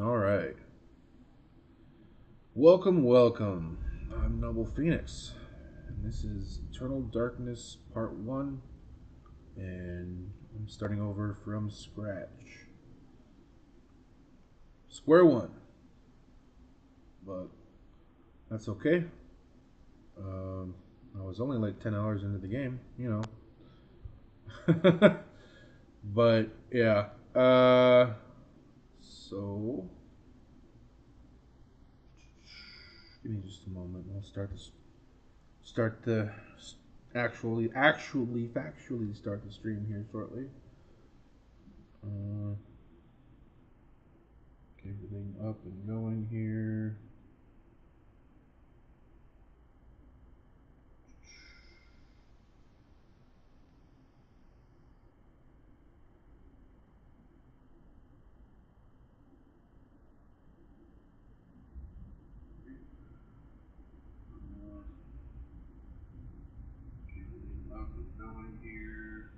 All right. Welcome, welcome. I'm Noble Phoenix, and this is Eternal Darkness Part 1, and I'm starting over from scratch. Square one. But that's okay. Um, I was only like 10 hours into the game, But, yeah. So, give me just a moment. We'll start the factually start the stream here shortly. Uh, get everything up and going here. Get everything up and going here.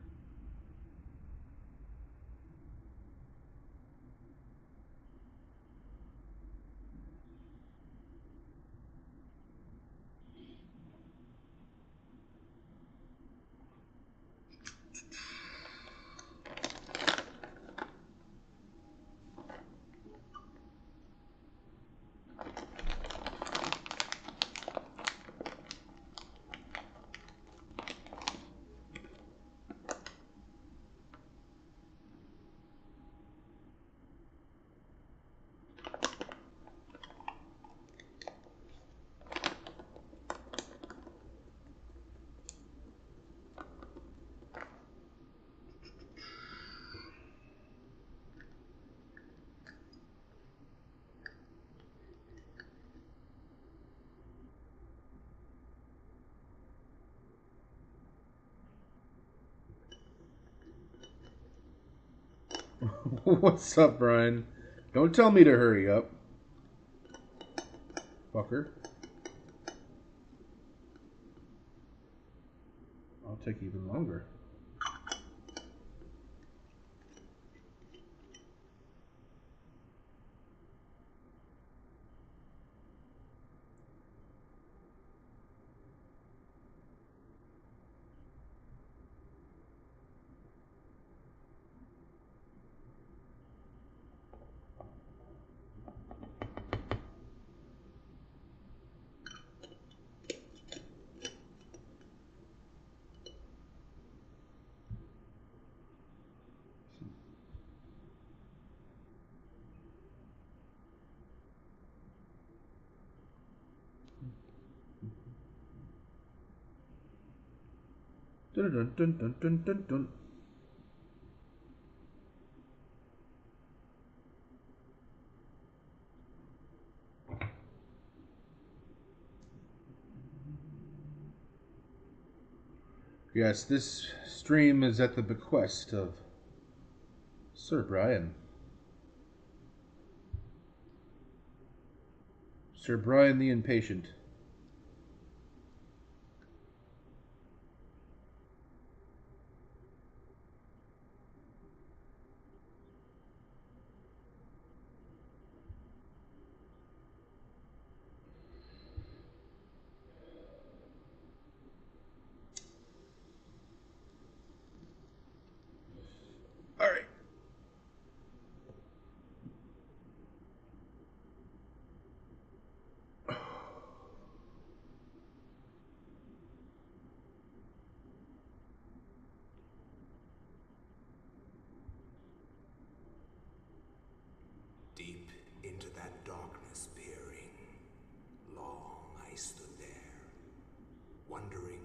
What's up, Brian? Don't tell me to hurry up, fucker. I'll take even longer. Dun dun dun dun dun dun dun. Yes, this stream is at the bequest of Sir Brian. Sir Brian the Impatient. All right. Deep into that darkness peering, long I stood there, wondering,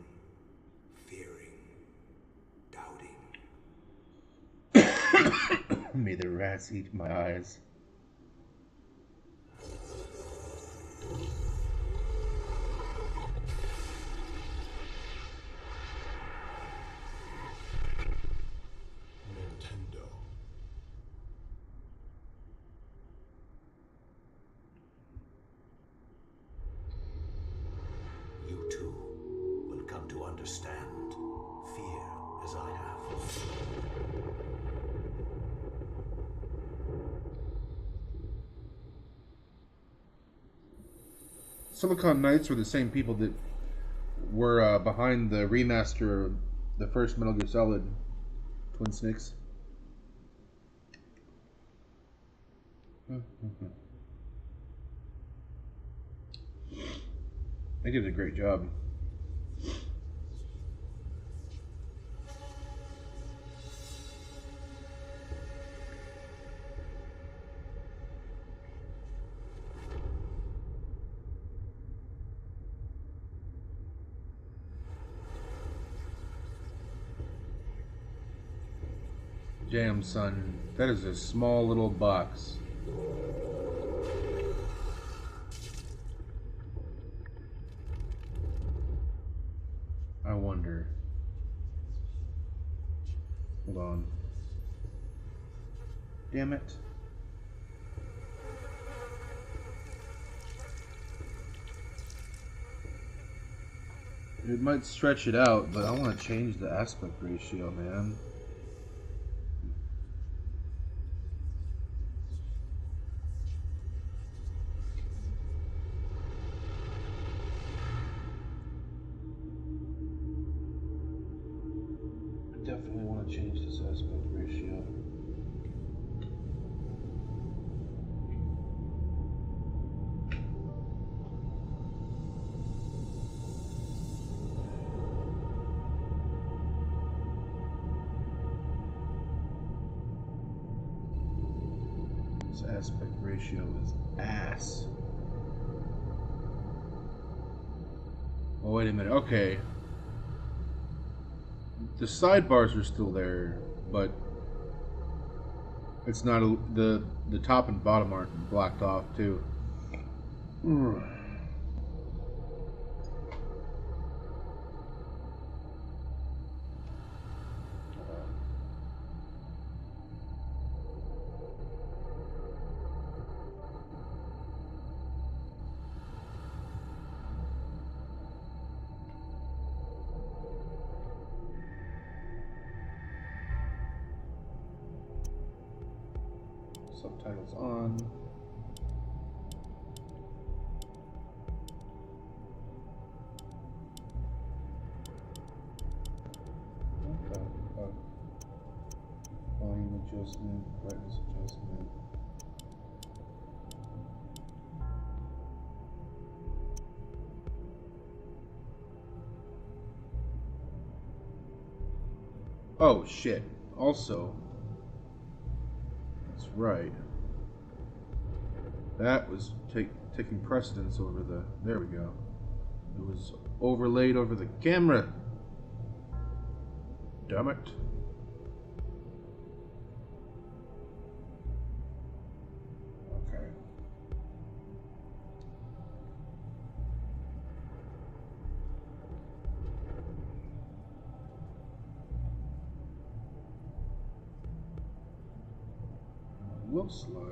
fearing, doubting. May the rats eat my eyes. Nintendo. You too will come to understand fear as I have. Silicon Knights were the same people that were behind the remaster of the first Metal Gear Solid Twin Snakes. They did a great job. Damn, son, that is a small little box. I wonder. Hold on. Damn it. It might stretch it out, but I want to change the aspect ratio, man. Definitely want to change this aspect ratio. This aspect ratio is ass. Oh, wait a minute. Okay. The sidebars are still there, but it's not the top and bottom aren't blacked off too. Subtitles on. Okay. Volume adjustment, brightness adjustment. Oh shit. Also, that's right. That was taking precedence over the... There we go. It was overlaid over the camera. Damn it. Okay. Looks like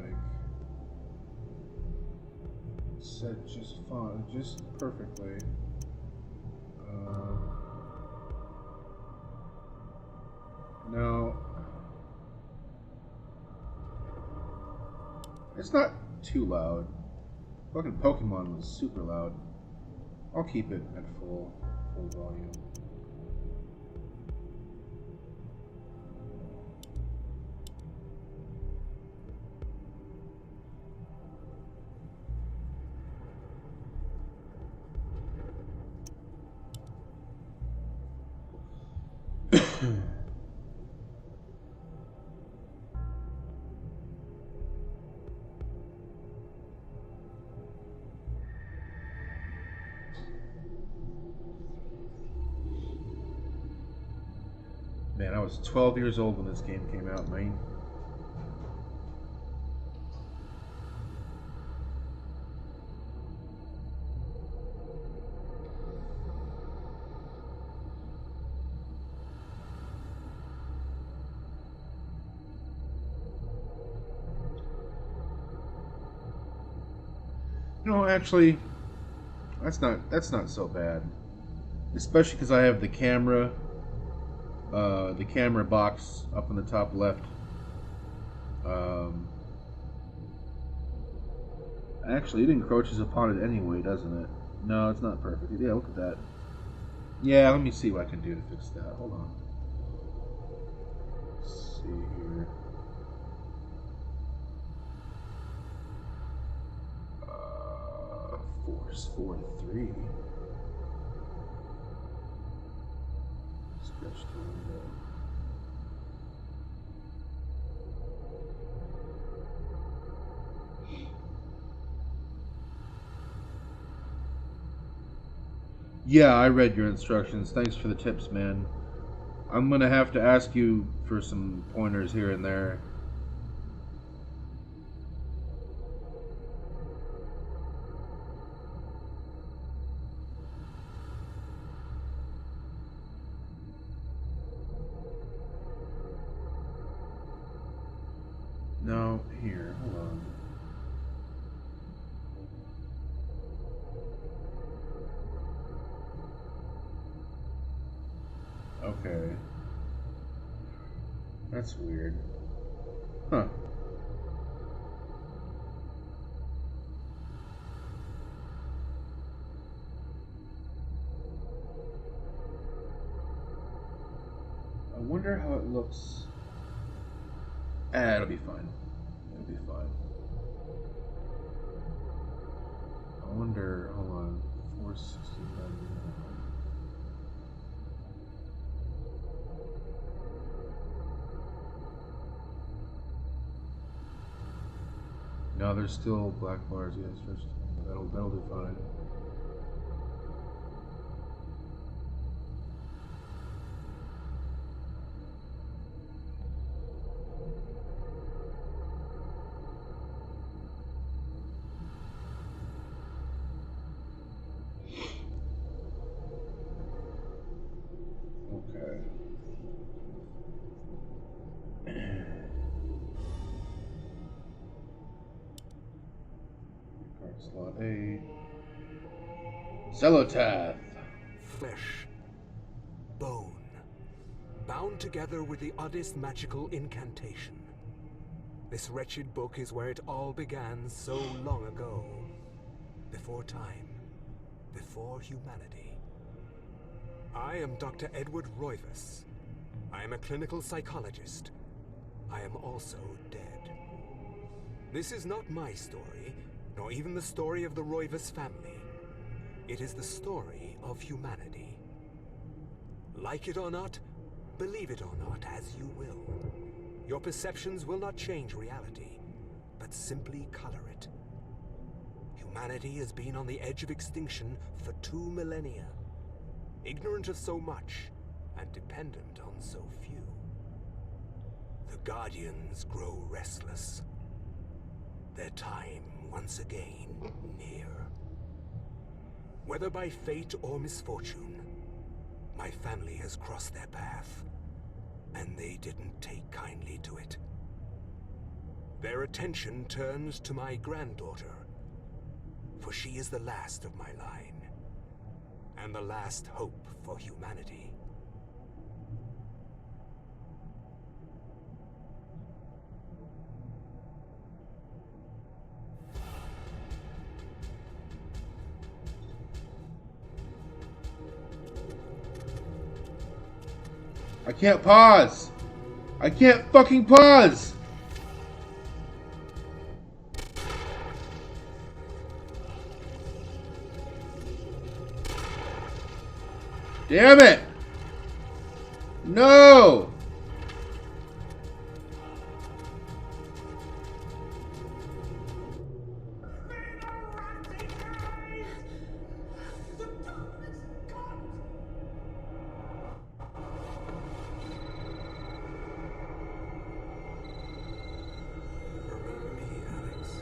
it's set just fine, just perfectly. Now, it's not too loud. Fucking Pokemon was super loud. I'll keep it at full volume. Man, I was 12 years old when this game came out, man. No, actually, that's not so bad. Especially because I have the camera box up in the top left. Actually, it encroaches upon it anyway, doesn't it? No, it's not perfect. Yeah, look at that. Yeah, let me see what I can do to fix that. Hold on. Let's see here. Force 4 to 3. Stretch the window. Yeah, I read your instructions. Thanks for the tips, man. I'm gonna have to ask you for some pointers here and there. No, here, hold on. Okay. That's weird. Huh. I wonder how it looks. It'll be fine. It'll be fine. I wonder, hold on. 469. No, there's still black bars. Yes, that'll do fine. Okay. Card slot A. Celotath. Flesh. Bone. Bound together with the oddest magical incantation. This wretched book is where it all began so long ago. Before time. Before humanity. I am Dr. Edward Roivas. I am a clinical psychologist. I am also dead. This is not my story, nor even the story of the Roivas family. It is the story of humanity. Like it or not, believe it or not, as you will. Your perceptions will not change reality, but simply color it. Humanity has been on the edge of extinction for 2 millennia, ignorant of so much and dependent on so few. The Guardians grow restless. Their time once again near. Whether by fate or misfortune, my family has crossed their path, and they didn't take kindly to it. Their attention turns to my granddaughter, for she is the last of my line, and the last hope for humanity. I can't pause! I can't fucking pause! Damn it! No! Remember me, Alex.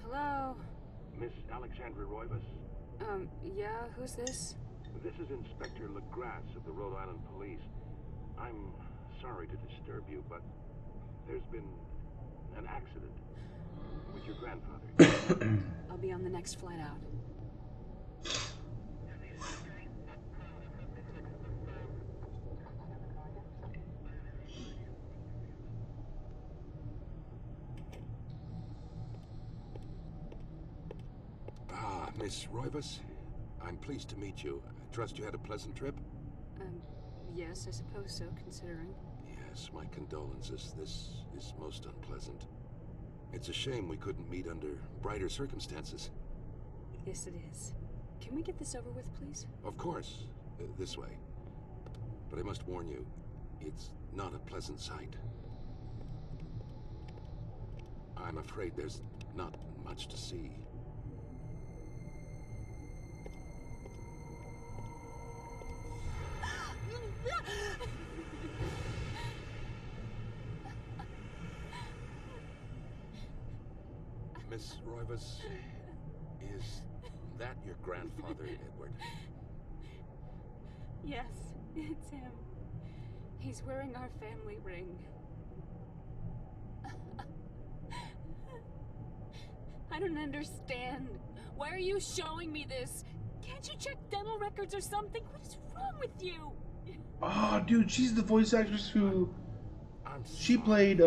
Hello? Miss Alexandra Roivas? Yeah, who's this? This is Inspector LeGrasse of the Rhode Island Police. I'm sorry to disturb you, but there's been an accident. with your grandfather. I'll be on the next flight out. Ah, Miss Roivas. I'm pleased to meet you. I trust you had a pleasant trip? Yes, I suppose so, considering. Yes, my condolences. This is most unpleasant. It's a shame we couldn't meet under brighter circumstances. Yes, it is. Can we get this over with, please? Of course. This way. But I must warn you, it's not a pleasant sight. I'm afraid there's not much to see. Miss Roivas, is that your grandfather, Edward? Yes, it's him. He's wearing our family ring. I don't understand. Why are you showing me this? Can't you check dental records or something? What is wrong with you? Oh, dude, she's the voice actress who... She sorry. played,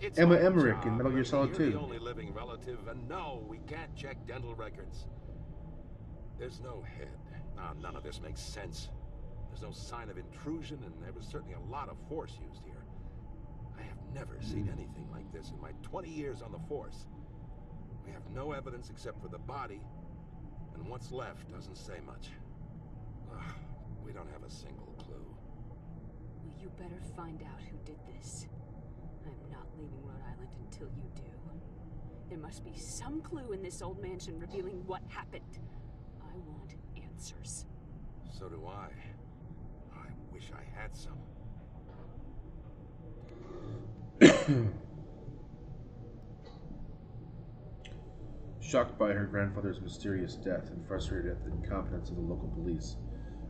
It's Emma my Emmerich job. in Metal Gear Solid You're 2. the only living relative, and no, we can't check dental records. There's no head. None of this makes sense. There's no sign of intrusion, and there was certainly a lot of force used here. I have never seen anything like this in my 20 years on the force. We have no evidence except for the body, and what's left doesn't say much. Ugh, we don't have a single clue. Well, you better find out who did this. I'm not leaving Rhode Island until you do. There must be some clue in this old mansion revealing what happened. I want answers. So do I. I wish I had some. Shocked by her grandfather's mysterious death and frustrated at the incompetence of the local police,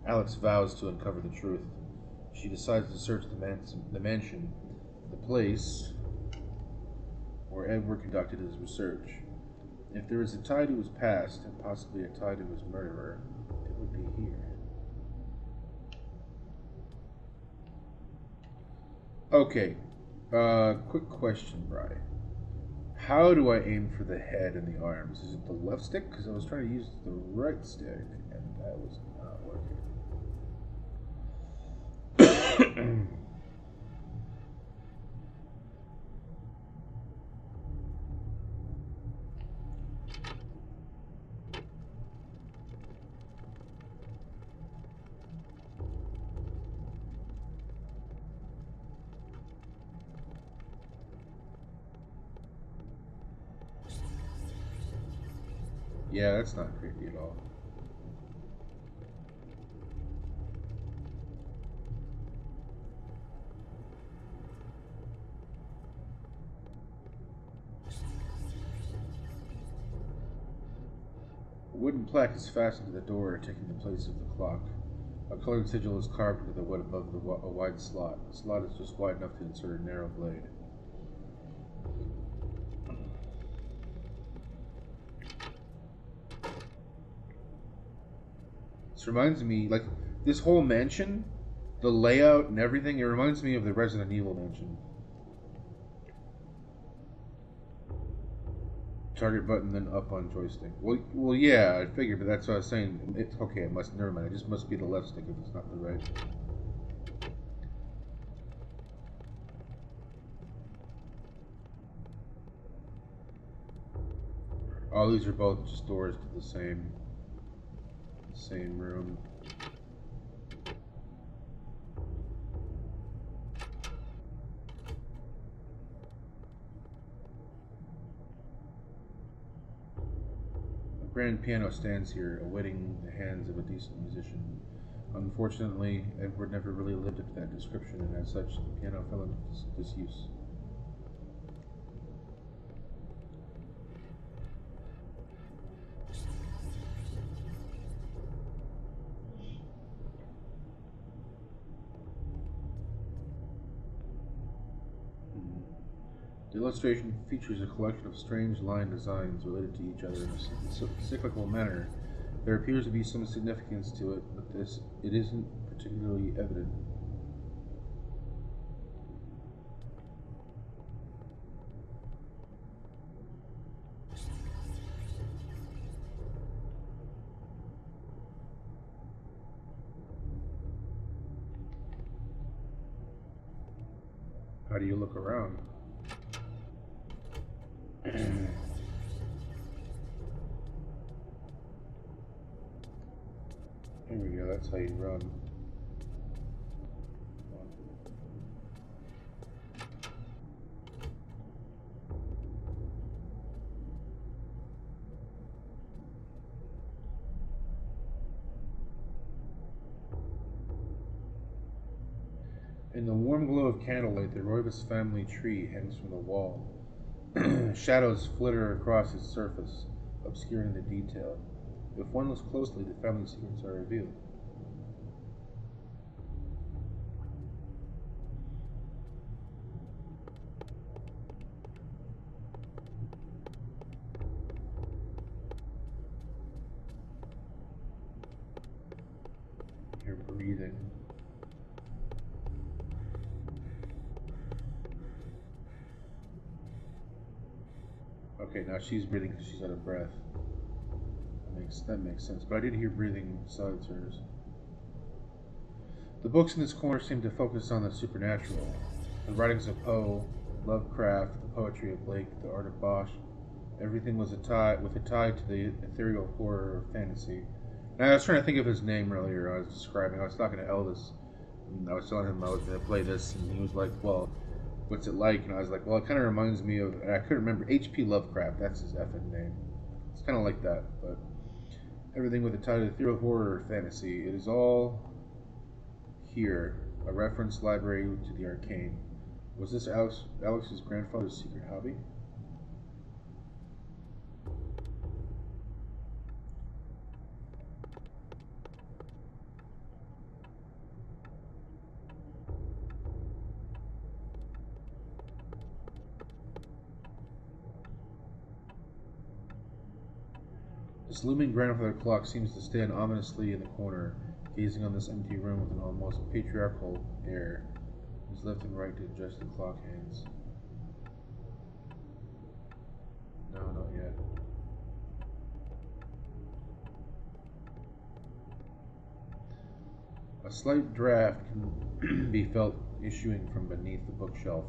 Alex vows to uncover the truth. She decides to search the mansion, the place where Edward conducted his research. If there is a tie to his past, and possibly a tie to his murderer, it would be here. Okay, quick question, Bri. How do I aim for the head and the arms? Is it the left stick? Because I was trying to use the right stick, and that was not working. Yeah, that's not creepy at all. A wooden plaque is fastened to the door, taking the place of the clock. A colored sigil is carved into the wood above a wide slot. The slot is just wide enough to insert a narrow blade. This reminds me, like, this whole mansion, the layout and everything, it reminds me of the Resident Evil mansion. Target button, then up on joystick. Well, yeah, I figured, but that's what I was saying. Okay, it must, never mind. It just must be the left stick if it's not the right. Oh, these are both just doors to the same room. A grand piano stands here, awaiting the hands of a decent musician. Unfortunately, Edward never really lived up to that description, and as such, the piano fell into disuse. The illustration features a collection of strange line designs related to each other in a cyclical manner. There appears to be some significance to it, but it isn't particularly evident. How do you look around? Here we go, that's how you run. In the warm glow of candlelight, the Roivas family tree hangs from the wall. Shadows flitter across its surface, obscuring the detail. If one looks closely, the family secrets are revealed. You're breathing. Okay, now she's breathing because she's out of breath. That makes sense. But I did hear breathing besides hers. The books in this corner seem to focus on the supernatural. The writings of Poe, Lovecraft, the poetry of Blake, the art of Bosch. Everything was with a tie to the ethereal horror of fantasy. Now, I was trying to think of his name earlier. I was talking to Eldis, and I was telling him I was going to play this, and he was like, well, what's it like? And I was like, well, it kind of reminds me of, and I couldn't remember, H.P. Lovecraft. That's his effing name. It's kind of like that, but everything with a tie to the ethereal horror of fantasy. It is all here. A reference library to the arcane. Was this Alex's grandfather's secret hobby? This looming grandfather clock seems to stand ominously in the corner, gazing on this empty room with an almost patriarchal air. His left and right to adjust the clock hands. No, not yet. A slight draft can be felt issuing from beneath the bookshelf,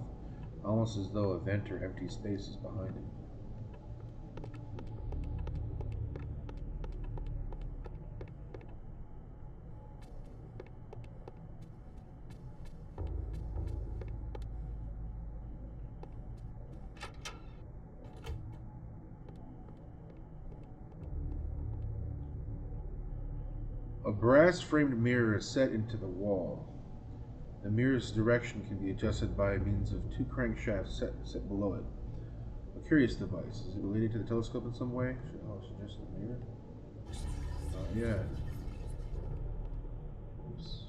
almost as though a vent or empty space is behind it. A brass-framed mirror is set into the wall. The mirror's direction can be adjusted by means of two crankshafts set below it. A curious device. Is it related to the telescope in some way? Oh, it's just a mirror? Yeah. Oops.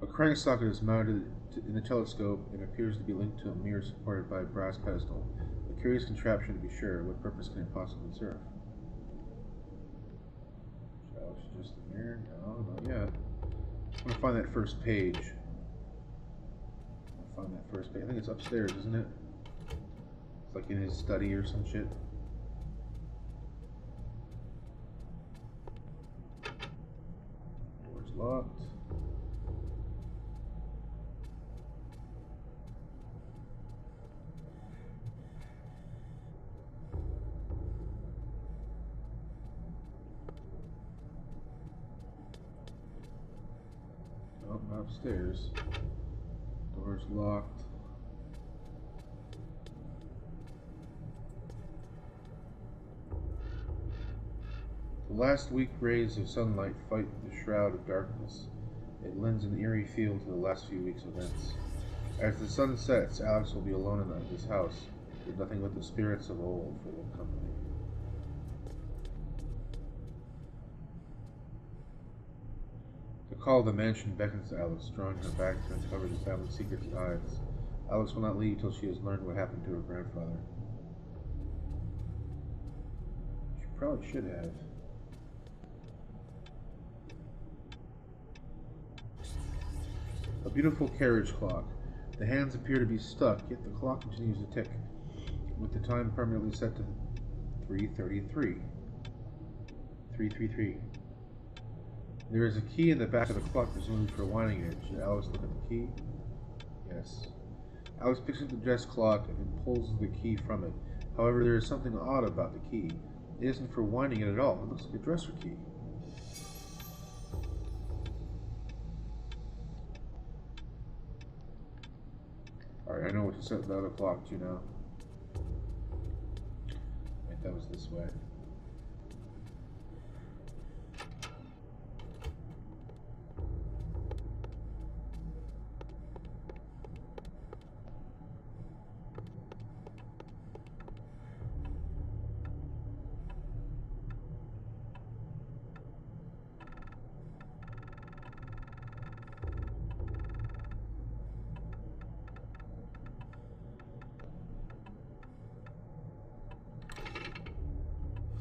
A crank socket is mounted in the telescope and appears to be linked to a mirror supported by a brass pedestal. A curious contraption, to be sure. What purpose can it possibly serve? Oh, it's just a mirror? No, not yet. I'm gonna find that first page. I think it's upstairs, isn't it? It's like in his study or some shit. Door's locked. Oh, not upstairs. Door's locked. last weak rays of sunlight fight the shroud of darkness. It lends an eerie feel to the last few weeks' events. As the sun sets, Alex will be alone in this house, with nothing but the spirits of old for their company. The call of the mansion beckons to Alex, drawing her back to uncover the family secrets it hides. Alex will not leave till she has learned what happened to her grandfather. She probably should have. A beautiful carriage clock. The hands appear to be stuck, yet the clock continues to tick, with the time permanently set to 3:33. 3:33. There is a key in the back of the clock, presumably for winding it. Should Alex look at the key? Yes. Alex picks up the dress clock and pulls the key from it. However, there is something odd about the key. It isn't for winding it at all. It looks like a dresser key. Alright, I know what to set the other clock to now. Wait, that was this way.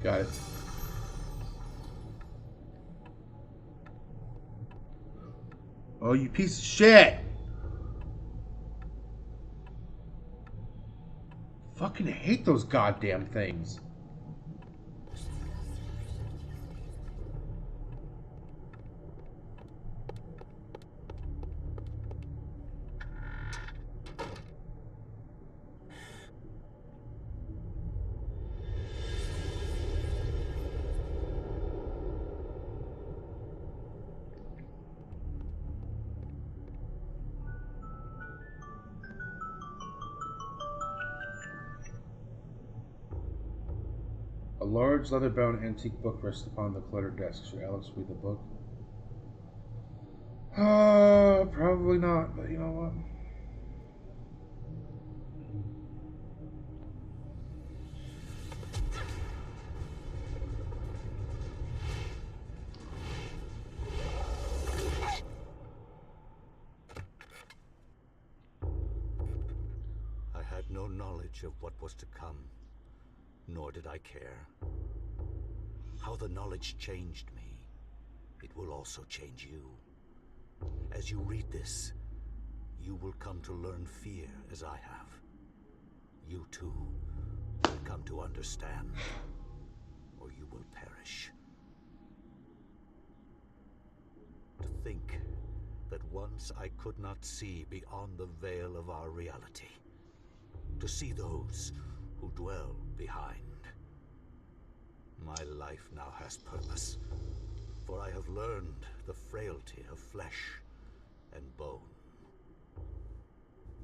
Got it. Oh, you piece of shit! Fucking hate those goddamn things. A large, leather-bound antique book rests upon the cluttered desk. Should Alex read the book? Probably not, but you know what? I had no knowledge of what was to come, nor did I care. How the knowledge changed me, it will also change you. As you read this, you will come to learn fear as I have. You too will come to understand, or you will perish. To think that once I could not see beyond the veil of our reality. To see those who dwell behind. My life now has purpose, for I have learned the frailty of flesh and bone.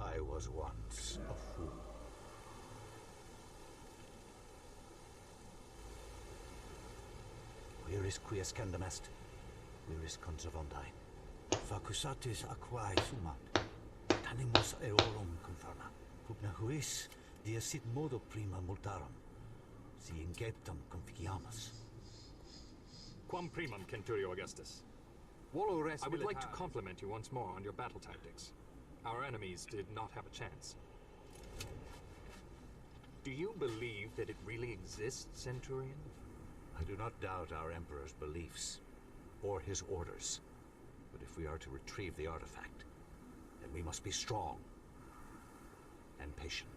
I was once a fool. Where is Quies Candamest? Where is Conservondine? Facusatis aquae sumat, tanimus eorum conferma. Pugna huis, dia sit modo prima multarum, si inceptum conficiamus. Quam primum, Centurio Augustus. I would like to compliment you once more on your battle tactics. Our enemies did not have a chance. Do you believe that it really exists, Centurion? I do not doubt our Emperor's beliefs, or his orders. But if we are to retrieve the artifact, then we must be strong and patient.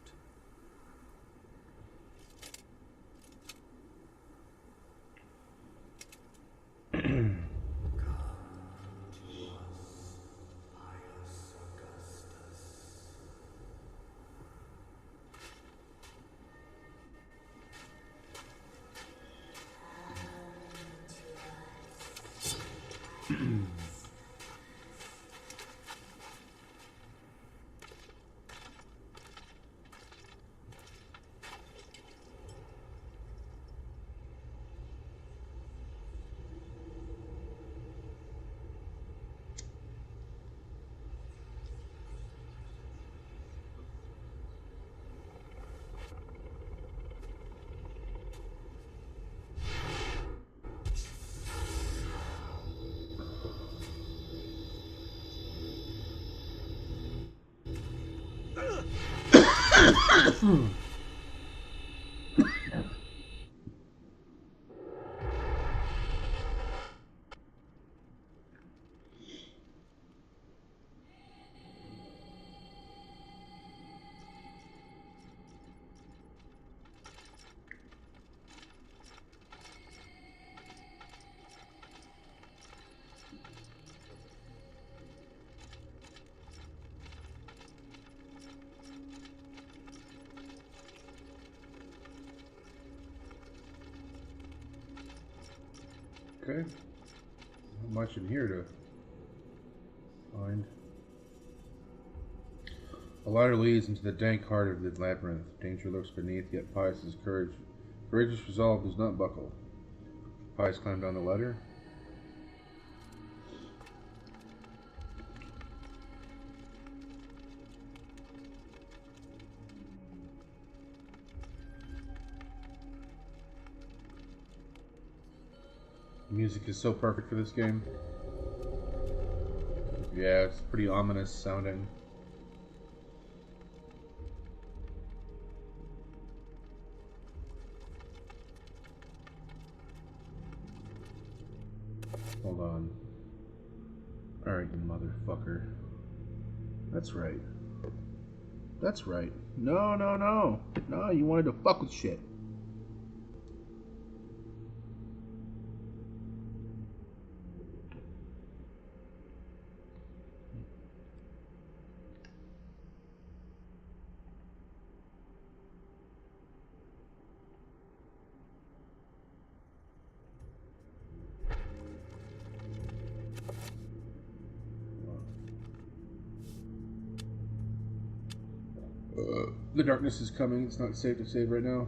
Okay. Not much in here to find. A ladder leads into the dank heart of the labyrinth. Danger lurks beneath, yet Pius's courageous resolve does not buckle. Pius climbed down the ladder. Music is so perfect for this game. Yeah, it's pretty ominous sounding. Hold on. Alright, you motherfucker. That's right. That's right. No, no, no. No, you wanted to fuck with shit. The darkness is coming. It's not safe to save right now.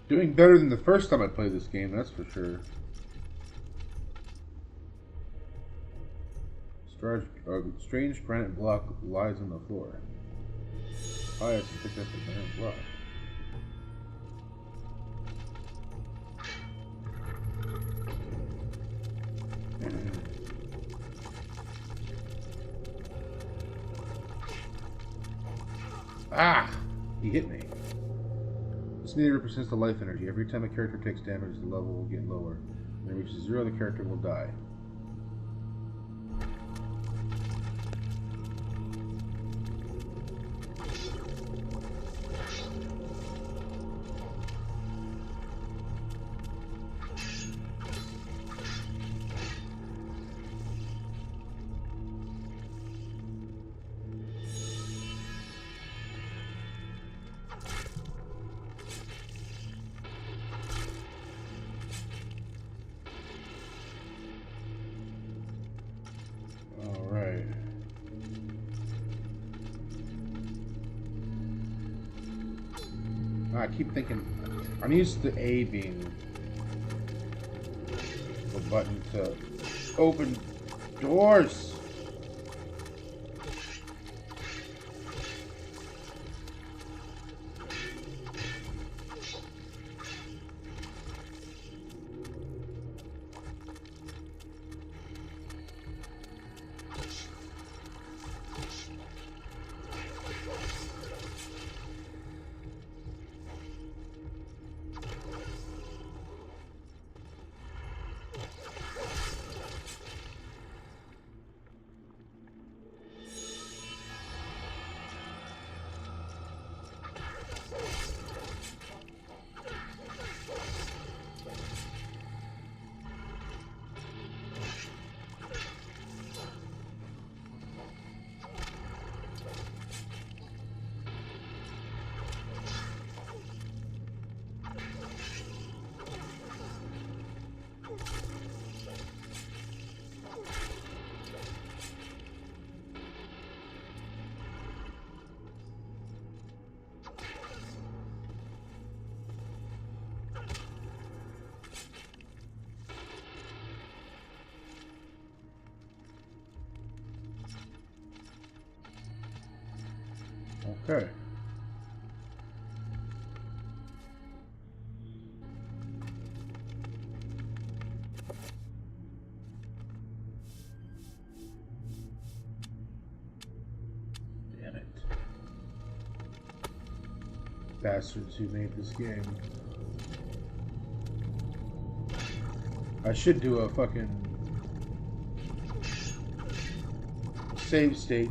Doing better than the first time I played this game, that's for sure. Strange granite block lies on the floor. Pius has picked up a granite block. Ah! He hit me. This meter represents the life energy. Every time a character takes damage, the level will get lower. When it reaches 0, the character will die. I keep thinking, I'm used to A being the button to open doors. Okay. Damn it. Bastards who made this game. I should do a fucking save state.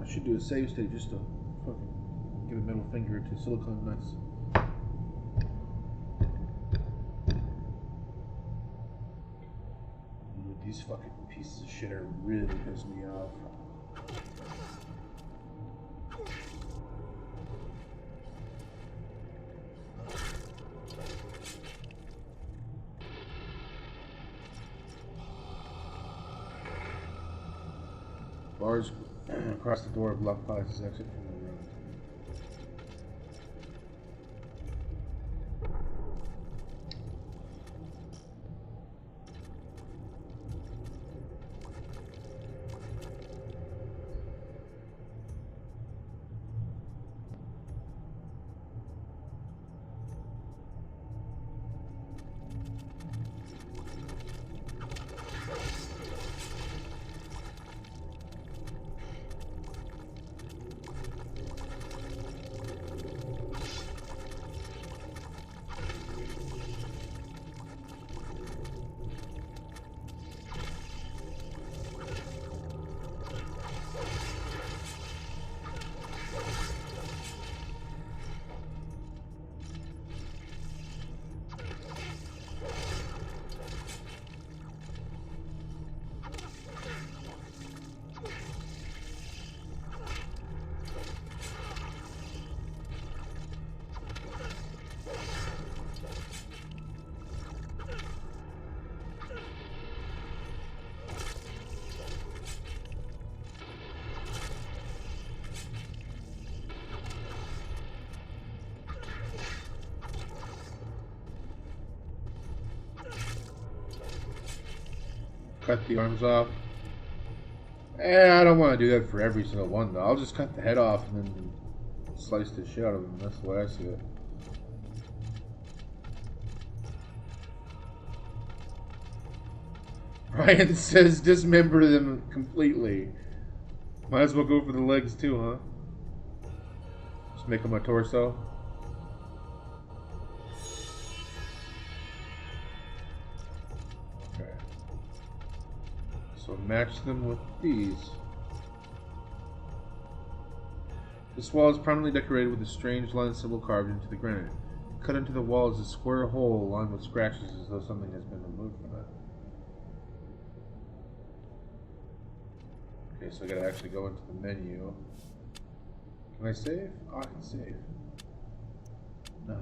I should do a save state just to fucking give a middle finger to Silicon Nuts. These fucking pieces of shit are really pissing me off. Bars across the door block Pius' exit from the room. Cut the arms off. I don't want to do that for every single one, though. I'll just cut the head off and then slice the shit out of them. That's the way I see it. Ryan says dismember them completely. Might as well go for the legs too, huh? Just make them a torso. So match them with these. This wall is prominently decorated with a strange line symbol carved into the granite. Cut into the wall is a square hole lined with scratches as though something has been removed from it. Okay, so I gotta actually go into the menu. Can I save? Oh, I can save. Nice.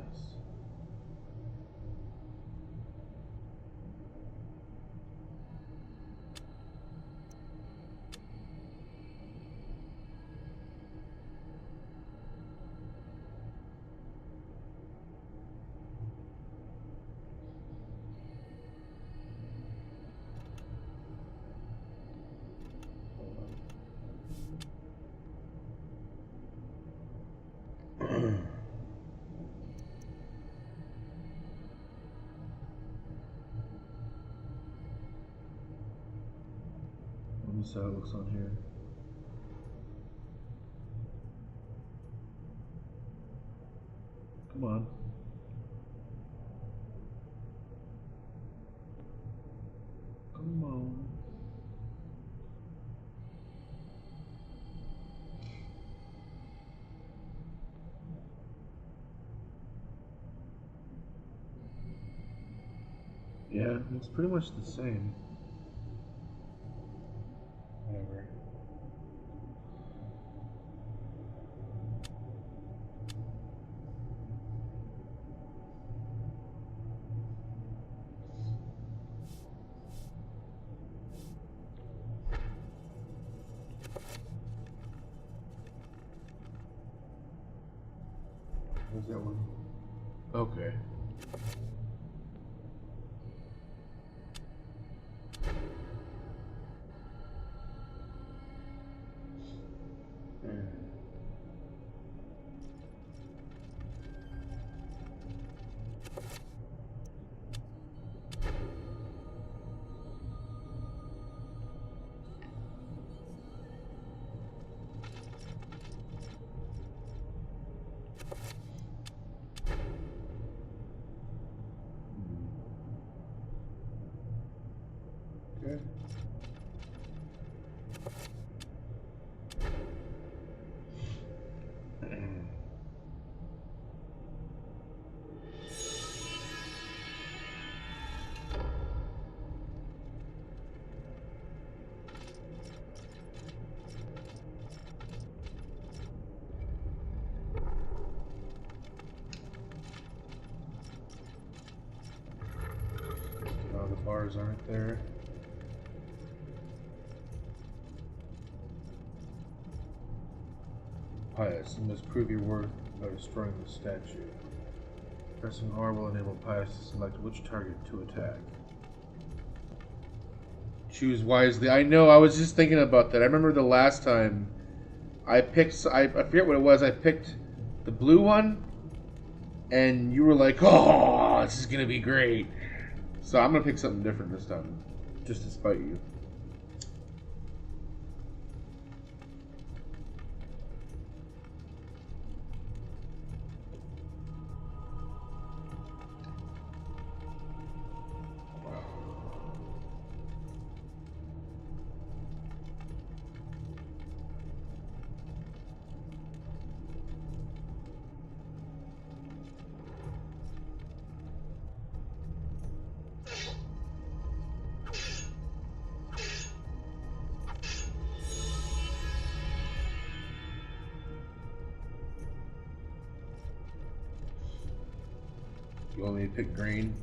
Let me see how it looks on here. Come on. Come on. Yeah, it's pretty much the same. Whatever. Where's that one? Okay. bars aren't there. Pius, you must prove your worth by destroying the statue. Pressing R will enable Pius to select which target to attack. Choose wisely. I know, I was just thinking about that. I remember the last time I picked, I forget what it was, I picked the blue one, and you were like, oh, this is going to be great. So I'm going to pick something different this time, just to spite you. You want me to pick green?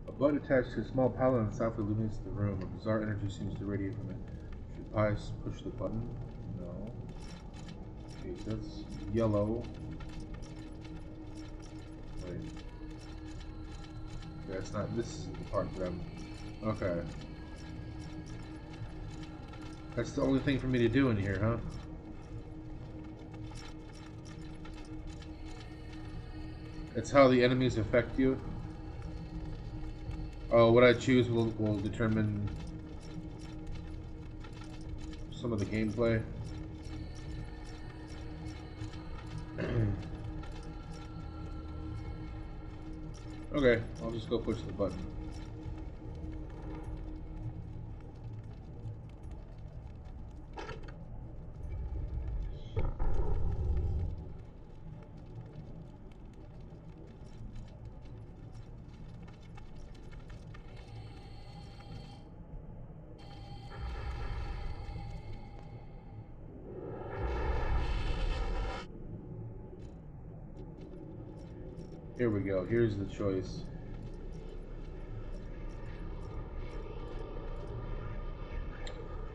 A button attached to a small pylon softly illuminates the room. A bizarre energy seems to radiate from it. Should Pius push the button? No. Okay, so that's yellow. Wait. That's not, this is the part that I'm... Okay. That's the only thing for me to do in here, huh? That's how the enemies affect you? Oh, what I choose will determine some of the gameplay. Okay, I'll just go push the button. Here we go. Here's the choice.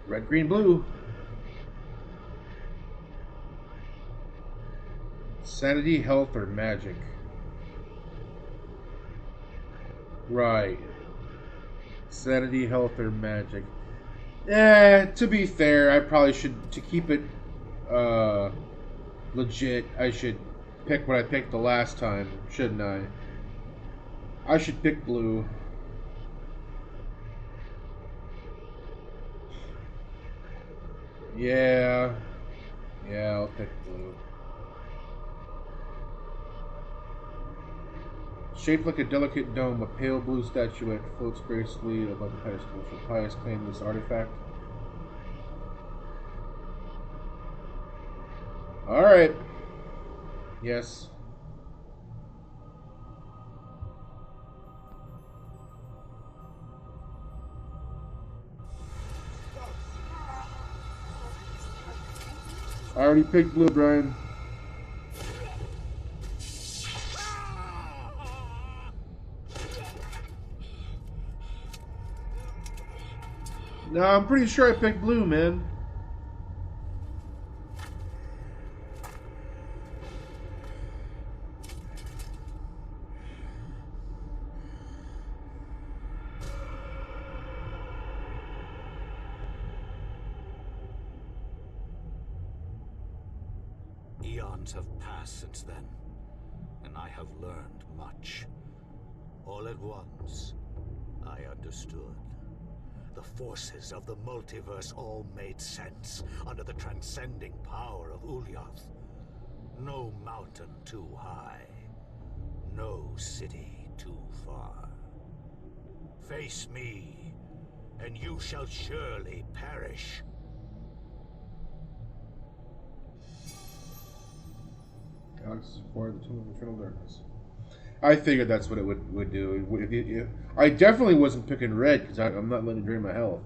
Red, green, blue. Sanity, health, or magic? Right. Sanity, health, or magic. To be fair, I probably should, to keep it legit, I should pick what I picked the last time, shouldn't I? I should pick blue. Yeah, I'll pick blue. Shaped like a delicate dome, a pale blue statuette floats gracefully above the pedestal. Should Pius claim this artifact? Alright. Yes. I already picked blue, Brian. No, I'm pretty sure I picked blue, man. eons have passed since then, and I have learned much. All at once, I understood. The forces of the multiverse all made sense under the transcending power of Ulyaoth. No mountain too high, no city too far. Face me, and you shall surely perish. Alex is acquired the Tomb of Eternal Darkness. I figured that's what it would do. I definitely wasn't picking red because I'm not letting it drain my health.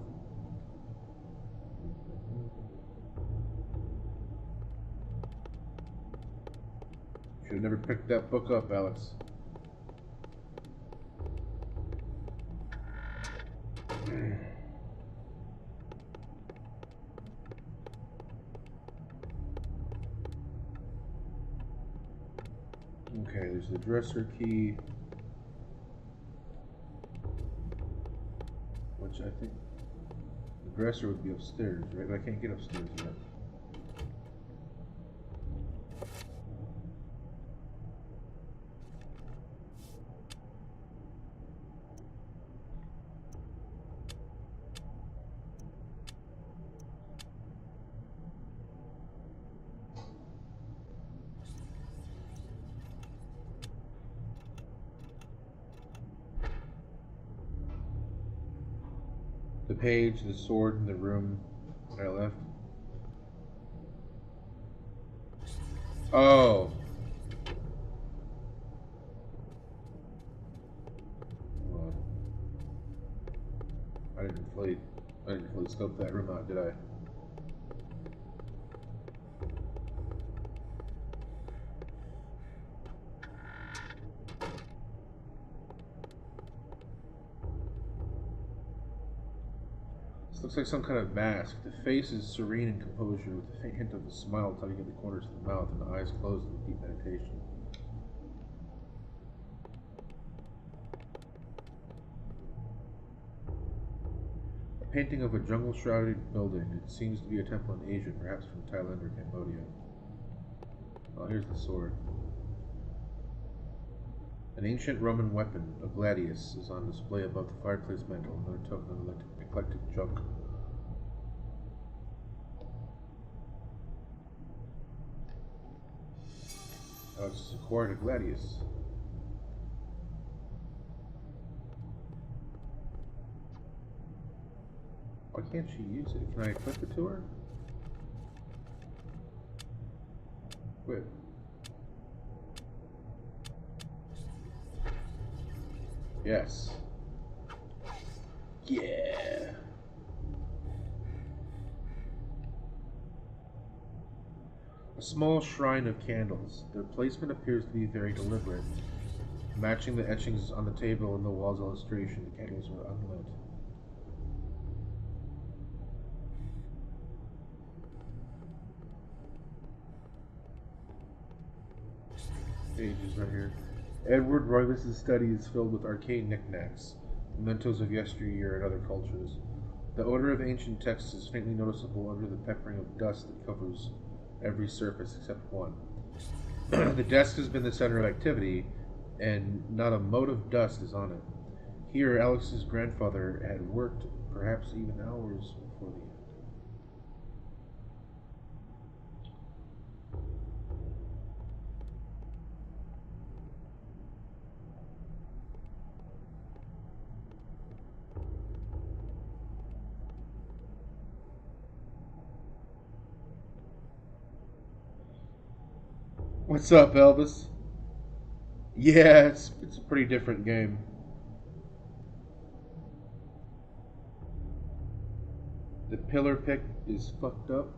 Should have never picked that book up, Alex. Okay, there's the dresser key, which I think the dresser would be upstairs, right? But I can't get upstairs yet. The page, the sword in the room that I left. Oh. Well, I didn't fully scope that room out, did I? Looks like some kind of mask. The face is serene in composure, with a faint hint of a smile tugging at the corners of the mouth and the eyes closed in deep meditation. A painting of a jungle-shrouded building. It seems to be a temple in Asia, perhaps from Thailand or Cambodia. Oh, here's the sword. An ancient Roman weapon, a gladius, is on display above the fireplace mantel, another token of eclectic junk. Oh, it's acquired a gladius. Why can't she use it? Can I equip it to her? Equip. Yes. Yeah. A small shrine of candles. Their placement appears to be very deliberate. Matching the etchings on the table and the wall's illustration, the candles were unlit. Pages right here. Edward Royvis's study is filled with arcane knickknacks, mementos of yesteryear and other cultures. The odor of ancient texts is faintly noticeable under the peppering of dust that covers every surface except one. The desk has been the center of activity, and not a mote of dust is on it. Here, Alex's grandfather had worked, perhaps even hours before the end. What's up, Elvis? Yeah, it's a pretty different game. The pillar pick is fucked up.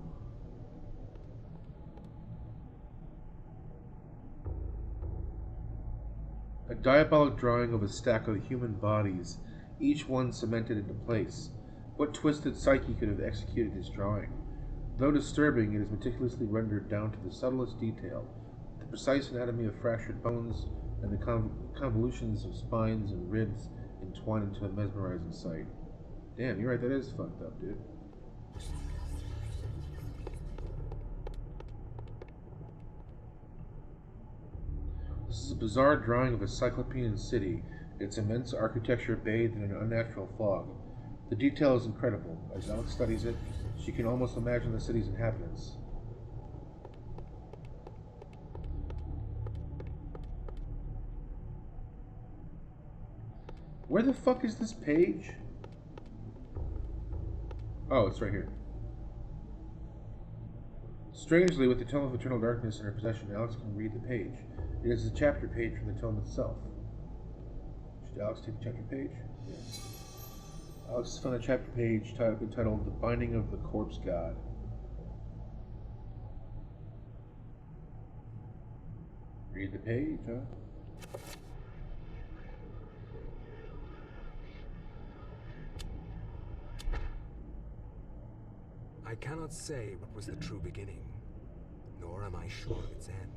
A diabolic drawing of a stack of human bodies, each one cemented into place. What twisted psyche could have executed this drawing? Though disturbing, it is meticulously rendered down to the subtlest detail. The precise anatomy of fractured bones and the convolutions of spines and ribs entwine into a mesmerizing sight. Damn, you're right, that is fucked up, dude. is a bizarre drawing of a Cyclopean city, its immense architecture bathed in an unnatural fog. The detail is incredible. As Alex studies it, she can almost imagine the city's inhabitants. Where the fuck is this page? Oh, it's right here. Strangely, with the Tome of Eternal Darkness in her possession, Alex can read the page. It is the chapter page from the tome itself. Should Alex take the chapter page? Yes. Alex has found a chapter page entitled The Binding of the Corpse God. Read the page, huh? I cannot say what was the true beginning, nor am I sure of its end.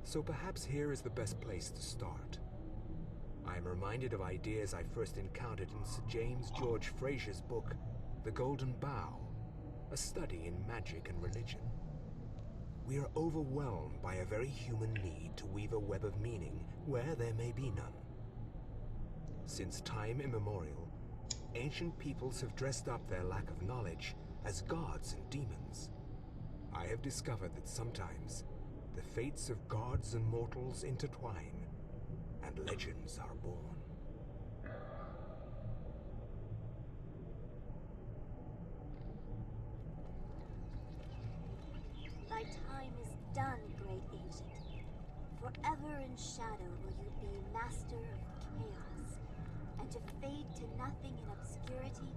So perhaps here is the best place to start. I am reminded of ideas I first encountered in Sir James George Fraser's book, The Golden Bough, a study in magic and religion. We are overwhelmed by a very human need to weave a web of meaning where there may be none. Since time immemorial, ancient peoples have dressed up their lack of knowledge as gods and demons. I have discovered that sometimes the fates of gods and mortals intertwine, and legends are born. Thy time is done, great ancient. Forever in shadow will you be master of chaos, and to fade to nothing in obscurity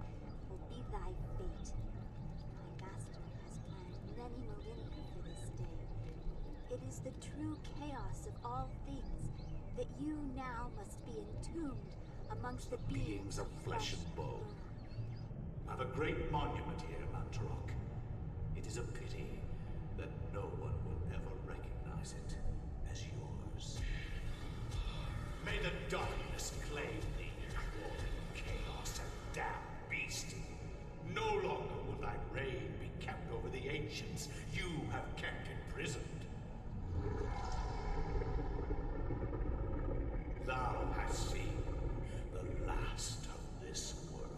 will be thy fate. Thy master has planned many millennia for this day. It is the true chaos of all things that you now must be entombed amongst the beings of flesh and bone. I've a great monument here, Mantarok. It is a pity that no one will ever recognize it as yours. May the darkness claim thee, crawling chaos and damned beast. No longer will thy reign be kept over the ancients you have kept imprisoned. Thou hast seen the last of this world.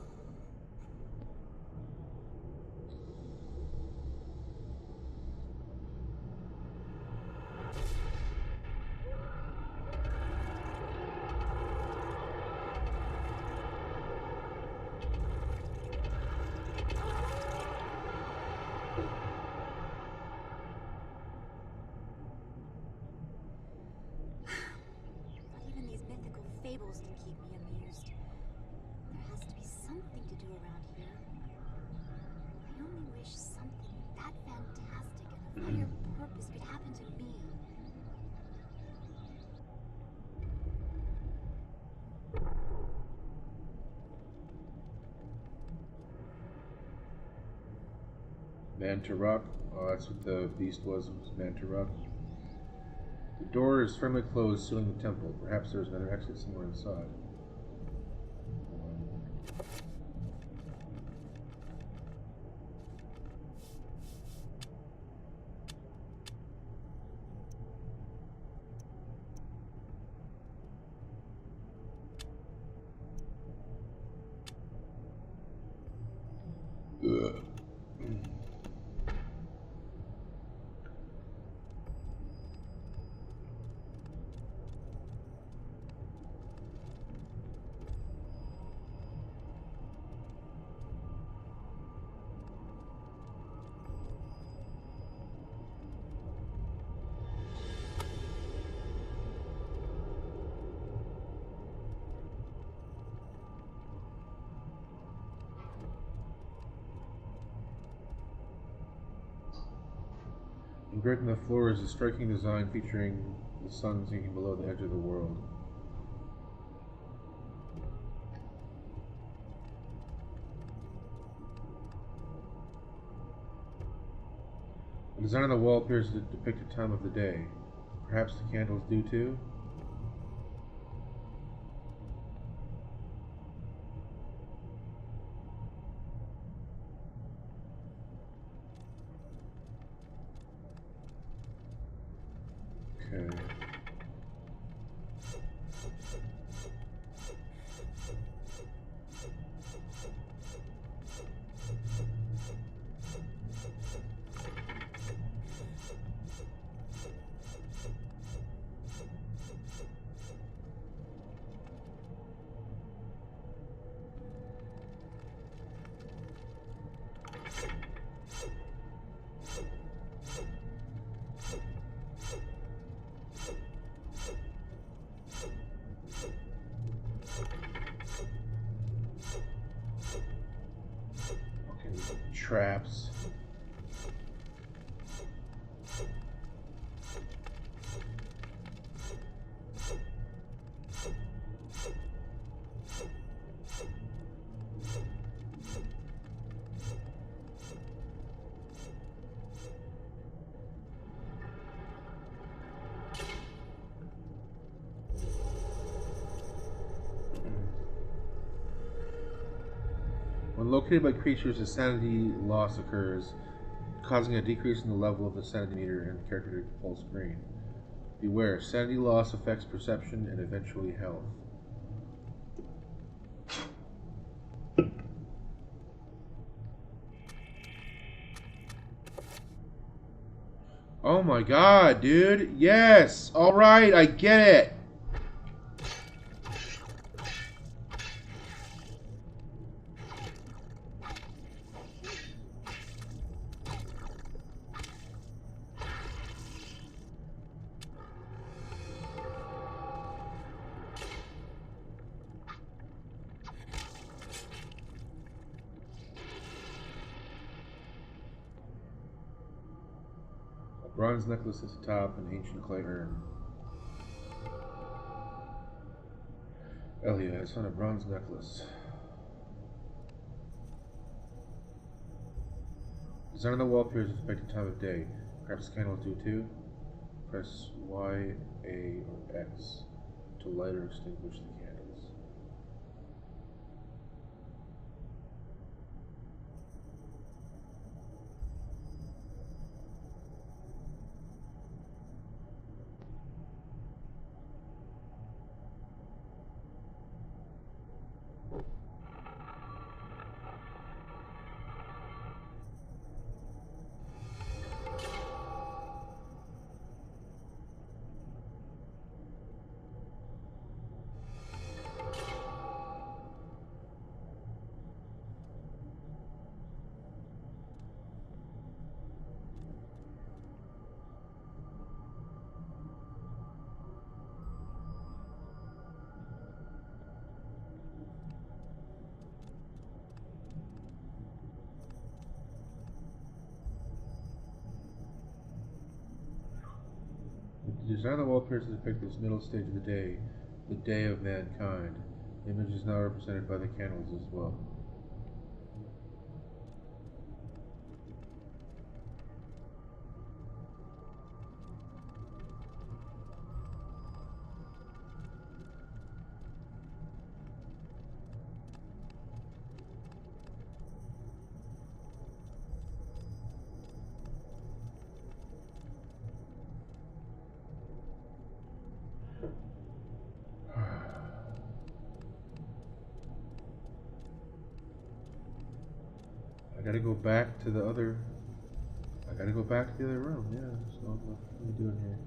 Not even these mythical fables can keep me amused. There has to be something to do around here. I only wish something that fantastic and of higher purpose could happen to me. Mantarok. Oh, that's what the beast was Mantarok. The door is firmly closed, sealing the temple. Perhaps there's another exit somewhere inside. Ugh. Engraved on the floor is a striking design featuring the sun sinking below the edge of the world. The design on the wall appears to depict the time of the day. Perhaps the candles do too? Okay. traps. When located by creatures, a sanity loss occurs, causing a decrease in the level of the sanity meter and the character to pulse green. Beware, sanity loss affects perception and eventually health. Oh my god, dude. Yes! Alright, I get it! Bronze necklace at the top, an ancient clay urn. Elia has found a bronze necklace. Design on the wall appears with expected time of day. Perhaps candles do too. Press Y, A, or X to light or extinguish the candles. The design on the wall appears to depict this middle stage of the day of mankind. The image is now represented by the candles as well. I gotta go back to the other room, yeah. So what are we doing here?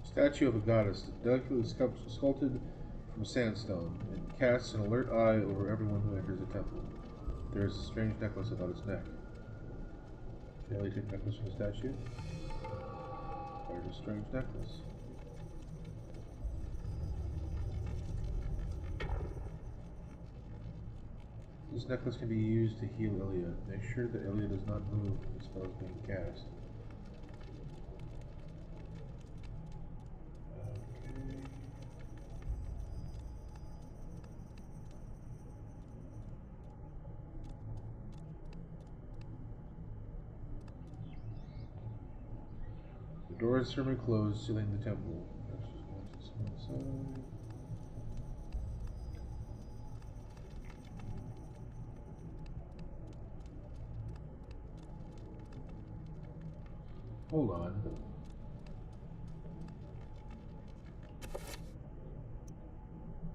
Statue of a goddess, delicately sculpted from sandstone. It casts an alert eye over everyone who enters the temple. There is a strange necklace about its neck. Shall we take the necklace from the statue? There's a strange necklace. This necklace can be used to heal Ilya. Make sure that Ilya does not move when the spell is being cast. Okay. The door is firmly closed, sealing the temple. Hold on.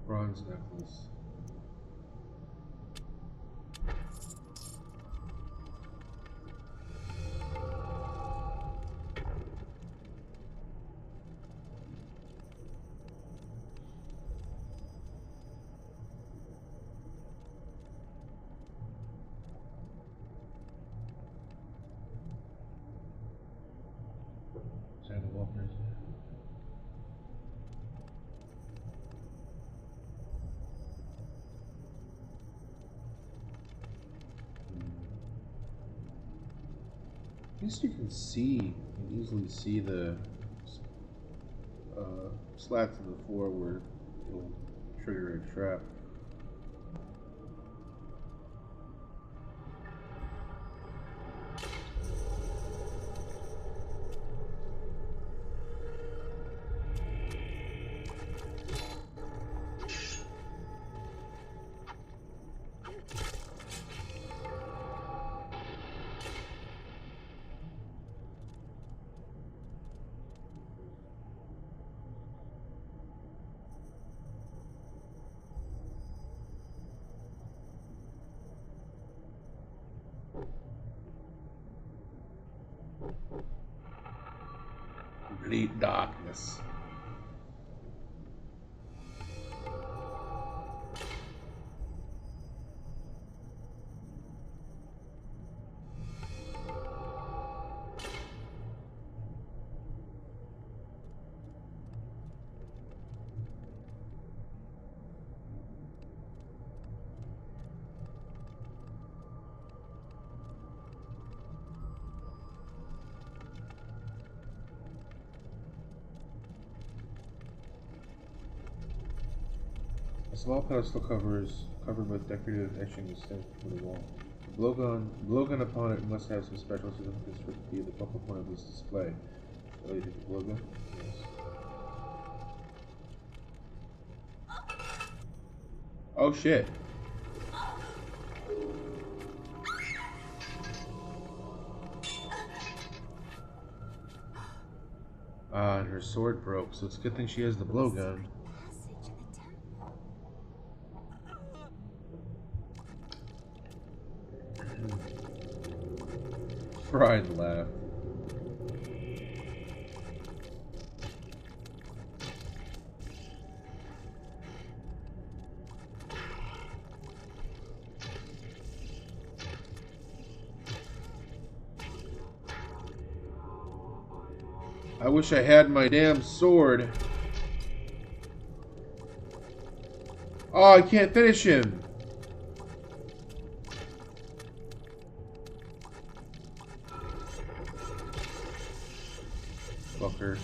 Bronze necklace. Santa Walker's. At least you can easily see the slats of the floor where it'll trigger a trap. Complete darkness. A small pedestal covered with decorative etchings extends from the wall. The blowgun upon it must have some special significance for it to be the focal point of this display. Oh, you think the blowgun? Yes. Oh shit. Ah, and her sword broke, so it's a good thing she has the blowgun. Brian laughed. I wish I had my damn sword. Oh, I can't finish him. Fucker.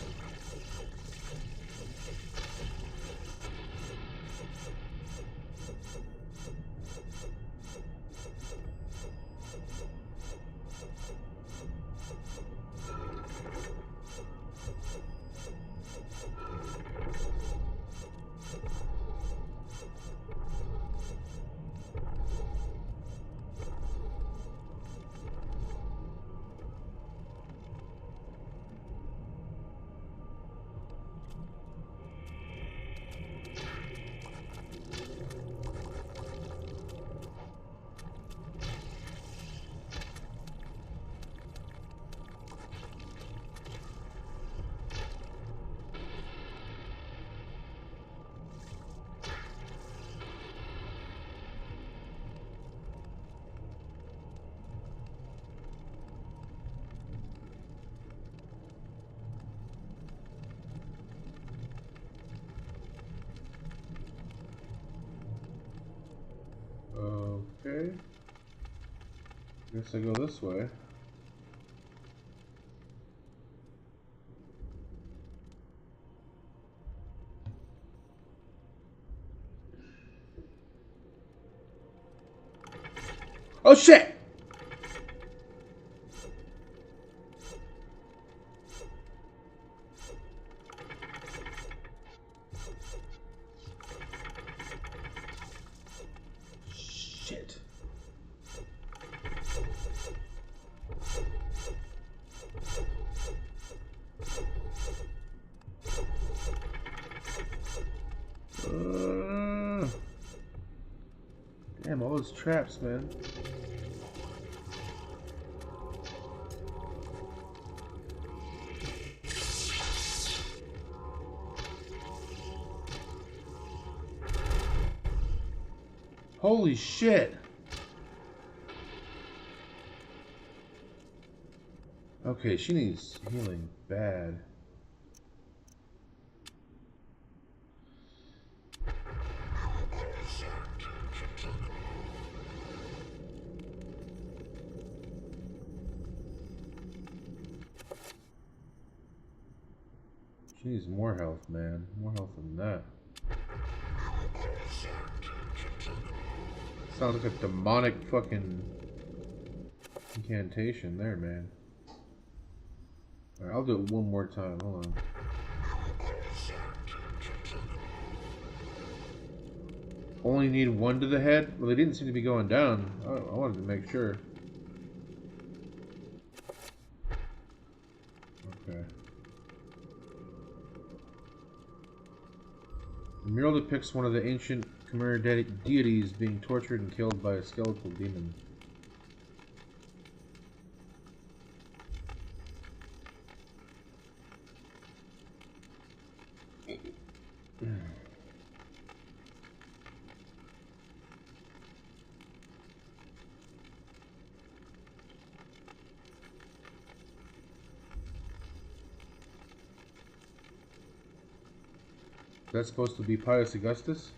Guess I go this way. Oh shit! Shit. Damn, all those traps, man. Holy shit. Okay, she needs healing bad. She needs more health, man. More health than that. Sounds like a demonic fucking incantation there, man. Alright, I'll do it one more time. Hold on. Only need one to the head? Well, they didn't seem to be going down. I wanted to make sure. Okay. The mural depicts one of the ancient Khmer deities being tortured and killed by a skeletal demon. That's supposed to be Pius Augustus?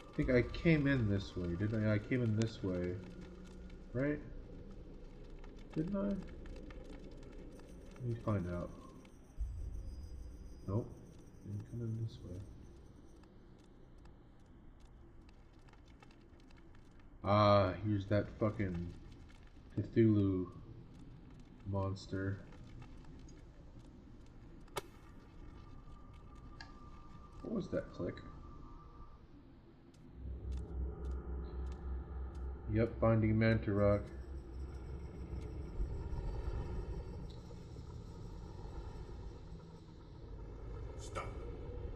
I think I came in this way, didn't I? I came in this way, right? Didn't I? Let me find out. Nope, didn't come in this way. Ah, here's that fucking Cthulhu monster. What was that click? Yep, binding Manta Rock. Stop.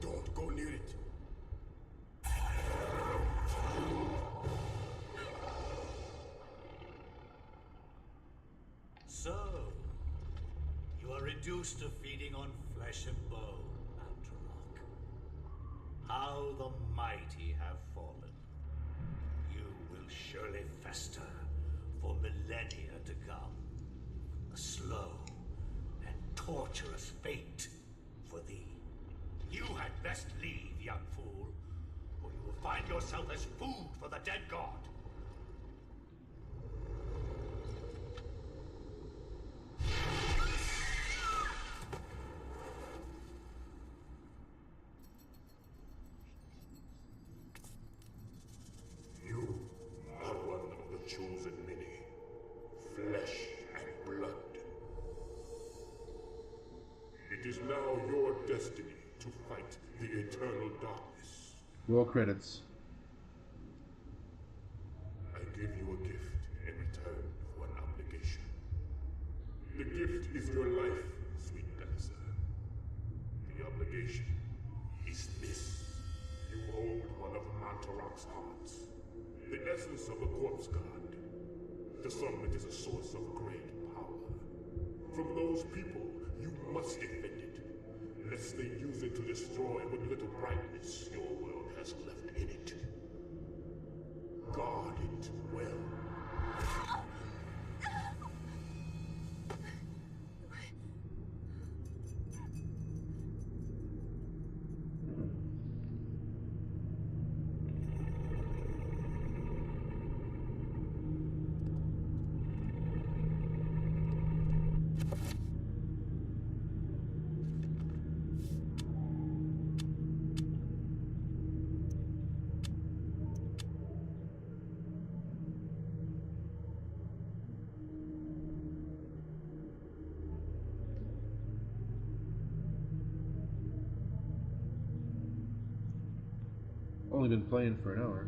Don't go near it. So, you are reduced to feeding on flesh and bone, Mantarok. How the mighty have fallen. You will surely fester for millennia to come. A slow and torturous fate for thee. You had best leave, young fool, or you will find yourself as food for the dead god. You are one of the chosen many. Flesh and blood. It is now your destiny to fight the eternal darkness. Roll credits. I give you a gift in return for an obligation. The gift is your life, sweet dancer. The obligation is this. You hold one of Mantarok's hearts. The essence of a corpse god. To some it is a source of great power. From those people, you must defend it, lest they use it to destroy what little brightness your world has left in it. Guard it well. Only been playing for an hour.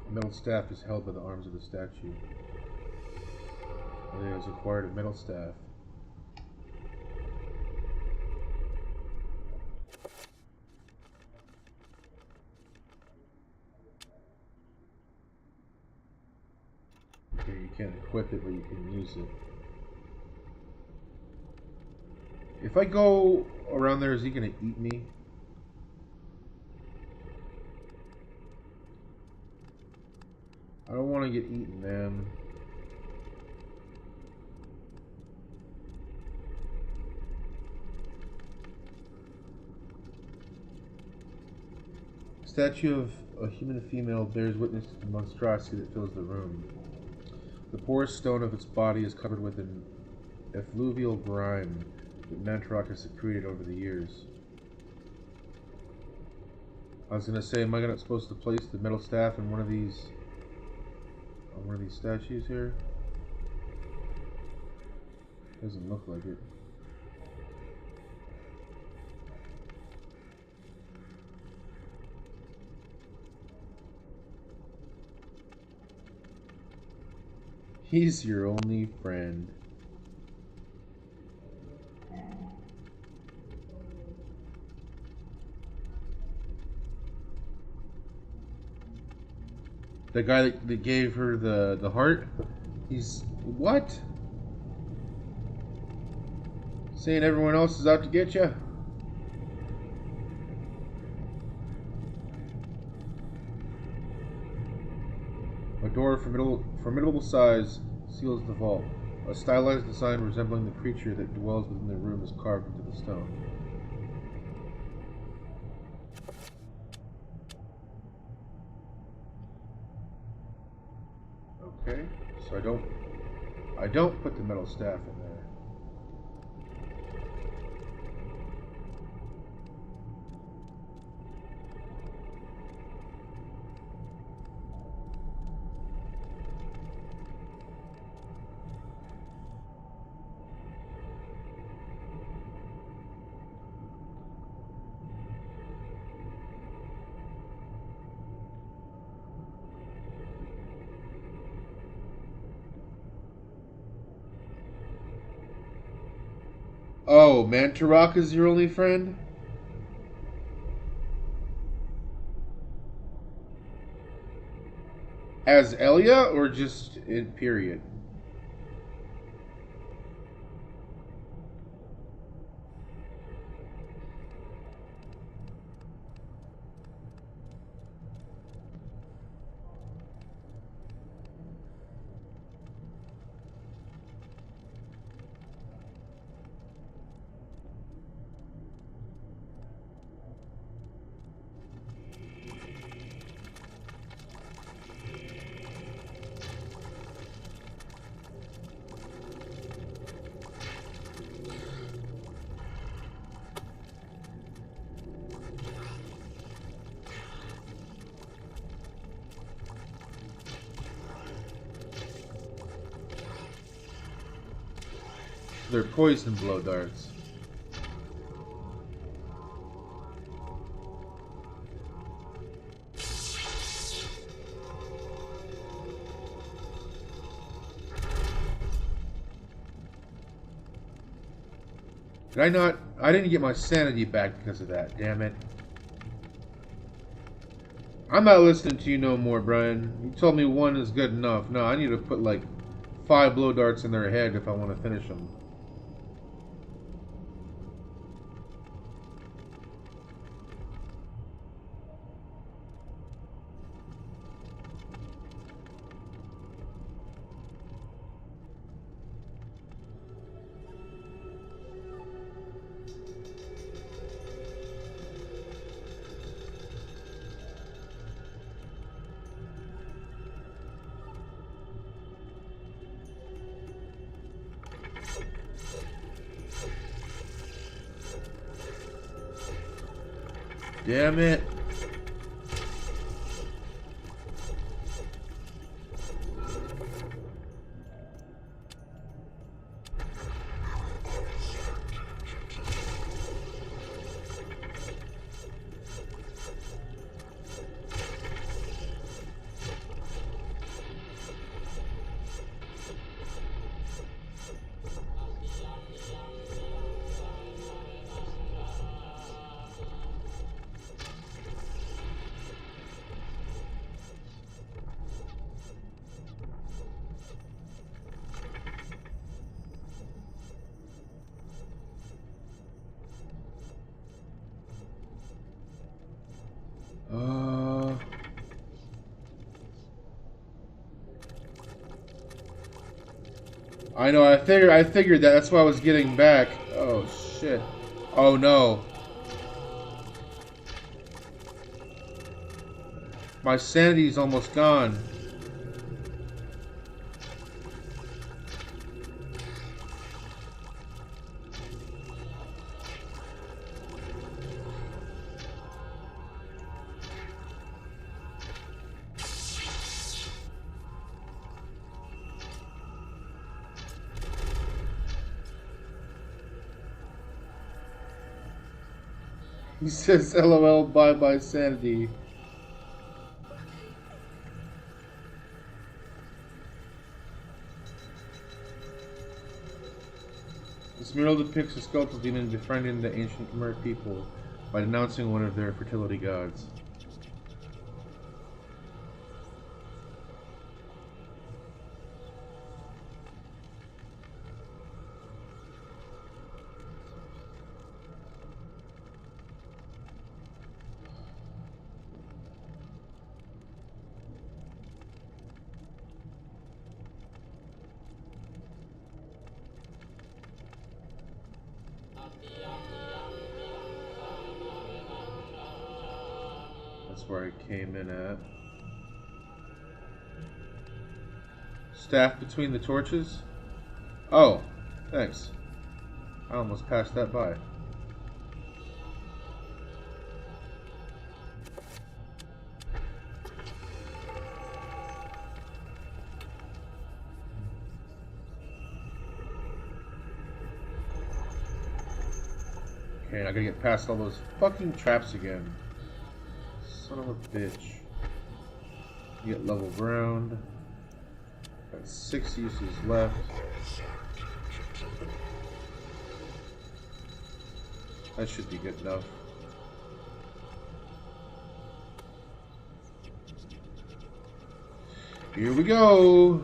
A metal staff is held by the arms of the statue. Ellia has acquired a metal staff. Okay, you can't equip it, but you can use it. If I go around there, is he gonna eat me? I don't want to get eaten, man. Statue of a human female bears witness to the monstrosity that fills the room. The porous stone of its body is covered with an effluvial grime that Mantarok has secreted over the years. I was gonna say, am I supposed to place the metal staff in one of these statues here? Doesn't look like it. He's your only friend. The guy that gave her the heart? He's... what? Saying everyone else is out to get you? A door of formidable size seals the vault. A stylized design resembling the creature that dwells within the room is carved into the stone. Okay, so I don't put the metal staff in there. Oh, Mantarok is your only friend? As Ellia, or just in period? They're poison blow darts. Did I not? I didn't get my sanity back because of that, damn it. I'm not listening to you no more, Brian. You told me one is good enough. No, I need to put like 5 blow darts in their head if I want to finish them. damn it. I know, I figured that. That's why I was getting back. Oh, shit. Oh, no. My sanity's almost gone. He says, LOL, bye bye sanity. This mural depicts a skeletal demon befriending the ancient Khmer people by denouncing one of their fertility gods. That's where I came in at. Staff between the torches? Oh, thanks. I almost passed that by. Okay, I gotta get past all those fucking traps again. Son of a bitch. Get level ground. Got 6 uses left. That should be good enough. Here we go!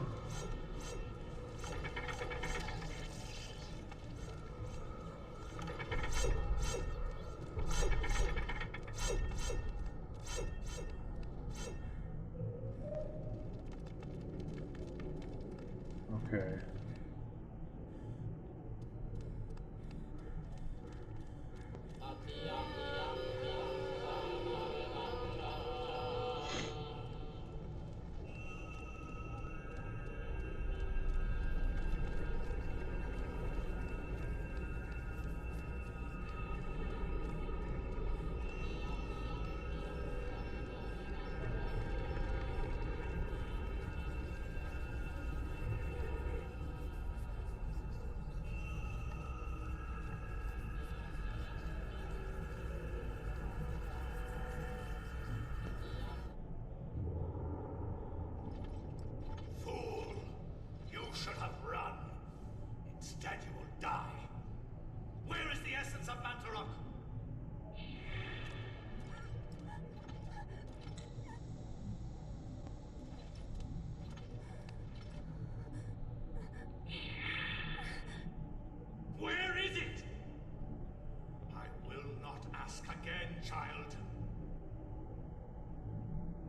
Okay. Should have run. Instead, you will die. Where is the essence of Mantarok? Where is it? I will not ask again, child.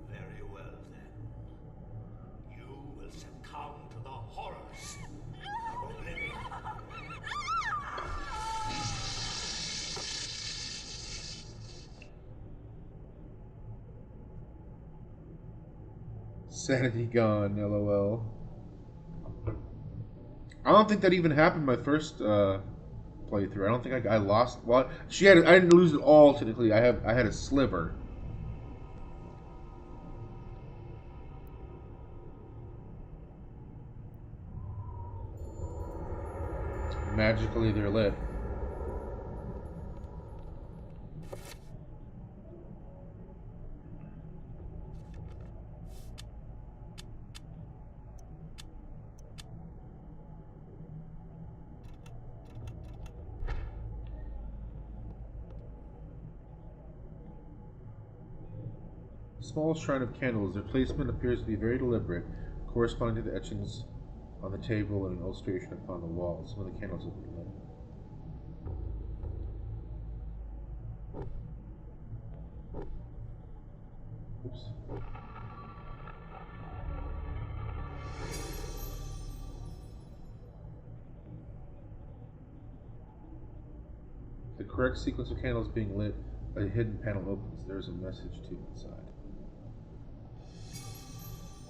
Very well, then. You will succumb to the horrors of oblivion. Sanity gone, LOL. I don't think that even happened my first playthrough. I don't think I lost. Well, I didn't lose it all technically. I had a sliver. Magically, they're lit. Small shrine of candles. Their placement appears to be very deliberate, corresponding to the etchings on the table and an illustration upon the wall. Some of the candles have been lit. Oops. The correct sequence of candles being lit, a hidden panel opens. There's a message tube inside.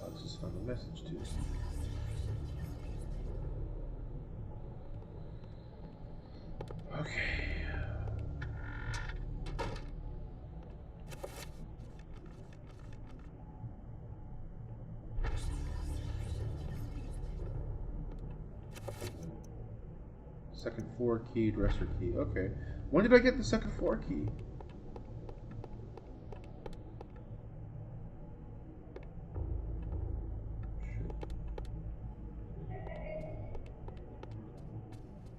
Alex just found a message tube. Okay. Second floor key, dresser key. Okay. When did I get the second floor key?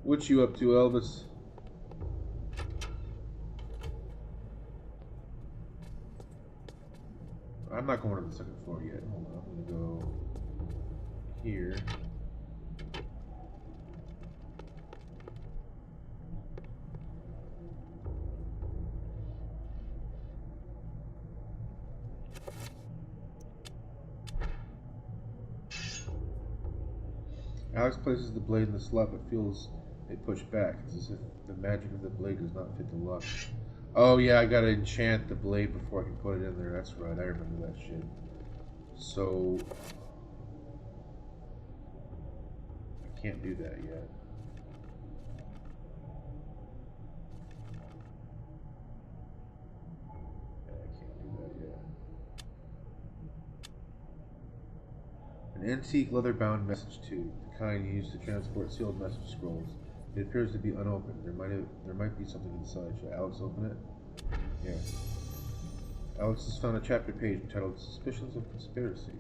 What you up to, Elvis? I'm not going to the second floor yet. Hold on, I'm gonna go here. Alex places the blade in the slot but feels it push back. It's as if the magic of the blade does not fit the lock. Oh yeah, I gotta enchant the blade before I can put it in there. That's right, I remember that shit. So I can't do that yet. Yeah, I can't do that yet. An antique leather-bound message tube, the kind used to transport sealed message scrolls. It appears to be unopened. There might be something inside. Should Alex open it? Yeah. Alex has found a chapter page entitled Suspicions of Conspiracy.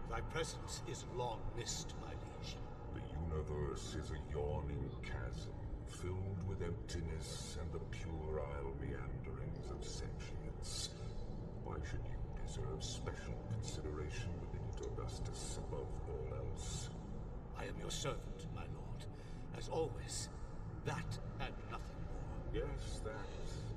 Thy presence is long missed, my liege. The universe is a yawning chasm, filled with emptiness and the puerile meanderings of sentience. Why should you deserve special consideration within it, Augustus, above all else? I am your servant, my lord. As always, that and nothing more. Yes, that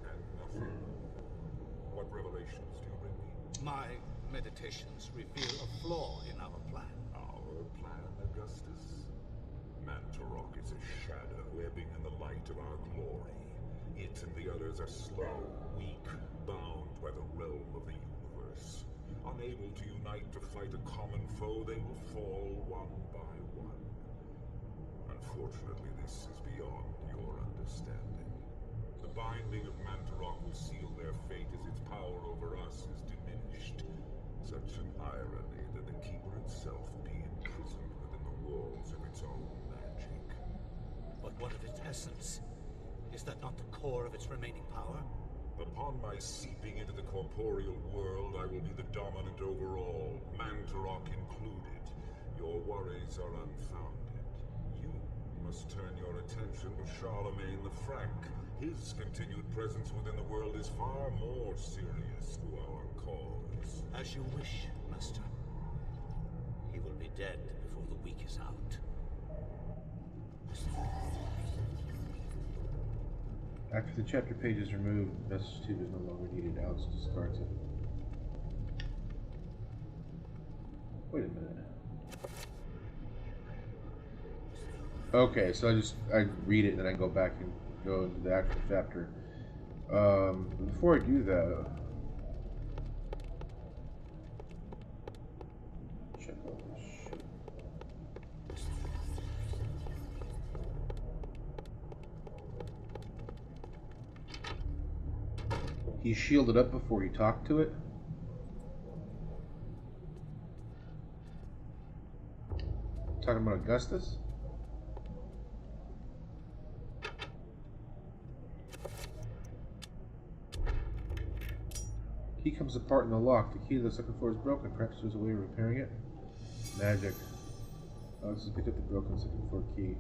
and nothing more. What revelations do you bring me? My meditations reveal a flaw in our plan. Our plan, Augustus? Mantarok is a shadow ebbing in the light of our glory. It and the others are slow, weak, bound by the realm of the universe. Unable to unite to fight a common foe, they will fall one by one. Unfortunately, this is beyond your understanding. The binding of Mantarok will seal their fate as its power over us is diminished. Such an irony that the Keeper itself be imprisoned within the walls of its own magic. But what of its essence? Is that not the core of its remaining power? Upon my seeping into the corporeal world, I will be the dominant over all, Mantarok included. Your worries are unfounded. You must turn your attention to Charlemagne the Frank. His continued presence within the world is far more serious to our cause. As you wish, Master. He will be dead before the week is out. After the chapter page is removed, the message tube is no longer needed. Alex discards it. Wait a minute. Okay, so I read it and then I go back and go into the actual chapter. Before I do that, check all this shit. He shielded up before he talked to it. Talking about Augustus? Key comes apart in the lock. The key to the second floor is broken. Perhaps there's a way of repairing it? Magic. Alex has picked up the broken second floor key.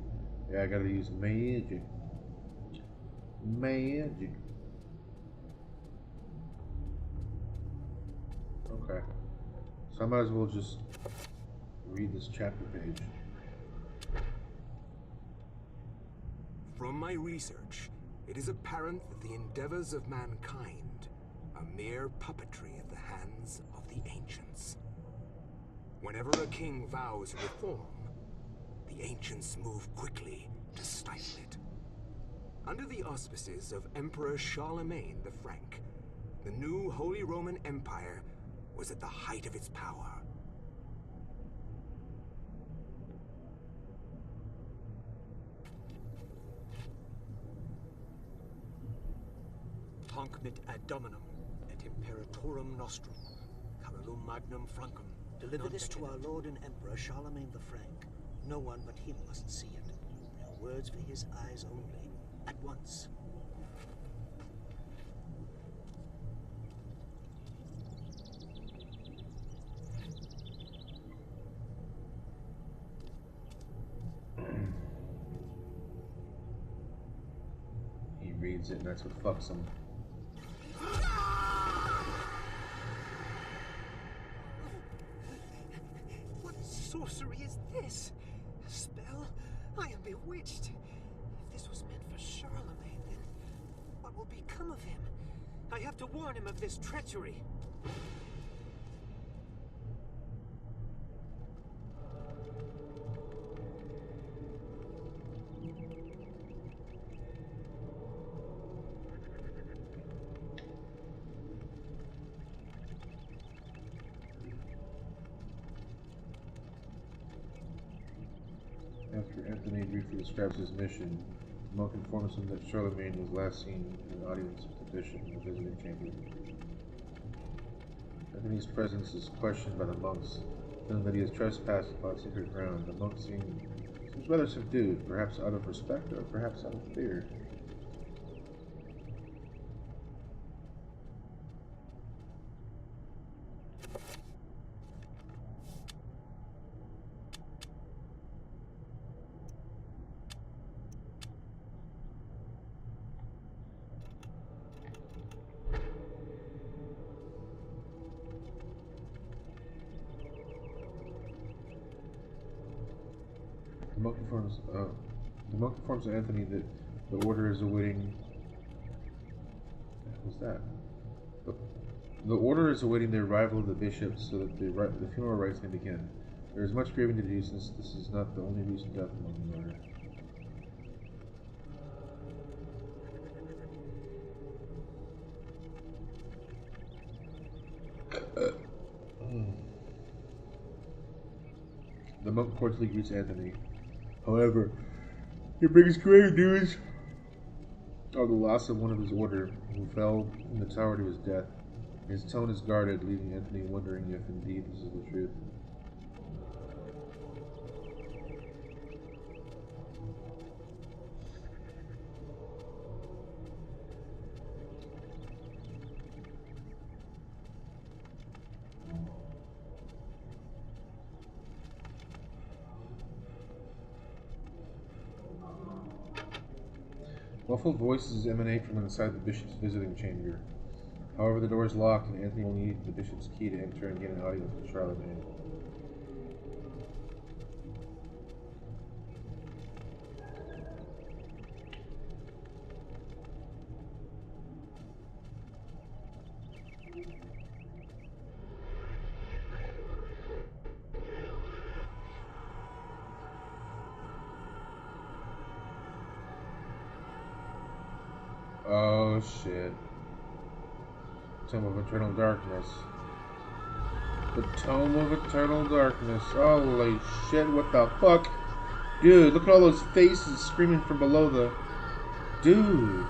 Yeah, I gotta use magic. Magic. Okay. So I might as well just read this chapter page. From my research, it is apparent that the endeavors of mankind are mere puppetry at the hands of the ancients. Whenever a king vows reform, the ancients move quickly to stifle it. Under the auspices of Emperor Charlemagne the Frank, the new Holy Roman Empire was at the height of its power. Hanc mit ad dominum et imperatorum nostrum, carolum magnum flancum. Deliver this to our Lord and Emperor Charlemagne the Frank. No one but him must see it. They are words for his eyes only. At once. He reads it and that's what fucks him. What sorcery is this? A spell? I am bewitched. If this was meant for Charlemagne, then what will become of him? I have to warn him of this treachery. After Anthony briefly describes his mission, the monk informs him that Charlemagne was last seen in an audience with the bishop in the visiting chamber. Anthony's presence is questioned by the monks, feeling that he has trespassed upon sacred ground. The monk seems rather subdued, perhaps out of respect or perhaps out of fear. The monk informs Anthony that the order is awaiting. What was that? The order is awaiting the arrival of the bishops so that the funeral rites may begin. There is much grieving to do since this is not the only recent death among the order. The monk cordially greets Anthony. However, he brings grave news of the loss of one of his order, who fell in the tower to his death. His tone is guarded, leaving Anthony wondering if indeed this is the truth. Muffled voices emanate from inside the bishop's visiting chamber. However, the door is locked, and Anthony will need the bishop's key to enter and get an audience with Charlemagne. Oh shit. Tome of Eternal Darkness. The Tome of Eternal Darkness. Holy shit, what the fuck? Dude, look at all those faces screaming from below the... Dude.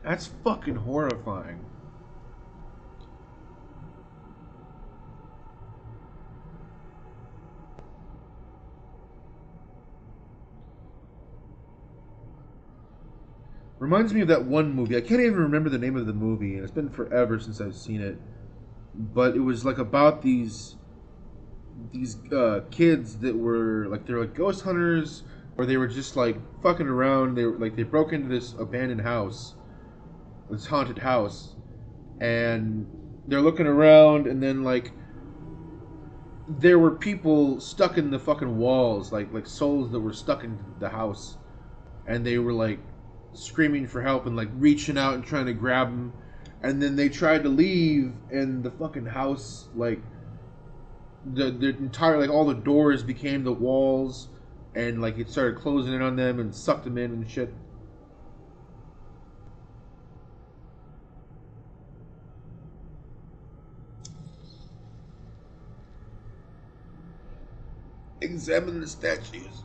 That's fucking horrifying. Reminds me of that one movie. I can't even remember the name of the movie, and it's been forever since I've seen it. But it was like about these kids that were like they're like ghost hunters, or they were just like fucking around. They were like they broke into this abandoned house, this haunted house, and they're looking around, and then like there were people stuck in the fucking walls, like souls that were stuck in the house, and they were like screaming for help and like reaching out and trying to grab them, and then they tried to leave, and the fucking house, like the entire, like all the doors became the walls, and like it started closing in on them and sucked them in and shit. Examine the statues.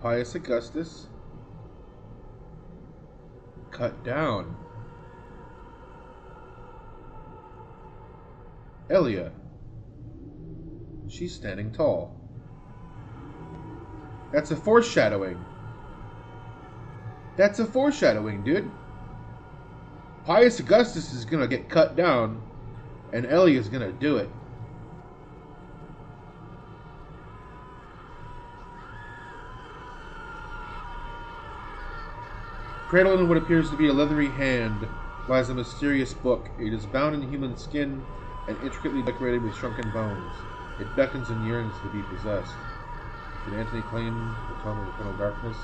Pius Augustus. Cut down. Elia. She's standing tall. That's a foreshadowing. That's a foreshadowing, dude. Pius Augustus is gonna get cut down, and Elia's gonna do it. Cradled in what appears to be a leathery hand lies a mysterious book. It is bound in human skin and intricately decorated with shrunken bones. It beckons and yearns to be possessed. Should Anthony claim the Tome of Eternal Darkness?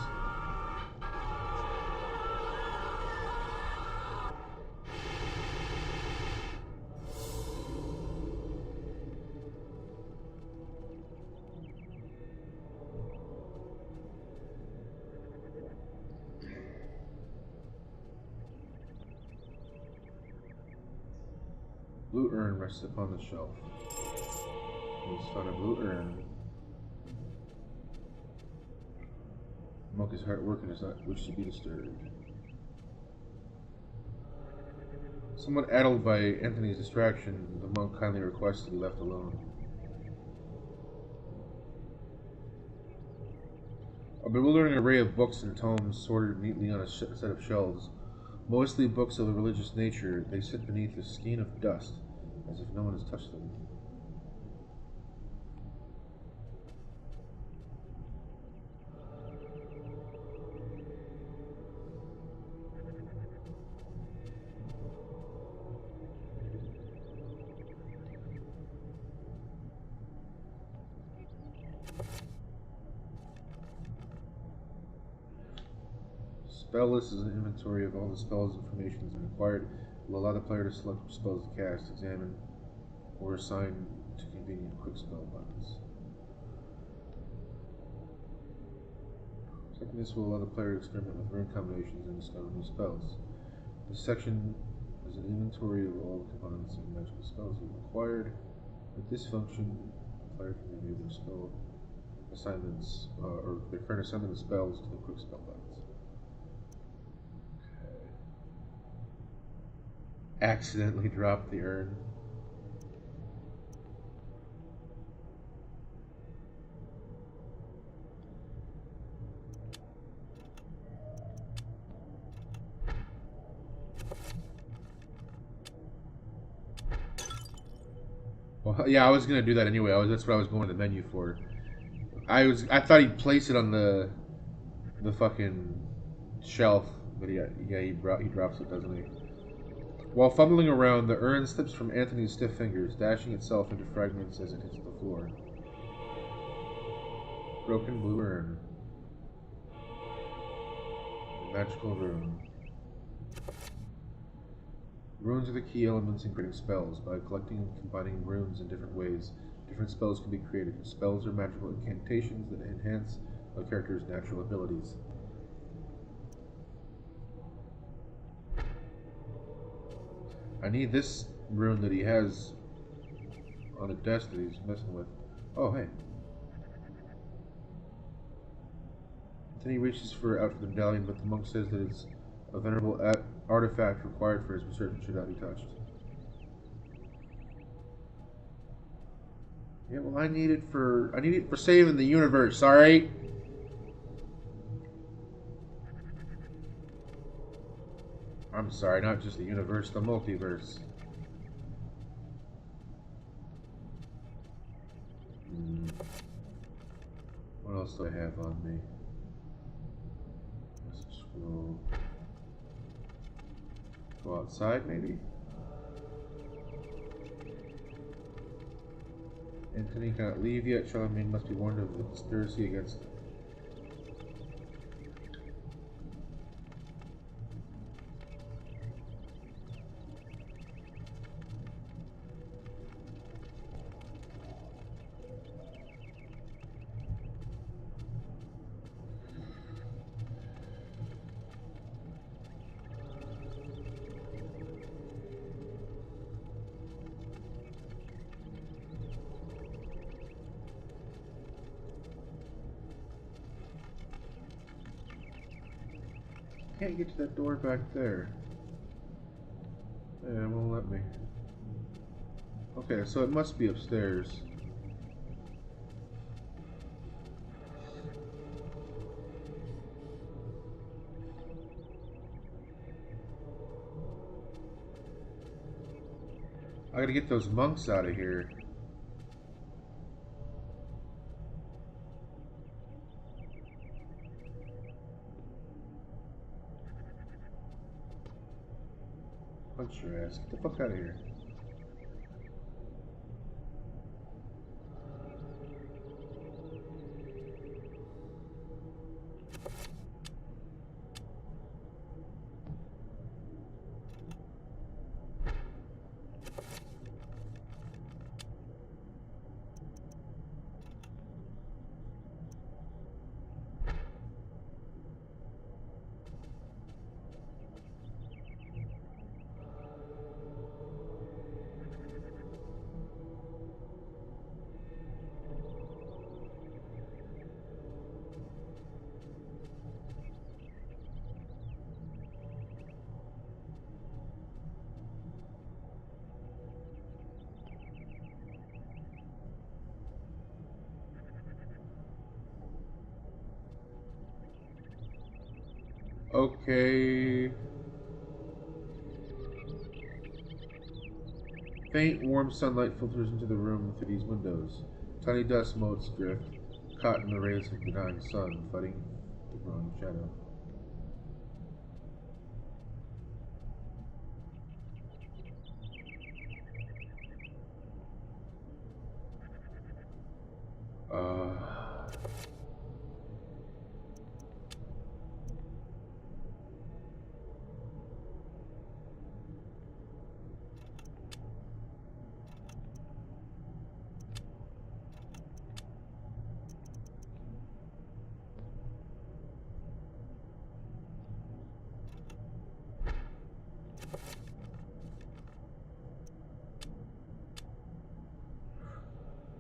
Blue urn rests upon the shelf. He's found a blue urn. The monk is hard at work and does not wish to be disturbed. Somewhat addled by Anthony's distraction, the monk kindly requests to be left alone. A bewildering array of books and tomes sorted neatly on a set of shelves. Mostly books of a religious nature, they sit beneath a skein of dust, as if no one has touched them. Spell list is an inventory of all the spells information has been acquired. Will allow the player to select which spells to cast, examine, or assign to convenient quick spell buttons. Second, this will allow the player to experiment with rune combinations and discover new spells. This section is an inventory of all the components and magical spells you've acquired. With this function, the player can review their spell assignments or their current assignment of spells to the quick spell buttons. Accidentally dropped the urn. Well, yeah, I was gonna do that anyway. That's what I was going to the menu for. I thought he'd place it on the fucking shelf, but he drops it, doesn't he? While fumbling around, the urn slips from Anthony's stiff fingers, dashing itself into fragments as it hits the floor. Broken blue urn. Magical rune. Runes are the key elements in creating spells. By collecting and combining runes in different ways, different spells can be created. Spells are magical incantations that enhance a character's natural abilities. I need this rune that he has on the desk that he's messing with. Oh, hey. Then he reaches out for the medallion, but the monk says that it's a venerable artifact required for his research and should not be touched. Yeah, well, I need it for saving the universe, alright? I'm sorry, not just the universe, the multiverse. What else do I have on me? Let's scroll. Go outside, maybe? Anthony cannot leave yet. Charlemagne must be warned of the conspiracy against him. Can't get to that door back there. Yeah, it won't let me. Okay, so it must be upstairs. I gotta get those monks out of here. Punch your ass. Get the fuck out of here. Okay. Faint, warm sunlight filters into the room through these windows. Tiny dust motes drift, caught in the rays of the dying sun, fighting the growing shadow.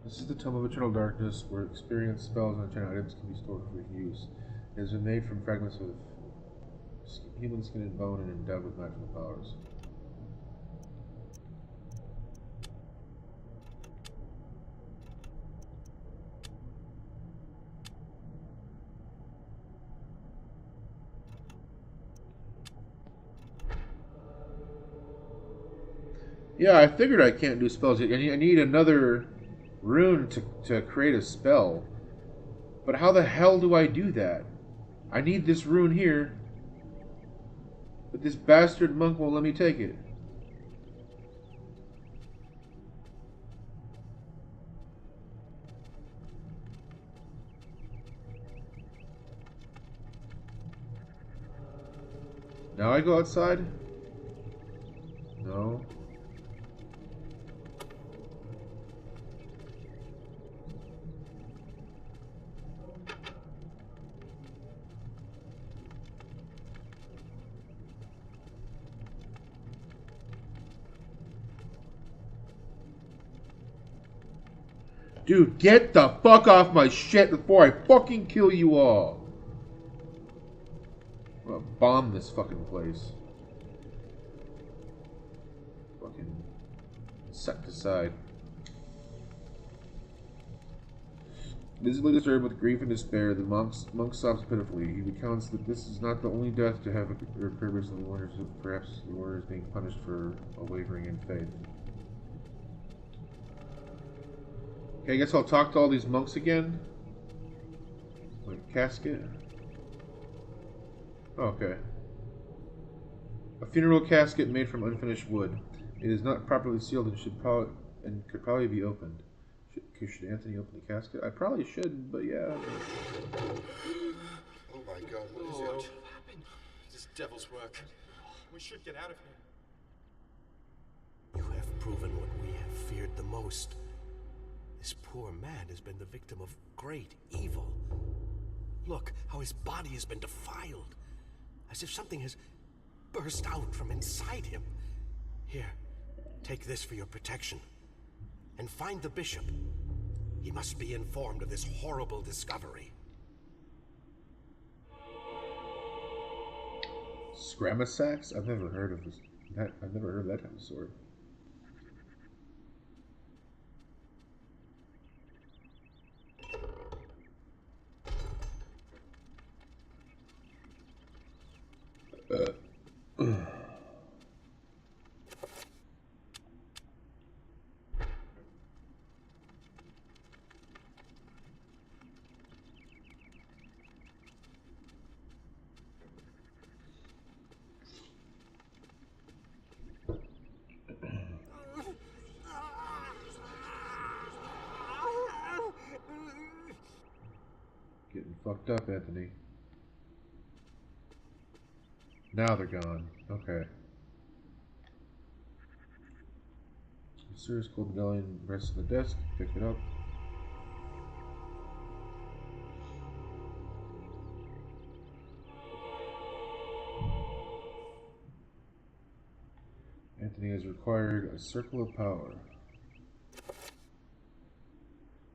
This is the Tome of Eternal Darkness, where experienced spells and enchanted items can be stored for use. It has been made from fragments of human skin and bone and endowed with magical powers. Yeah, I figured I can't do spells. I need another rune to create a spell. But how the hell do I do that? I need this rune here. But this bastard monk won't let me take it. Now I go outside? No. Dude, get the fuck off my shit before I fucking kill you all. I'm gonna bomb this fucking place. Fucking insecticide. Visibly disturbed with grief and despair, the monk sobs pitifully. He recounts that this is not the only death to have occurred recently. Wonders if perhaps the order is being punished for a wavering in faith. Okay, I guess I'll talk to all these monks again. Wait, casket? Oh, okay. A funeral casket made from unfinished wood. It is not properly sealed and could probably be opened. Should Anthony open the casket? I probably should, but yeah. Oh my God, what is it? What happened? This devil's work. We should get out of here. You have proven what we have feared the most. This poor man has been the victim of great evil. Look how his body has been defiled, as if something has burst out from inside him. Here, take this for your protection. And find the bishop. He must be informed of this horrible discovery. Scramasax? I've never heard of this. I've never heard of that type of sword. Getting fucked up, Anthony. Now they're gone. Okay. Mysterious gold medallion rests on the desk. Pick it up. Anthony has required a circle of power.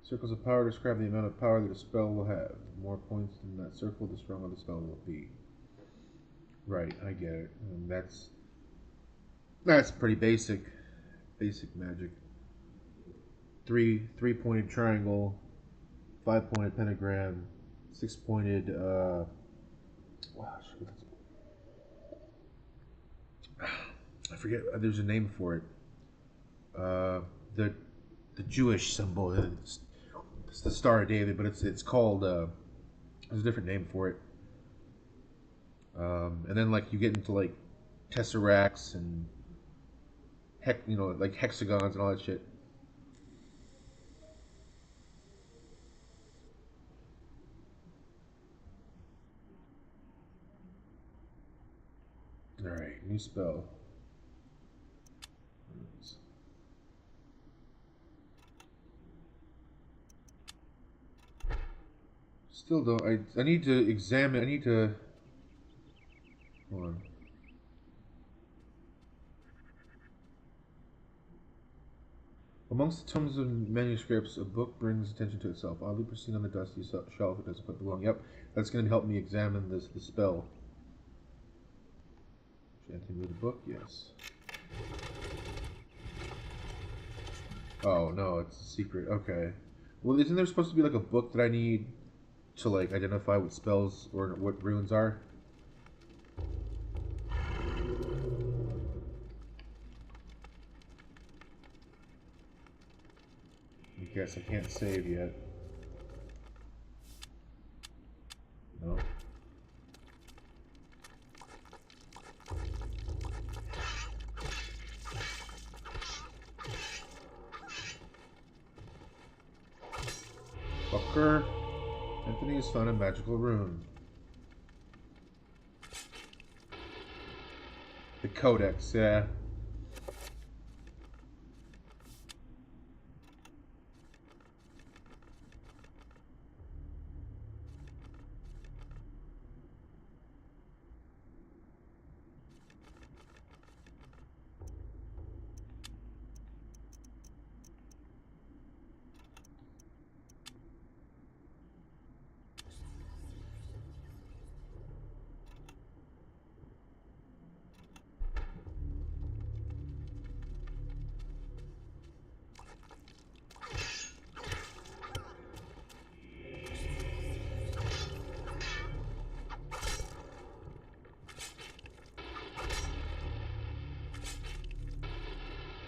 Circles of power describe the amount of power that a spell will have. The more points in that circle, the stronger the spell will be. Right, I get it. And that's pretty basic magic. Three-pointed triangle, 5-pointed pentagram, 6-pointed I forget. There's a name for it. The Jewish symbol. It's the Star of David, but it's called. There's a different name for it. And then like you get into like tesseracts and like hexagons and all that shit. All right, new spell. Still don't. I need to examine. I need to. Hold on. Amongst the tomes of manuscripts, a book brings attention to itself. Oddly pristine on the dusty shelf, it doesn't quite belong. Yep, that's going to help me examine the spell. Should Anthony read the book? Yes. Oh no, it's a secret. Okay. Well, isn't there supposed to be like a book that I need to like identify what spells or what runes are? I guess I can't save yet. No. Fucker. Anthony has found a magical rune. The Codex, yeah.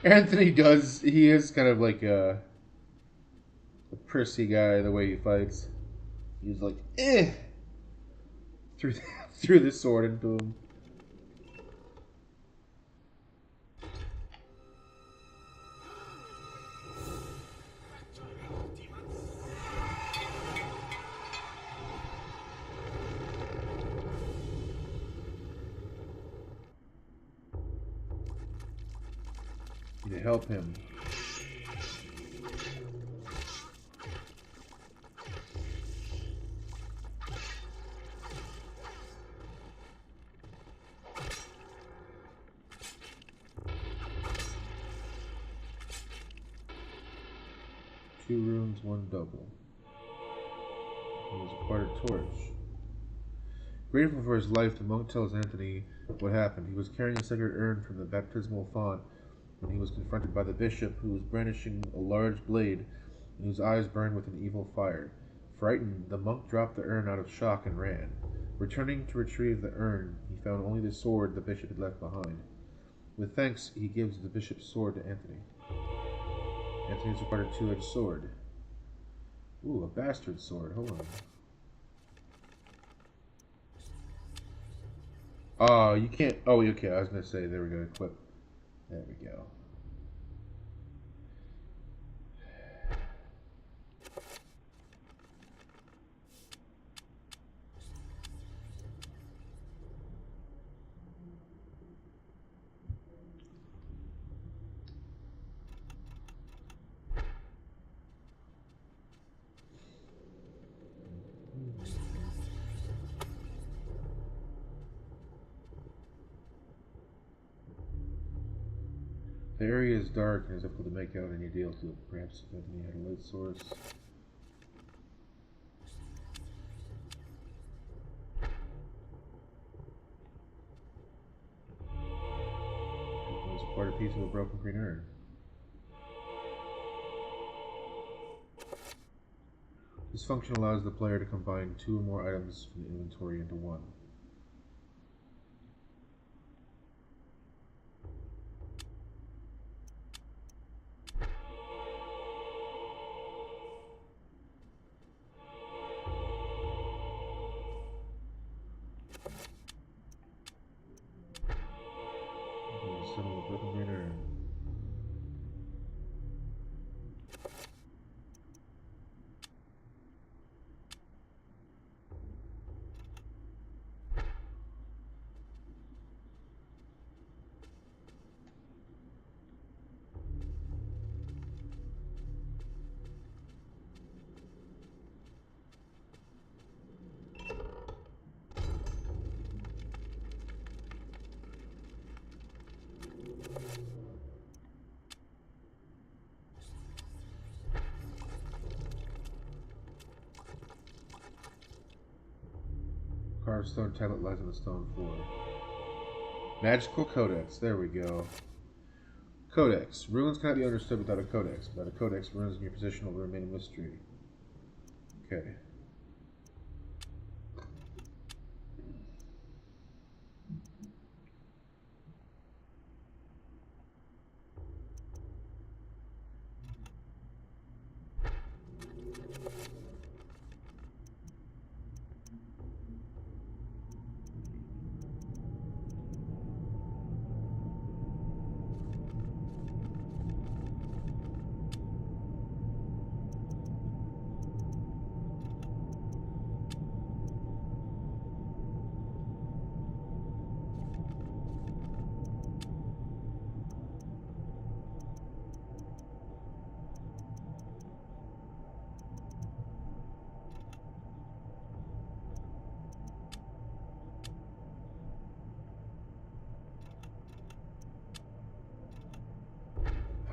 Anthony does. He is kind of like a prissy guy. The way he fights, he's like, threw threw the sword into him. To help him. Two runes, one double. He was acquired a torch. Grateful for his life, the monk tells Anthony what happened. He was carrying a sacred urn from the baptismal font when he was confronted by the bishop, who was brandishing a large blade and whose eyes burned with an evil fire. Frightened, the monk dropped the urn out of shock and ran. Returning to retrieve the urn, he found only the sword the bishop had left behind. With thanks, he gives the bishop's sword to Anthony. Anthony's acquired a two-edged sword. Ooh, a bastard sword. Hold on. Oh, you can't... Oh, okay, I was going to say, there we go, equip. There we go. The area is dark and is difficult to make out any deal to it. Perhaps if Anthony had a light source. It was quite a piece of a broken green urn. This function allows the player to combine two or more items from the inventory into one. Carved stone tablet lies on the stone floor. Magical Codex. There we go. Codex. Runes cannot be understood without a codex. Without a codex, runes in your position will remain a mystery. Okay.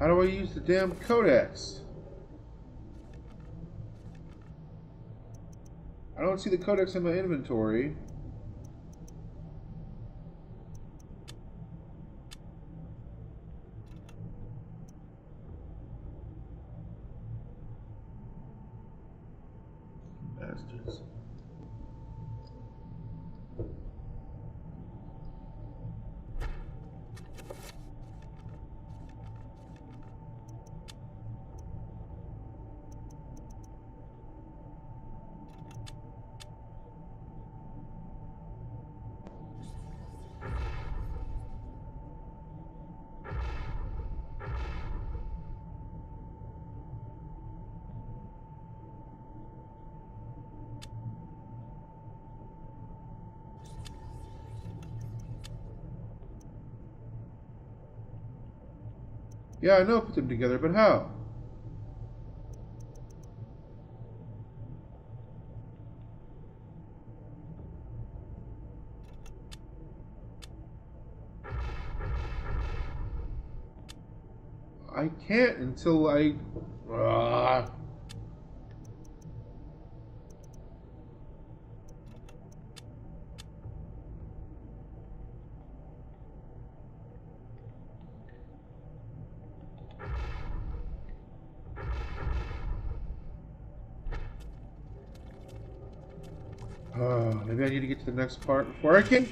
How do I use the damn codex? I don't see the codex in my inventory. Bastards. Yeah, I know I put them together, but how? I can't until I... Maybe I need to get to the next part before I can...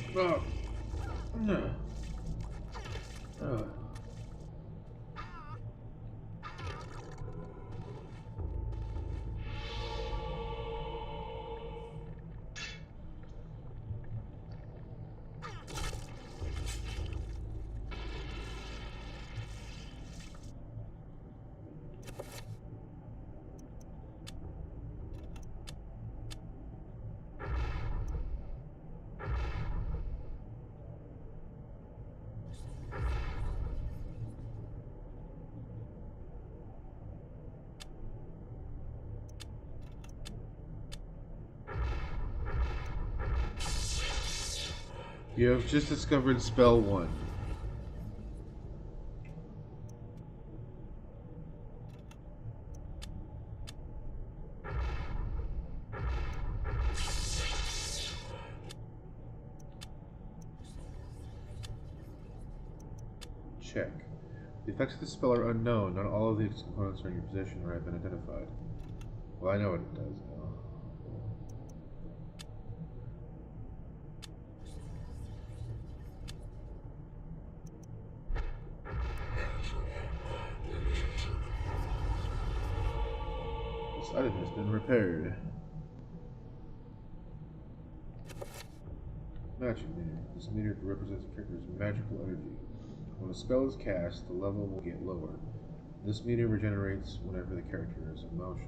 You have just discovered spell 1. Check. The effects of the spell are unknown. Not all of the components are in your possession or have been identified. Well, I know what it does now. This item has been repaired. Magic meter. This meter represents a character's magical energy. When a spell is cast, the level will get lower. This meter regenerates whenever the character is in motion.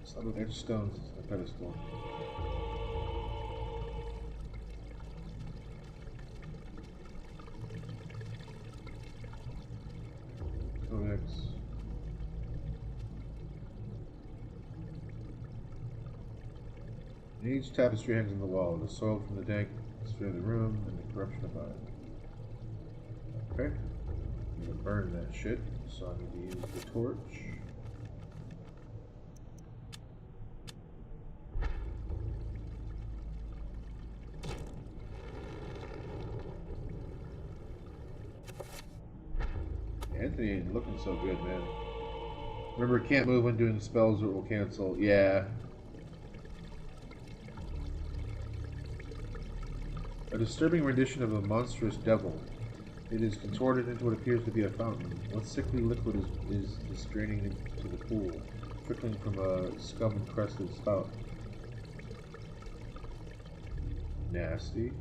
Some of edge stones is the pedestal. Codex. An aged tapestry hangs on the wall. It is soiled from the dank atmosphere of the room and the corruption abide. Okay. I'm gonna burn that shit, so I need to use the torch. Anthony ain't looking so good, man. Remember, can't move when doing spells or it will cancel. Yeah. A disturbing rendition of a monstrous devil. It is contorted into what appears to be a fountain. What sickly liquid is draining into the pool, trickling from a scum-encrusted spout? Nasty.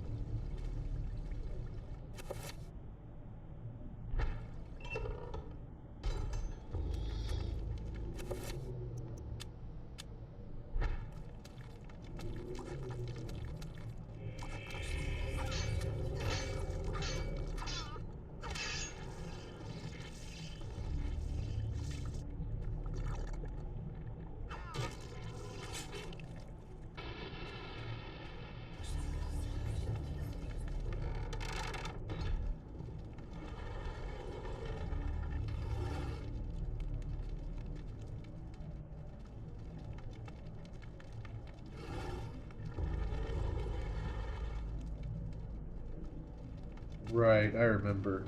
Right, I remember.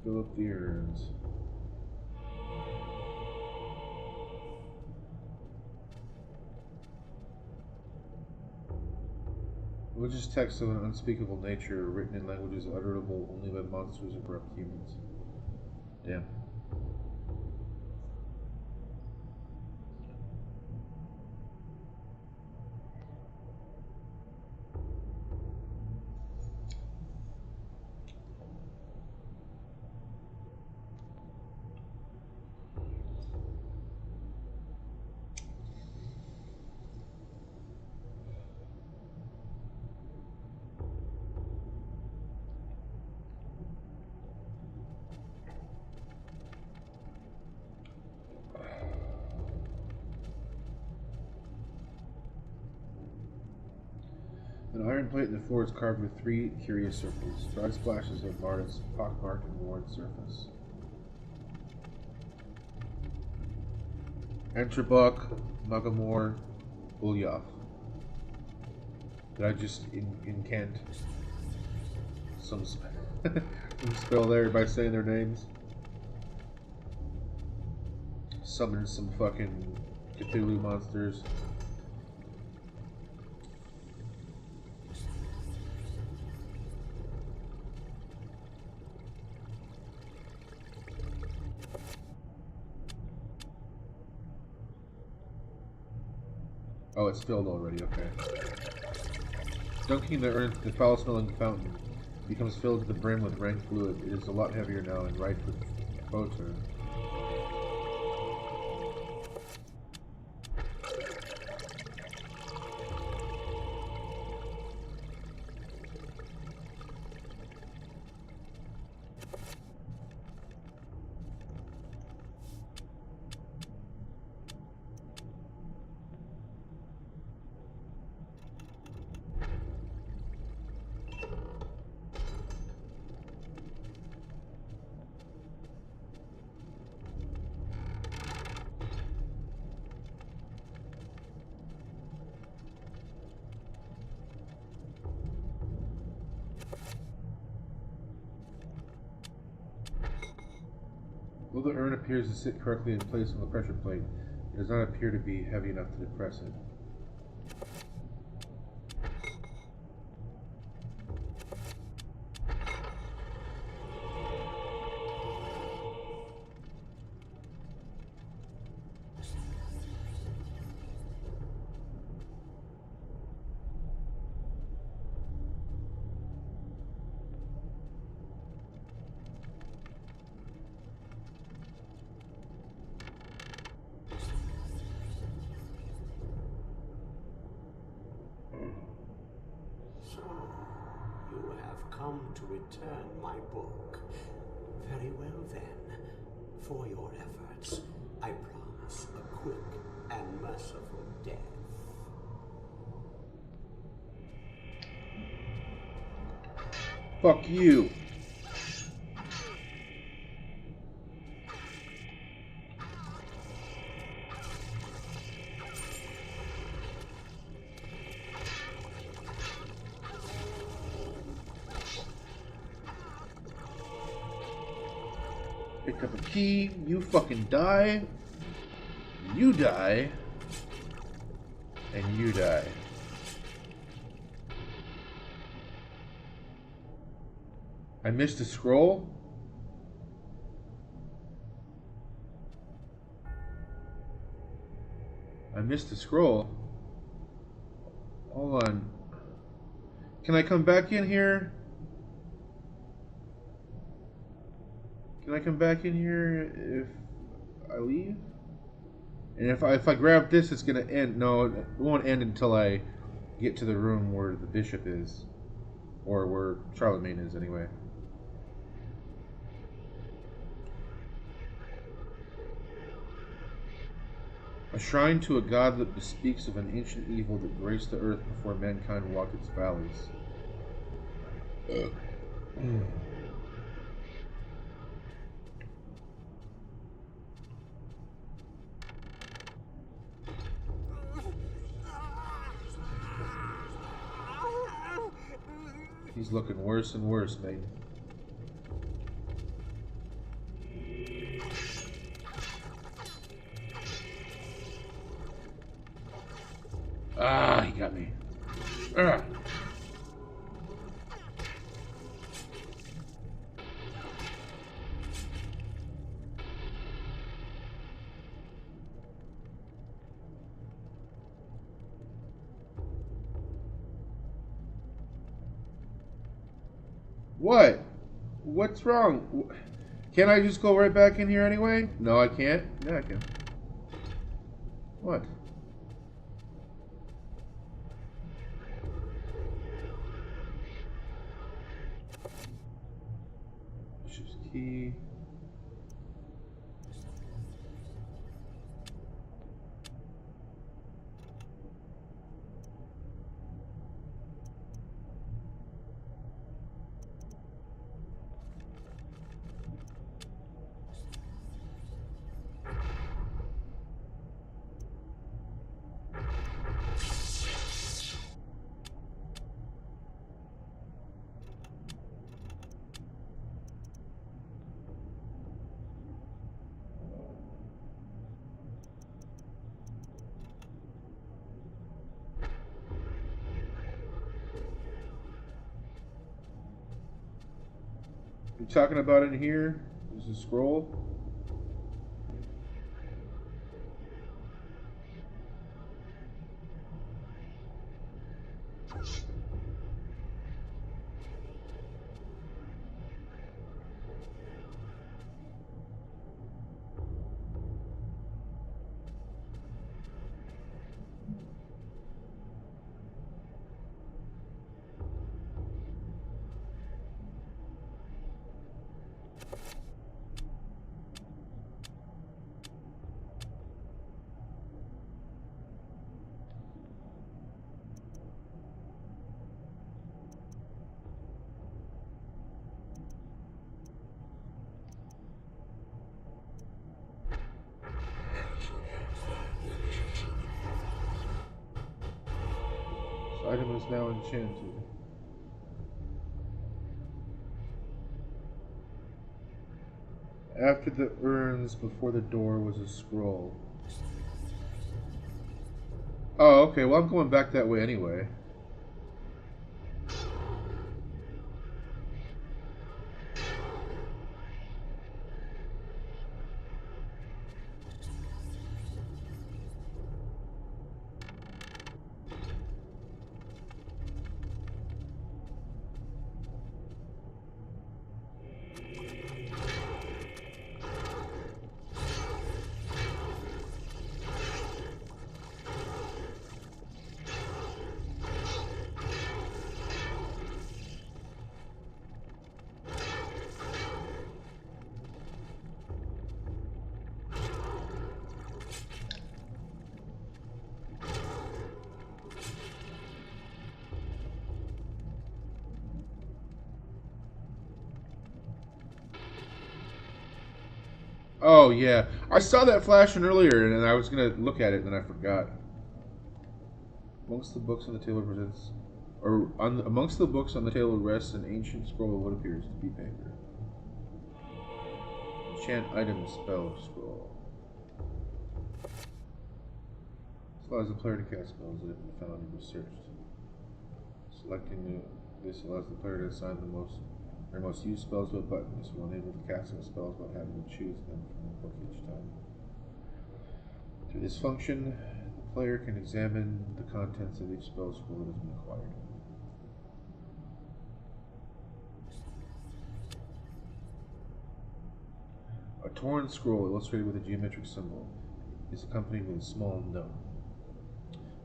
Fill up the urns. Religious texts of an unspeakable nature, written in languages utterable only by monsters and corrupt humans. Damn. An iron plate in the floor is carved with 3 curious circles. Dry splashes of Marta's pockmarked and worn surface. Enterbach, Magamor, Ulyaf. Did I just incant some spell there by saying their names? Summon some fucking Cthulhu monsters. Oh, it's filled already, okay. Dunking the urn into the foul-smelling fountain becomes filled to the brim with rank fluid. It is a lot heavier now and ripe with photon. Though the urn appears to sit correctly in place on the pressure plate, it does not appear to be heavy enough to depress it. Come to return my book. Very well then. For your efforts, I promise a quick and merciful death. Fuck you. Pick up a key, you fucking die, you die, and you die. I missed a scroll? I missed a scroll? Hold on. Can I come back in here? Can I come back in here if I leave? And if I grab this, it's gonna end. No, it won't end until I get to the room where the bishop is, or where Charlemagne is, anyway. A shrine to a god that bespeaks of an ancient evil that graced the earth before mankind walked its valleys. He's looking worse and worse, mate. Ah, he got me. Ah. What? What's wrong? Can't I just go right back in here anyway? No, I can't. Yeah, I can. What? Bishop's key. You talking about in here? There's a scroll. This item is now enchanted. After the urns, before the door was a scroll. Oh, okay. Well, I'm going back that way anyway. Oh, yeah. I saw that flashing earlier, and I was going to look at it, and then I forgot. Amongst the books on the table presents... amongst the books on the table rests an ancient scroll of what appears to be paper. Enchant item spell scroll. This allows the player to cast spells that have been found and researched. Selecting this allows the player to assign their most used spells to a button. This will enable the casting of spells without having to choose them from the book each time. Through this function, the player can examine the contents of each spell scroll that has been acquired. A torn scroll illustrated with a geometric symbol is accompanied with a small note.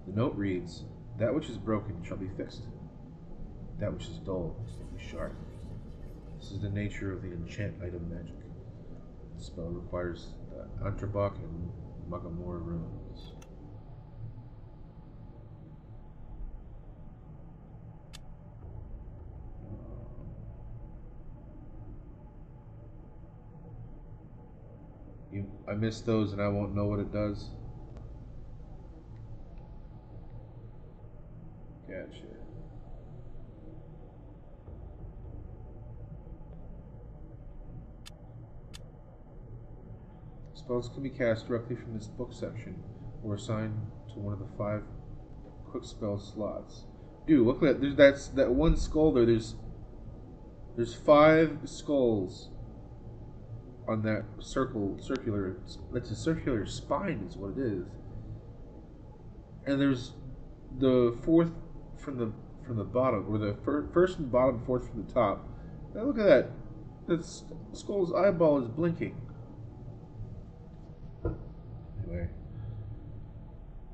The note reads, "That which is broken shall be fixed. That which is dull shall be sharp." This is the nature of the enchant item magic. The spell requires Antrabok and Magamore runes. I missed those and I won't know what it does. Gotcha. Spells can be cast directly from this book section or assigned to one of the 5 quick spell slots. Dude, look at that. There's that one skull there. There's 5 skulls on that circular. That's a circular spine, is what it is. And there's the 4th from the bottom, or the first from the bottom, 4th from the top. Now look at that. That skull's eyeball is blinking. Anyway,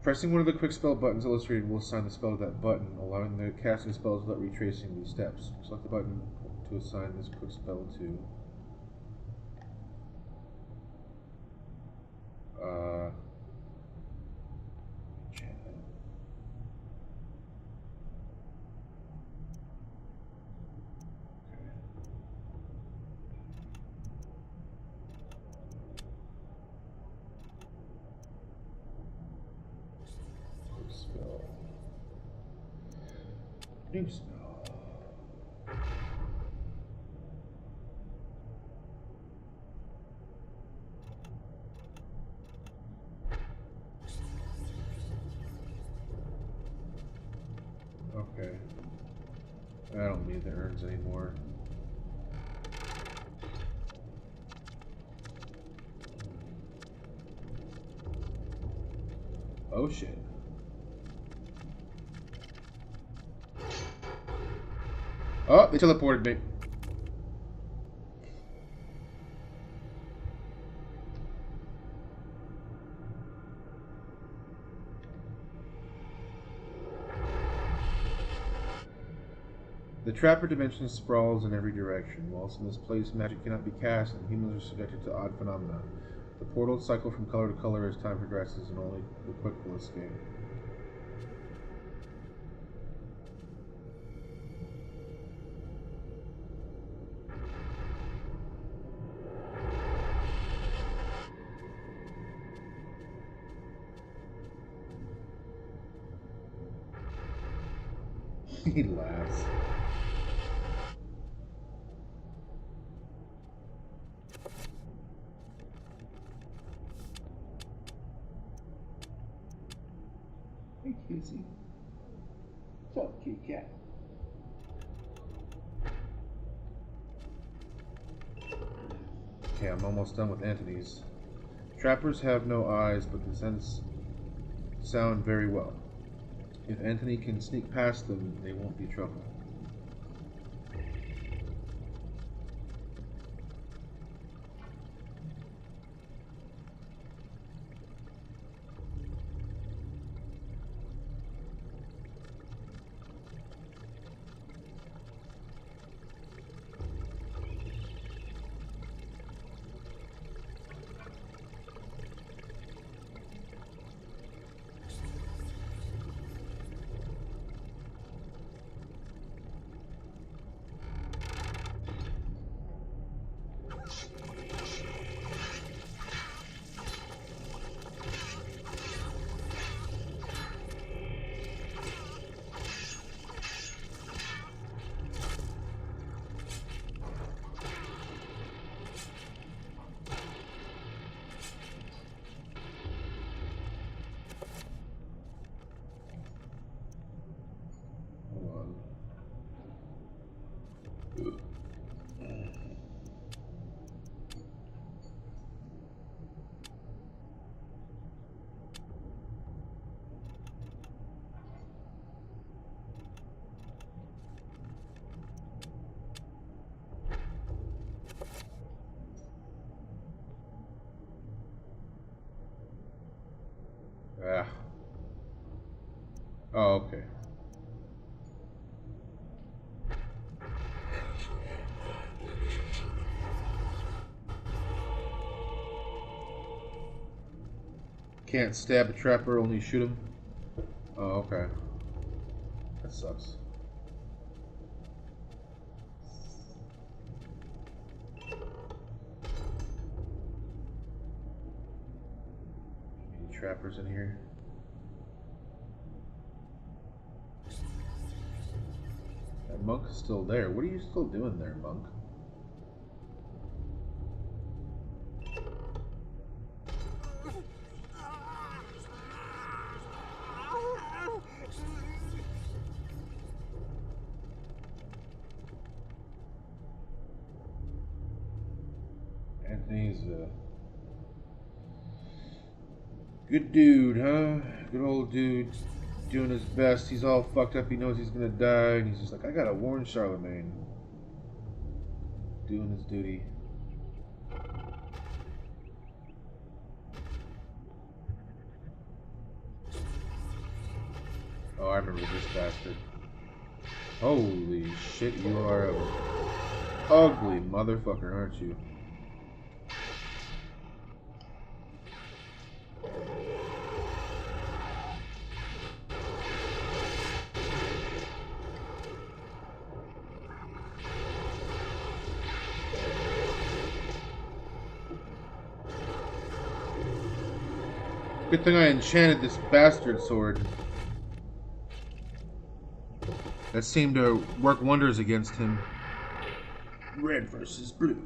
pressing one of the quick spell buttons illustrated will assign the spell to that button, allowing the casting spells without retracing these steps. Select the button to assign this quick spell to. New spell. Okay. I don't need the urns anymore. Oh shit. Oh, they teleported me. The Trapper dimension sprawls in every direction. Whilst in this place magic cannot be cast and humans are subjected to odd phenomena. The portals cycle from color to color as time progresses and only the quick will escape. He laughs. Hey, Kizzy. What's up, kitty cat? Okay, I'm almost done with Anthony's. Trappers have no eyes, but can sense sound very well. If Anthony can sneak past them, they won't be trouble. Ah. Oh, okay. Can't stab a trapper, only shoot him. Oh, okay. That sucks. Any trappers in here? That monk is still there. What are you still doing there, monk? Anthony's a good dude, huh? Good old dude, doing his best. He's all fucked up. He knows he's gonna die, and he's just like, I gotta warn Charlemagne. Doing his duty. Oh, I remember this bastard. Holy shit, you are a ugly motherfucker, aren't you? Good thing I enchanted this bastard sword. That seemed to work wonders against him. Red versus blue.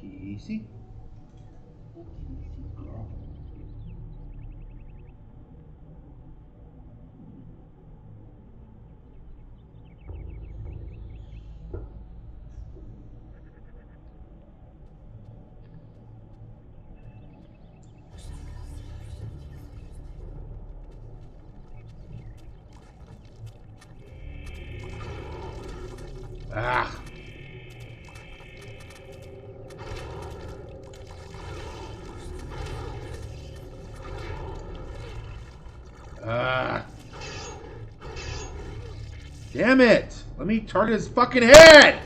Easy. Easy, girl. Ah. Ah. Damn it! Let me target his fucking head!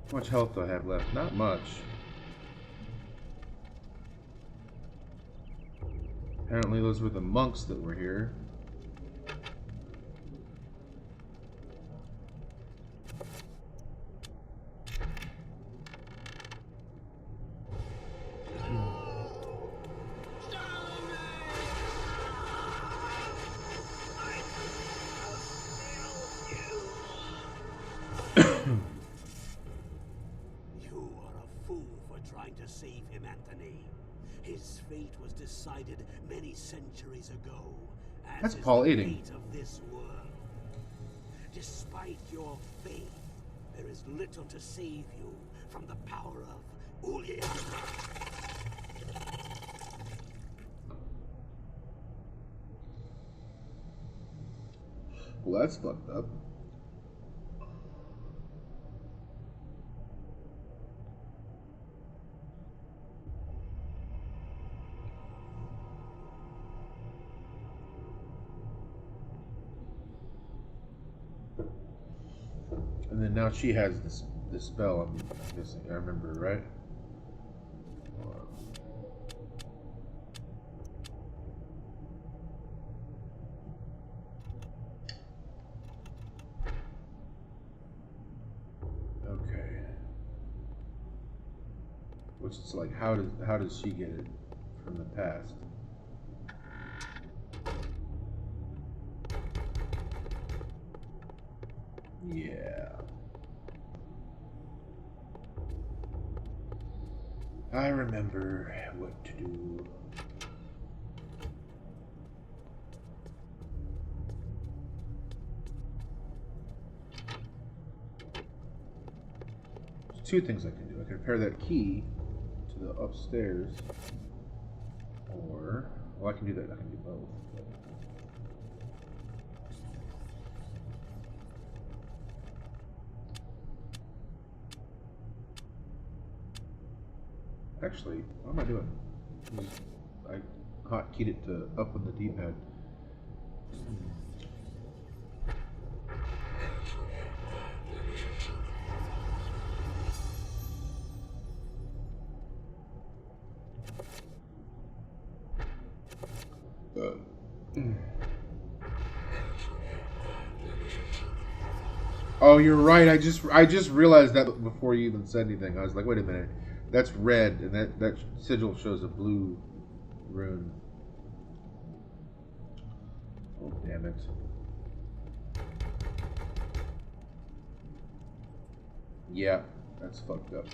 How much health do I have left? Not much. Apparently those were the monks that were here. Save him, Anthony. His fate was decided many centuries ago. That's Paul Eating. Fate of this world. Despite your faith, there is little to save you from the power of Ulia. Well, that's fucked up. And then now she has this spell, I'm guessing. I remember, right? Okay. Which is like, how does she get it from the past? Yeah. I remember what to do. two things I can do. I can repair that key to the upstairs, or well, I can do that. I can do both. Actually, what am I doing? I hotkeyed it to up on the D-pad. Oh, you're right. I just realized that before you even said anything. I was like, wait a minute. That's red, and that sigil shows a blue rune. Oh, damn it. Yeah, that's fucked up.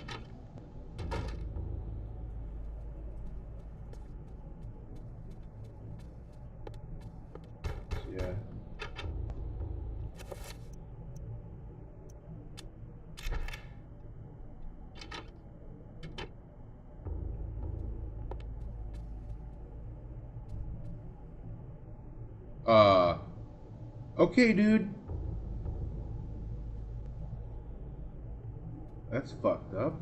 So, yeah. Okay, dude. That's fucked up.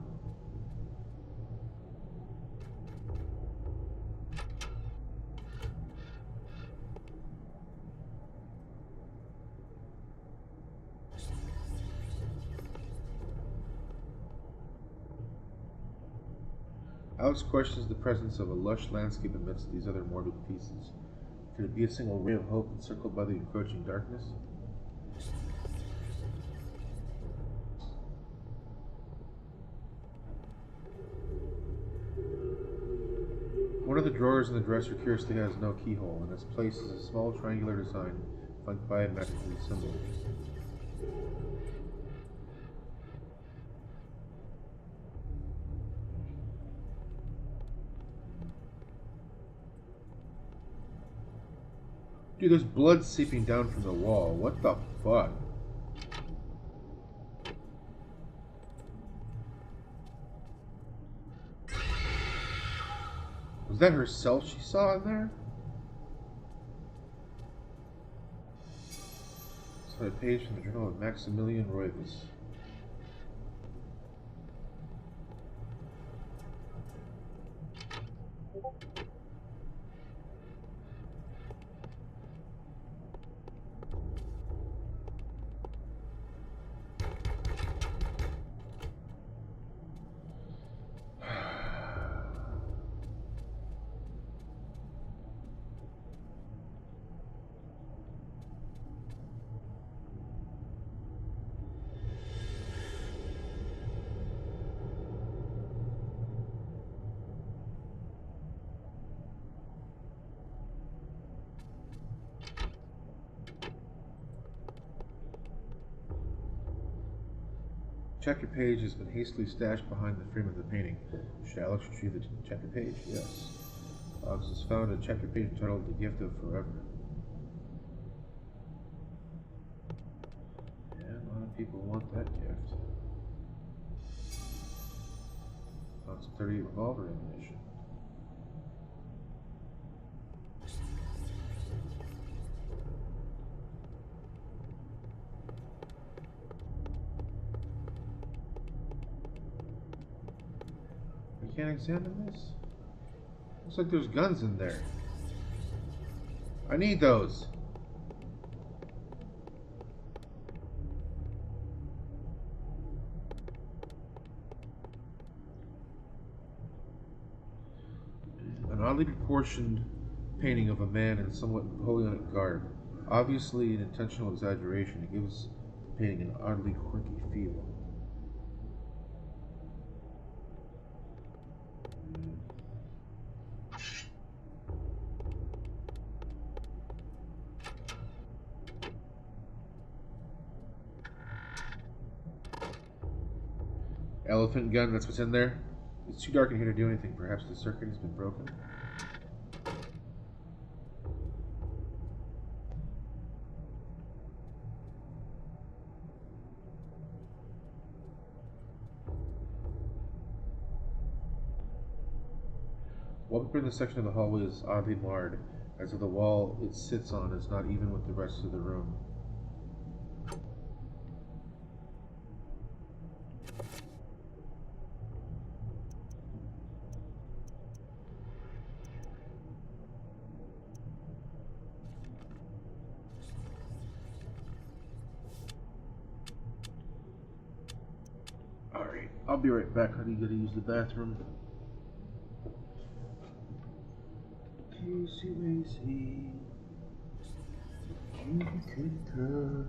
Alex questions the presence of a lush landscape amidst these other morbid pieces. Could it be a single ray of hope encircled by the encroaching darkness? One of the drawers in the dresser curiously has no keyhole. In its place is a small triangular design flanked by a magical symbol. Dude, there's blood seeping down from the wall. What the fuck? Was that herself she saw in there? So a page from the journal of Maximilian Roivas. Chapter page has been hastily stashed behind the frame of the painting. Should Alex retrieve the chapter page? Yes. Alex has found a chapter page entitled The Gift of Forever. Yeah, a lot of people want that gift. Found some 38 revolver ammunition. Can't examine this? Looks like there's guns in there. I need those. An oddly proportioned painting of a man in somewhat Napoleonic garb. Obviously an intentional exaggeration. It gives the painting an oddly quirky feel. Elephant gun, that's what's in there. It's too dark in here to do anything. Perhaps the circuit has been broken. Wallpaper in this section of the hallway is oddly marred, as if the wall it sits on is not even with the rest of the room. Alright, I'll be right back, honey. Gotta use the bathroom. Casey Macy, you concur.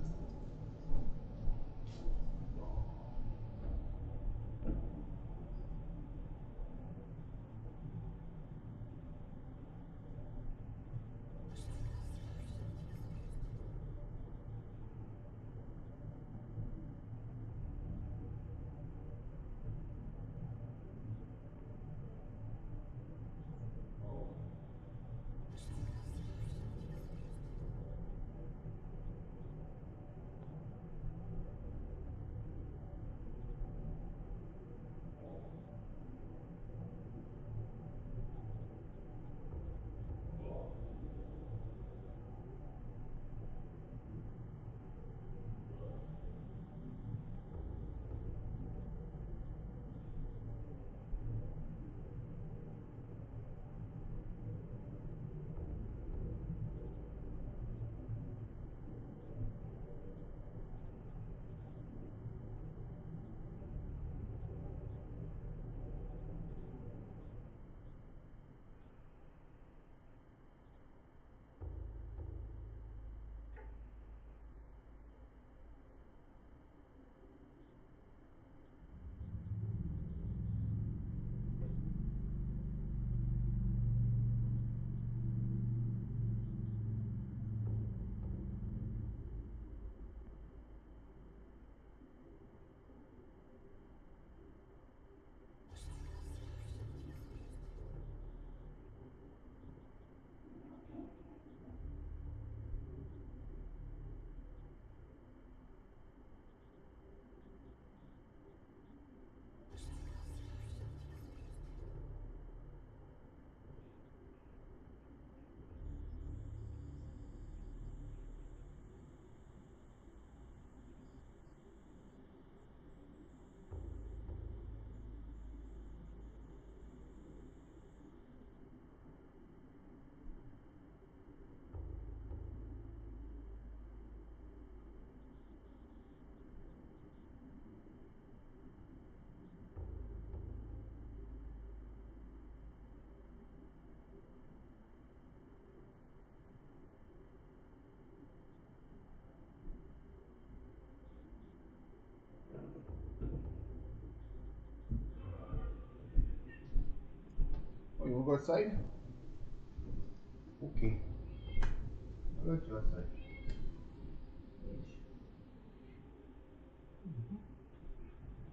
Oh, you wanna go outside? Okay. I'll let you outside.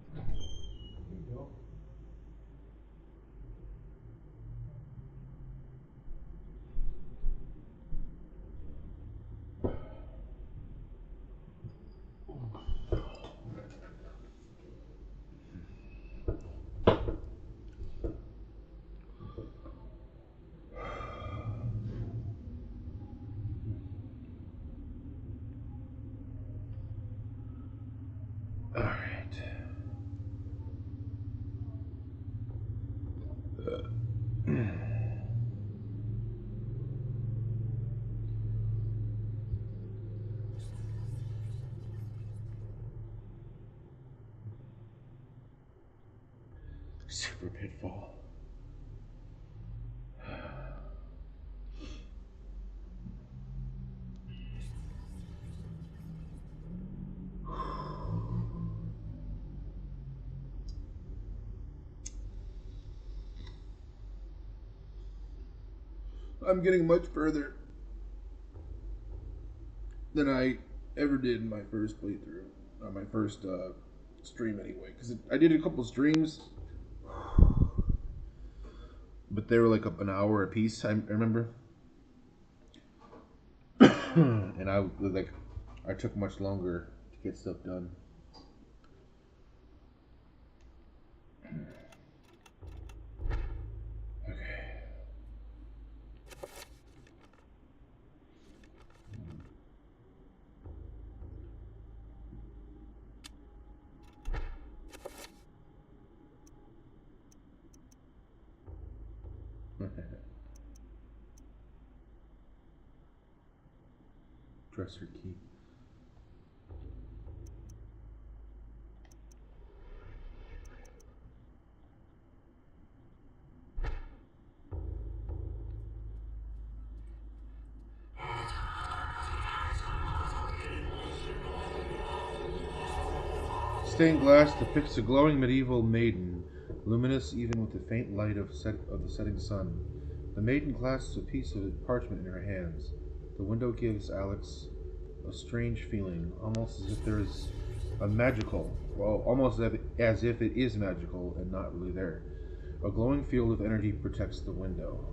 There you go. Super pitfall. I'm getting much further than I ever did in my first playthrough, on my first stream anyway. Because I did a couple streams, but they were like an hour a piece. I remember, and I took much longer to get stuff done. Okay. dresser key. Stained glass depicts a glowing medieval maiden, luminous even with the faint light of the setting sun. The maiden clasps a piece of parchment in her hands. The window gives Alex a strange feeling, almost as if there is a magical, well, almost as if it is magical and not really there. A glowing field of energy protects the window.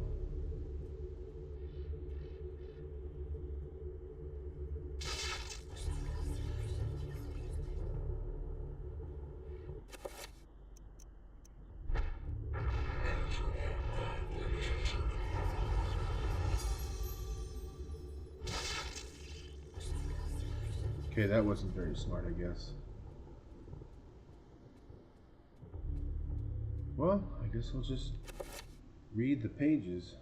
Okay, that wasn't very smart, I guess. Well, I guess I'll just read the pages.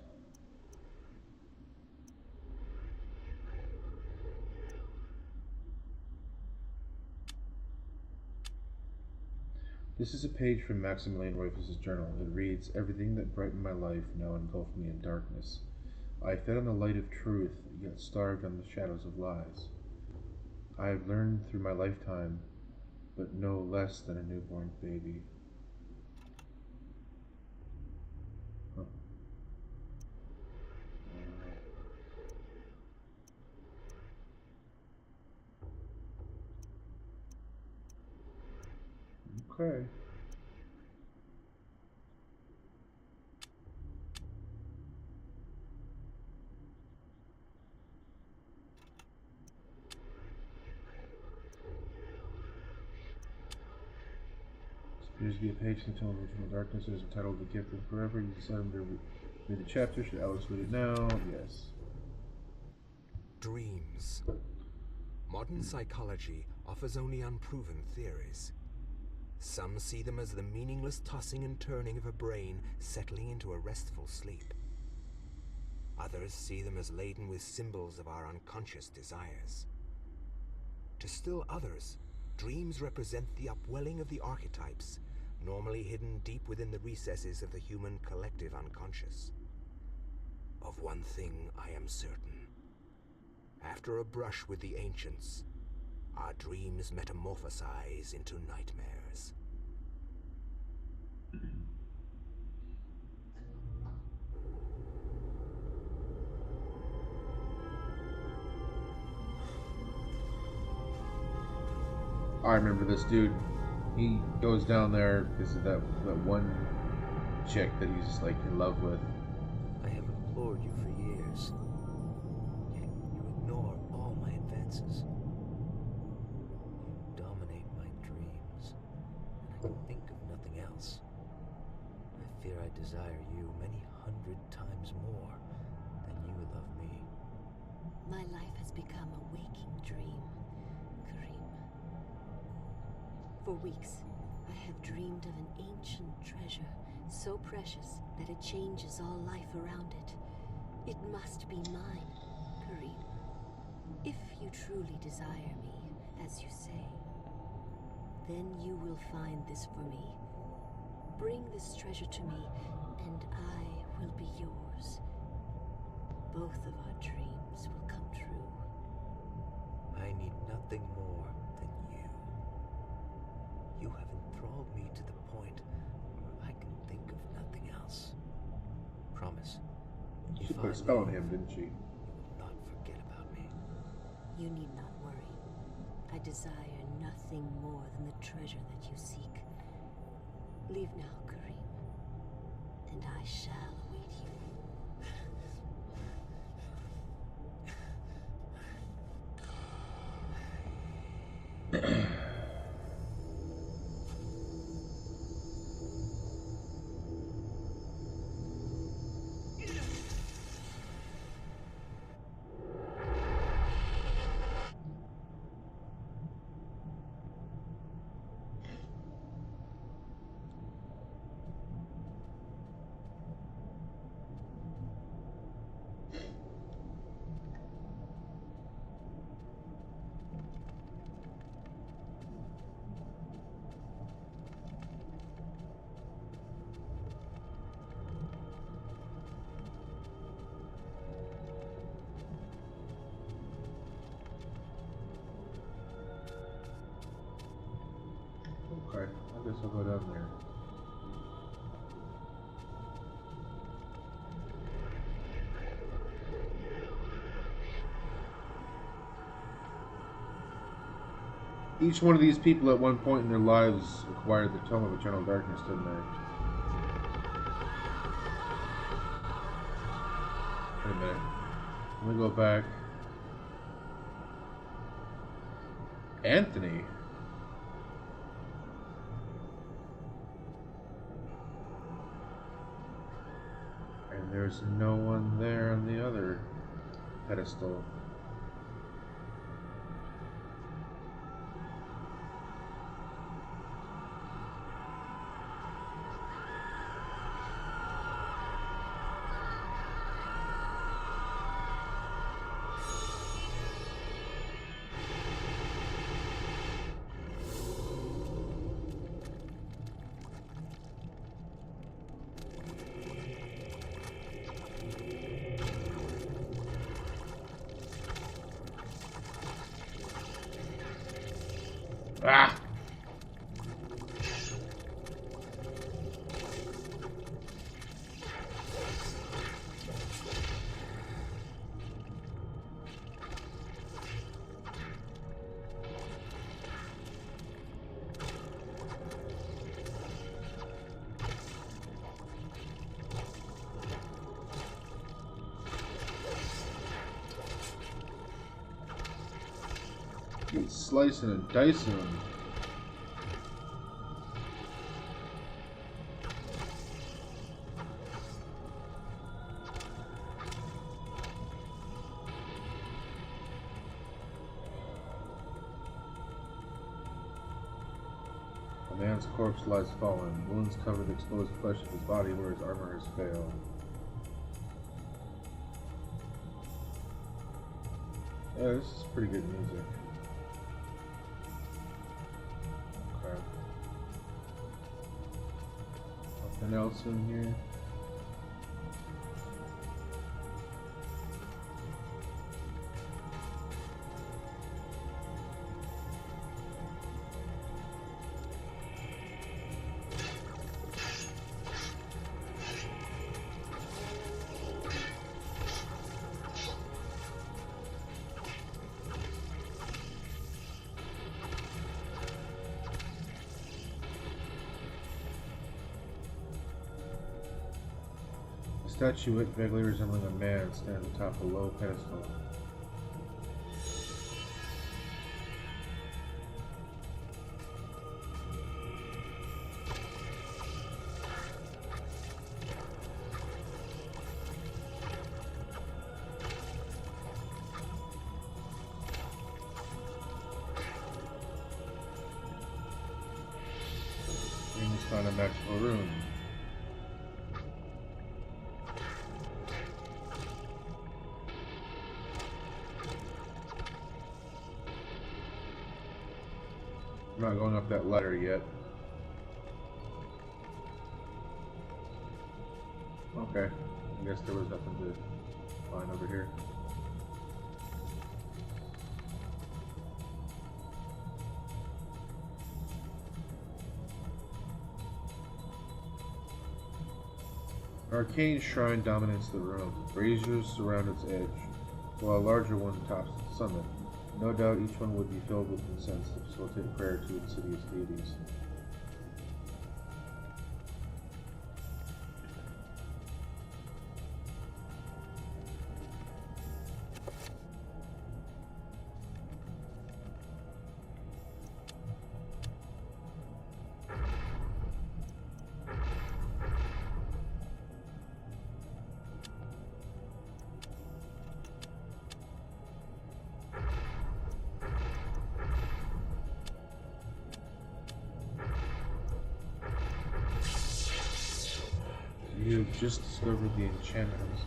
This is a page from Maximilian Roifus' journal. It reads, "Everything that brightened my life now engulfed me in darkness. I fed on the light of truth, yet starved on the shadows of lies. I have learned through my lifetime, but no less than a newborn baby." Huh. Okay. Appears to be a page containing original darkness. It is entitled "The Gift of Forever." You decided to read the chapter. Should Alex read it now? Yes. Dreams. Modern psychology offers only unproven theories. Some see them as the meaningless tossing and turning of a brain settling into a restful sleep. Others see them as laden with symbols of our unconscious desires. To still others, dreams represent the upwelling of the archetypes, normally hidden deep within the recesses of the human collective unconscious. Of one thing I am certain. After a brush with the ancients, our dreams metamorphosize into nightmares. I remember this dude. He goes down there because of that one chick that he's like in love with. I have implored you for years, yet you ignore all my advances. You dominate my dreams, and I can think of nothing else. I fear I desire you many 100 times more than you love me. My life has become a waking dream, Karim. For weeks, I have dreamed of an ancient treasure, so precious that it changes all life around it. It must be mine, Karim. If you truly desire me, as you say, then you will find this for me. Bring this treasure to me, and I will be yours. Both of our dreams will come true. I need nothing more than you. You have enthralled me to the point where I can think of nothing else. Promise. She put a spell on him, didn't she? You will not forget about me. You need not worry. I desire nothing more than the treasure that you seek. Leave now, Karim, and I shall await you. guess I'll go down there. Each one of these people at one point in their lives acquired the Tome of Eternal Darkness, didn't they? Wait a minute. Let me go back. Anthony? And there's no one there on the other pedestal. Ah! He's slicing and dicing them. A man's corpse lies fallen. Wounds cover the exposed flesh of his body where his armor has failed. Yeah, this is pretty good music. Okay. Nothing else in here? A statuette vaguely resembling a man stands atop a low pedestal. We must find a magical room. I'm not going up that ladder yet. Okay, I guess there was nothing to find over here. Arcane shrine dominates the room. Braziers surround its edge, while a larger one tops the summit. No doubt each one would be filled with incense to facilitate prayer to insidious deities. You've just discovered the enchantment.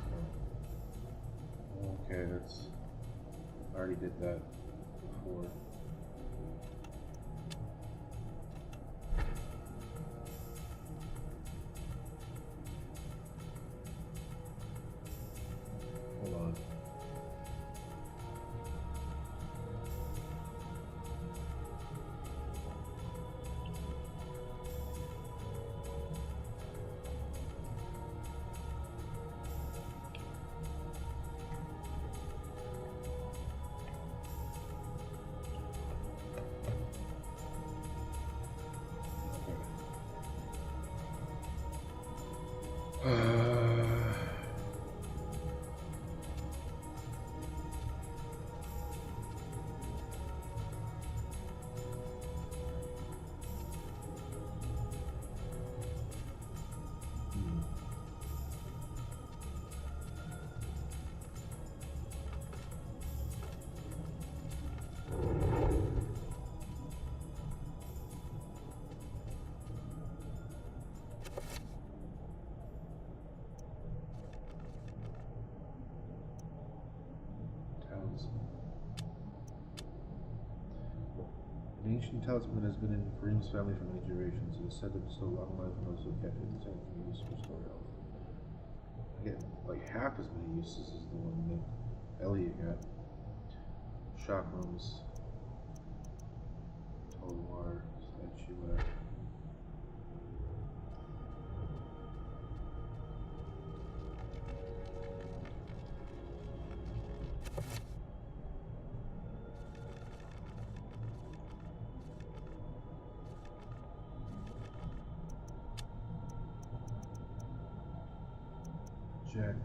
Okay, that's... I already did that before. Hold on. An ancient talisman has been in Kareem's family for many generations. It is said to bestow long life on those who catch it. The same can be used to restore health. I get like half as many uses as the one that Elliot got. Shock rooms. Total water. Statuette. Jacked.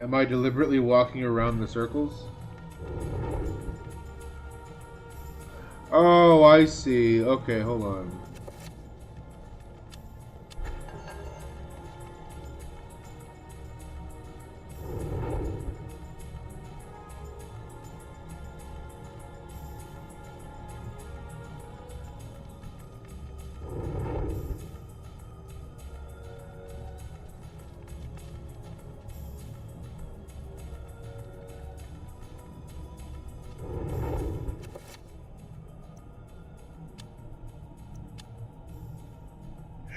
Am I deliberately walking around the circles? Oh, I see. Okay, hold on.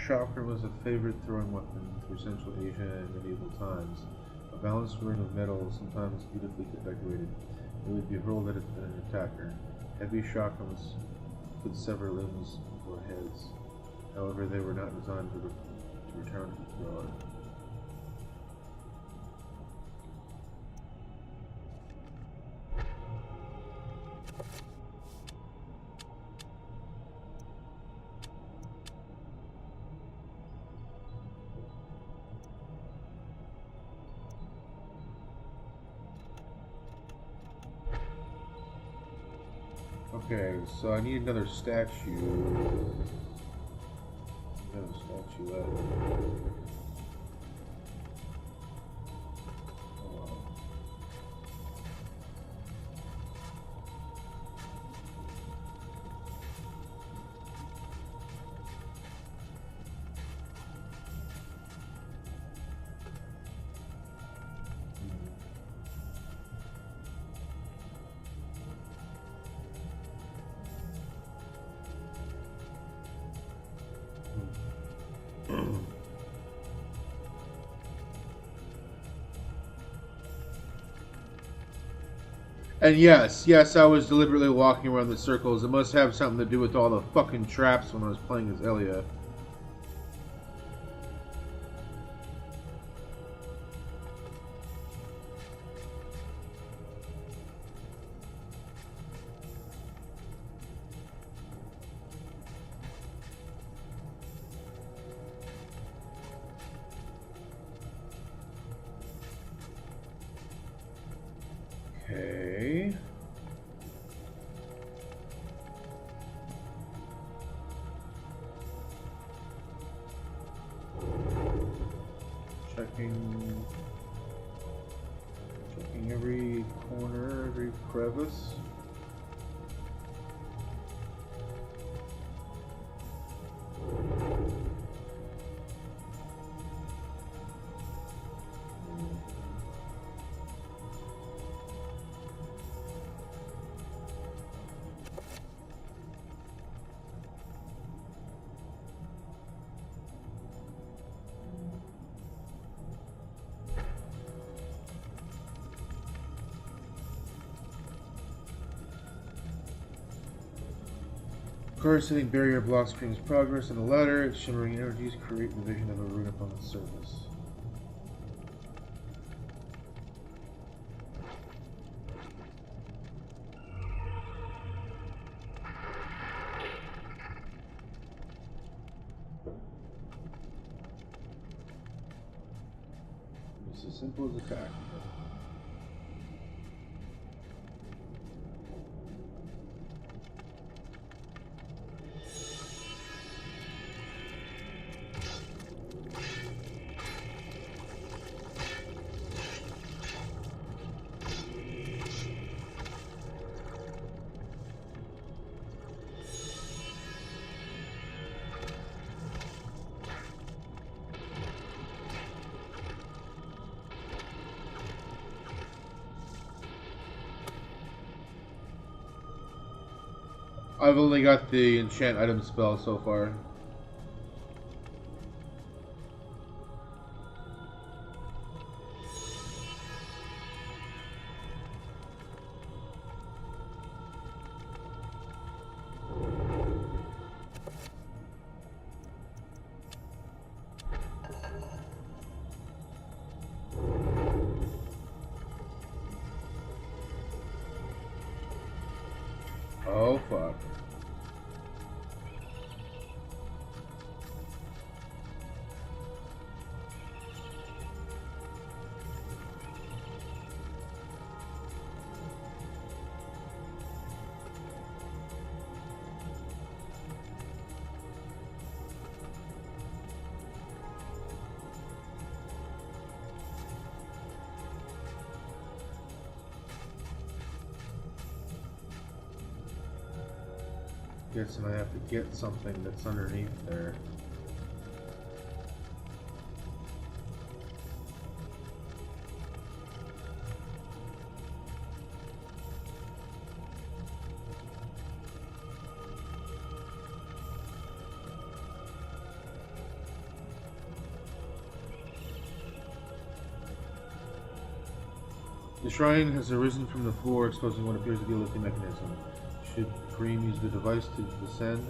Chakra was a favorite throwing weapon through Central Asia in medieval times. A balanced ring of metal, sometimes beautifully decorated, it would be hurled at an attacker. Heavy chakrams could sever limbs or heads. However, they were not designed to return to the thrower. Okay, so I need another statue. Another statuette. And yes, I was deliberately walking around the circles. It must have something to do with all the fucking traps when I was playing as Elia. Okay. Checking every corner, every crevice. Coruscating barrier blocks stream's progress on the ladder. Its shimmering energies create the vision of a rune upon its surface. It's as simple as attack. I've only got the enchant item spell so far. Oh fuck. Guessing I have to get something that's underneath there. The shrine has arisen from the floor, exposing what appears to be a lifting mechanism. Should Kareem use the device to descend?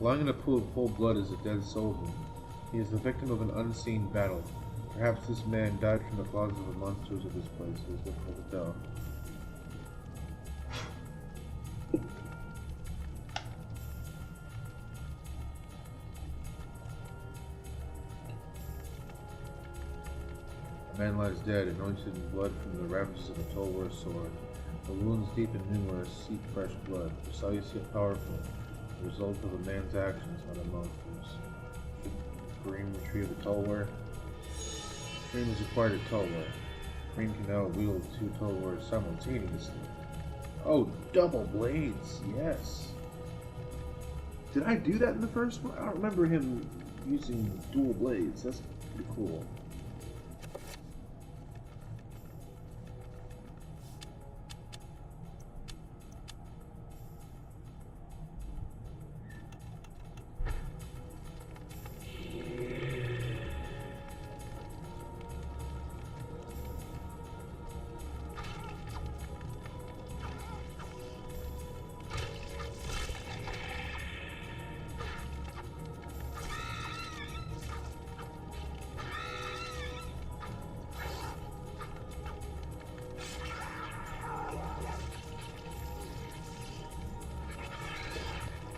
Lying in a pool of whole blood is a dead soldier. He is the victim of an unseen battle. Perhaps this man died from the claws of the monsters of this place. It is difficult to tell. A man lies dead, anointed in blood from the ravages of a Tolwar sword. The wounds deep and numerous seek fresh blood, precise yet powerful. The result of a man's actions, not a monster's. Should Kareem retrieve the Tolwar? Kareem has acquired a Tolwar. Kareem can now wield two Tolwars simultaneously. Oh, double blades, yes. Did I do that in the first one? I don't remember him using dual blades. That's pretty cool.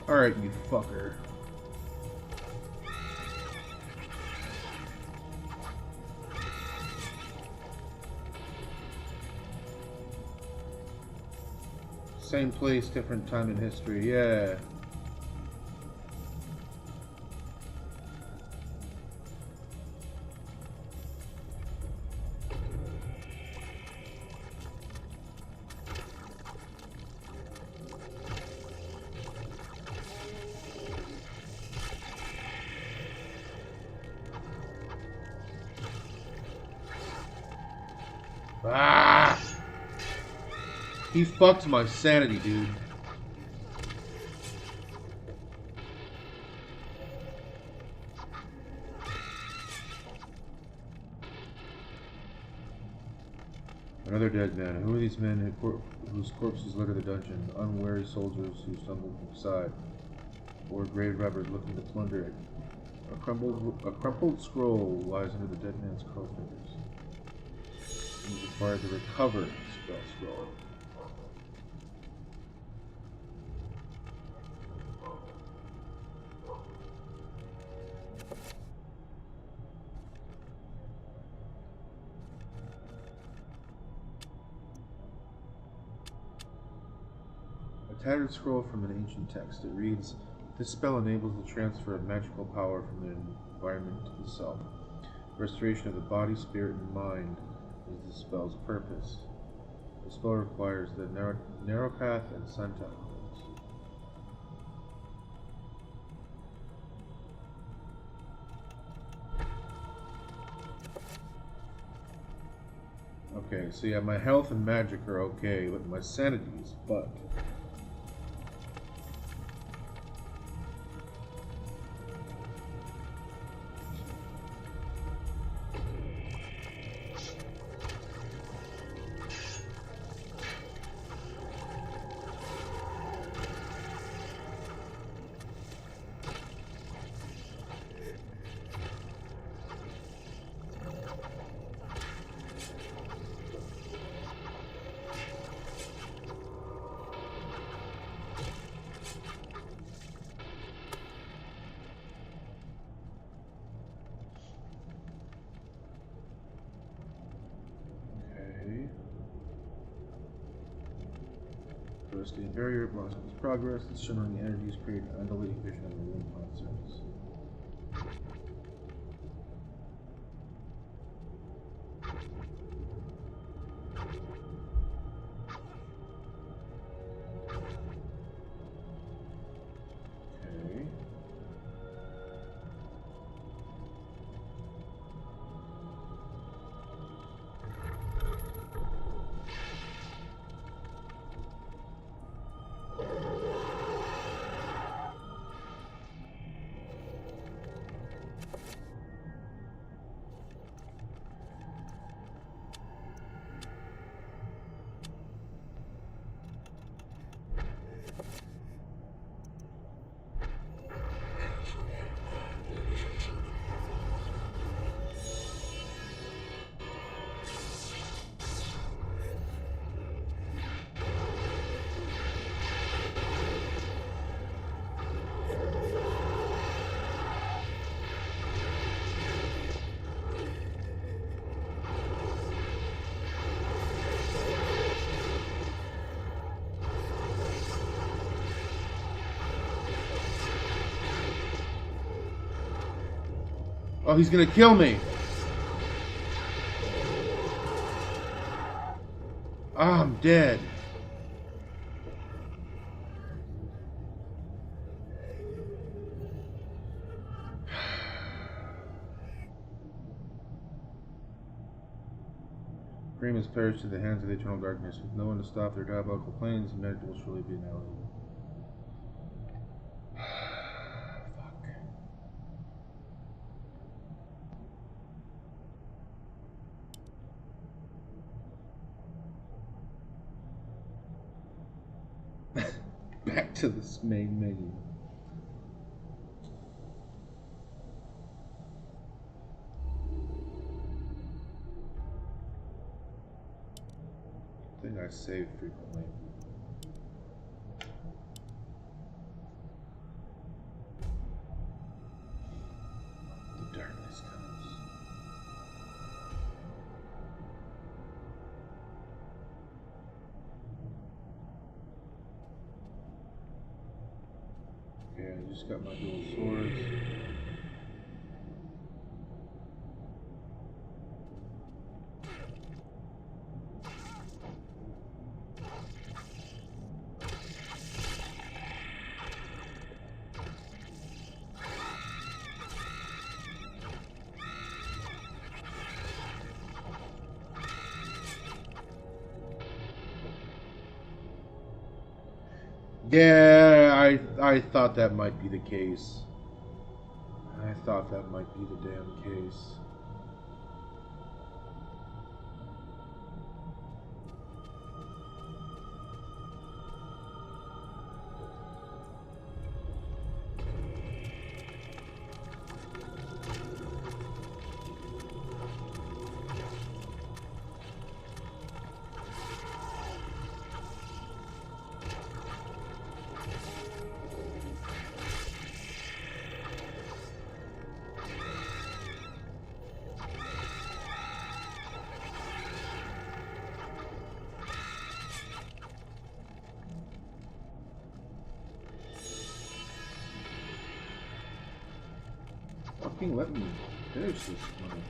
Alright, you fucker. Same place, different time in history, yeah. Ah! He fucked my sanity, dude. Another dead man. Who are these men whose corpses litter the dungeon? Unwary soldiers who stumbled from the side, or grave robbers looking to plunder it. A crumpled scroll lies under the dead man's curl fingers. It is required to recover the spell scroll. tattered scroll from an ancient text. It reads, "This spell enables the transfer of magical power from the environment to the self. Restoration of the body, spirit, and mind is the spell's purpose. The spell requires the Neuropath and Santa codes." Okay, so yeah, my health and magic are okay, but my sanity is fucked. The barrier blocks its progress. The shimmering energies create an undulating vision of the room on its surface. Okay. Oh, he's gonna kill me. Ah, I'm dead. Cream has perished in the hands of the eternal darkness. With no one to stop their diabolical plans, humanity will surely be annihilated. Back to this main menu. I think I save frequently. The darkness comes. Okay, I just got my dual swords. Yeah, I thought that might be the case. I thought that might be the damn case. fucking let me finish this one.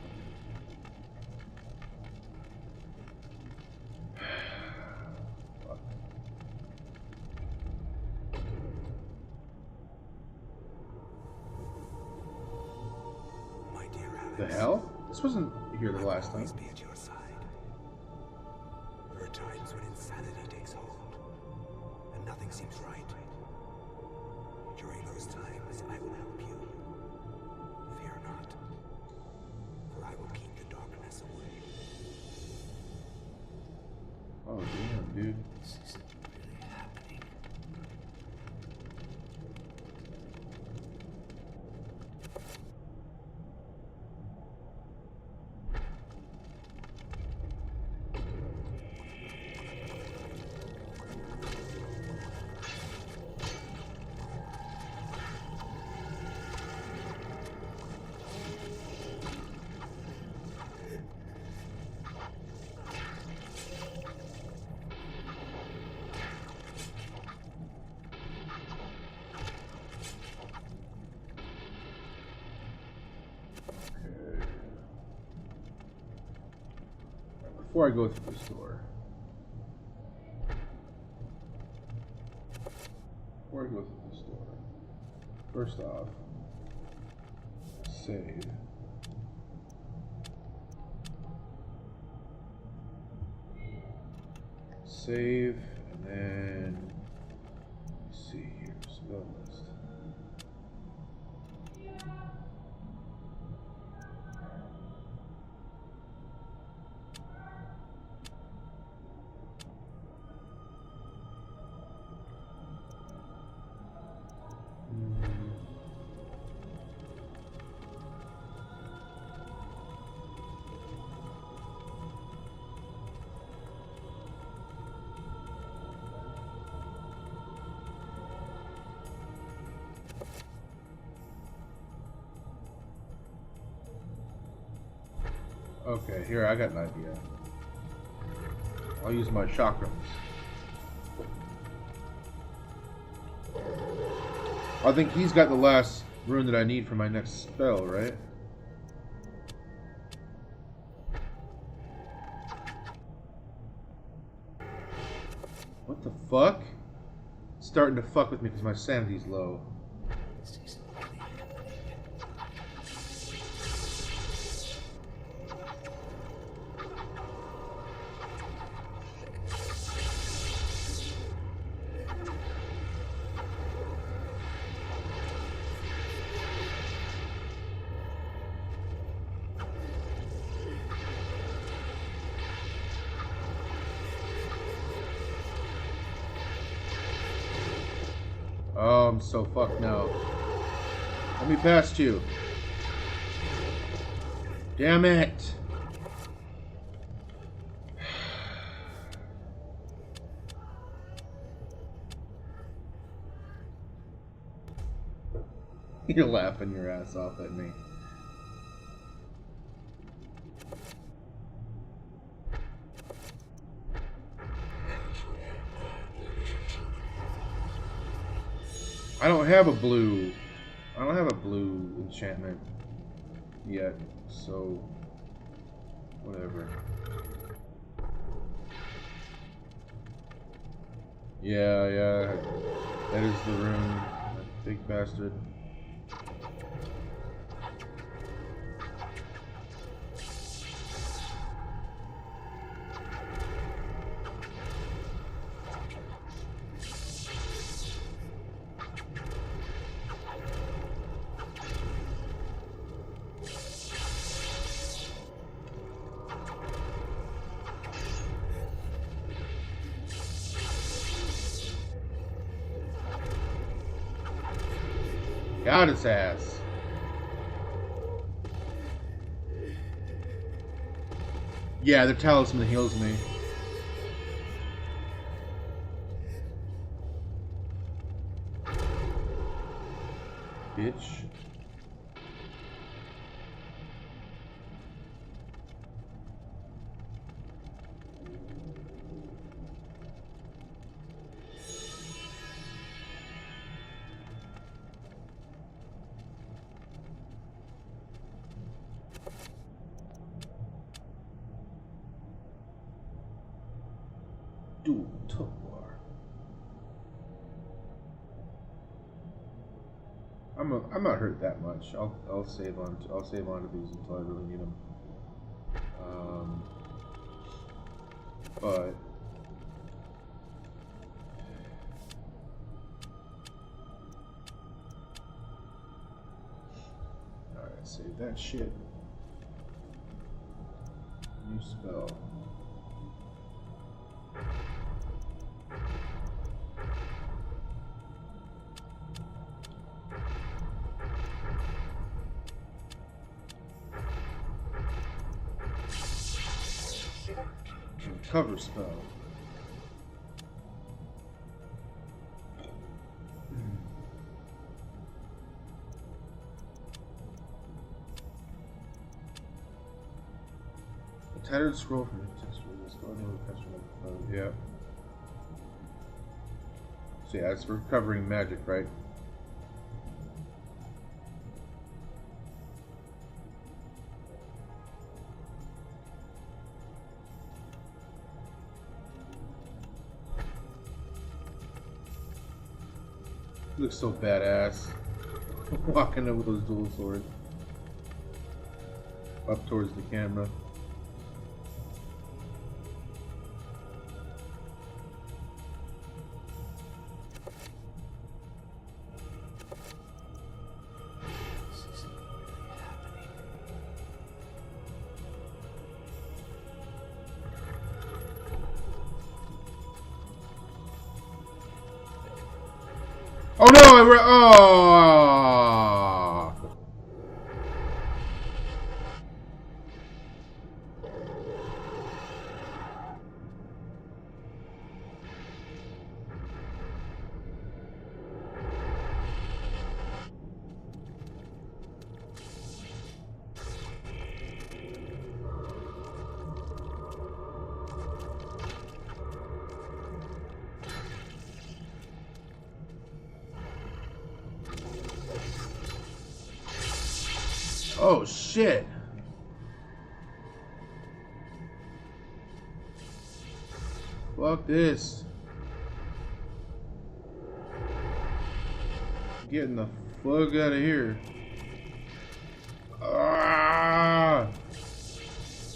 My dear Alex. The hell? This wasn't here the last time. Always be at your side. There are times when insanity takes hold, and nothing seems right. During those times, I will help you. Fear not, for I will keep the darkness away. Oh damn, dude. This isn't really happening. Before I go through this door. First off, save. Save, and then let's see here, spell list. Okay, here, I got an idea. I'll use my chakrams. I think he's got the last rune that I need for my next spell, right? What the fuck? It's starting to fuck with me because my sanity's low. Oh, I'm so fucked now. Let me past you. Damn it. You're laughing your ass off at me. I don't have a blue enchantment yet, so whatever. Yeah, that is the rune, that big bastard. Got his ass. Yeah, the talisman heals me. Bitch. Dual Tulwar. I'm not hurt that much. I'll save on to these until I really need them. But alright, save that shit. New spell. Cover spell. A tattered scroll from the text yeah. So yeah, it's for covering magic, right? Looks so badass. Walking up with those dual swords. Up towards the camera. Oh no! Oh! Oh shit! Fuck this. Getting the fuck out of here. Ah!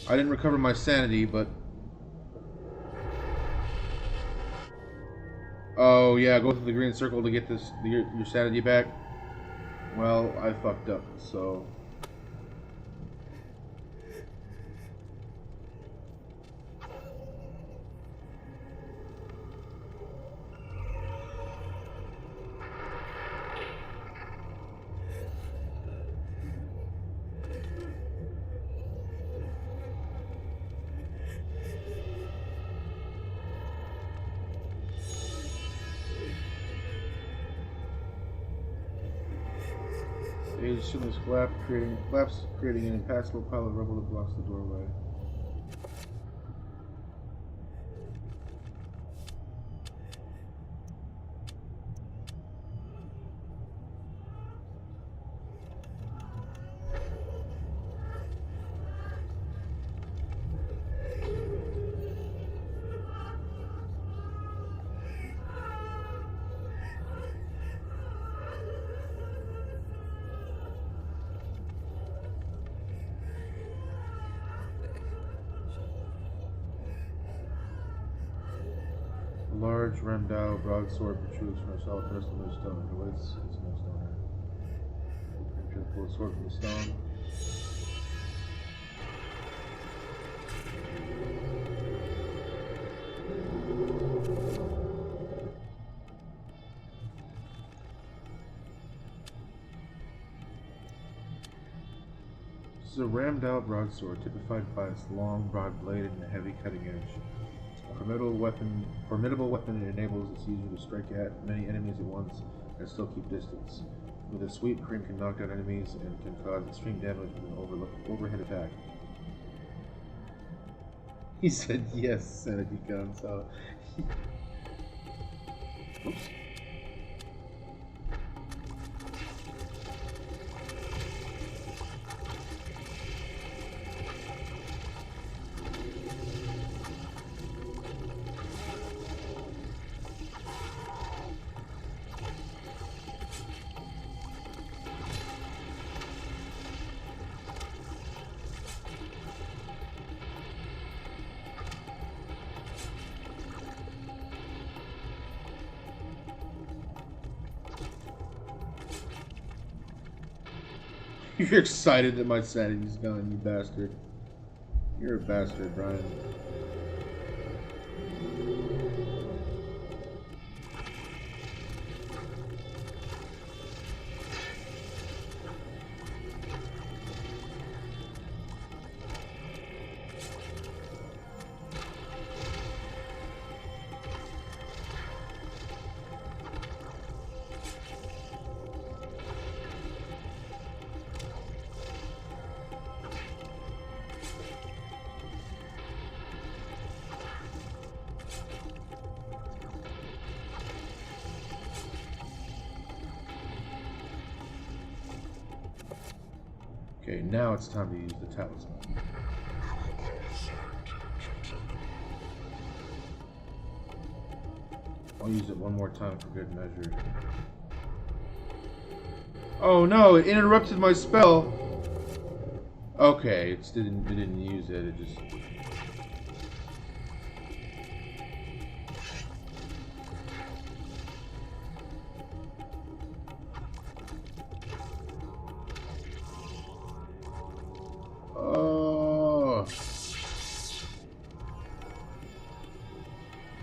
I didn't recover my sanity, but... Oh yeah, go through the green circle to get your sanity back. Well, I fucked up, so... Age shieldless collapse, creating an impassable pile of rubble that blocks the doorway. A large Ramdao broadsword protrudes from a solid pedestal of stone. It awaits its next owner. Enter the full sword from the stone. This is a Ramdao broadsword, typified by its long, broad blade and a heavy cutting edge. A formidable weapon, it enables its user to strike at many enemies at once and still keep distance. With a sweep, Kareem can knock down enemies and can cause extreme damage with an overhead attack. He said yes, sanity gun, so... Oops. You're excited that my sanity's gone, you bastard. You're a bastard, Brian. Okay, now it's time to use the talisman. I'll use it one more time for good measure. Oh no, it interrupted my spell! Okay, it didn't use it, it just...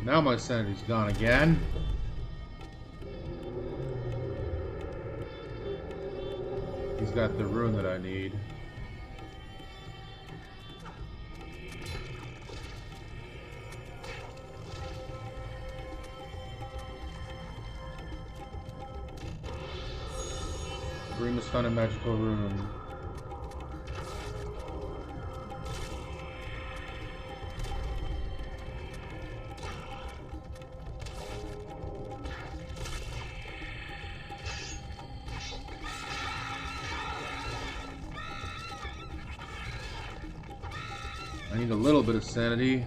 Now my sanity's gone again. He's got the rune that I need. Grima's found a magical rune. I need a little bit of sanity.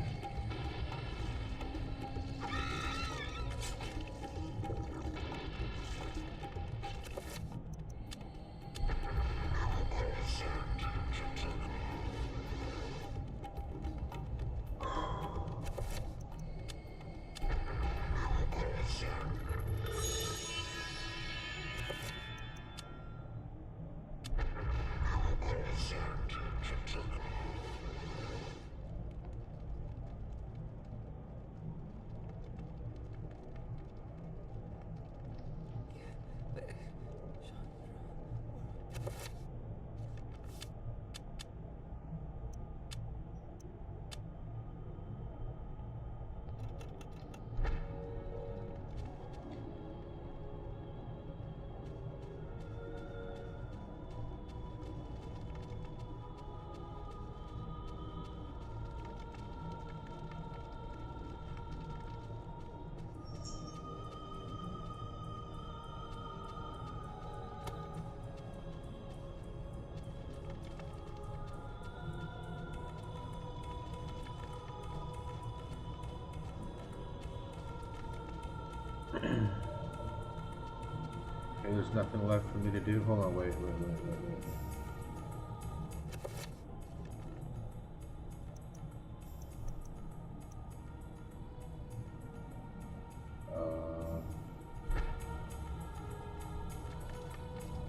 Okay, there's nothing left for me to do. Hold on, wait.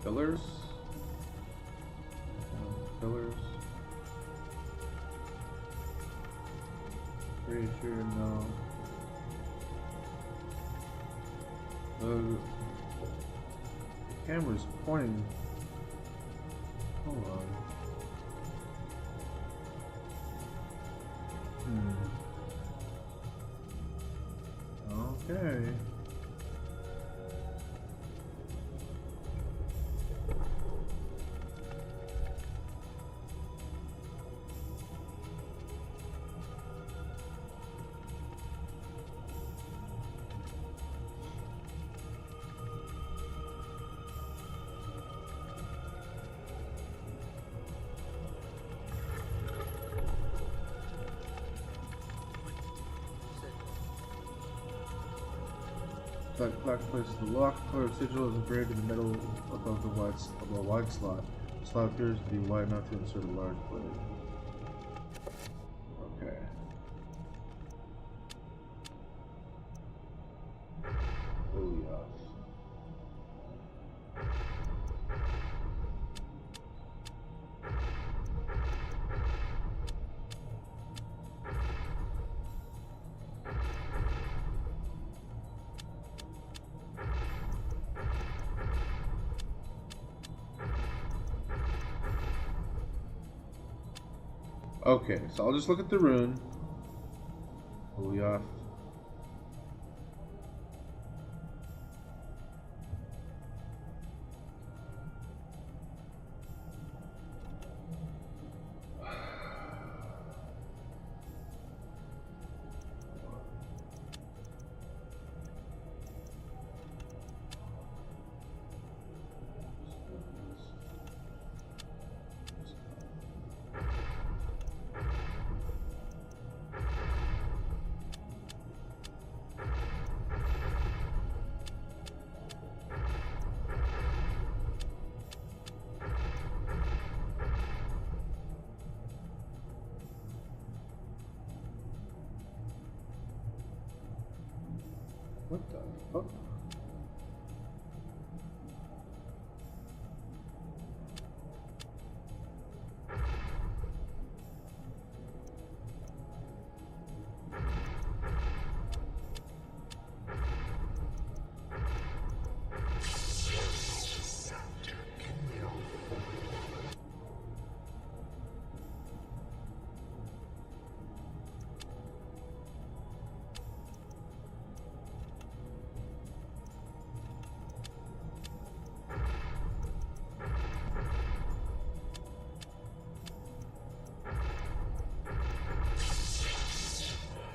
Pillars? Pillars? Creature, no. The camera's pointing. Hold on. Okay. Black place the lock or sigil is engraved in the middle above the wide slot. The slot appears to be wide enough to insert a large blade. Okay. Oh yes. Okay, so I'll just look at the rune. Ulyath. What the fuck?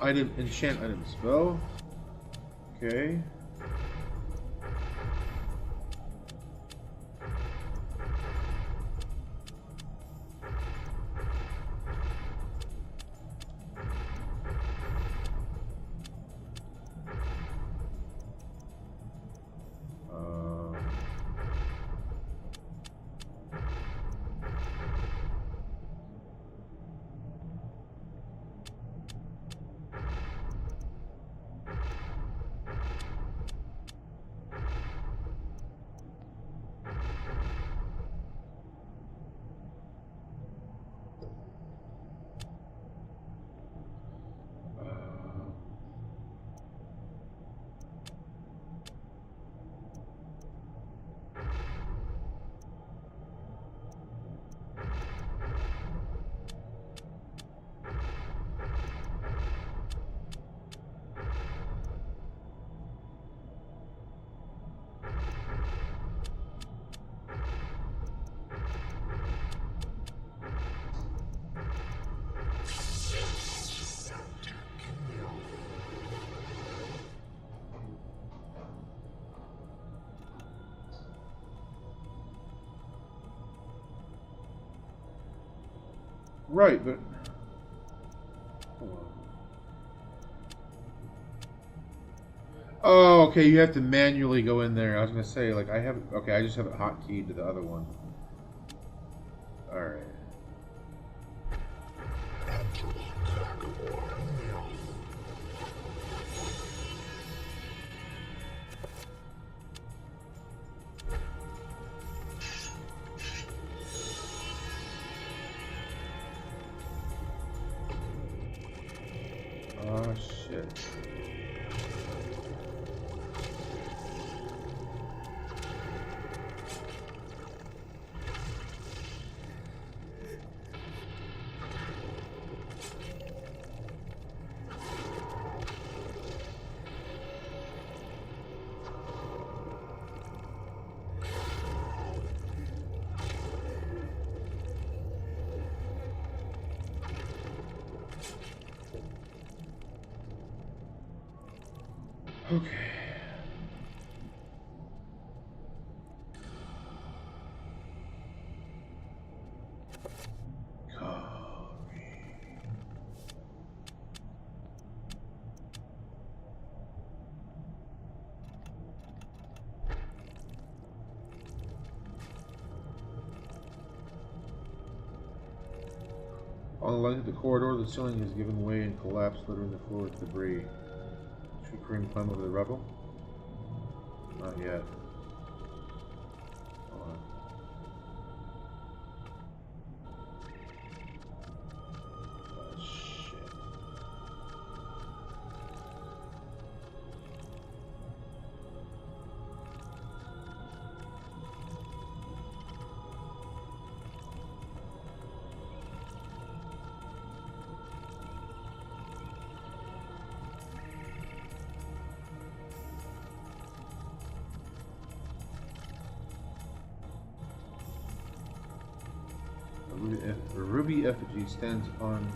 Item, enchant item spell. Okay. Right, but hold on. Oh, okay, you have to manually go in there. I was gonna say, like, I have, okay, I just have it hotkeyed to the other one. Alright. Oh, shit. Okay. On the length of the corridor, the ceiling has given way and collapsed, littering the floor with debris. Should Kareem climb over the rubble? Not yet. Hold on. Oh, shit. A ruby effigy stands on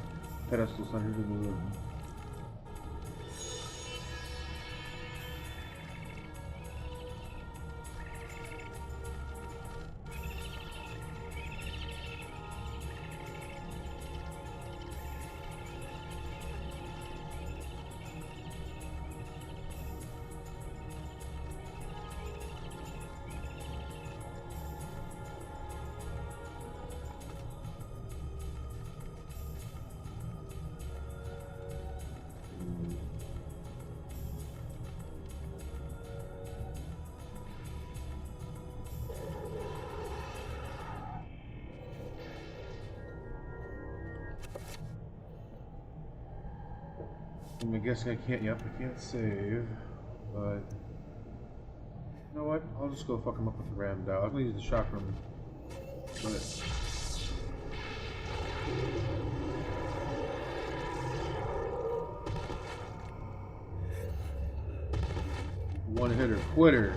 pedestal centered in the room. I'm guessing I can't, I can't save, but you know what? I'll just go fuck him up with the ram dial. I'm gonna use the shock room, but one hitter quitter.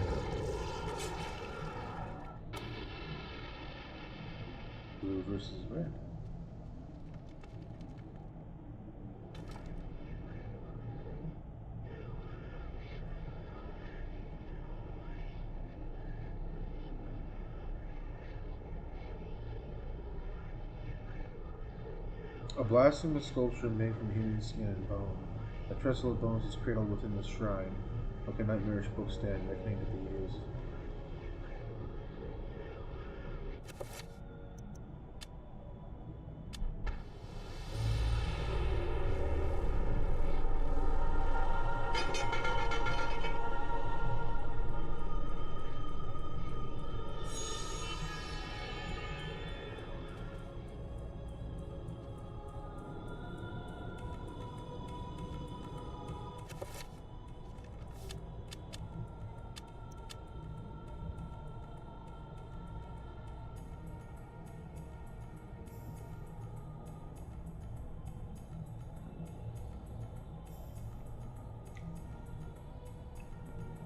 Blue versus red. A blasphemous sculpture made from human skin and bone. A trestle of bones is cradled within the shrine, like a nightmarish book stand beckoning to be used.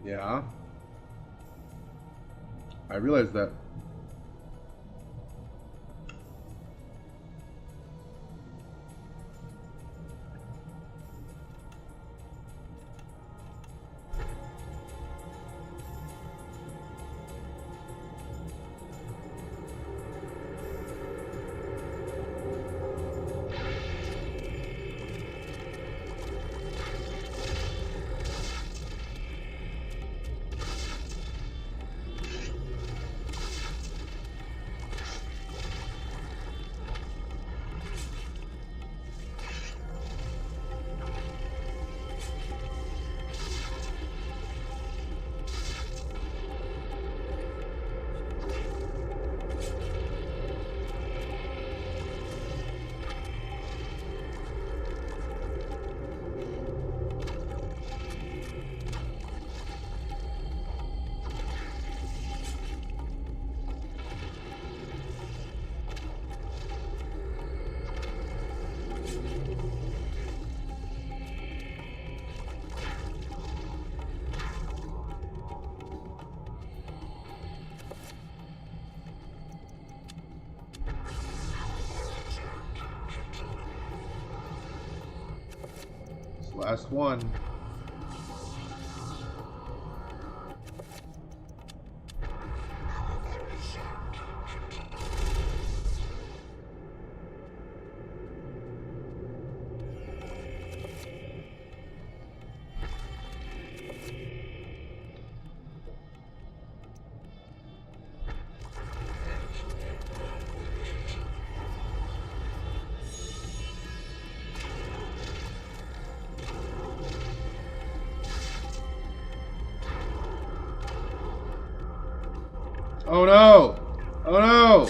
Yeah. I realized that. Last one. Oh no! Oh no!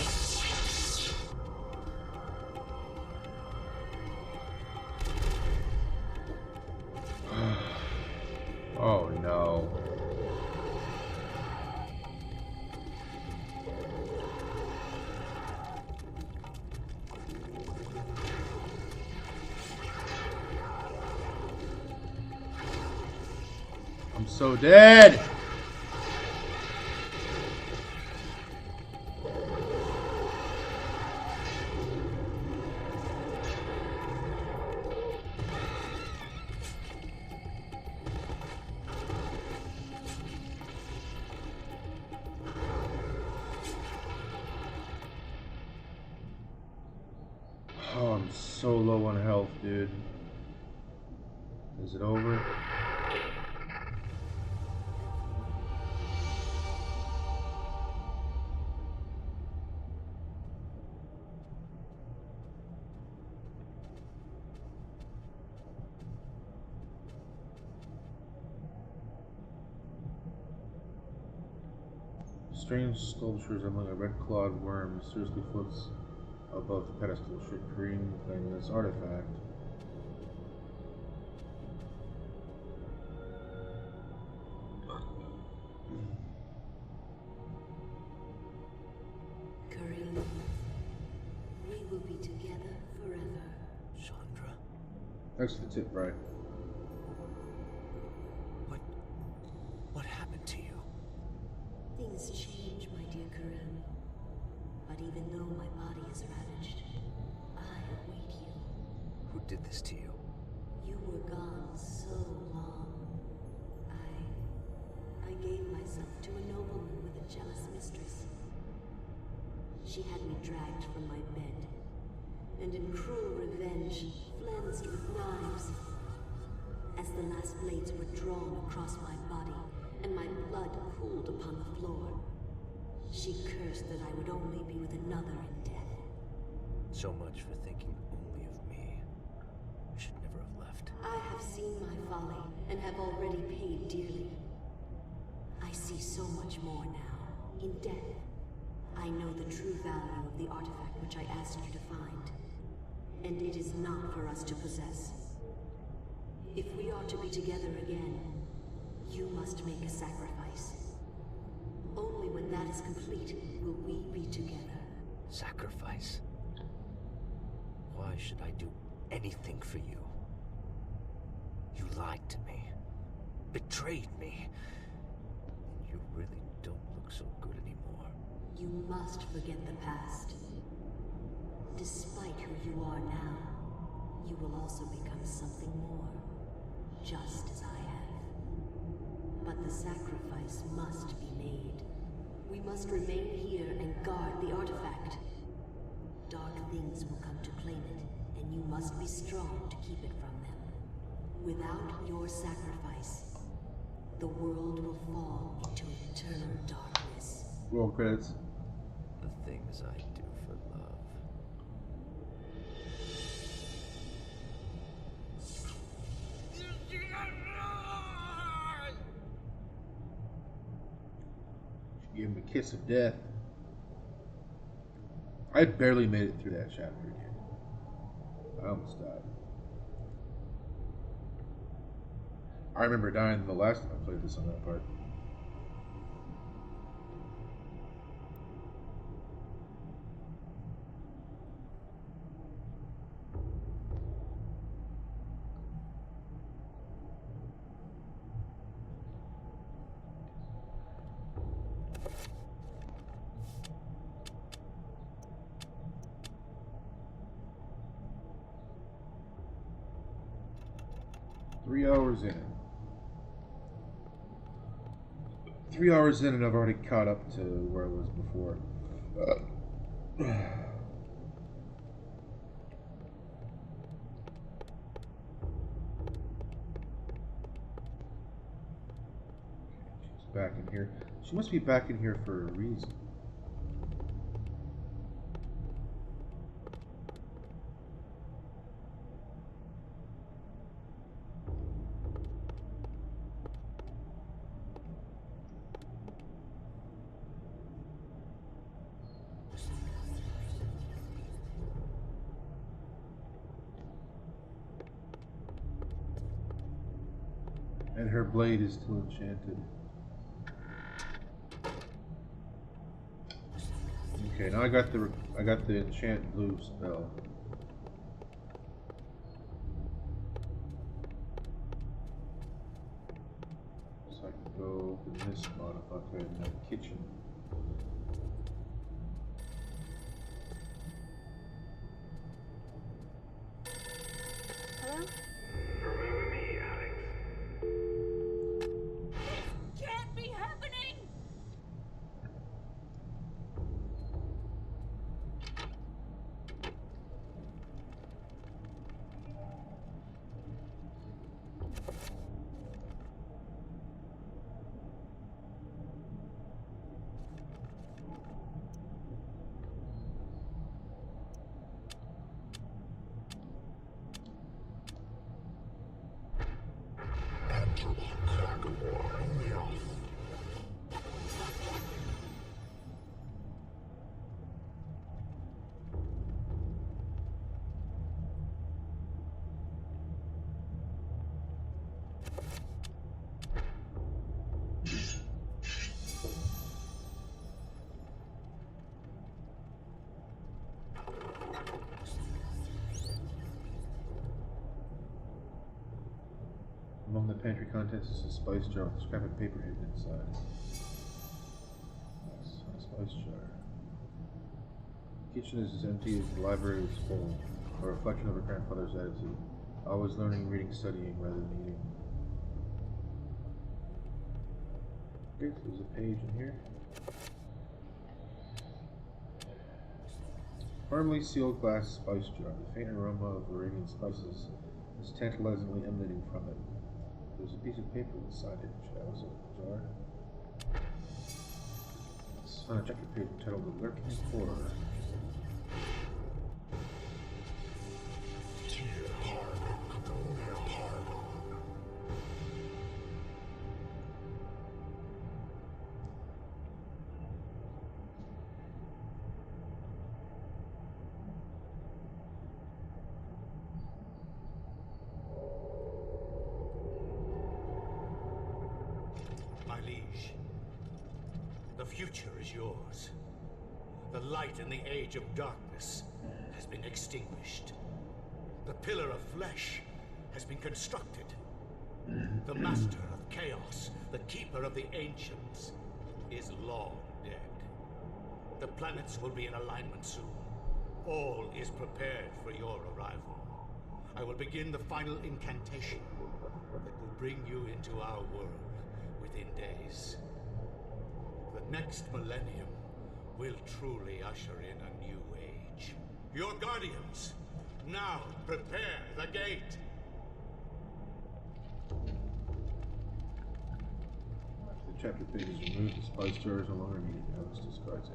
Oh no. I'm so dead! Oh, I'm so low on health, dude. Is it over? Strange sculpture resembling a red-clawed worm mysteriously floats above the pedestal. Should Kareem claim this artifact? Kareem, we will be together forever. Chandra? Thanks for the tip, right? What happened to you? Things change, my dear Kareem. But even though my body is ravaged, I await you. Who did this to you? You were gone so long. I gave myself to a nobleman with a jealous mistress. She had me dragged from my bed, and in cruel revenge, flensed with knives. As the last blades were drawn across my body, and my blood pooled upon the floor, she cursed that I would only be with another in death. So much for thinking only of me. I should never have left. I have seen my folly, and have already paid dearly. I see so much more now, in death. I know the true value of the artifact which I asked you to find. And it is not for us to possess. If we are to be together again, you must make a sacrifice. Only when that is complete will we be together. Sacrifice? Why should I do anything for you? You lied to me. Betrayed me. And you really don't look so good anymore. You must forget the past. Despite who you are now, you will also become something more, just as I have. But the sacrifice must be made. We must remain here and guard the artifact. Dark things will come to claim it, and you must be strong to keep it from them. Without your sacrifice, the world will fall into eternal darkness. Roll credits. The things I do for love. She gave him a kiss of death. I barely made it through that chapter again. I almost died. I remember dying the last time I played this on that part. Three hours in and I've already caught up to where I was before. She's back in here. She must be back in here for a reason. And her blade is still enchanted. Okay, now I got the enchant blue spell. So I can go open this modifier in that kitchen. Hello? Remember me, Alex? Can't be happening! Among the pantry contents is a spice jar with a scrap of paper hidden inside. Yes, a spice jar. The kitchen is as empty as the library is full, a reflection of her grandfather's attitude. Always learning, reading, studying, rather than eating. Okay, so there's a page in here. Firmly sealed glass spice jar. The faint aroma of Arabian spices is tantalizingly emanating from it. There's a piece of paper inside it, which has a jar. Let's find a jacket page entitled The Lurking Horror. My liege, the future is yours. The light in the age of darkness has been extinguished. The pillar of flesh has been constructed. The master of chaos, the keeper of the ancients, is long dead. The planets will be in alignment soon. All is prepared for your arrival. I will begin the final incantation that will bring you into our world within days. The next millennium will truly usher in a new age. Your guardians, now prepare the gate! After the chapter page is removed, the spice jar is no longer needed. Alex discards it.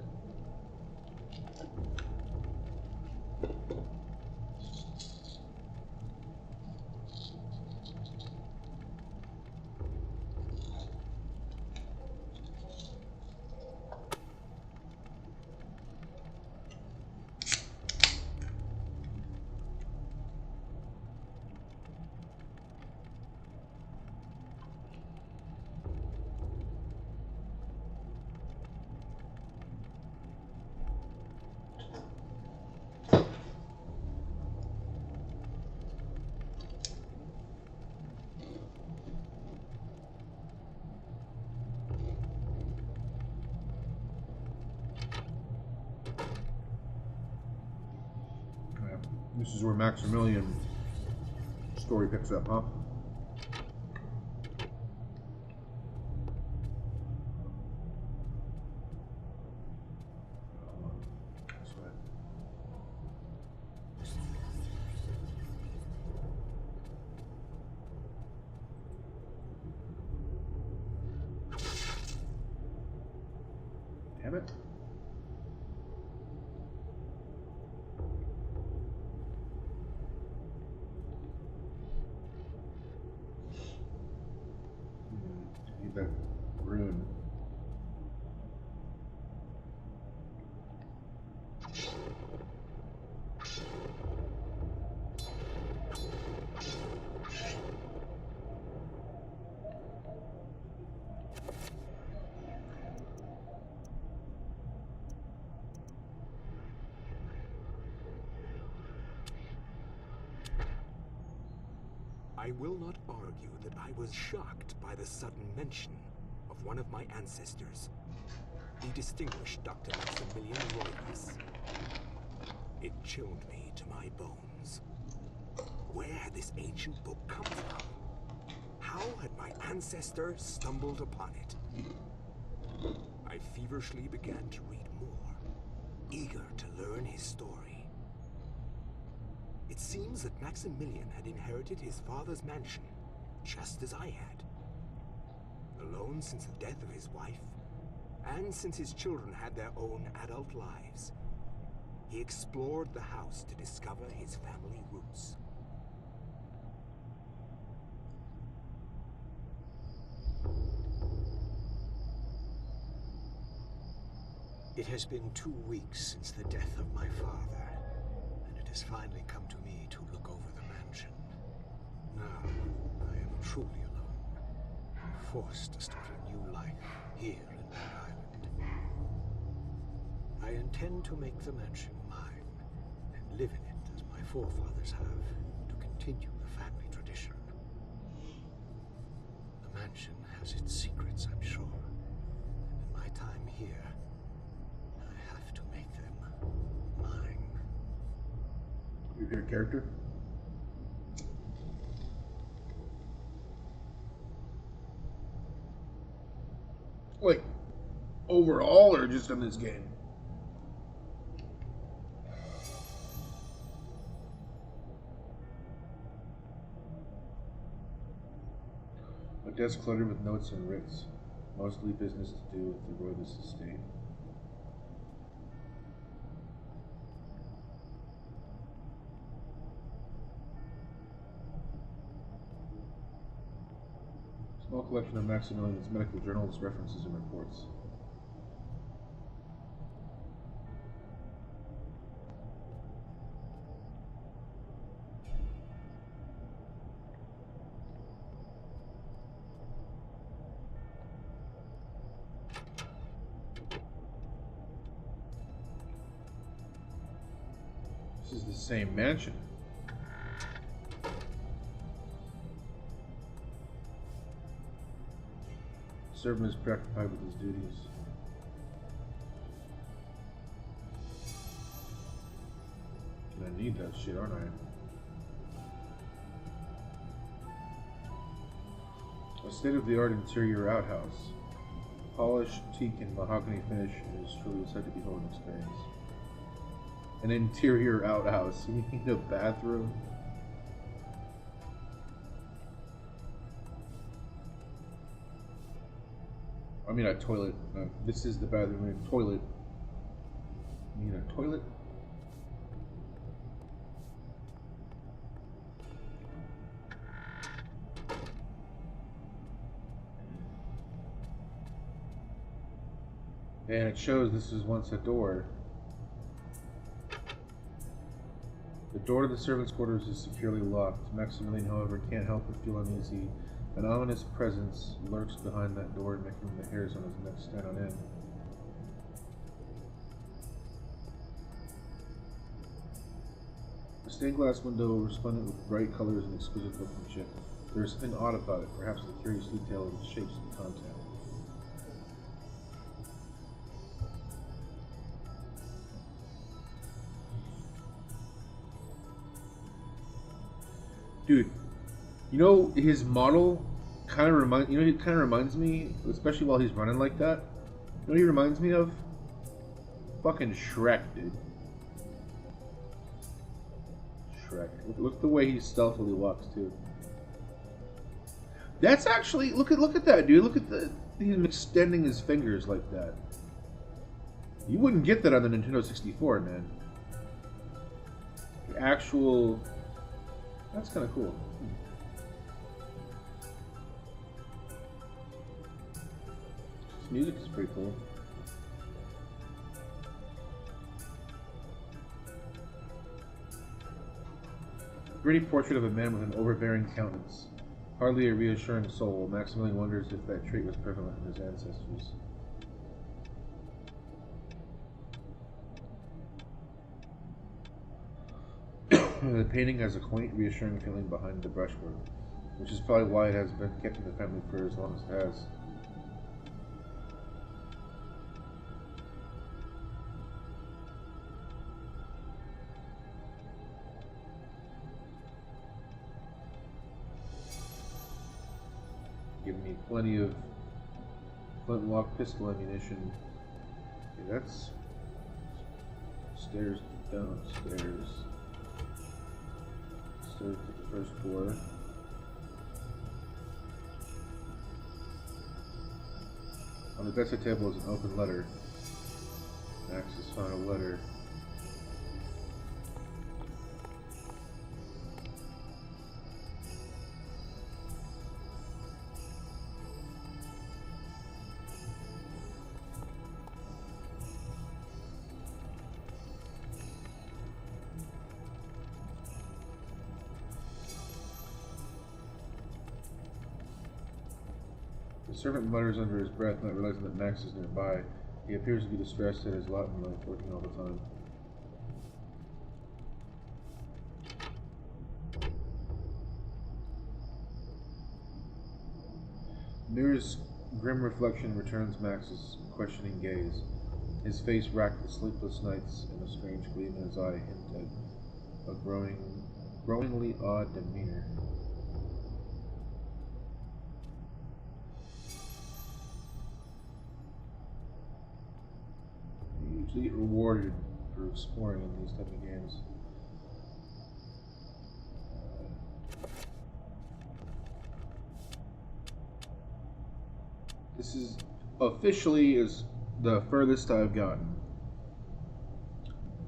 This is where Maximilian story picks up, huh? Damn it. Need that rune. I will not argue that I was shocked by the sudden mention of one of my ancestors, the distinguished Dr. Maximilian Roivas. It chilled me to my bones. Where had this ancient book come from? How had my ancestor stumbled upon it? I feverishly began to read more, eager to learn his story. It seems that Maximilian had inherited his father's mansion, just as I had. Alone since the death of his wife, and since his children had their own adult lives, he explored the house to discover his family roots. It has been 2 weeks since the death of my father, and it has finally come to me to look over the mansion. Now, I am truly alone. I'm forced to start a new life here in Rhode Island. I intend to make the mansion mine, and live in it as my forefathers have, to continue the family tradition. mansion has its secrets, I'm sure. In my time here, I have to make them mine. Your favorite character? Like, overall, or just in this game? A desk cluttered with notes and writs, mostly business to do with the Roydus estate. Small collection of Maximilian's medical journals, references, and reports. This is the same mansion. Servant is preoccupied with his duties. I need that shit, aren't I? A state-of-the-art interior outhouse. Polished teak and mahogany finish is truly a sight to behold and experience. An interior outhouse. You need a bathroom? I mean a toilet. This is the bathroom. I mean, toilet. You mean a toilet? And it shows this was once a door. The door to the servants' quarters is securely locked. Maximilian, however, can't help but feel uneasy. An ominous presence lurks behind that door, making the hairs on his neck stand on end. A stained glass window resplendent with bright colors and exquisite workmanship. There is something odd about it, perhaps the curious detail of the shapes of the content. Dude, you know his model kind of reminds me, especially while he's running like that. You know what he reminds me of? Fucking Shrek, dude. Shrek. Look at the way he stealthily walks too. That's actually look at that, dude. Look at him extending his fingers like that. You wouldn't get that on the Nintendo 64, man. The actual. That's kind of cool. This music is pretty cool. A gritty portrait of a man with an overbearing countenance. Hardly a reassuring soul. Maximilian wonders if that trait was prevalent in his ancestors. The painting has a quaint, reassuring feeling behind the brushwork, which is probably why it has been kept in the family for as long as it has. Giving me plenty of flintlock pistol ammunition. Okay, that's stairs downstairs. To the first floor. On the bedside table is an open letter. Max has found a letter. The servant mutters under his breath, not realizing that Max is nearby. He appears to be distressed at his lot in life, working all the time. Mirror's grim reflection returns Max's questioning gaze. His face racked with sleepless nights, and a strange gleam in his eye hinted at a growingly odd demeanor. You usually get rewarded for exploring in these type of games. This is officially is the furthest I've gotten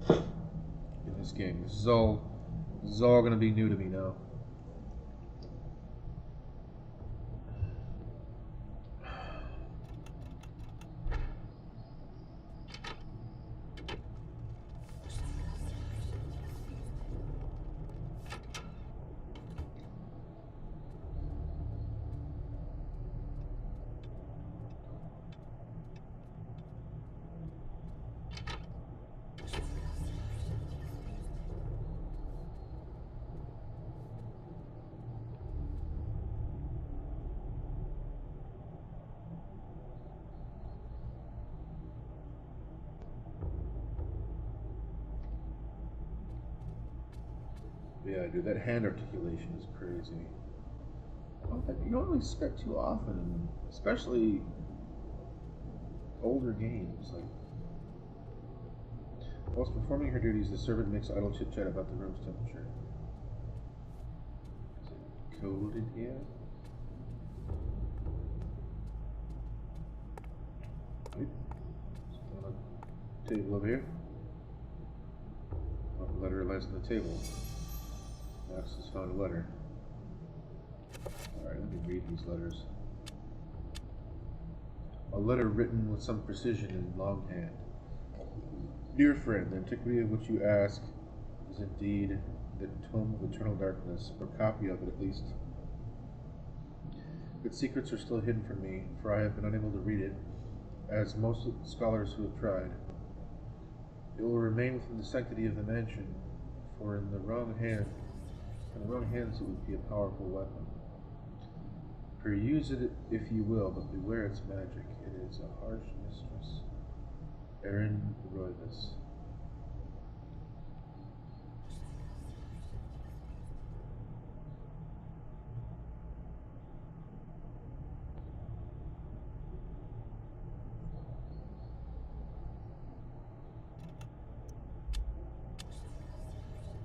in this game. This is all going to be new to me now. Yeah, dude, that hand articulation is crazy. You don't really see that too often, especially older games. Like, whilst performing her duties, the servant makes idle chit-chat about the room's temperature. Is it cold in here? Wait. On a table over here. Oh, the letter lies on the table. Max has found a letter. Alright, let me read these letters. A letter written with some precision in longhand. Dear friend, the antiquity of which you ask is indeed the Tome of Eternal Darkness, or copy of it at least. Its secrets are still hidden from me, for I have been unable to read it, as most of the scholars who have tried. It will remain within the sanctity of the mansion, for in the wrong hands it would be a powerful weapon. Peruse it if you will, but beware its magic. It is a harsh mistress. Aaron Roivas.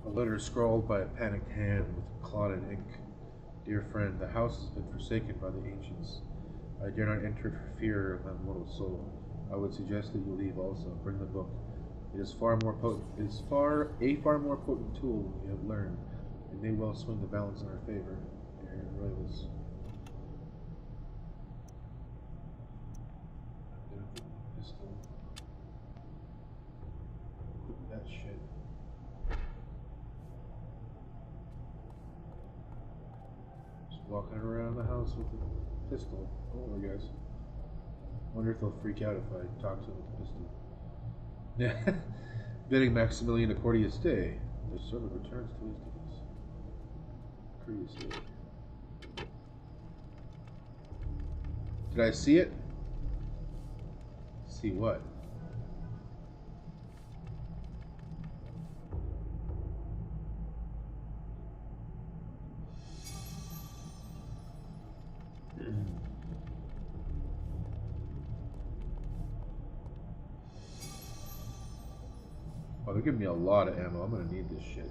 A letter scrawled by a panicked hand with clotted ink. Dear friend, the house has been forsaken by the ancients. I dare not enter it for fear of my mortal soul. I would suggest that you leave also. Bring the book. It is a far more potent tool than you have learned. It may well swing the balance in our favor. Aaron Roivas. Pistol. That shit. Walking around the house with a pistol. Oh, guys. Wonder if they'll freak out if I talk to them with a pistol. Yeah. Bidding Maximilian a courteous day. The servant returns to his duties. Courteously. Did I see it? See what? Oh, they're giving me a lot of ammo. I'm gonna need this shit.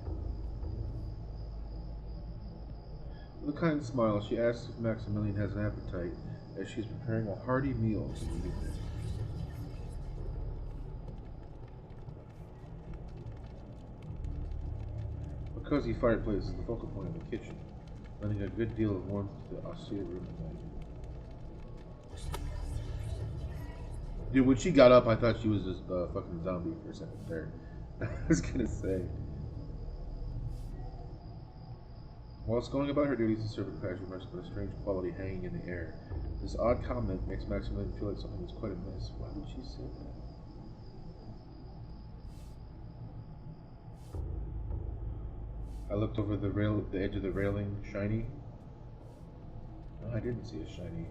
With a kind smile, she asks if Maximilian has an appetite, as she's preparing a hearty meal for the evening. A cozy fireplace is the focal point of the kitchen, lending a good deal of warmth to the austere room at night. Dude, when she got up, I thought she was just a fucking zombie for a second there. I was gonna say. Whilst going about her duties, the servant Patrick remarks about a strange quality hanging in the air. This odd comment makes Maximilian feel like something is quite amiss. Why would she say that? I looked over the edge of the railing. Shiny? No, I didn't see a shiny.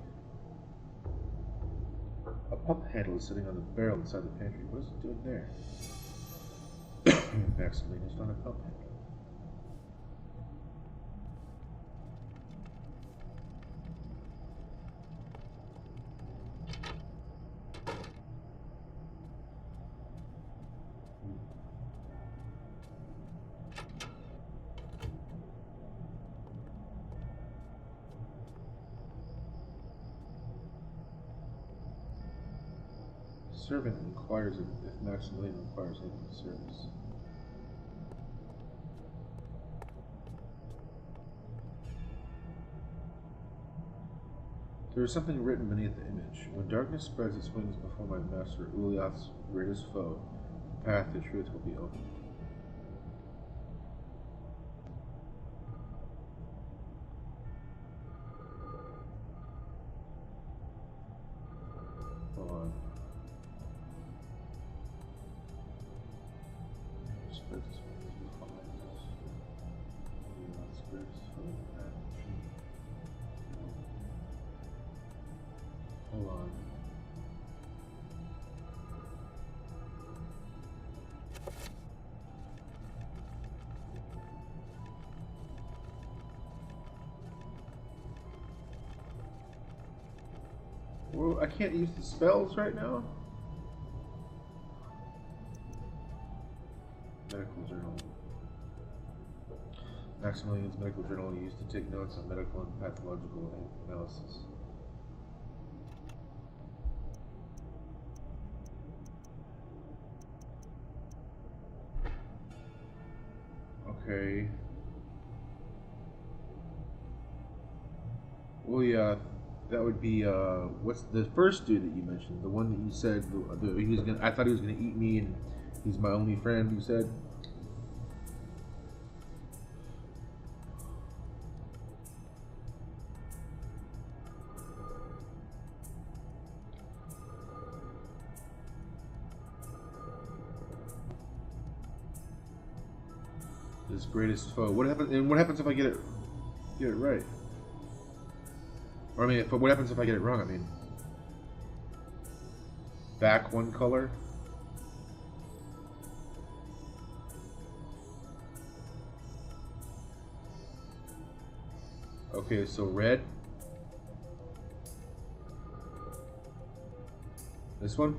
A pump handle is sitting on the barrel inside the pantry. What is it doing there? Maximilian is not a pump handle. Servant inquires if Maximilian requires anything of service. There is something written beneath the image. When darkness spreads its wings before my master, Uliath's greatest foe, the path to truth will be opened. Hold on. Spreads its wings before my master, Uliath's greatest foe, the path to truth. Hold on. Well, I can't use the spells right now. Medical journal. Maximilian's medical journal used to take notes on medical and pathological analysis. Okay. Well, yeah, that would be what's the first dude that you mentioned? The one that you said he was gonna. I thought he was gonna eat me, and he's my only friend. You said. His greatest foe. What happens? And what happens if I get it right? Or I mean, what happens if I get it wrong? I mean, back one color. Okay, so red. This one.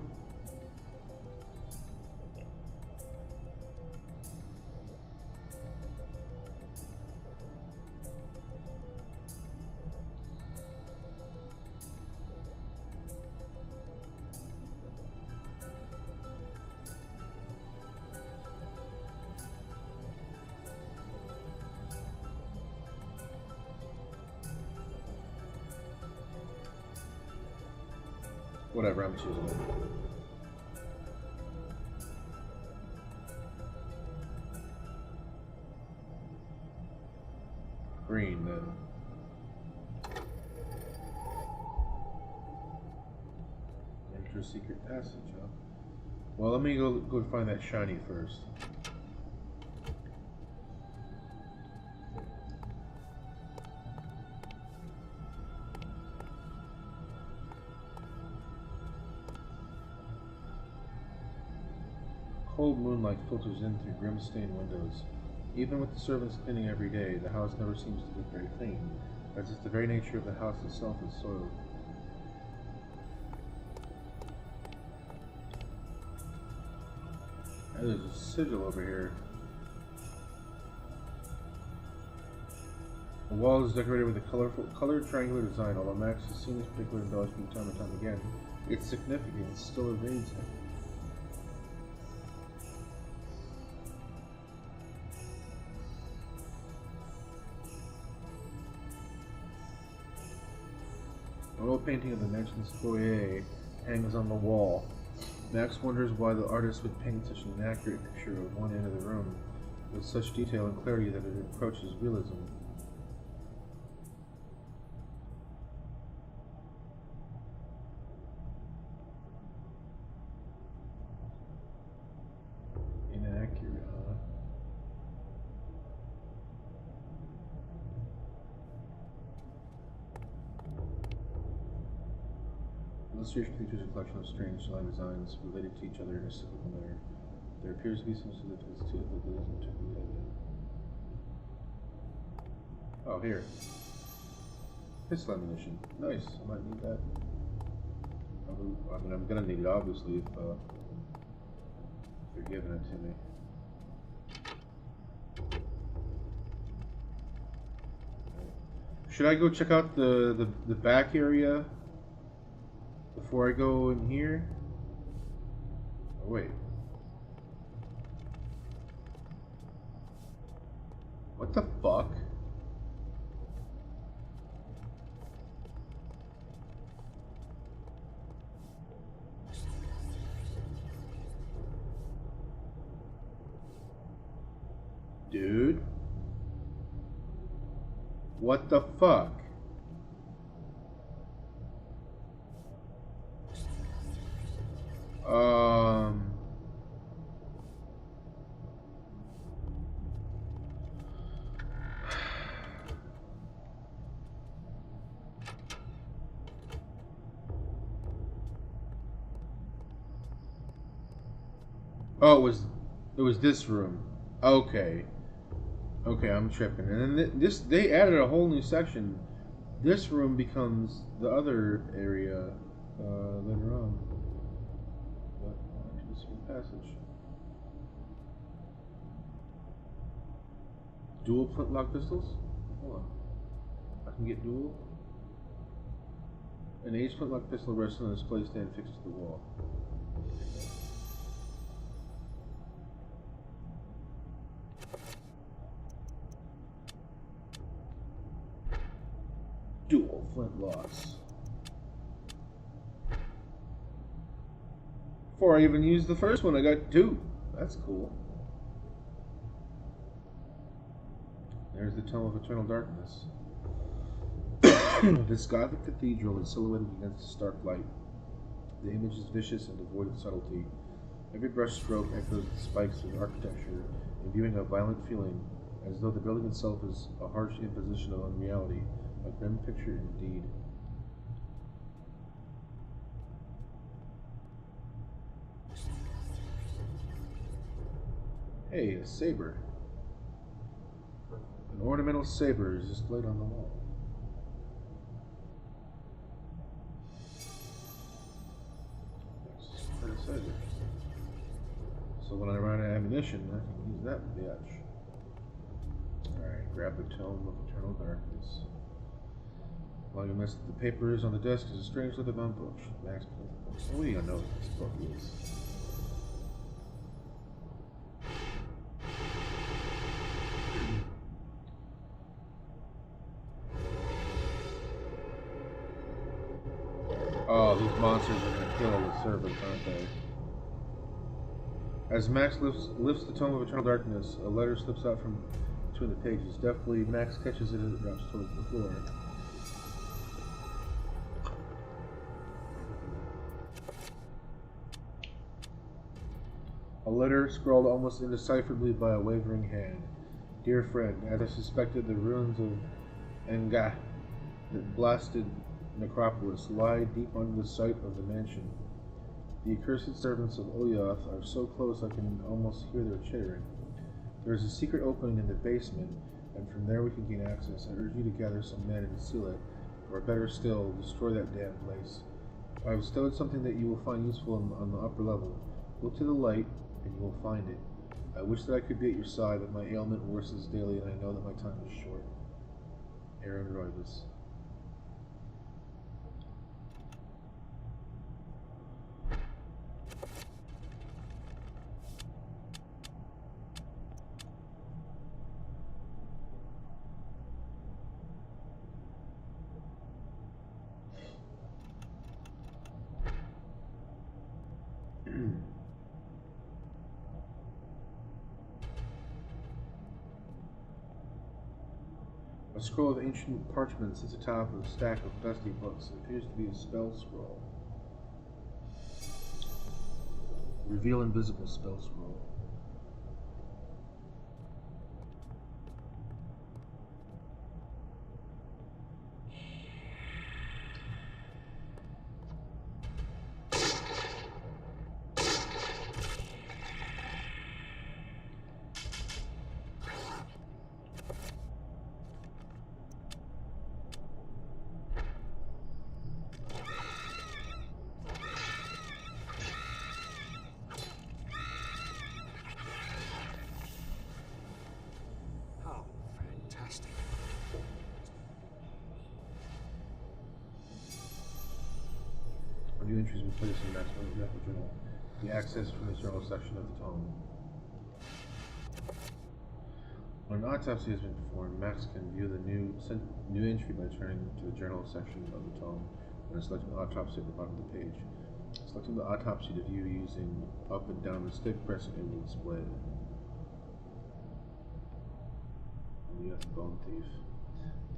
Whatever, I'm choosing it. Green, then. Enter secret passage, huh? Well, let me go find that shiny first. Cold moonlight filters in through grim-stained windows. Even with the servants cleaning every day, the house never seems to look very clean, as if the very nature of the house itself is soiled. And there's a sigil over here. The wall is decorated with a colored triangular design. Although Max has seen this particular embellishment time and time again, its significance still evades him. An oil painting of the mansion's foyer hangs on the wall. Max wonders why the artist would paint such an inaccurate picture of one end of the room with such detail and clarity that it approaches realism. Inaccurate, huh? The Mysterious features a collection of strange line designs related to each other in a cyclical manner. There appears to be some significance to it, but there isn't particularly evident. Oh, here. Pistol ammunition. Nice. I might need that. I mean, I'm gonna need it, obviously, if they're giving it to me. Should I go check out the back area before I go in here? Oh, wait. What the fuck? Dude? What the fuck? Oh, it was this room. Okay. Okay, I'm tripping. And then they added a whole new section. This room becomes the other area later on. But this passage. Dual flintlock pistols? Hold on. I can get dual. An aged flintlock pistol rests on a display stand fixed to the wall. Dual flintlocks. Before I even used the first one, I got two. That's cool. There's the Tunnel of Eternal Darkness. This Gothic cathedral is silhouetted against the stark light. The image is vicious and devoid of subtlety. Every brush stroke echoes the spikes of architecture, imbuing a violent feeling, as though the building itself is a harsh imposition of unreality. A grim picture indeed. Hey, a saber. An ornamental saber is displayed on the wall. That's a saber. So when I run out of ammunition, I can use that bitch. Alright, grab the Tome of Eternal Darkness. While you mess with the papers on the desk is a strange leather-bound book. Max, we don't know what this book is. Oh, these monsters are gonna kill the servants, aren't they? As Max lifts the Tome of Eternal Darkness, a letter slips out from between the pages. Deftly, Max catches it as it drops towards the floor. A letter scrawled almost indecipherably by a wavering hand. Dear friend, as I suspected, the ruins of Engah, the blasted necropolis, lie deep under the site of the mansion. The accursed servants of Ulyaoth are so close I can almost hear their chittering. There is a secret opening in the basement, and from there we can gain access. I urge you to gather some men and seal it, or better still, destroy that damn place. I have stowed something that you will find useful on the upper level. Look to the light, and you will find it. I wish that I could be at your side, but my ailment worsens daily, and I know that my time is short. Aaron Roivas. A scroll of ancient parchment sits atop a stack of dusty books. It appears to be a spell scroll. Reveal invisible spell scroll. New entries were placed in Max's medical journal. The access from the journal section of the tome. When an autopsy has been performed, Max can view the new entry by turning to the journal section of the tome and selecting autopsy at the bottom of the page. Selecting the autopsy to view using up and down the stick, pressing it will display it. And yes, Bone Thief.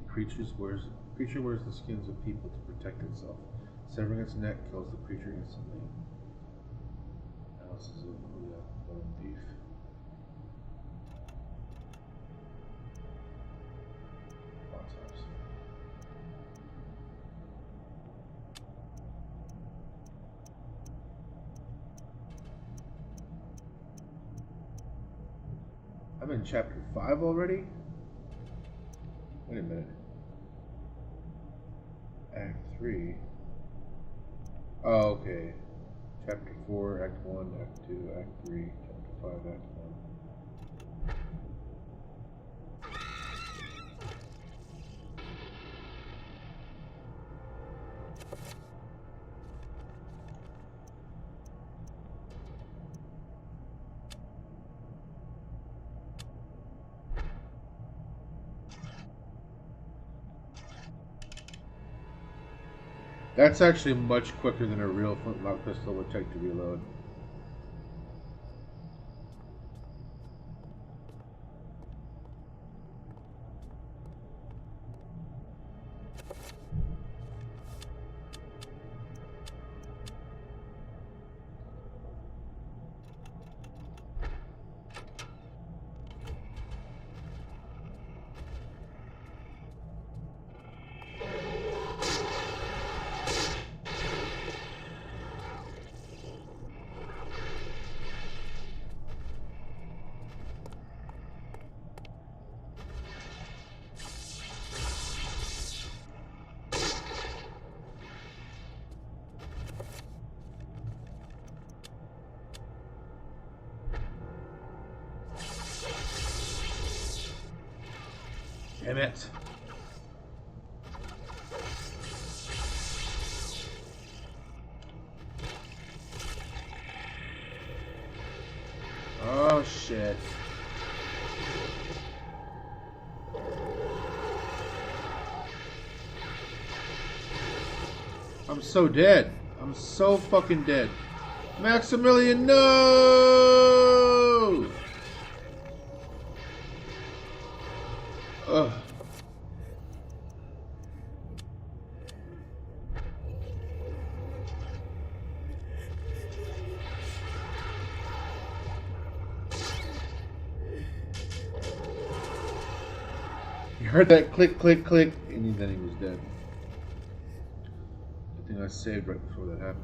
The creature wears the skins of people to protect itself. Severing its neck kills the creature instantly. Analysis of Bone Thief. Autopsy. I'm in chapter 5 already? Wait a minute. Act 3. Oh, okay. Chapter 4, Act 1, Act 2, Act 3, Chapter 5, Act 1. That's actually much quicker than a real flintlock pistol would take to reload. Damn it. Oh shit. I'm so dead. I'm so fucking dead. Maximilian, no! Ugh. You heard that click, click, click, and then he was dead. I think I saved right before that happened.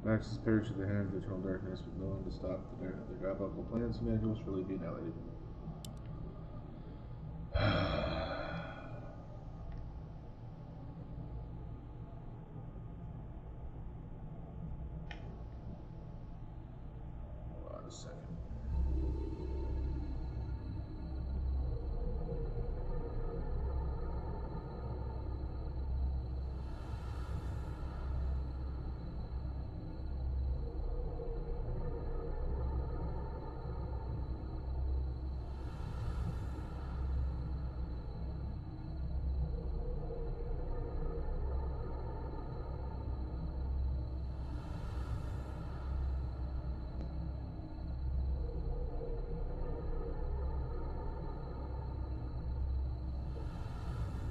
Max is perished at the hands of eternal darkness with no one to stop their diabolical plans. Humanity will surely be annihilated. Hold on a second.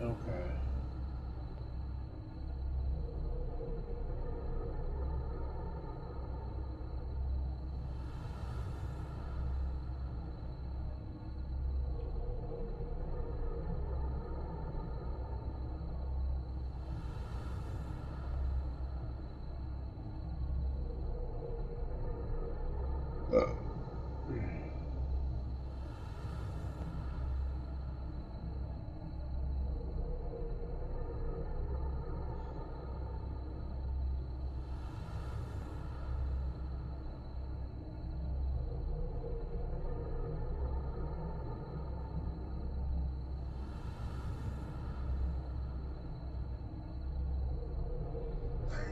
Okay.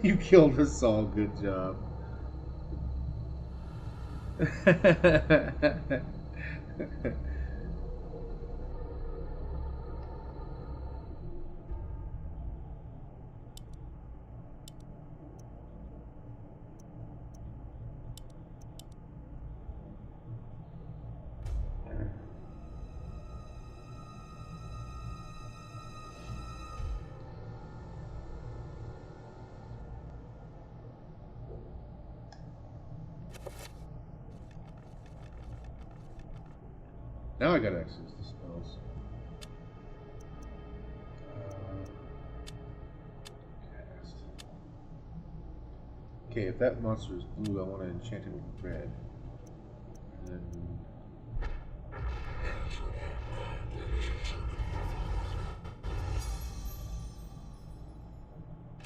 You killed us all. Good job. Now I gotta access the spells. Cast. Okay, if that monster is blue, I want to enchant it with red. And then...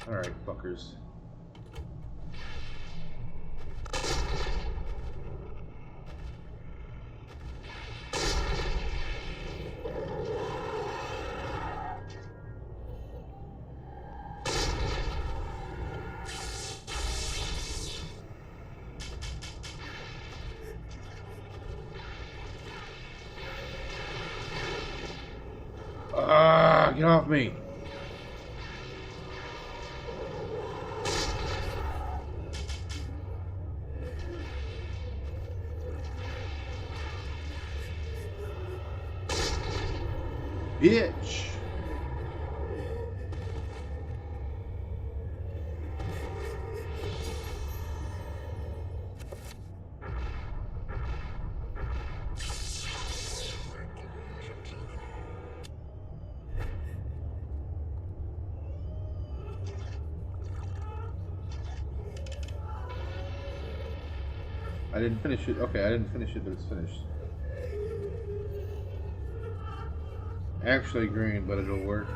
Alright, fuckers. Get off me! Bitch! I didn't finish it. Okay, I didn't finish it, but it's finished. Actually green, but it'll work.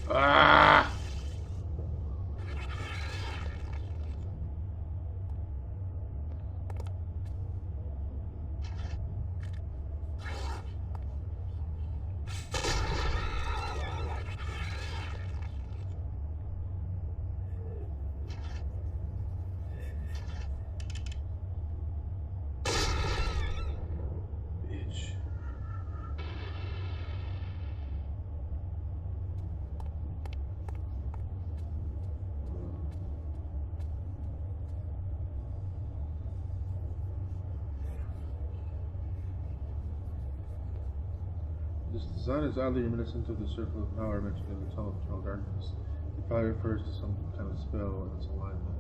Ah! This design is oddly reminiscent of the circle of power mentioned in the Tunnel of Eternal Darkness. It probably refers to some kind of spell and its alignment.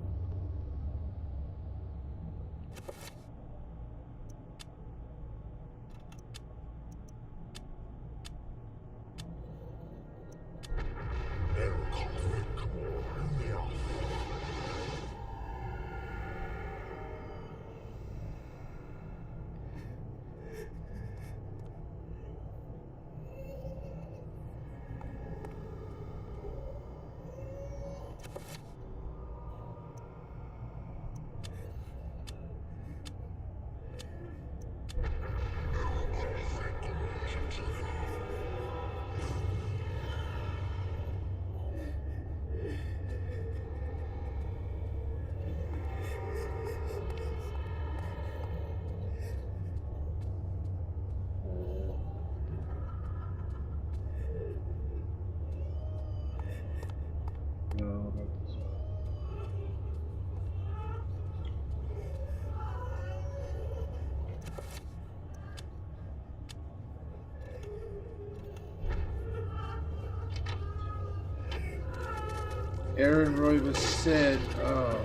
Aaron Roivas said, oh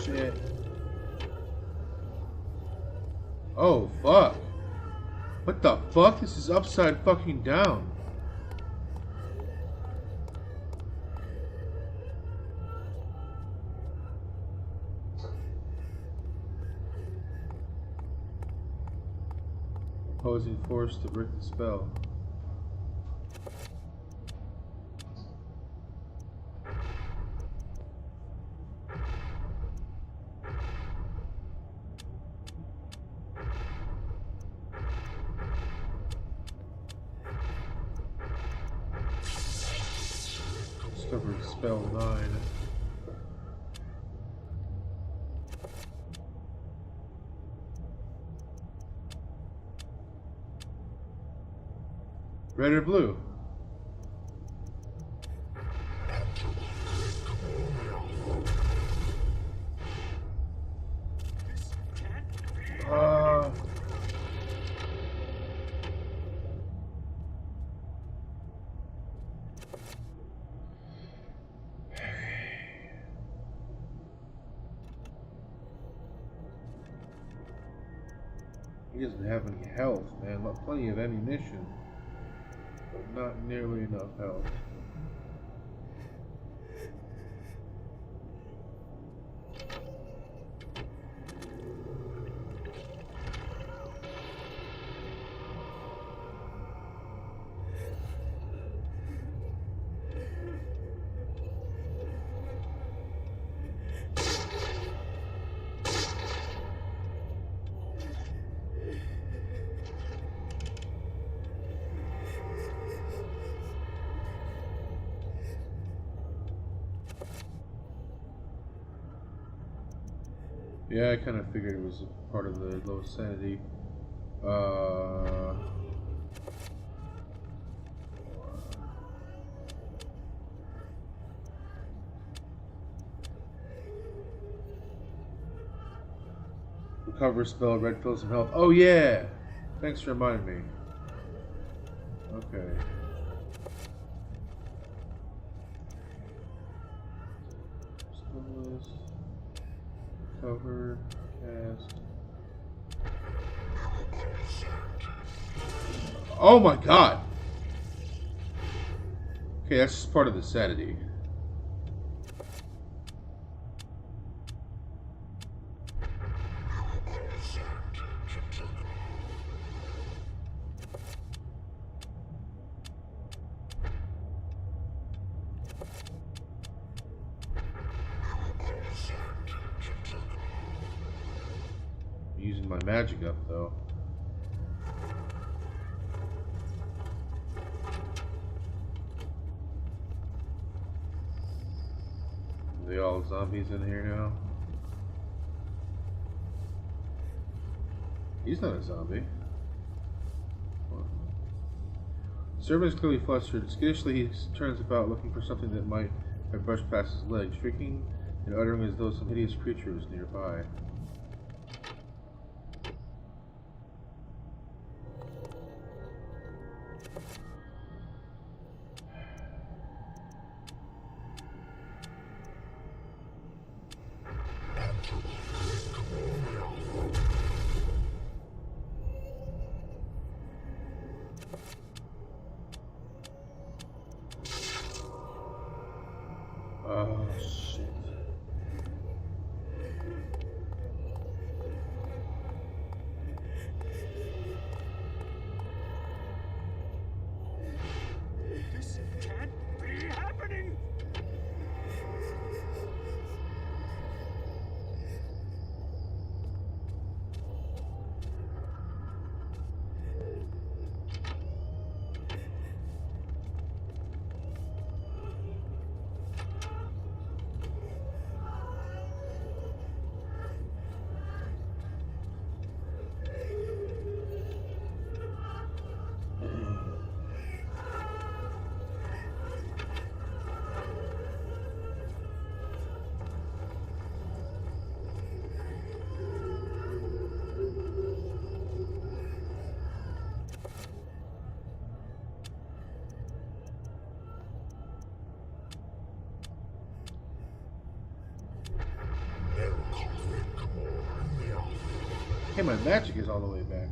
shit. Oh fuck. What the fuck? This is upside fucking down. Opposing force to break the spell. Spell 9. Red or blue? He doesn't have any health, man. Plenty of ammunition, but not nearly enough health. Yeah, I kind of figured it was a part of the low sanity. Recover spell, red fills some health. Oh yeah! Thanks for reminding me. Okay. Spell list. Cover, cast. Oh my god! Okay, that's just part of the sanity. Using my magic up though. Are they all zombies in here now? He's not a zombie. Servant is clearly flustered. Skittishly he turns about looking for something that might have brushed past his legs, shrieking and uttering as though some hideous creature was nearby. Oh, shit. This can't be happening! Hey, my magic is all the way back.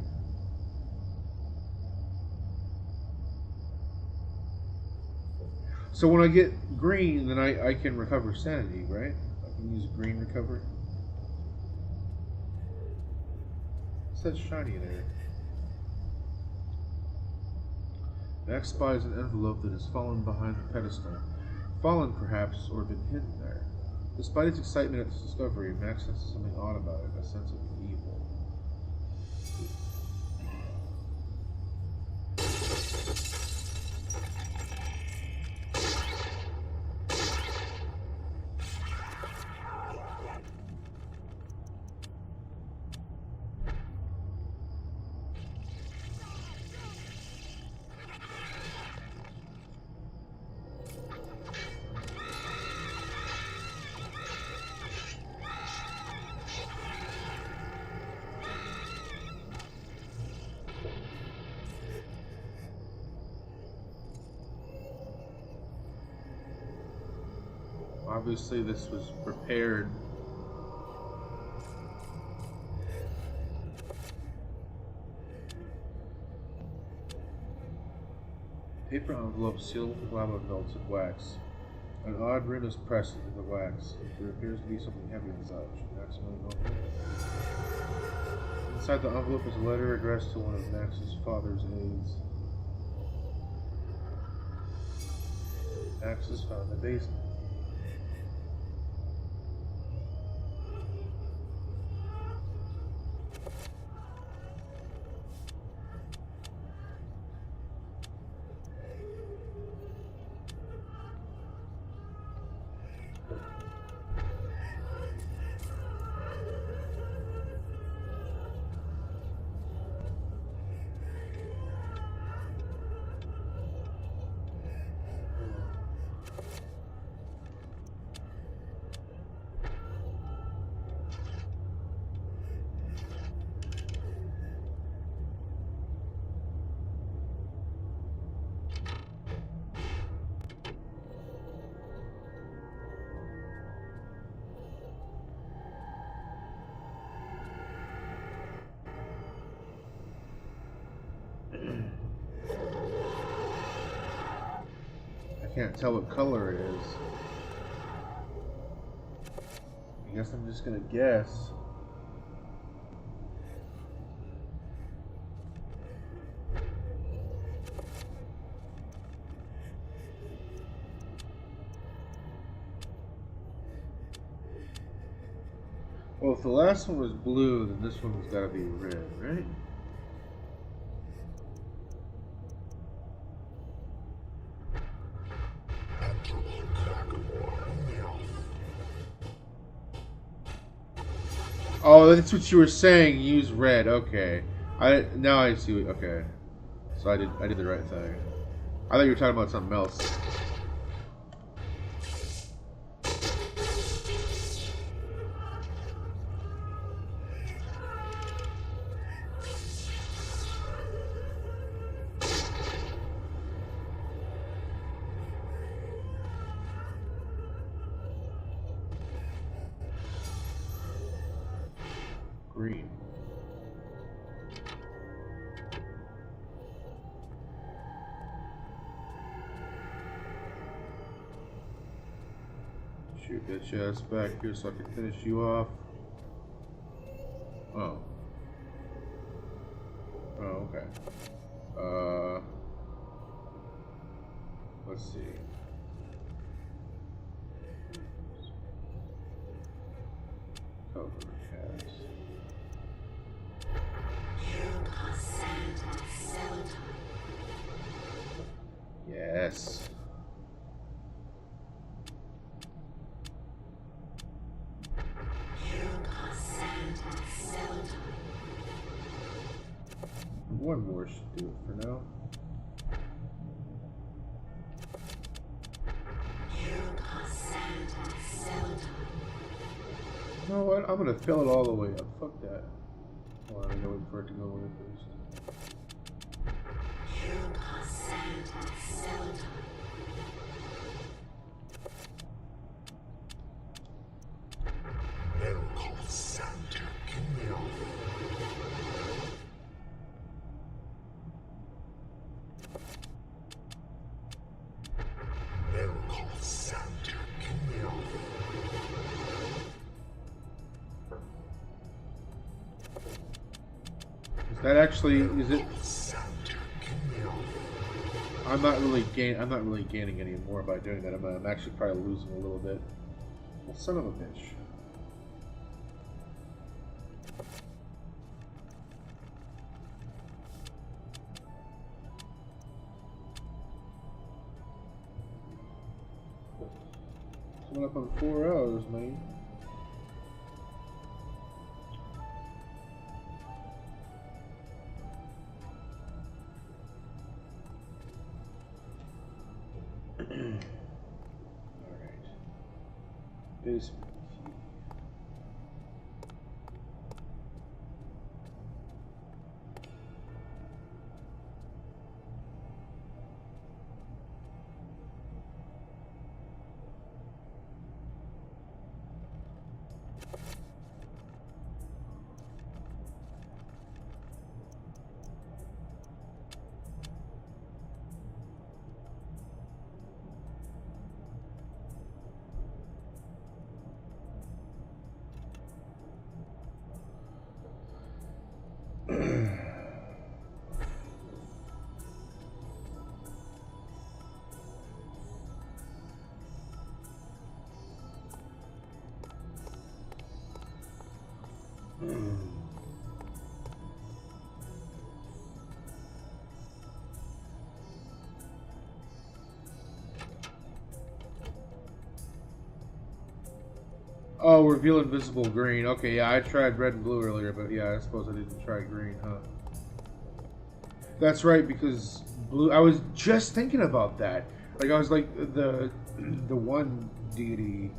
So when I get green, then I can recover sanity, right? I can use green recovery. It says shiny there. Max spies an envelope that has fallen behind the pedestal. Fallen, perhaps, or been hidden there. Despite his excitement at this discovery, Max senses something odd about it, a sense of evil. Obviously, this was prepared. Paper envelope sealed with a glob of melted wax. An odd rim is pressed into the wax. There appears to be something heavy inside. Maximilian envelope. Inside the envelope is a letter addressed to one of Max's father's aides. Max is found in the basement. I can't tell what color it is. I guess I'm just gonna guess. Well, if the last one was blue, then this one's gotta be red, right? Oh, that's what you were saying. Use red. Okay. Now I see. Okay. So I did the right thing. I thought you were talking about something else. Green. Shoot that chest back here so I can finish you off. Oh. Oh, okay. Let's see. Cover cast. Yes. One more should do it for now. You know what? I'm gonna fill it all the way up. Fuck that. Hold on, I'm waiting for it to go away first. That actually is it. I'm not really gaining any more by doing that. I'm actually probably losing a little bit. Well, son of a bitch. Coming up on 4 hours, man. Basement key. Oh, reveal invisible green. Okay, yeah, I tried red and blue earlier, but yeah, I suppose I didn't try green, huh? That's right, because blue. I was just thinking about that. Like I was like the one deity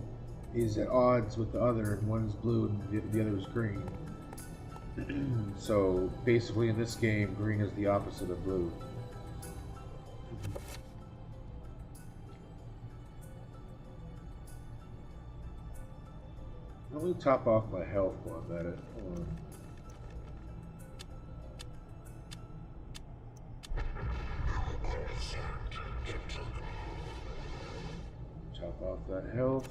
is at odds with the other, and one is blue and the other is green. So basically, in this game, green is the opposite of blue. Let me top off my health while I'm at it. Hold on. Top off that health.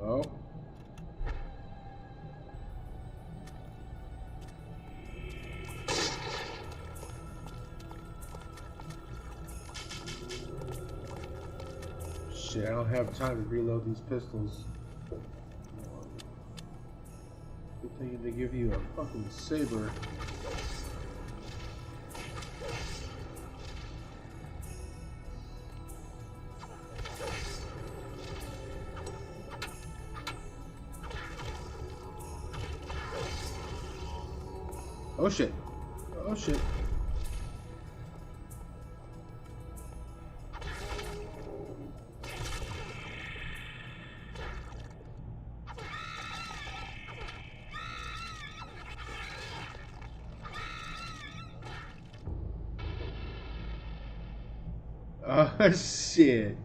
Oh. Shit, I don't have time to reload these pistols. Good thing they give you a fucking saber. Oh shit. Oh shit. Oh shit.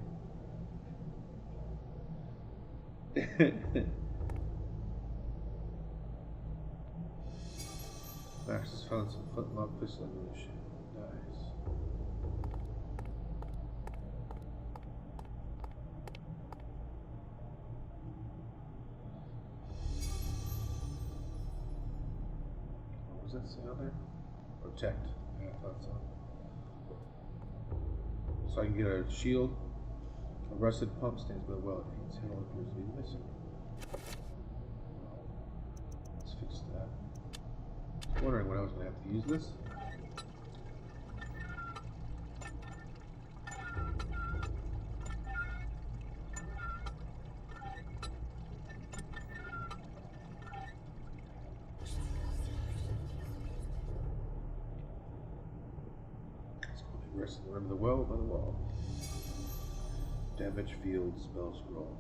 Max has found some flintlock pistol ammunition. Nice. What was that say on there? Protect. Yeah, I thought so. So I can get a shield. A rusted pump stands by the well. Its handle appears to be missing. Let's fix that. I was wondering when I was going to have to use this. Rest in the well by the wall. Damage field spell scroll.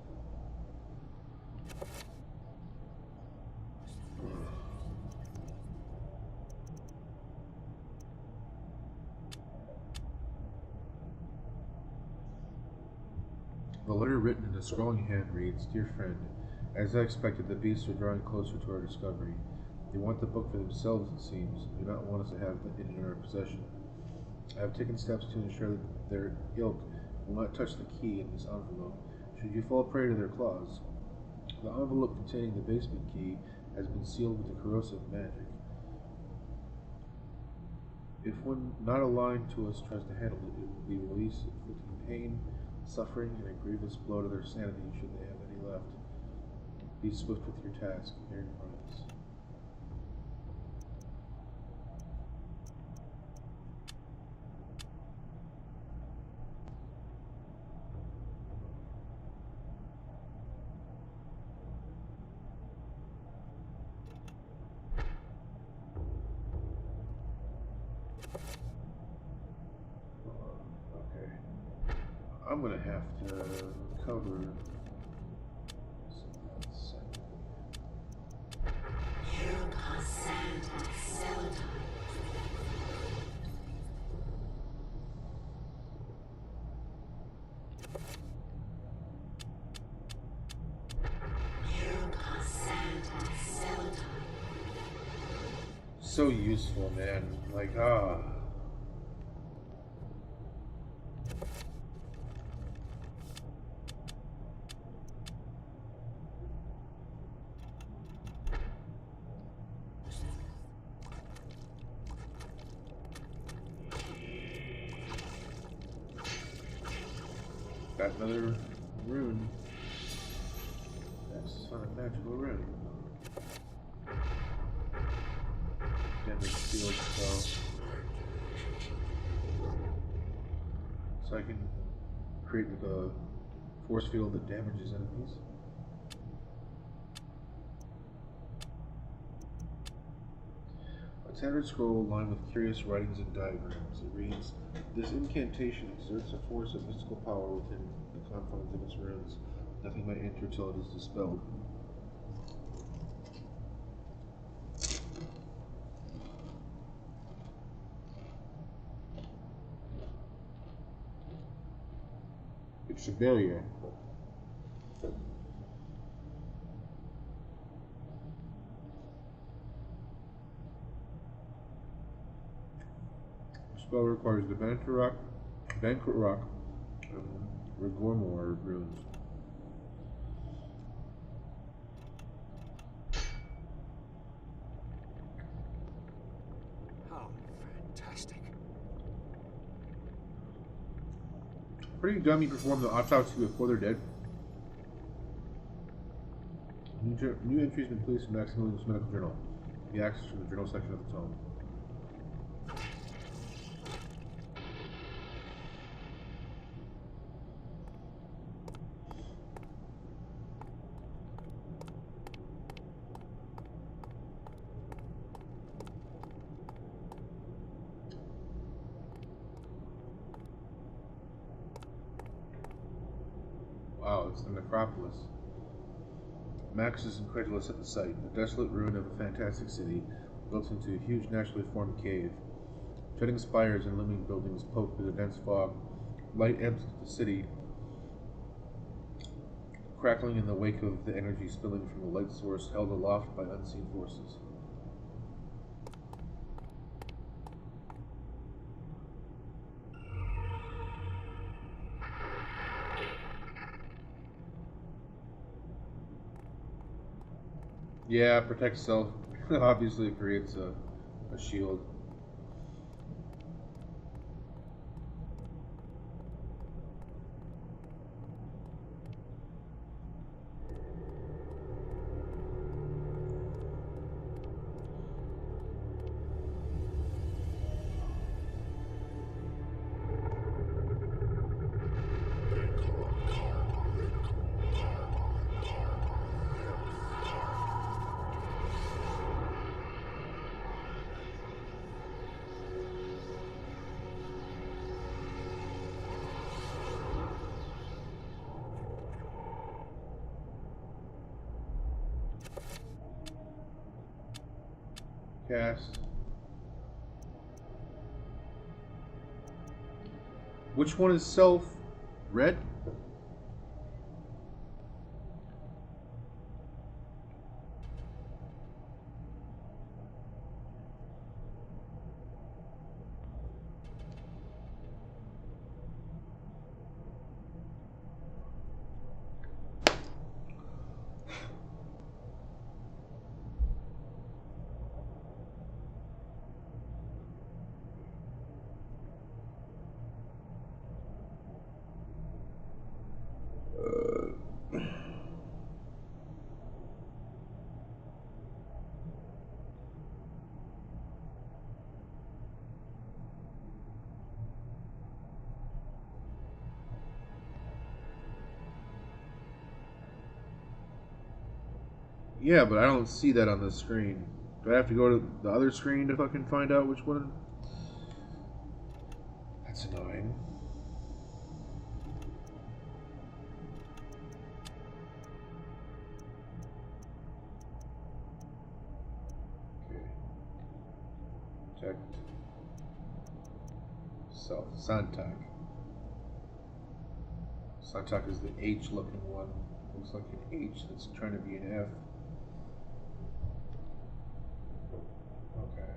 The letter written in a scrolling hand reads, "Dear friend, as I expected, the beasts are drawing closer to our discovery. They want the book for themselves, it seems. They do not want us to have it in our possession. I have taken steps to ensure that their ilk will not touch the key in this envelope, should you fall prey to their claws. The envelope containing the basement key has been sealed with a corrosive magic. If one not aligned to us tries to handle it, it will be released, inflicting pain, suffering, and a grievous blow to their sanity should they have any left. Be swift with your task, Mary Price." Okay. I'm gonna have to cover. So useful, man. Like, Got another rune. That's not a magical rune. Damage field spell. So I can create a force field that damages enemies. A tattered scroll lined with curious writings and diagrams. It reads, "This incantation exerts a force of mystical power within the confines of its runes. Nothing might enter till it is dispelled." It's a barrier. The spell requires the Banquet Rock, and Rigormor runes. How fantastic. Pretty dummy perform the autopsy before they're dead. New entries been placed in Maximilian's medical journal. The access from the journal section of the tome. Wow, it's the necropolis. Max is incredulous at the sight, a desolate ruin of a fantastic city, built into a huge naturally formed cave. Jutting spires and looming buildings poke through the dense fog. Light ebbs into the city, crackling in the wake of the energy spilling from a light source held aloft by unseen forces. Yeah, protect self. Obviously it creates a shield. Cast. Which one is self? Red? Yeah, but I don't see that on the screen. Do I have to go to the other screen to fucking find out which one? That's annoying. Okay. Protect. Self. Santak. Santak is the H looking one. Looks like an H that's trying to be an F. Okay.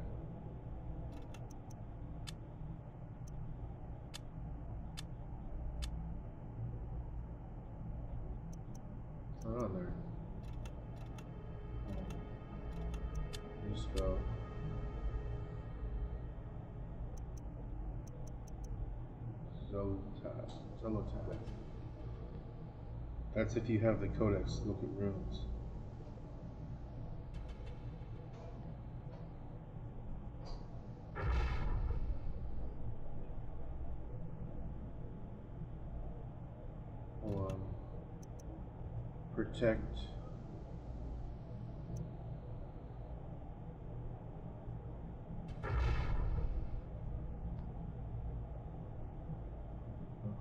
What's going on there? New spell. Zolotai. That's if you have the codex to look at runes. Hold on. Protect.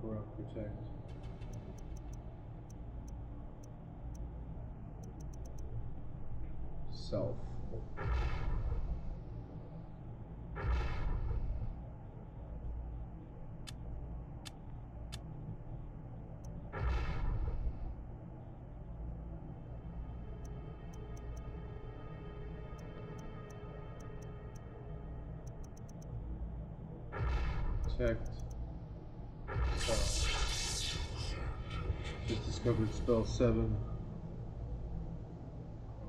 Corrupt, protect. Self. Protect. Just discovered spell 7.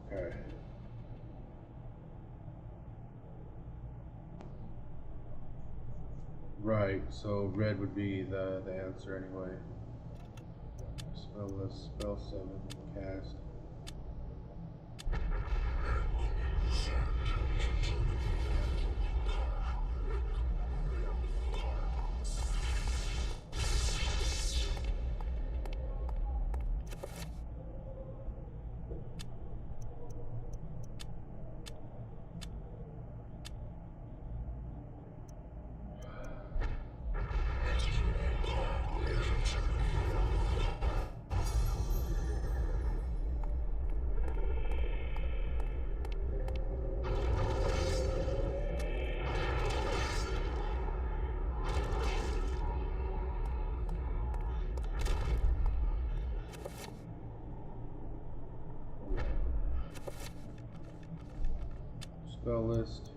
Okay. Right, so red would be the answer anyway. Spell 7, cast. Spell list.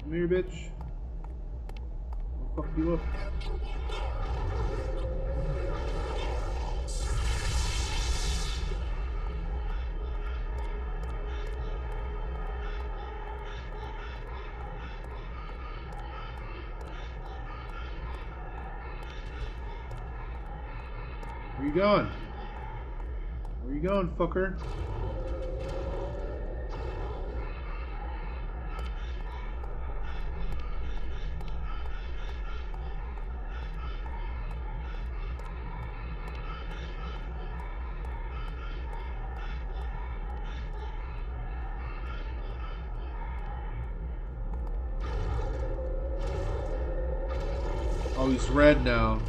Come here, bitch. I'll fuck you up. Where you going? Where you going, fucker? Oh, he's red now.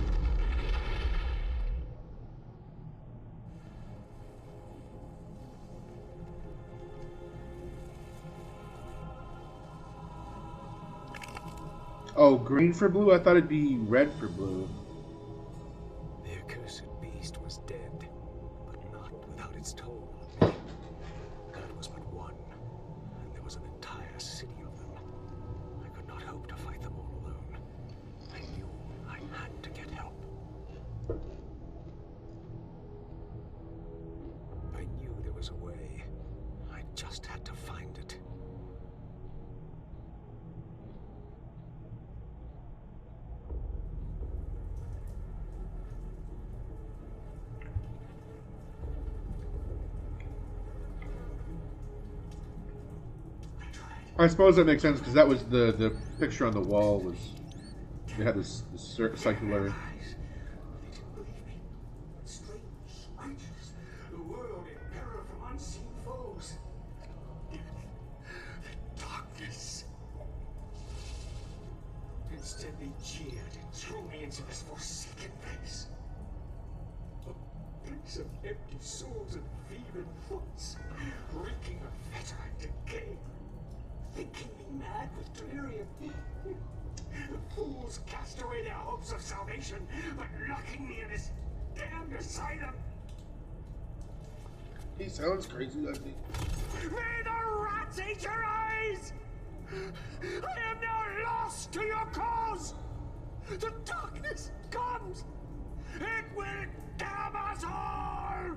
Oh, green for blue? I thought it'd be red for blue. The accursed beast was dead, but not without its toll on me. That was but one, and there was an entire city of them. I could not hope to fight them all alone. I knew I had to get help. I knew there was a way. I just had to find it. I suppose that makes sense because that was the picture on the wall was it had this circular. The world in peril from unseen foes. The darkness. Instead they jeered and threw me into this forsaken place. Some empty souls and thieving thoughts, reeking of fetter and decay, thinking me mad with delirium. The fools cast away their hopes of salvation, but locking me in this damned asylum. He sounds crazy, doesn't he? May the rats eat your eyes! I am now lost to your cause! The darkness comes! It will damn us all!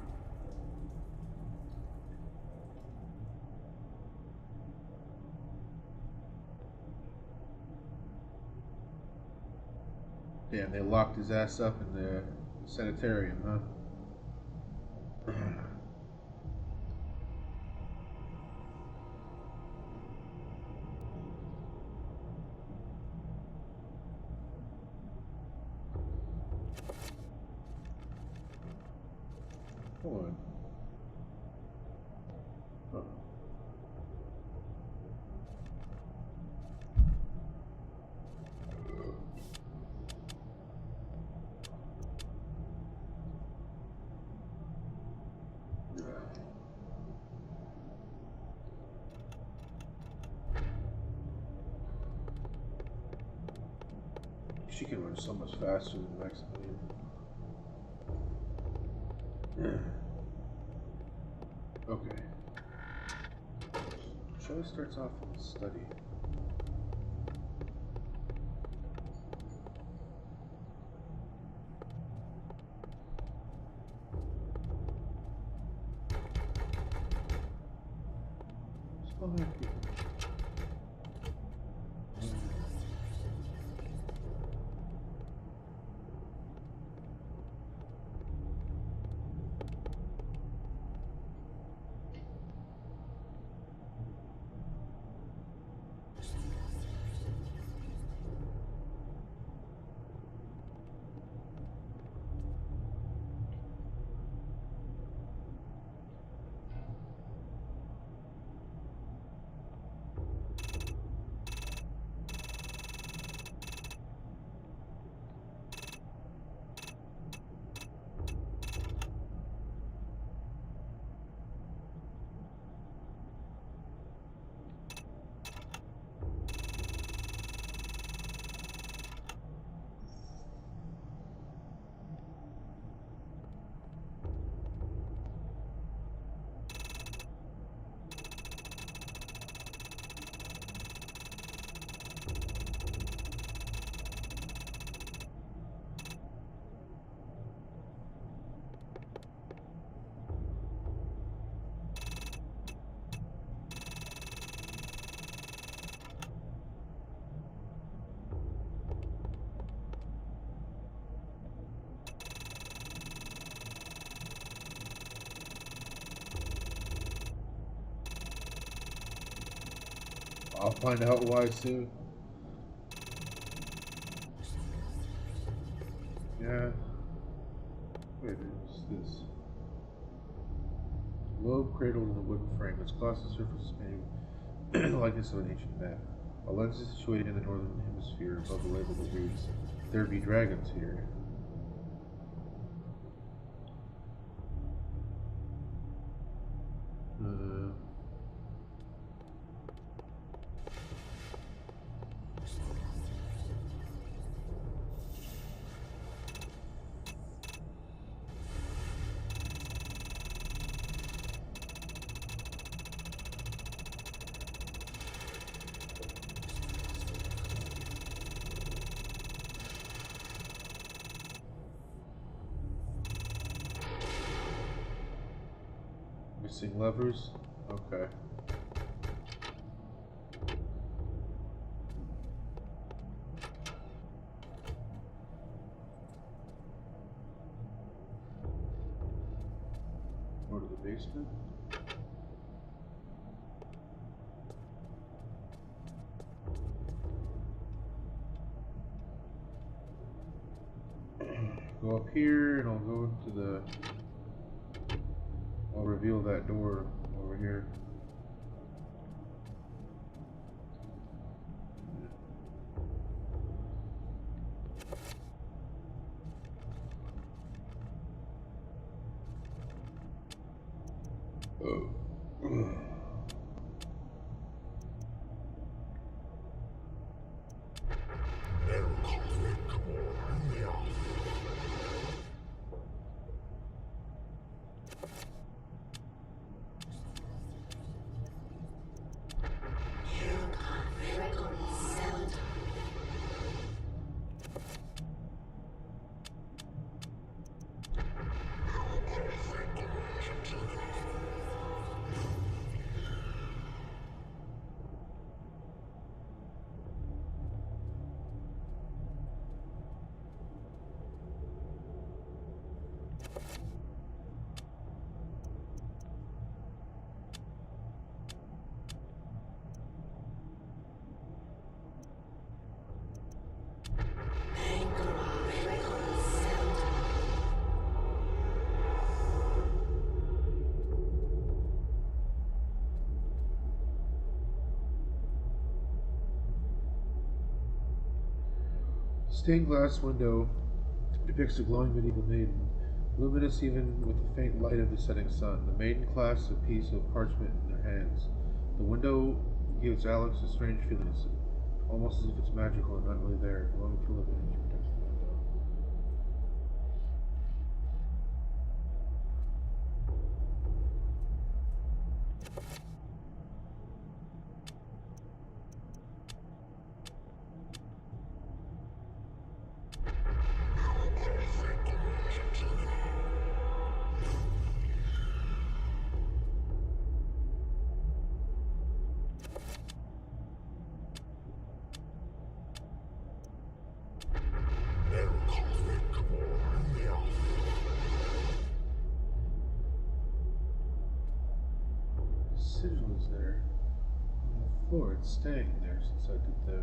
Damn, they locked his ass up in the sanitarium, huh? Hold on. Huh. She can run so much faster than Maximilian. Okay. Show starts off in the study. Small people. I'll find out why soon. Yeah. Wait, what's this? Globe cradled in a wooden frame. Its glossy surface is made likeness of an ancient map. A lens is situated in the northern hemisphere above the label that reads, "There be dragons here." Missing levers? Okay. Go to the basement. Go up here and I'll go into the... I'll reveal that door over here. Stained glass window depicts a glowing medieval maiden, luminous even with the faint light of the setting sun. The maiden clasps a piece of parchment in her hands. The window gives Alex a strange feeling, almost as if it's magical and not really there. Glowing field of energy protects the window. Sigil is there on the floor. It's staying there since I did the.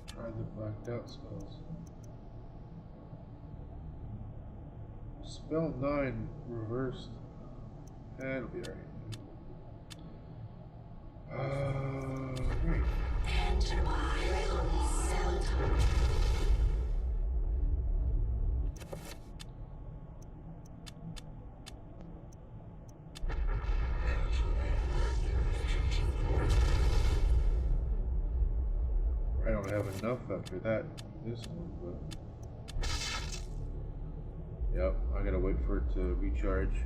Try the blacked out spells. Spell 9 reversed. That'll be alright. Great. I don't have enough after that, this one, but... Yep, I gotta wait for it to recharge.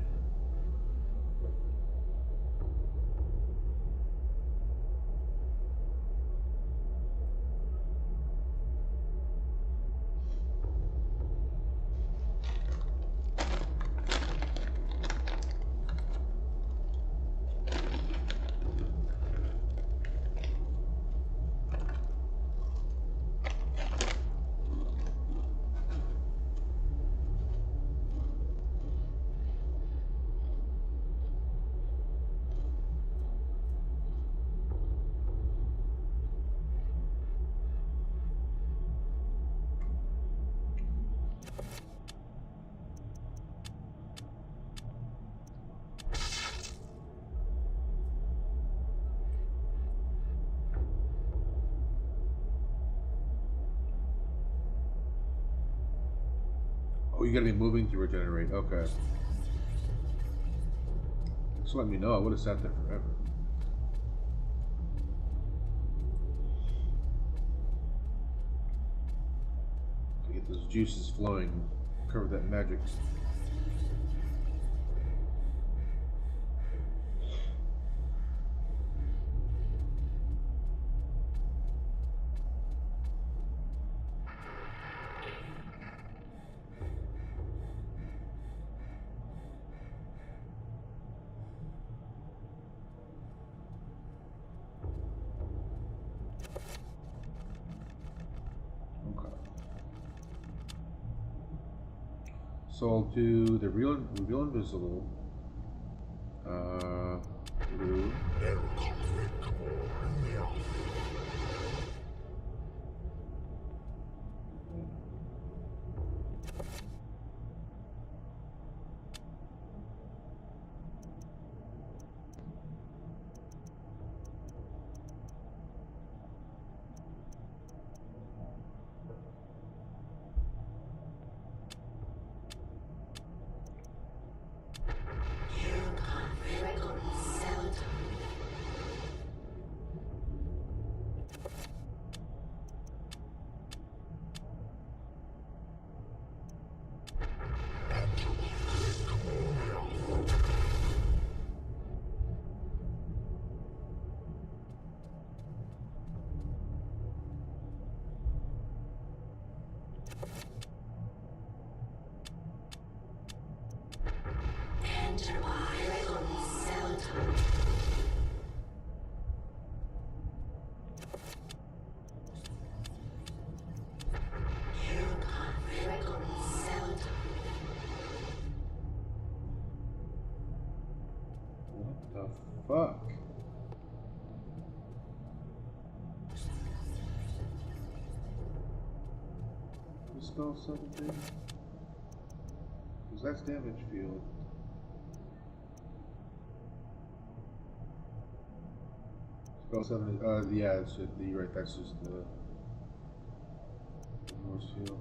Oh, you gotta be moving to regenerate. Okay. Just let me know. I would have sat there forever. To get those juices flowing, cover that magic. So I'll do the reveal invisible. Blue. What the fuck? Spell 17? Because that's damage field. Spell 7, yeah, it's, you're right, that's just the force field.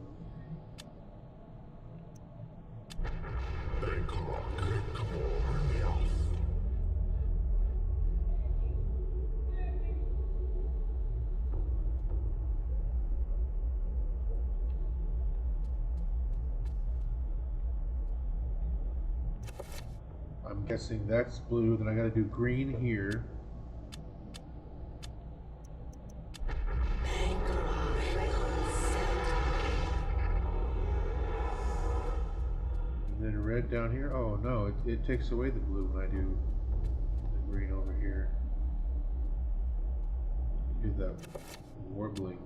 I'm guessing that's blue, then I gotta do green here. And then red down here. Oh no, it takes away the blue when I do the green over here. Do the warbling.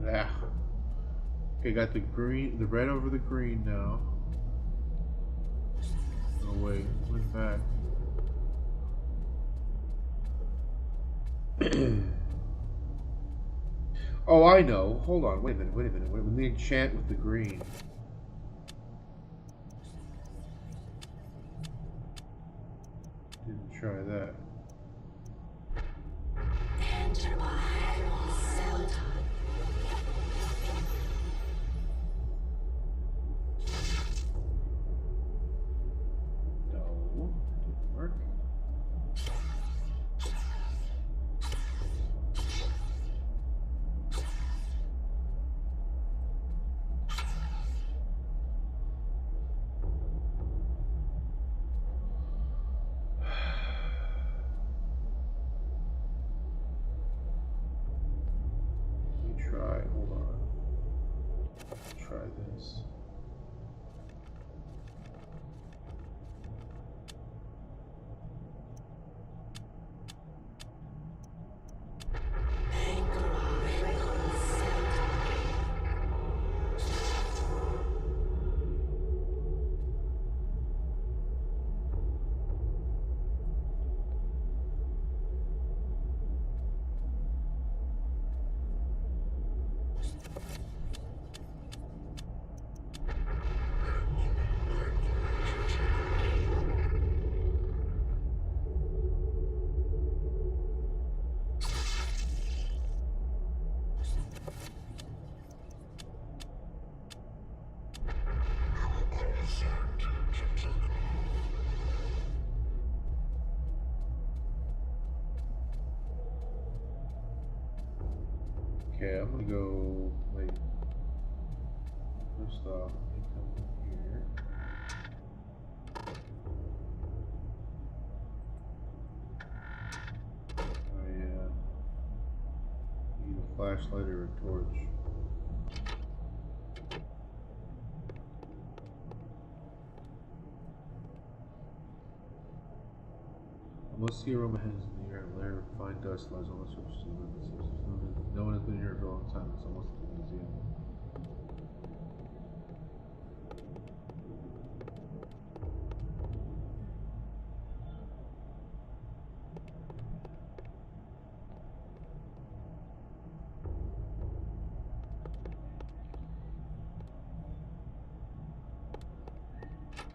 Ah. Okay, got the green, the red over the green now. Oh wait, went back. Oh, I know. Hold on. Wait a minute. When they enchant with the green. Didn't try that. No, didn't work. Hold on. Try this. Okay, I'm gonna go. Wait. First off, let me come here. Oh yeah. Need a flashlight or a torch. A musky aroma hangs in the air, and a layer of fine dust lies on the surface of the room. No one has been here for a long time. It's almost like a museum.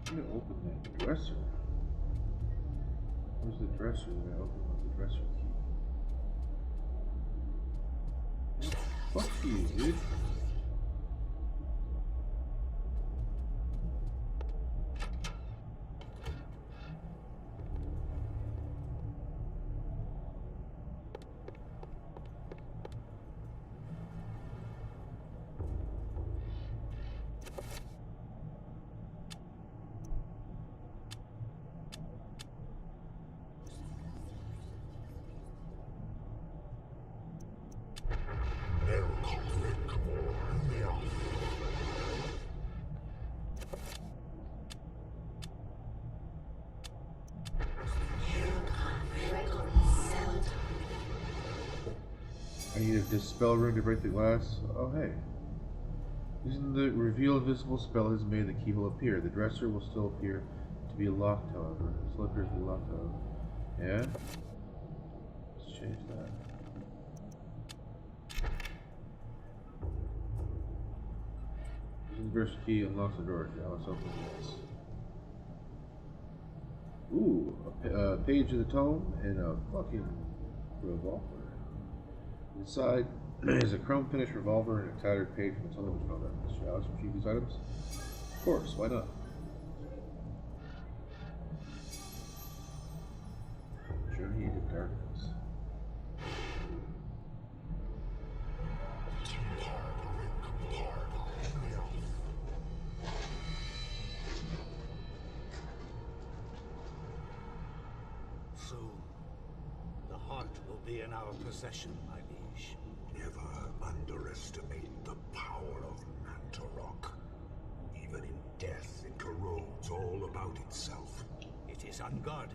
I'm gonna open that dresser. Where's the dresser that I opened with the dresser key? Fuck you, dude. I need a dispel ring to break the glass. Oh, hey. Using the reveal invisible spell has made the keyhole appear. The dresser will still appear to be locked, however. It still appears to be locked, however. Yeah? Let's change that. Using the dresser key unlocks the door. Now let's open this. Ooh, a page of the tome and a fucking revolver. Inside is a chrome-finished revolver and a tattered page from the tome which found that Mr. Alex retrieved these items. Of course, why not? Journey into darkness. Soon, the heart will be in our possession, my liege. Never underestimate the power of Mantarok. Even in death, it corrodes all about itself. It is unguarded.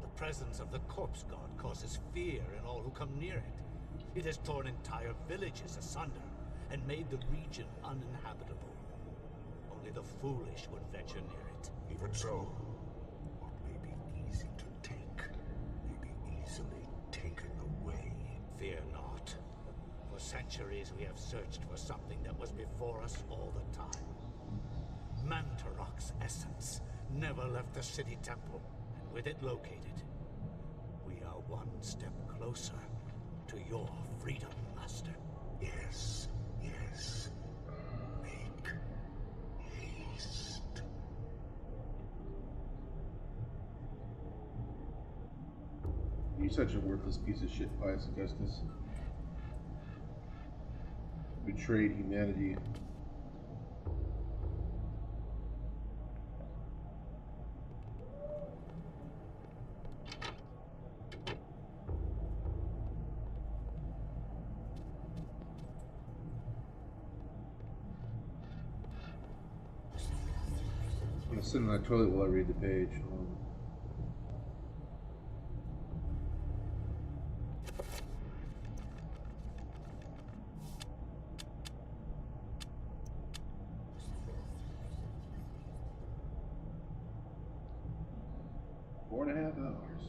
The presence of the corpse god causes fear in all who come near it. It has torn entire villages asunder and made the region uninhabitable. Only the foolish would venture near it. Even so, what may be easy to take may be easily taken away. Fear not. For centuries we have searched for something that was before us all the time. Mantarok's essence never left the city temple, and with it located, we are one step closer to your freedom, Master. Yes, yes. Make haste. You're such a worthless piece of shit, Pious Augustus. Betrayed humanity. I'm gonna sit in that toilet while I read the page. Four and a half hours.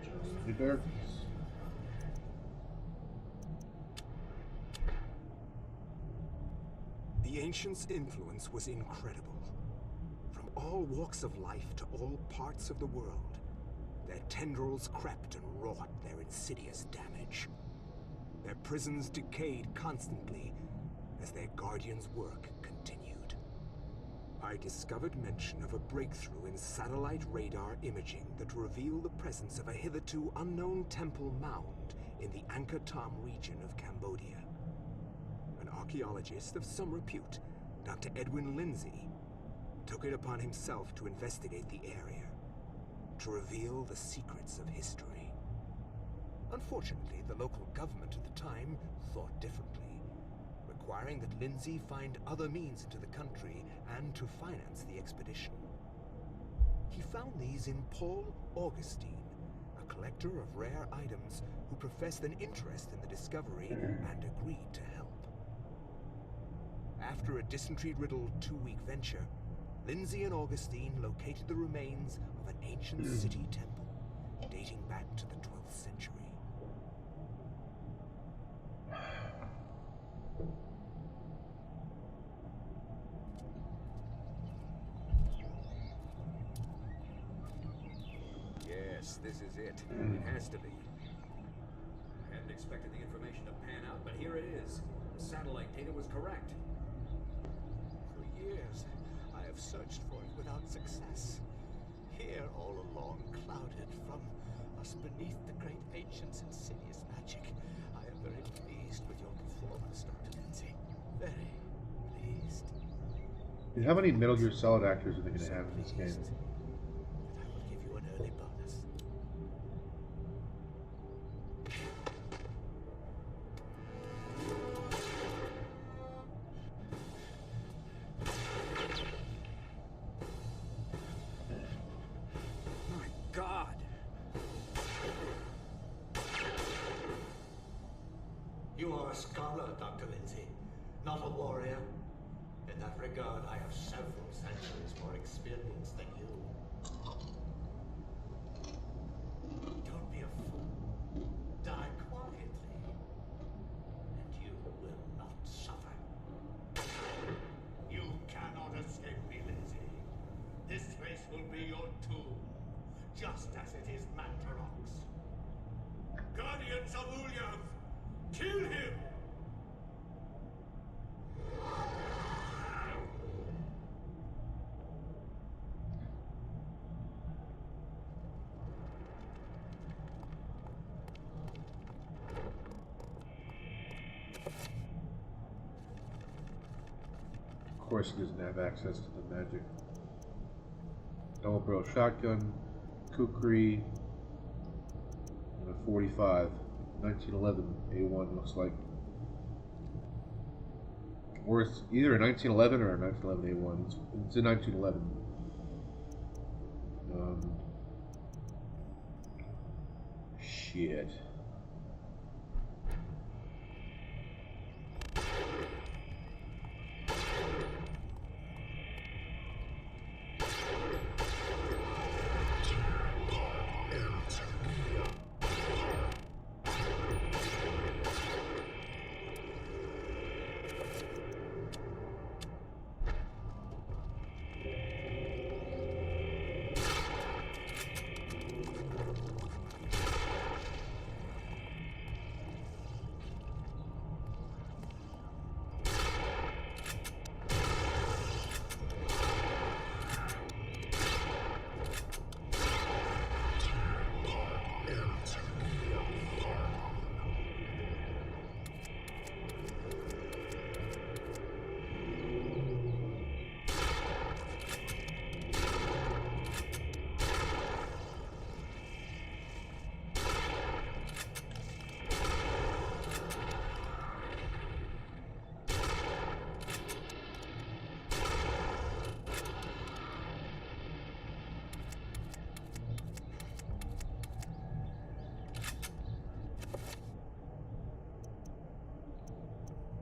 Journey into darkness. The Ancients' influence was incredible. From all walks of life to all parts of the world, their tendrils crept and wrought their insidious damage. Their prisons decayed constantly as their guardians' work continued. I discovered mention of a breakthrough in satellite radar imaging that revealed the presence of a hitherto unknown temple mound in the Angkor Thom region of Cambodia. An archaeologist of some repute, Dr. Edwin Lindsay, took it upon himself to investigate the area, to reveal the secrets of history. Unfortunately, the local government at the time thought differently, requiring that Lindsay find other means into the country and to finance the expedition. He found these in Paul Augustine, a collector of rare items who professed an interest in the discovery and agreed to help. After a dysentery-riddled 2-week venture, Lindsay and Augustine located the remains of an ancient city temple dating back to the 12th century. Yes, this is it. It has to be. I hadn't expected the information to pan out, but here it is. The satellite data was correct. For years, I have searched for it without success. Here, all along, clouded from us beneath the great ancient's insidious magic. I am very pleased with your performance, Dr. Lindsay. Very pleased. Dude, how many Metal Gear Solid actors are they going to have in this game? I will give you an early bonus. My God! You are a scholar, Dr. Lindsay, not a warrior. In that regard, I have several centuries more experience than you. Don't be a fool. Die quietly, and you will not suffer. You cannot escape me, Lindsay. This place will be your tomb, just as it is Mantarok's. Guardians of Ulyav, kill him! Of course he doesn't have access to the magic. Double barrel shotgun, kukri, and a 45. 1911 A1 looks like. Or it's either a 1911 or a 1911 A1. It's a 1911. Shit.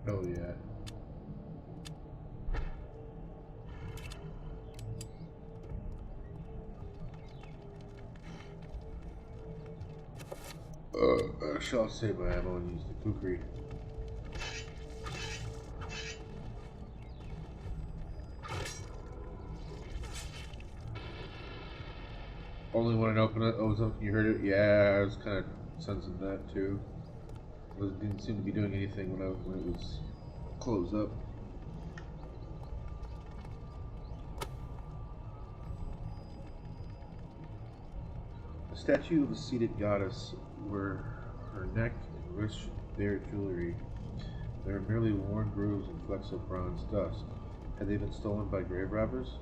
Oh yeah. I shall save my ammo and use the kukri. Only when I open it, oh, something you heard it? Yeah, I was kind of sensing that too. It didn't seem to be doing anything when it was closed up. A statue of a seated goddess where her neck and wrist bear jewelry. There are merely worn grooves and flecks of bronze dust. Had they been stolen by grave robbers?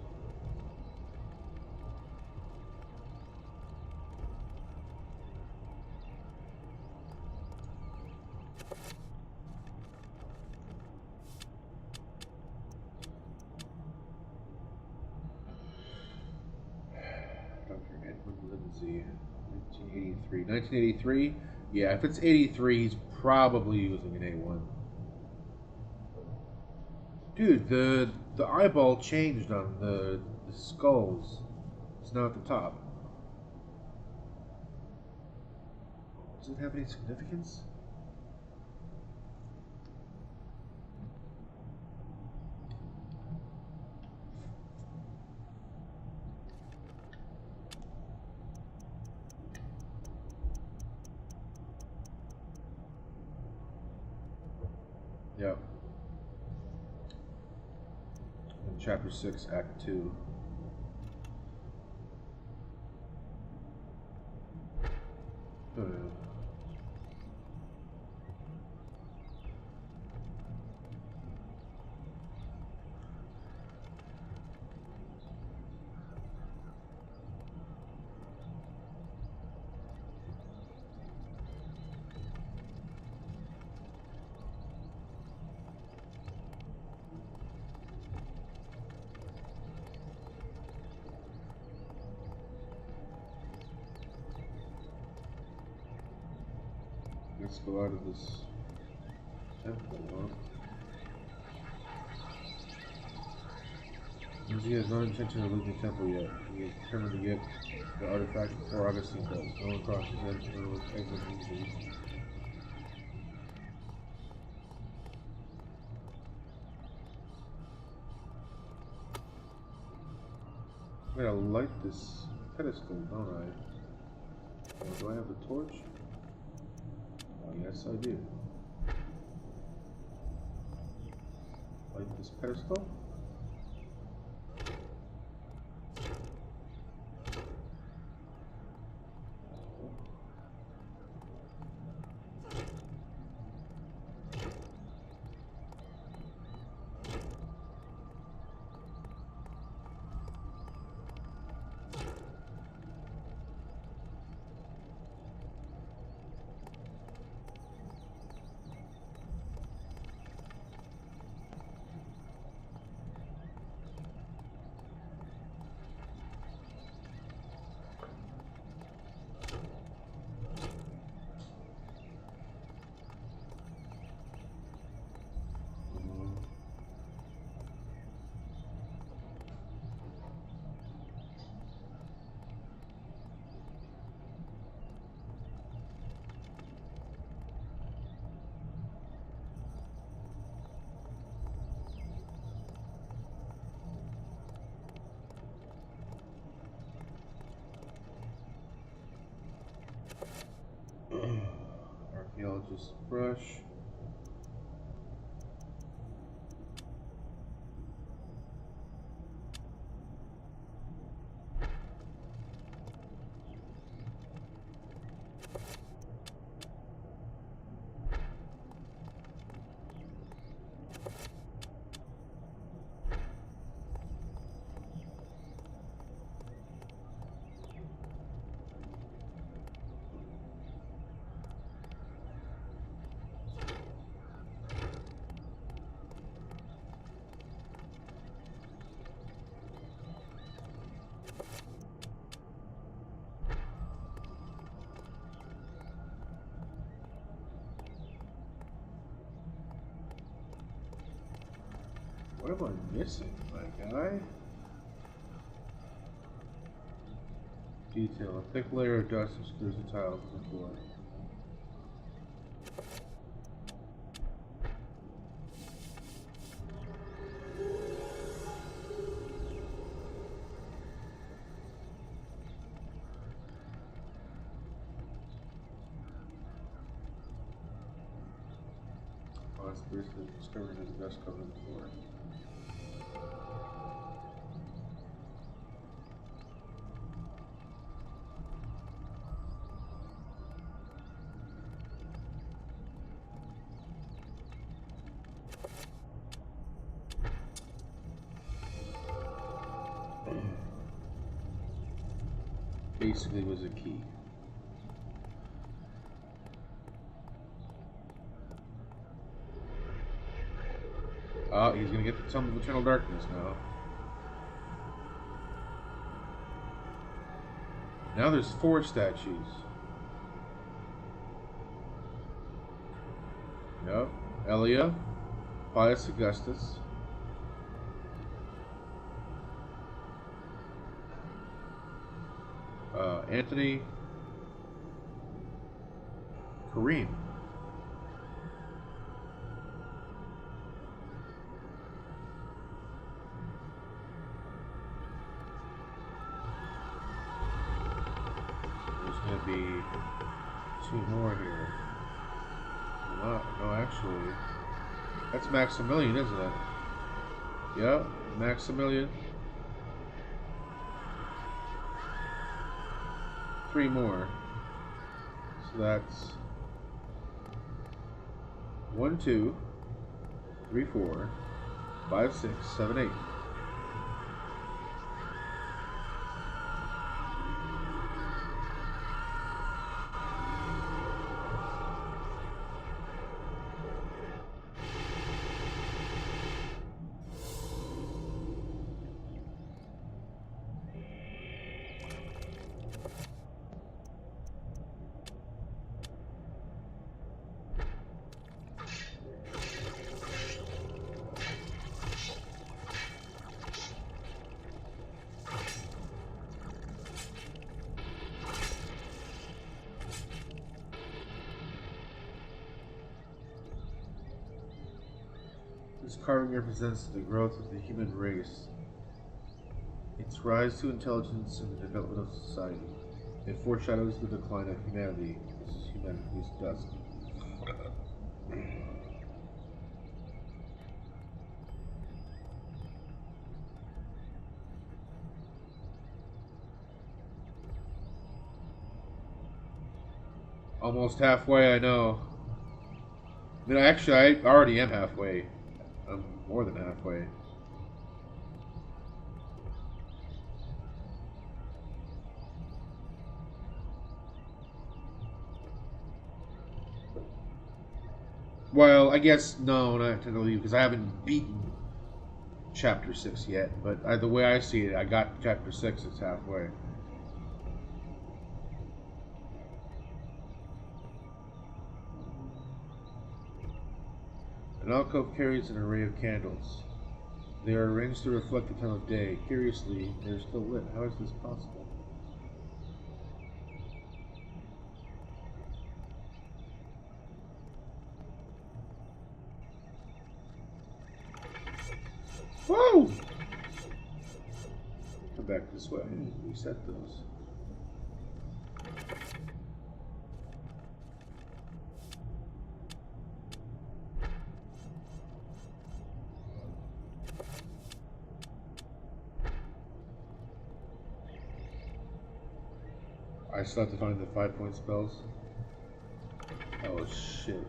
Dr. Edward Lindsay, 1983. 1983? Yeah, if it's 83, he's probably using an A1. Dude, the eyeball changed on the skulls. It's now at the top. Does it have any significance? Yep. In Chapter 6, Act 2. Let's go out of this temple, huh? He has no intention of leaving the temple yet. He is determined to get the artifact before Augustine does. No one crosses it, or with exit easy. I'm gonna light this pedestal, don't I? Do I have a torch? Oh, yes, I do. Light this pedestal. Archaeologist's brush. What am I missing, my guy? Detail. A thick layer of dust obscures the tiles of the floor. Last bracelet discovered as dust covered the floor. basically was a key. Oh, he's gonna get the Tome of Eternal Darkness now. Now there's 4 statues. Yep. Elia, Pius Augustus, Anthony, Kareem. There's going to be 2 more here. No, actually, that's Maximilian, isn't it? Yep, Maximilian. 3 more. So that's 1, 2, 3, 4, 5, 6, 7, 8. This carving represents the growth of the human race, its rise to intelligence and the development of society. It foreshadows the decline of humanity. This is humanity's dust. Almost halfway, I know. I mean, actually, I already am halfway. I'm more than halfway. Well, I guess, no, not technically, because I haven't beaten Chapter 6 yet. But the way I see it, I got Chapter 6, it's halfway. An alcove carries an array of candles. They are arranged to reflect the time of day. Curiously, they are still lit. How is this possible? Whoa! Come back this way. I need to reset those. I still have to find the 5-point spells. Oh shit.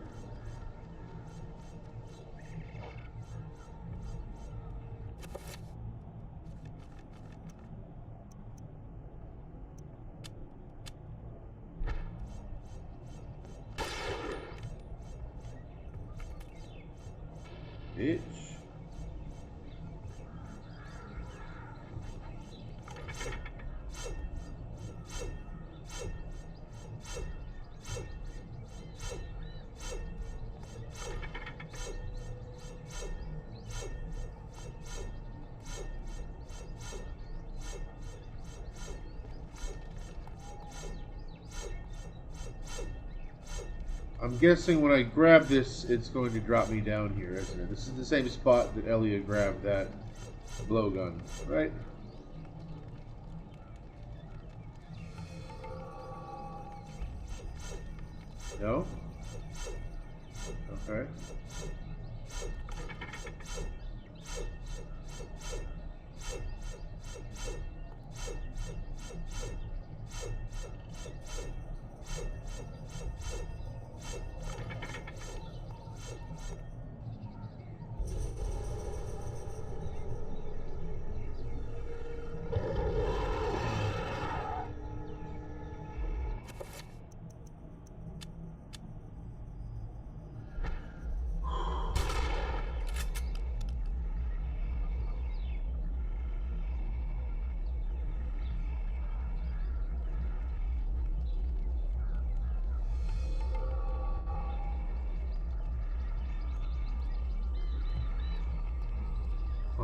Bitch. I'm guessing when I grab this, it's going to drop me down here, isn't it? This is the same spot that Elia grabbed that blowgun, right? No? Okay.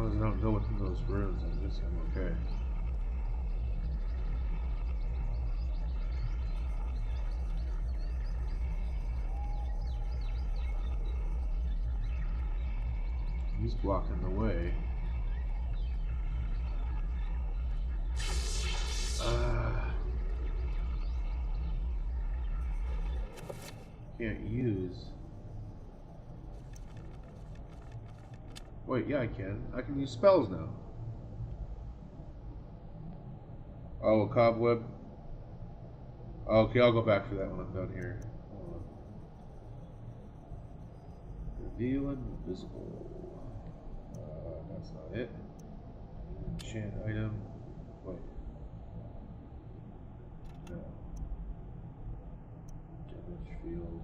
long as I don't go within those rooms, I guess I'm okay. He's blocking the way. Can't use. Wait, yeah, I can. I can use spells now. Oh, a cobweb. Okay, I'll go back for that when I'm done here. Hold on. Reveal invisible. That's not it. Enchant item. Wait. No. Damage field.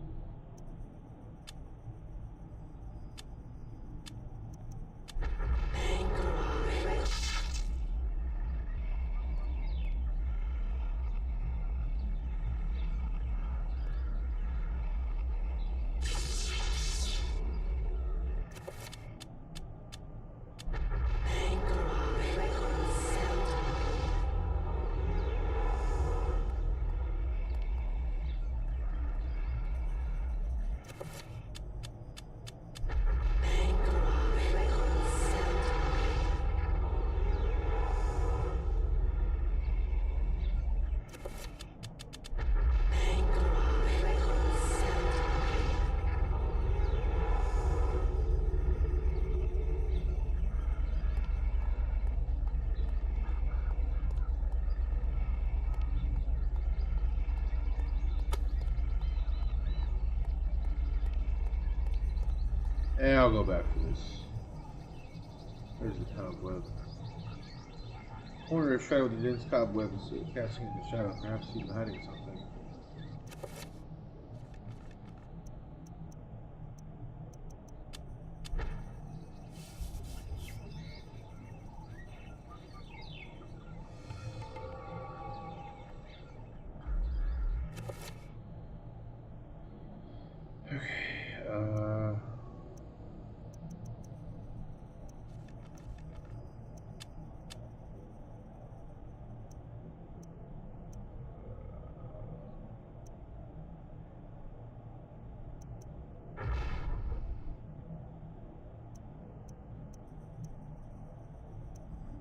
And I'll go back for this. There's the cobweb. Corner of shadow with the dense cobwebs casting into shadow, perhaps even hiding something.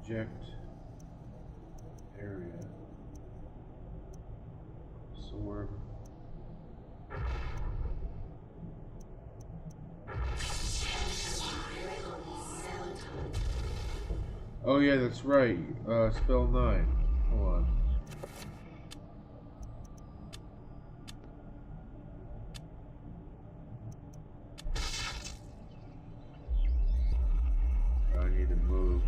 Project area. Sword. Oh yeah, that's right. Spell 9. Hold on. I need to move.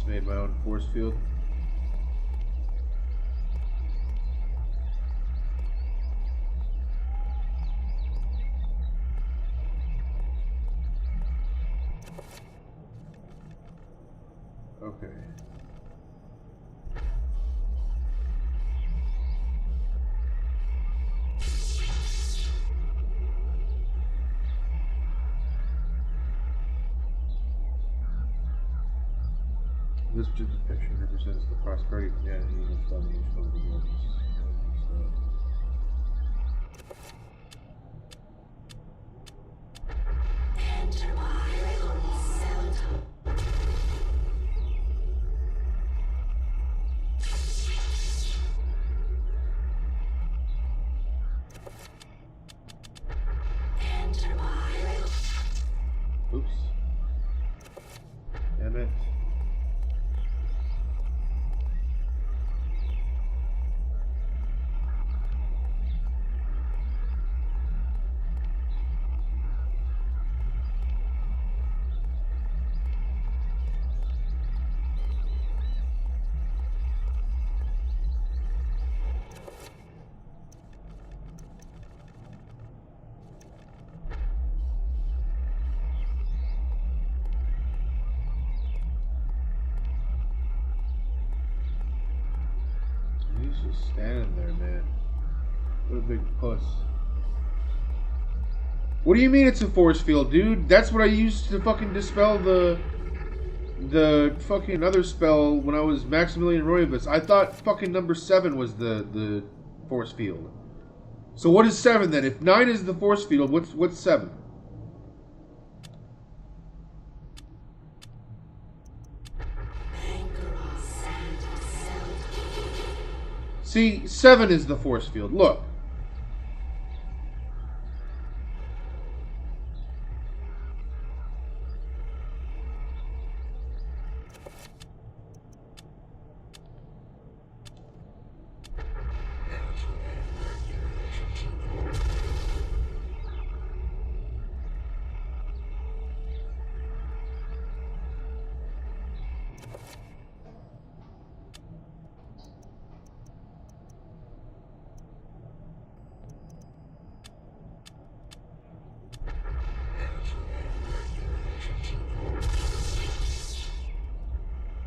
Made my own force field. Okay. This depiction represents the prosperity of humanity and its domination over the world. Oops. Damn it. Standing there, man. What a big puss. What do you mean it's a force field, dude? That's what I used to fucking dispel the fucking other spell when I was Maximilian Roivus. I thought fucking number 7 was the force field. So what is 7 then? If 9 is the force field, what's 7? See, 7 is the force field. Look.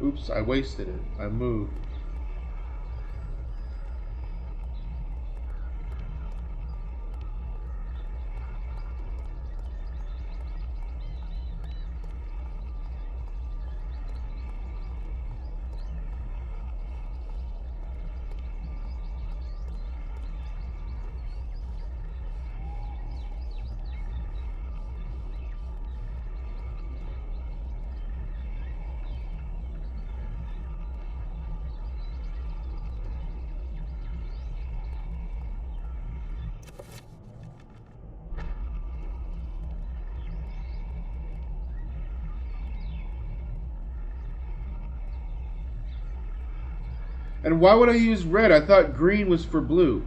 Oops, I wasted it. I moved. And why would I use red? I thought green was for blue.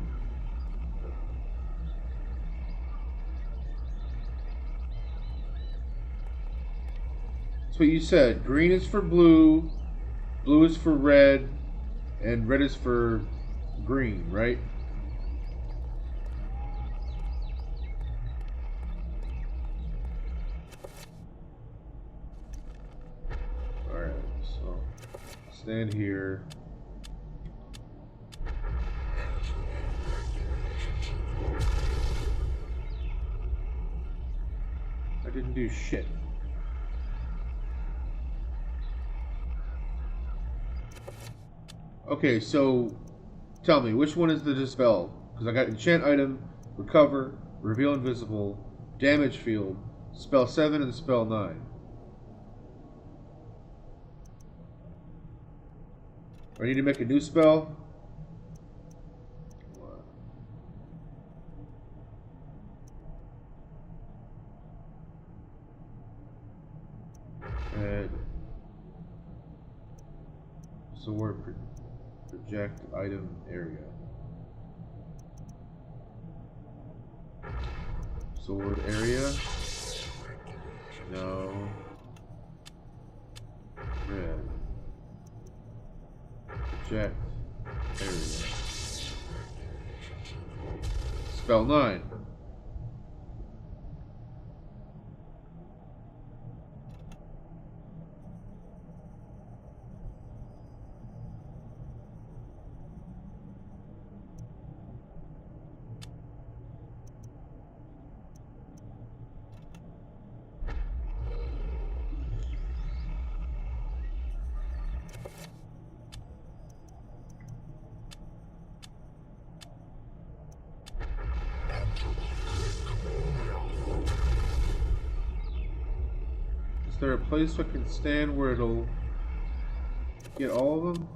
That's what you said. Green is for blue, blue is for red, and red is for green, right? Alright, so stand here. I didn't do shit. Okay, so tell me, which one is the dispel? Because I got enchant item, recover, reveal invisible, damage field, spell 7 and spell 9. I need to make a new spell? And sword project item area. Sword area? No. Red. Project area. Spell 9. Is there a place I can stand where it'll get all of them?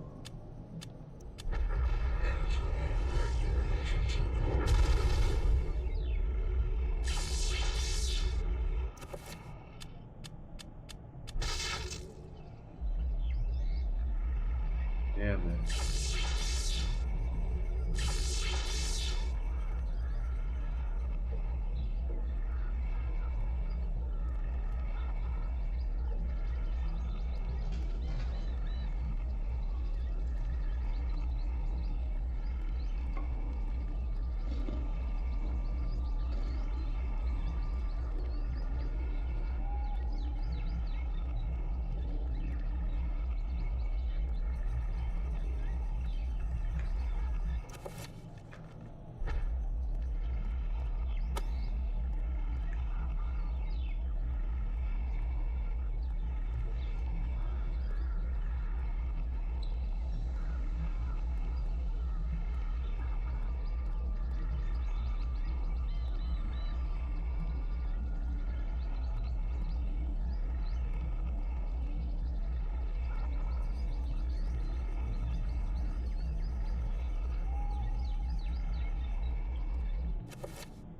Damn it.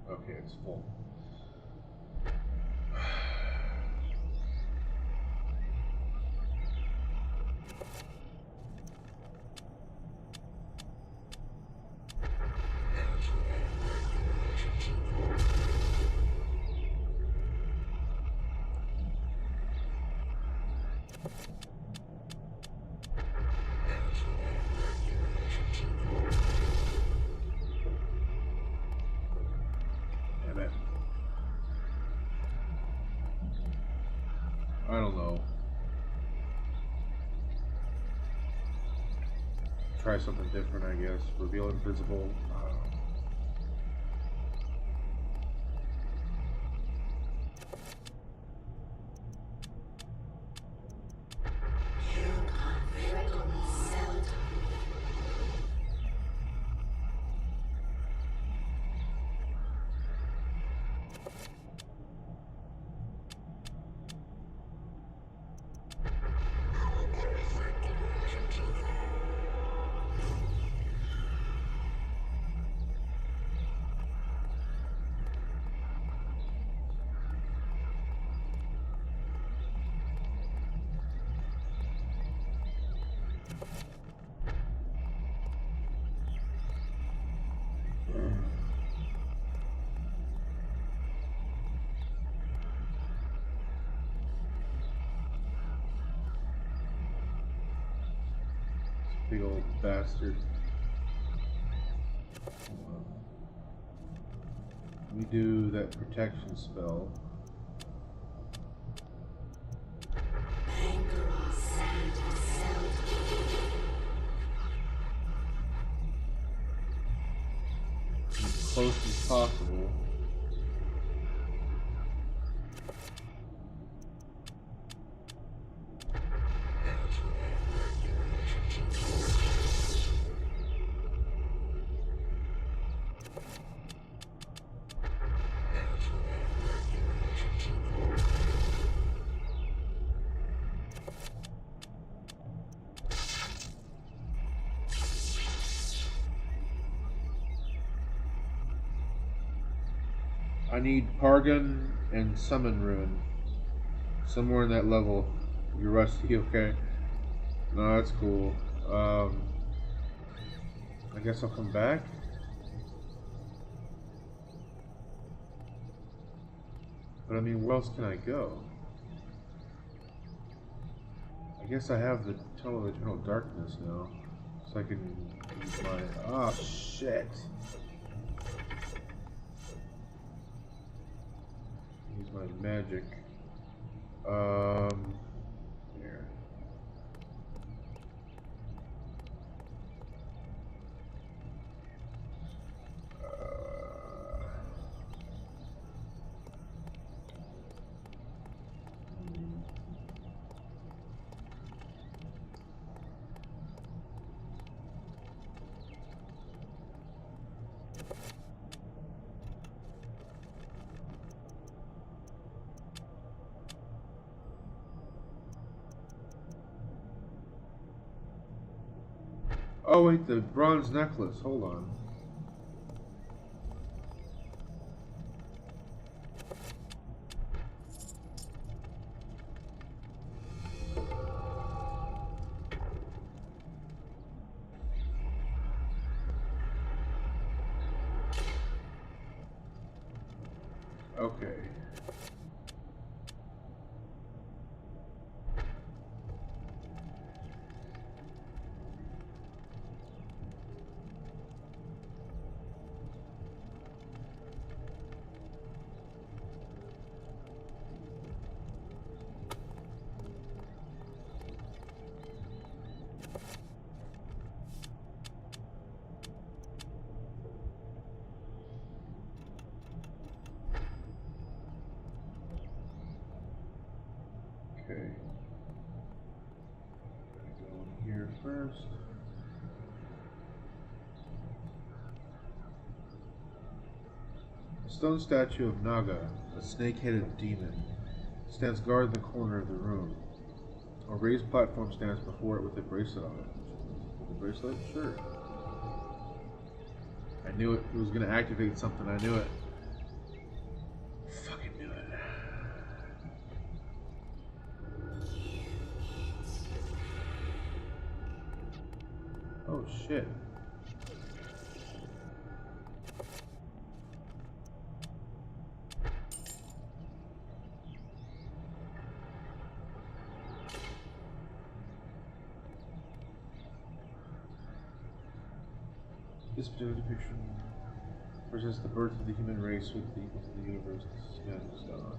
Okay, it's full. I don't know. Try something different, I guess. Reveal invisible. Big old bastard. We do that protection spell. As close as possible. I need Pargon and Summon Ruin. Somewhere in that level. You're rusty, okay? No, that's cool. I guess I'll come back. But I mean, where else can I go? I guess I have the Tunnel of Eternal Darkness now. So I can use my... Ah, shit! Use my magic. Here. Oh wait, the bronze necklace. Hold on. Okay. Okay. Go in here first. A stone statue of Naga, a snake-headed demon, stands guard in the corner of the room. A raised platform stands before it with a bracelet on it. The bracelet? Sure. I knew it. It was going to activate something. I knew it. Fucking knew it. Oh shit. This particular depiction presents the birth of the human race with the equal to the universe. This is Madness Dawn.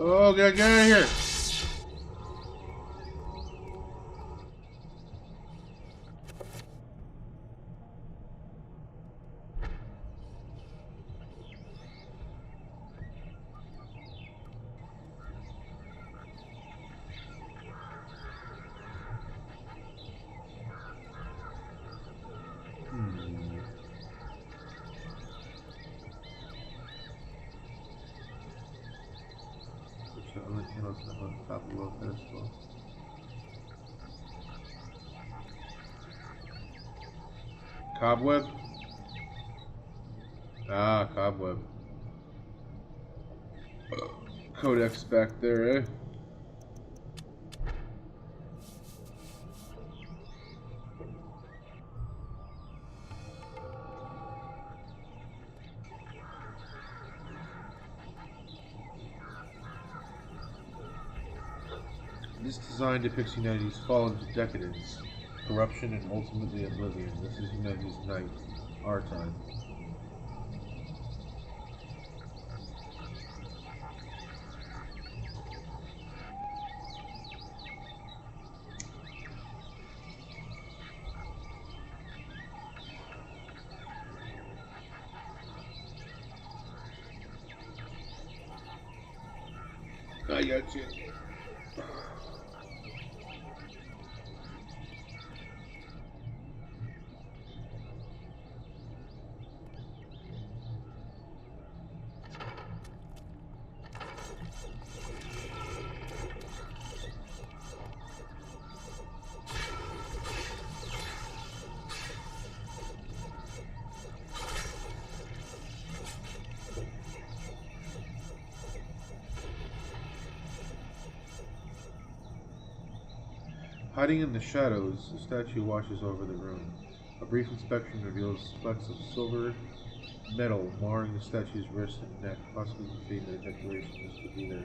Oh, get out of here! On top of a pedestal. Cobweb? Ah, Cobweb. Codex back there, eh? This design depicts humanity's fall into decadence, corruption, and ultimately oblivion. This is humanity's night, our time. I got you. Hiding in the shadows, the statue washes over the room. A brief inspection reveals flecks of silver metal marring the statue's wrist and neck, possibly conveying the declaration this could be there.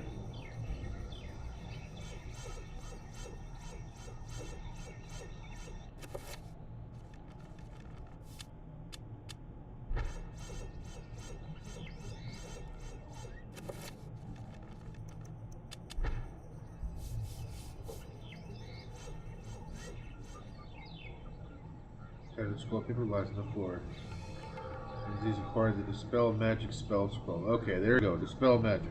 The scroll of paper lies on the floor. And these require the Dispel Magic spell scroll. Okay, there we go. Dispel Magic.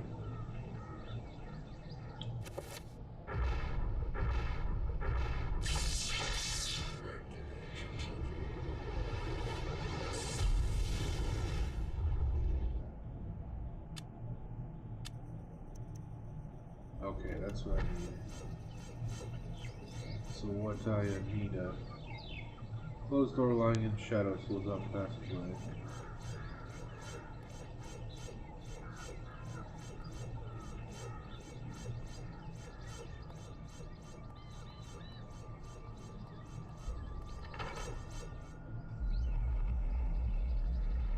Okay, that's what I need. So what I need, closed door lying in shadow seals off the passageway.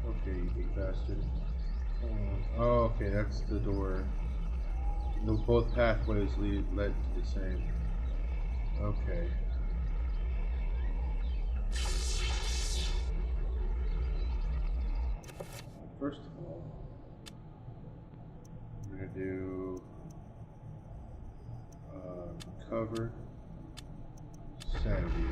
Okay, you big bastard. Oh, okay, that's the door. Both pathways led to the same. Okay. First of all, we're gonna do cover sanity.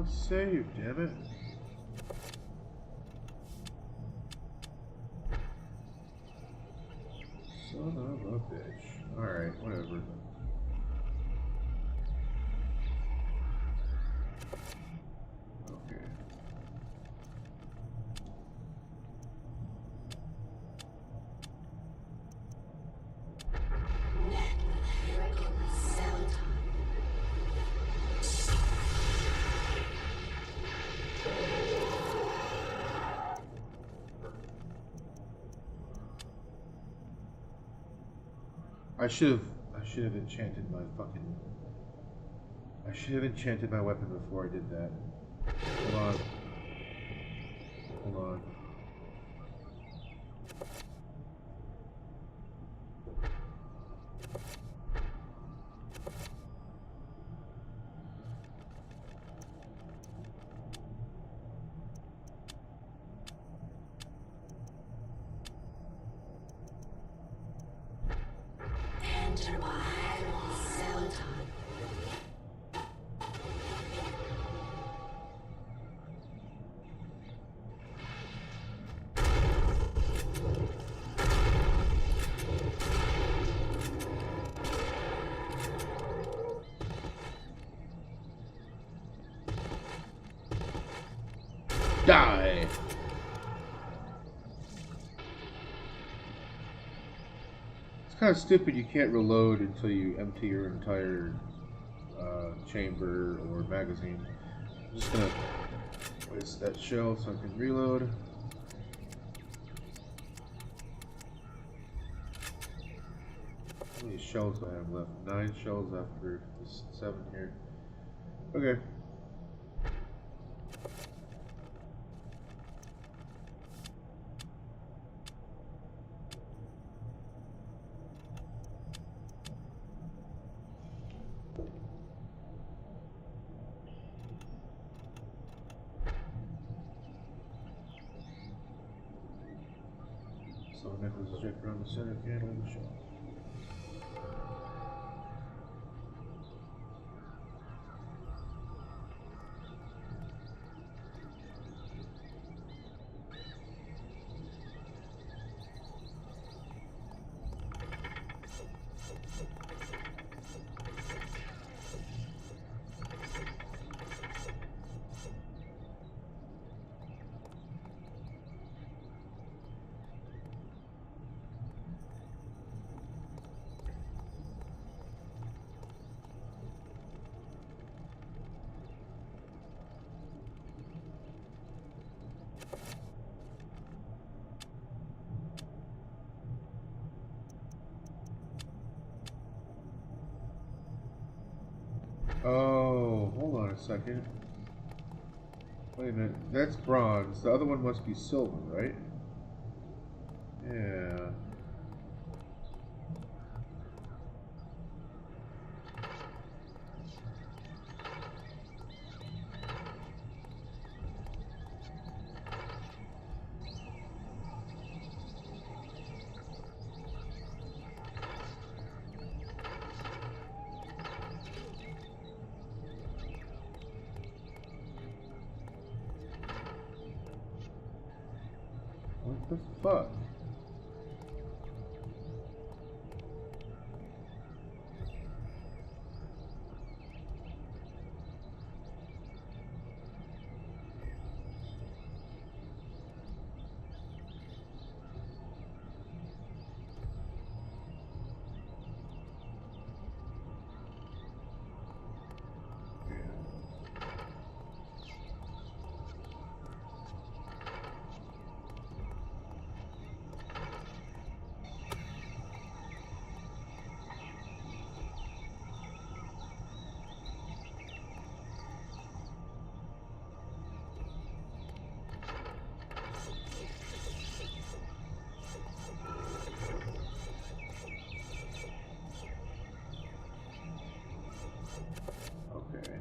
Save, damn it. Son of a bitch. Alright, whatever. Okay. I should have enchanted my fucking... I should have enchanted my weapon before I did that. Hold on. Hold on. Die! It's kind of stupid you can't reload until you empty your entire chamber or magazine. I'm just gonna waste that shell so I can reload. How many shells do I have left? 9 shells after this 7 here. Okay. So the necklace is draped around the center candle of the shell. a second. Wait a minute. That's bronze. The other one must be silver, right? Yeah. What the fuck? Okay.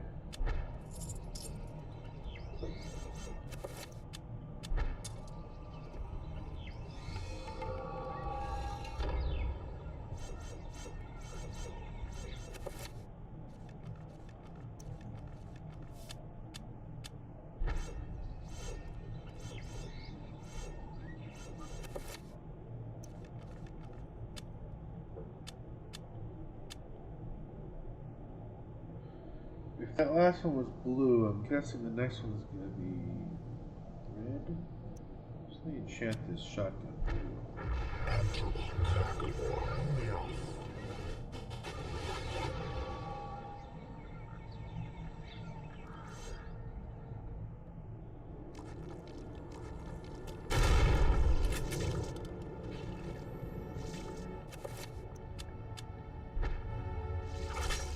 If that last one was blue, I'm guessing the next one is going to be red. Just let me enchant this shotgun.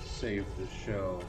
Save the shell.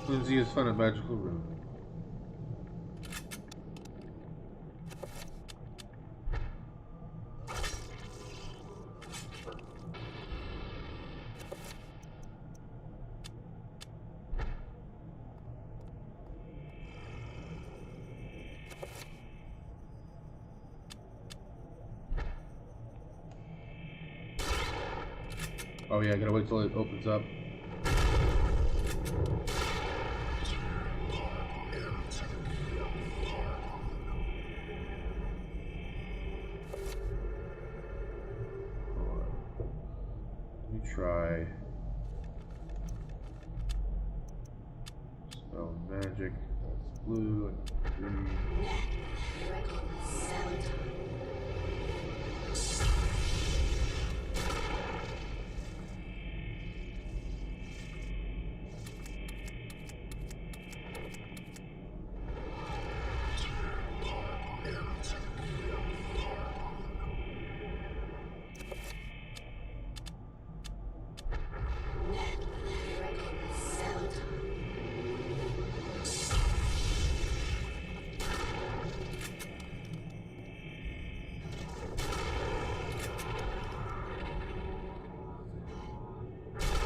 Lindsay has found a magical room. Oh yeah, I gotta wait till it opens up. Try spell magic. That's blue and green.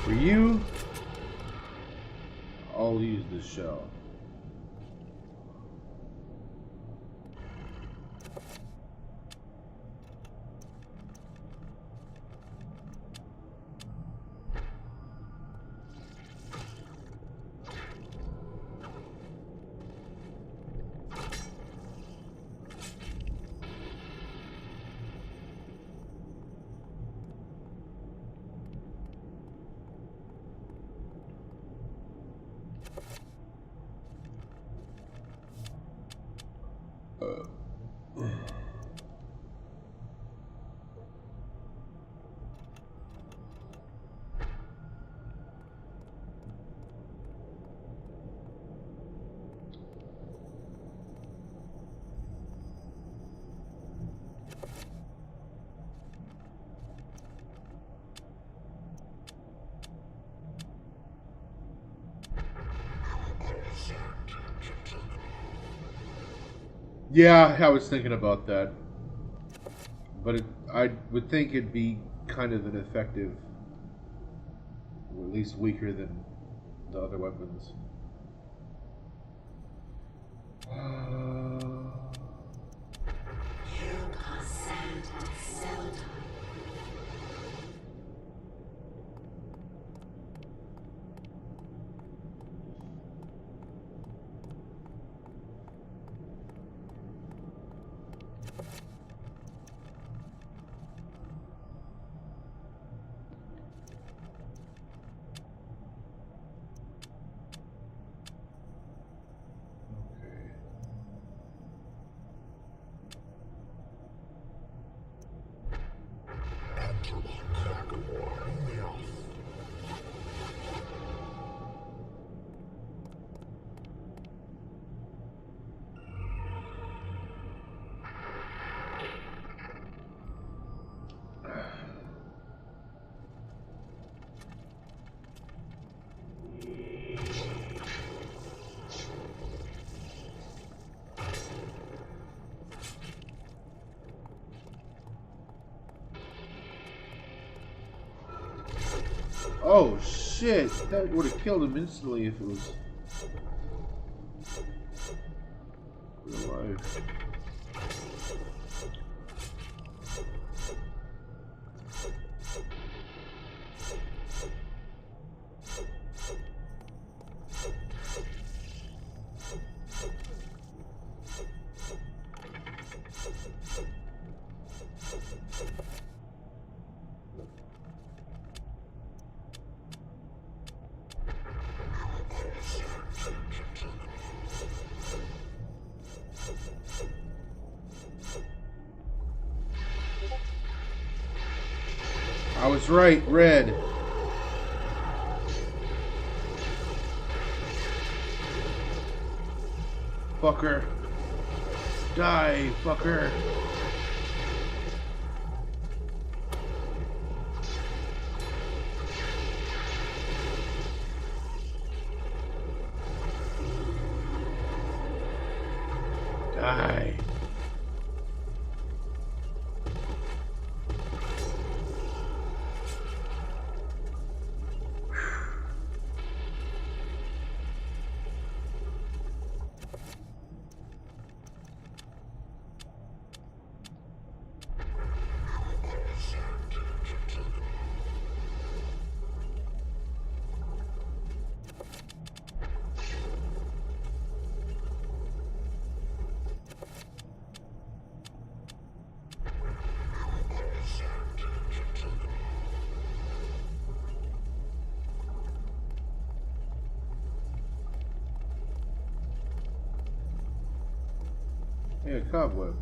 For you, I'll use this shell. Yeah, I was thinking about that. But I would think it'd be kind of ineffective, or at least weaker than the other weapons. Oh shit! That would have killed him instantly if it was real life. I was right, red. Fucker. Die, fucker. Die. Yeah, cobweb.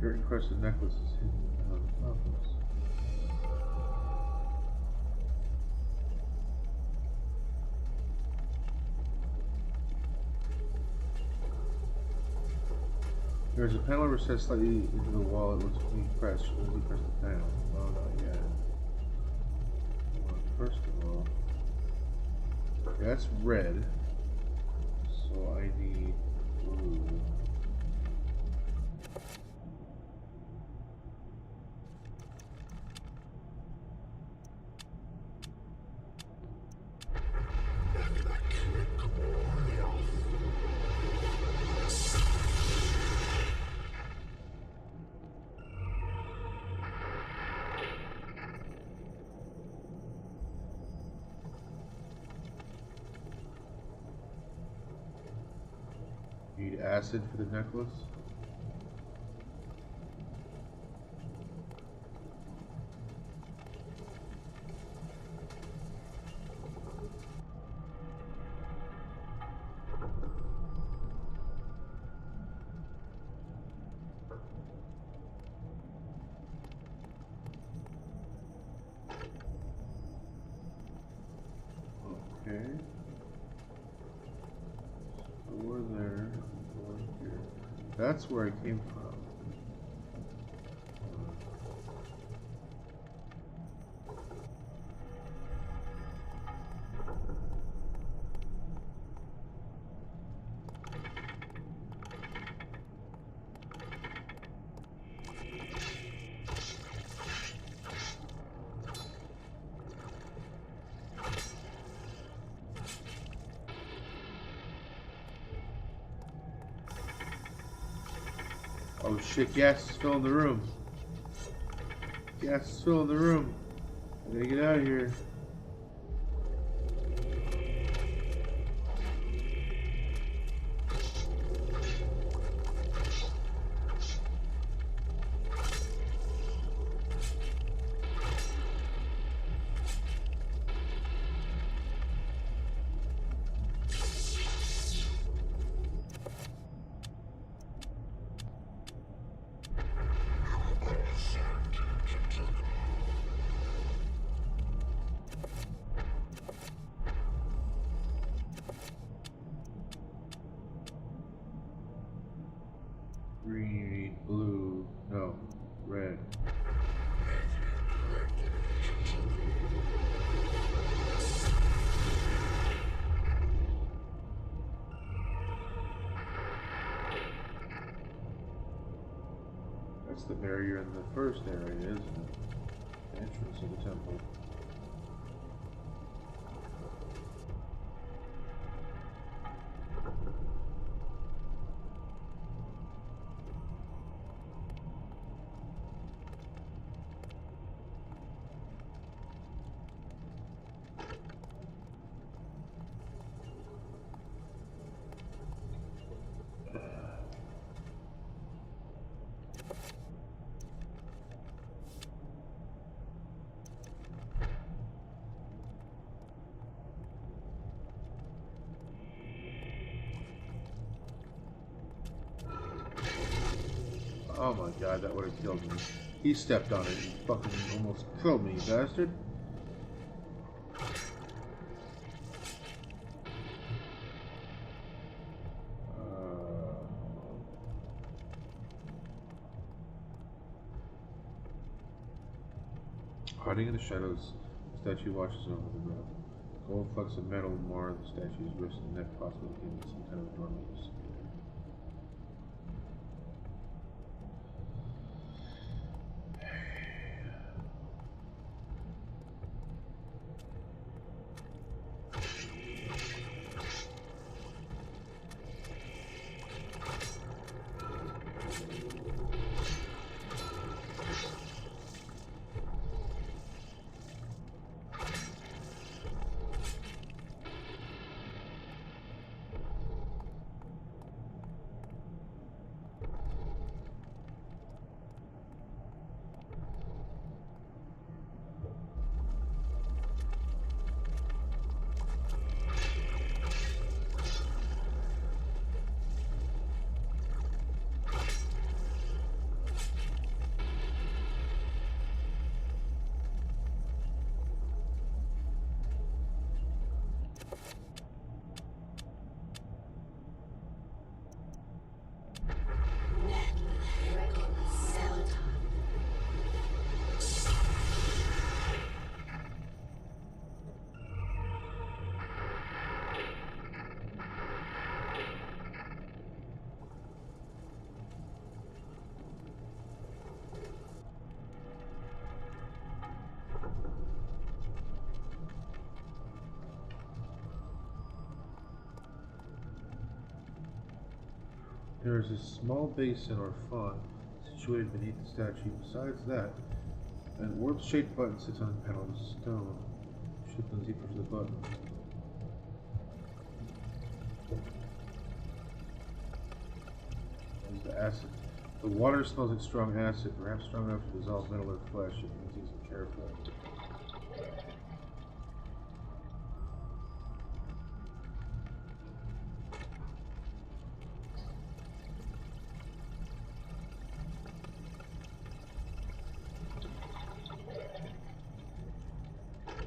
Your encrusted necklace is hidden behind the cobwebs. There's a panel recessed slightly into the wall. It looks being pressed. Lindsay pressed it down. Oh, not yet. Well, first of all, okay, that's red. So I need blue. Need acid for the necklace. Okay. So we're there. Here. That's where I came from. Oh shit, gas is filling the room. Gas is filling the room. I gotta get out of here. Green, blue, no, red. That's the barrier in the first area, isn't it? The entrance of the temple. Oh my god, that would have killed me. He stepped on it and fucking almost killed me, you bastard. Hiding in the shadows, the statue watches over the road. Gold flecks of metal mar the statue's wrist and neck, possibly giving some kind of adornment. There is a small basin or font situated beneath the statue. Besides that, an orb-shaped button sits on a panel of stone. Shift and Z push the button. There's the acid. The water smells like strong acid, perhaps strong enough to dissolve metal or flesh if you use it carefully.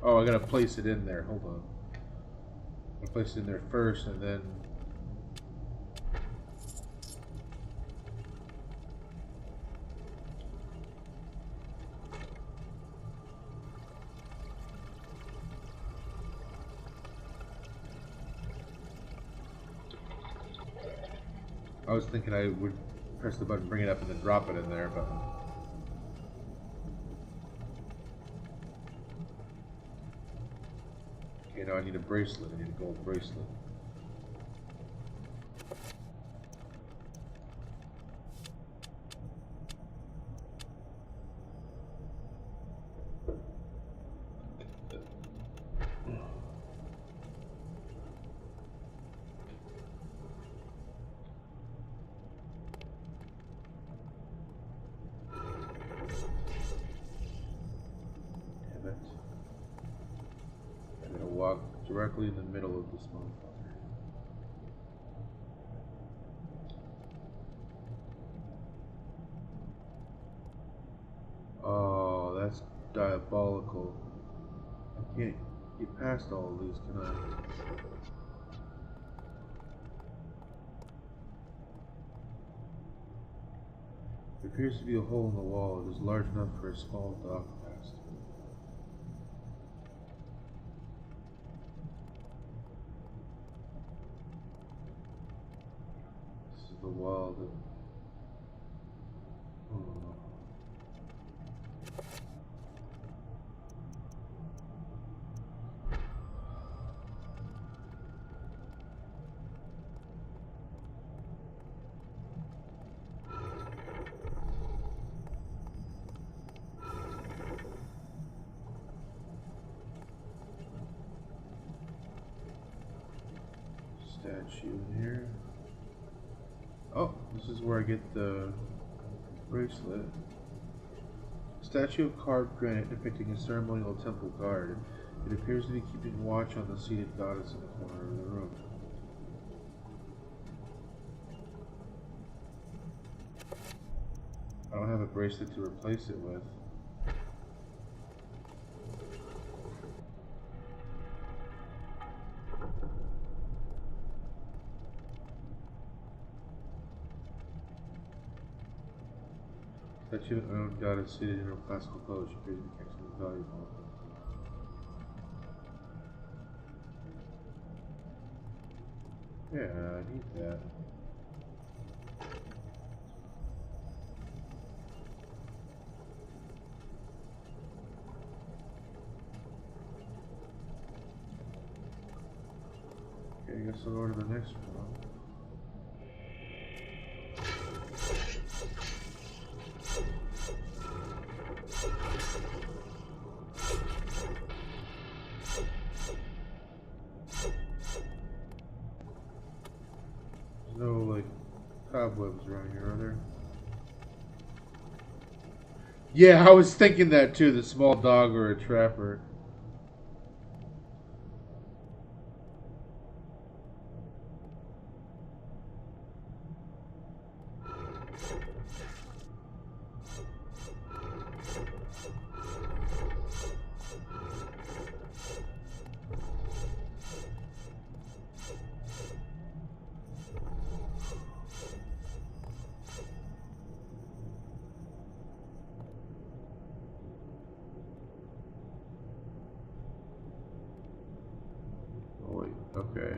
Oh, I gotta place it in there. Hold on. I'll place it in there first, and then. I was thinking I would press the button, bring it up, and then drop it in there, but. Okay, now I need a bracelet. I need a gold bracelet. directly in the middle of this motherfucker. Oh, that's diabolical. I can't get past all of these, can I? There appears to be a hole in the wall. It is large enough for a small dog to pass through. This is the wall that... Oh. Statue in here. Oh, this is where I get the bracelet. Statue of carved granite depicting a ceremonial temple guard. It appears to be keeping watch on the seated goddess in the corner of the room. I don't have a bracelet to replace it with. Statue of an unknown goddess seated in her classical pose. She appears to be carrying something valuable. Yeah, I need that. Okay, I guess I'll go to the next one. No, like, cobwebs around here, are there? Yeah, I was thinking that too, the small dog or a trapper. Oh wait, okay.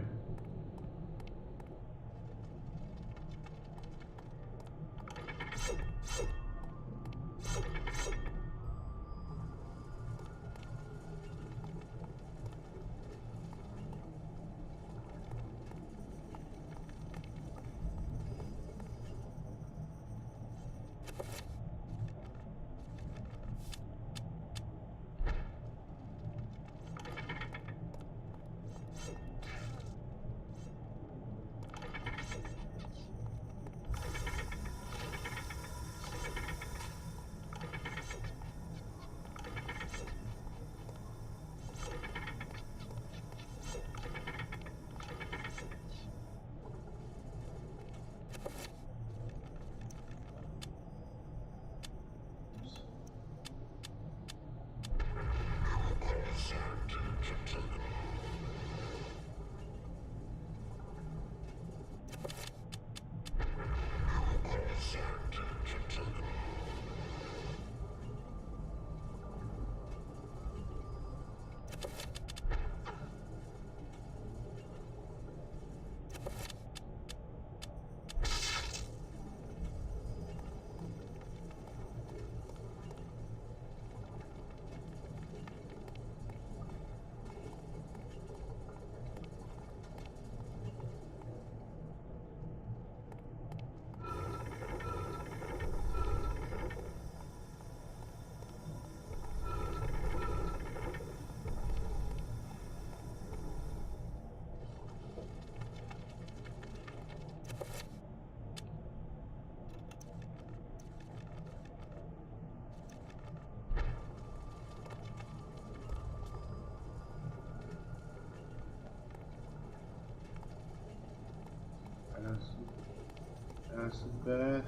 Acid bath.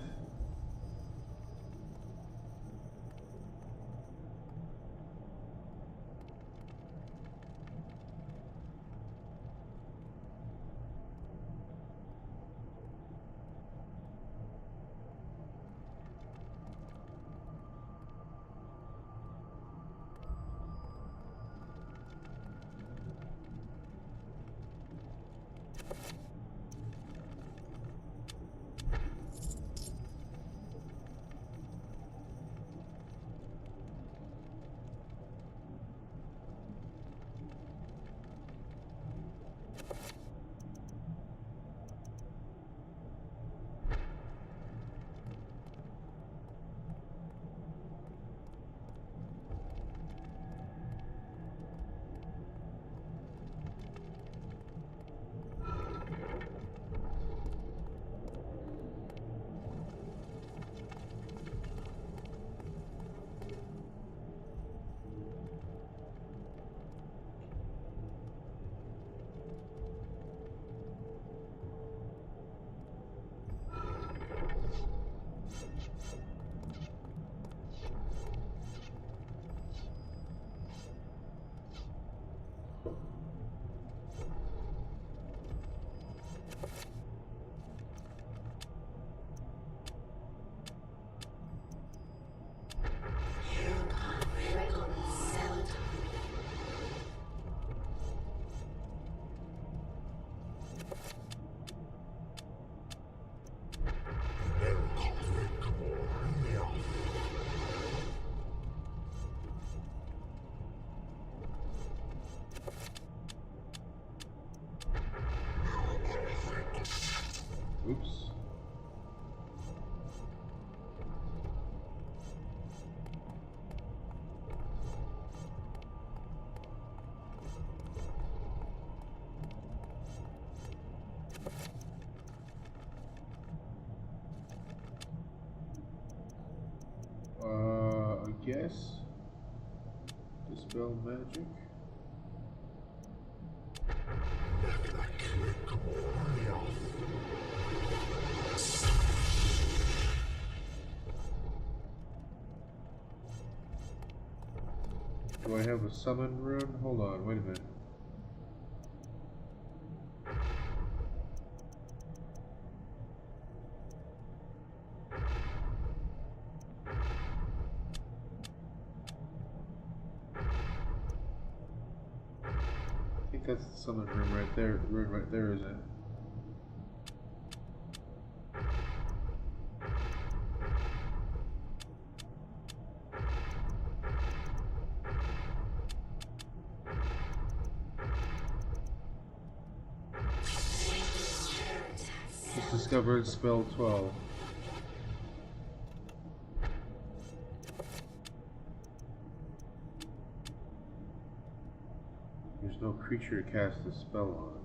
Oops. I guess dispel magic. Do I have a summon rune? Hold on, wait a minute. I think that's the summon rune right there. Rune right there, isn't it? Discovered spell 12. There's no creature to cast a spell on.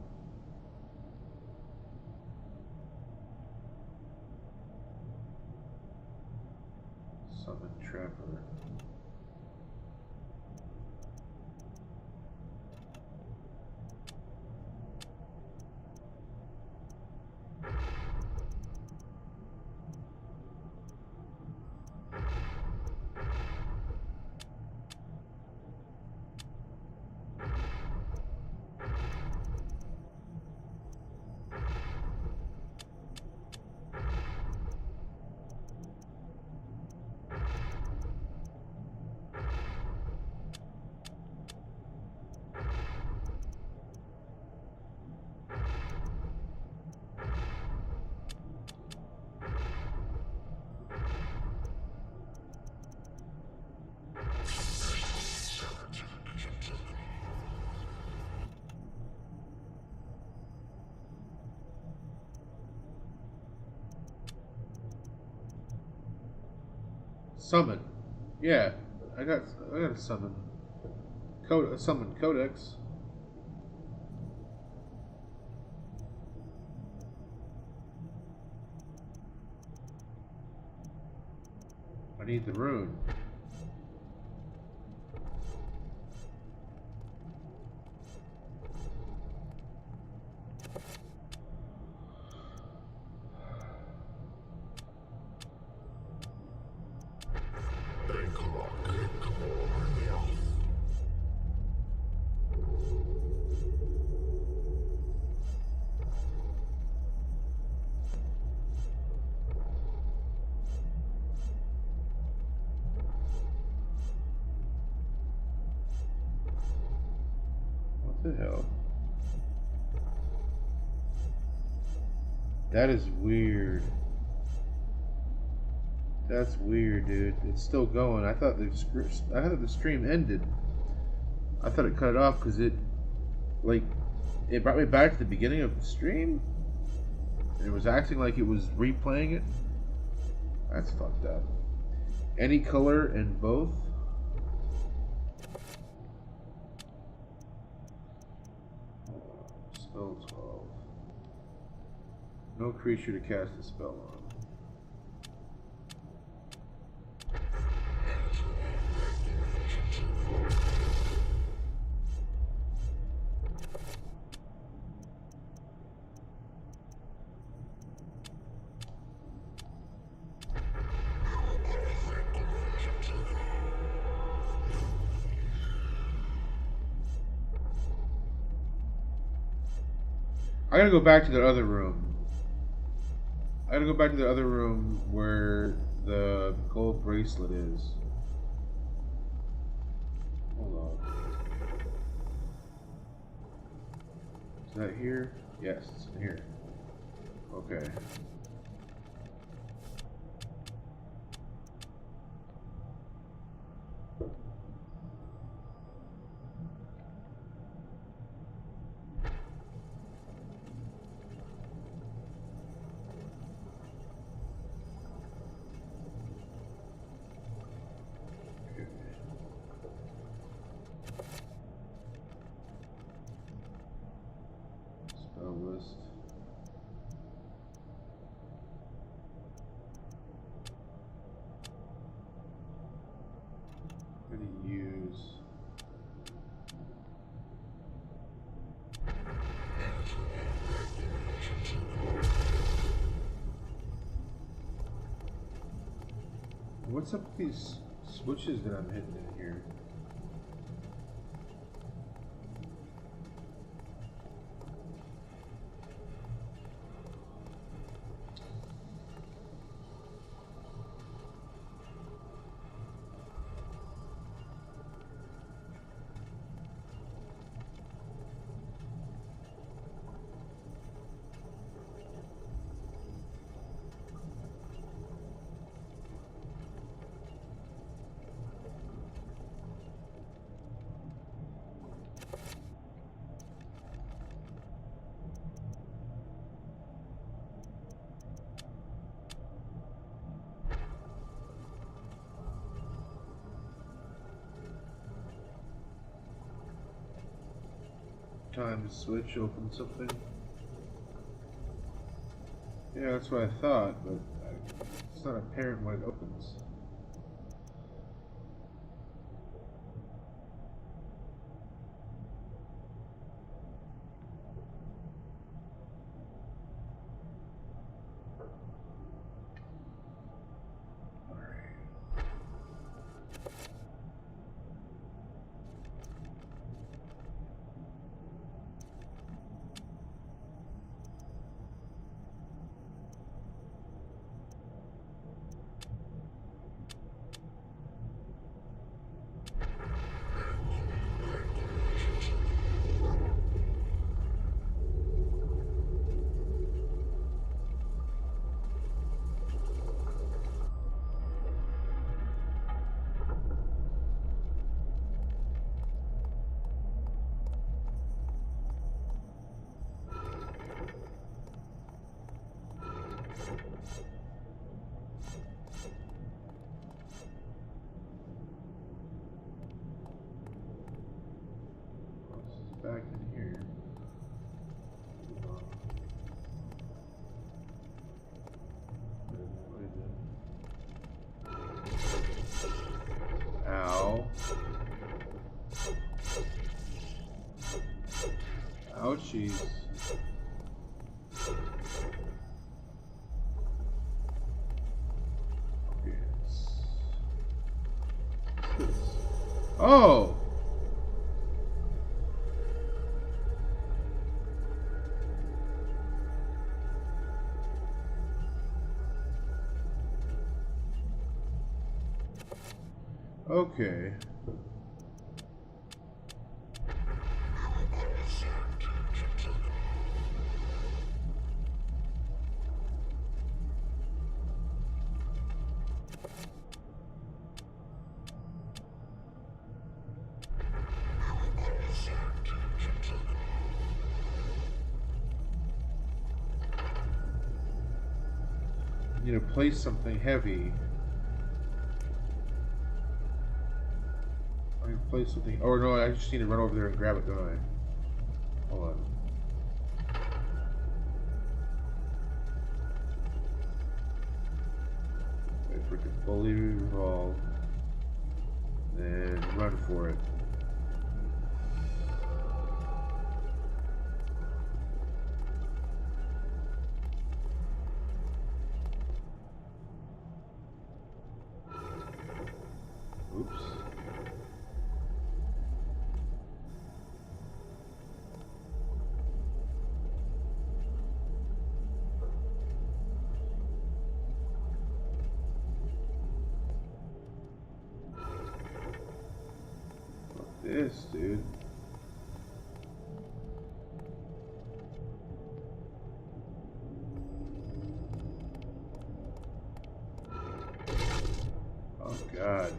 Summon Trapper. Summon. Yeah, I got a summon. Summon Codex. I need the rune. the hell? That is weird. That's weird, dude. It's still going. I thought the stream ended. I thought it cut it off because it brought me back to the beginning of the stream. And it was acting like it was replaying it. That's fucked up. Any color in both? Spell 12. No creature to cast a spell on. I gotta go back to the other room. I gotta go back to the other room where the gold bracelet is. Hold on. Is that here? Yes, it's in here. Okay. List. I'm gonna use what's up with these switches that I'm hitting in here? Time to switch, open something. Yeah, that's what I thought, but it's not apparent when it opens. Back in here. Ow. Ouchies. Oh! Okay. Need to place something heavy. I need to place something. Oh no, I just need to run over there and grab it, don't I? Hold on. Wait for it to fully revolve. Then run for it. Oops. Fuck this, dude. Oh God.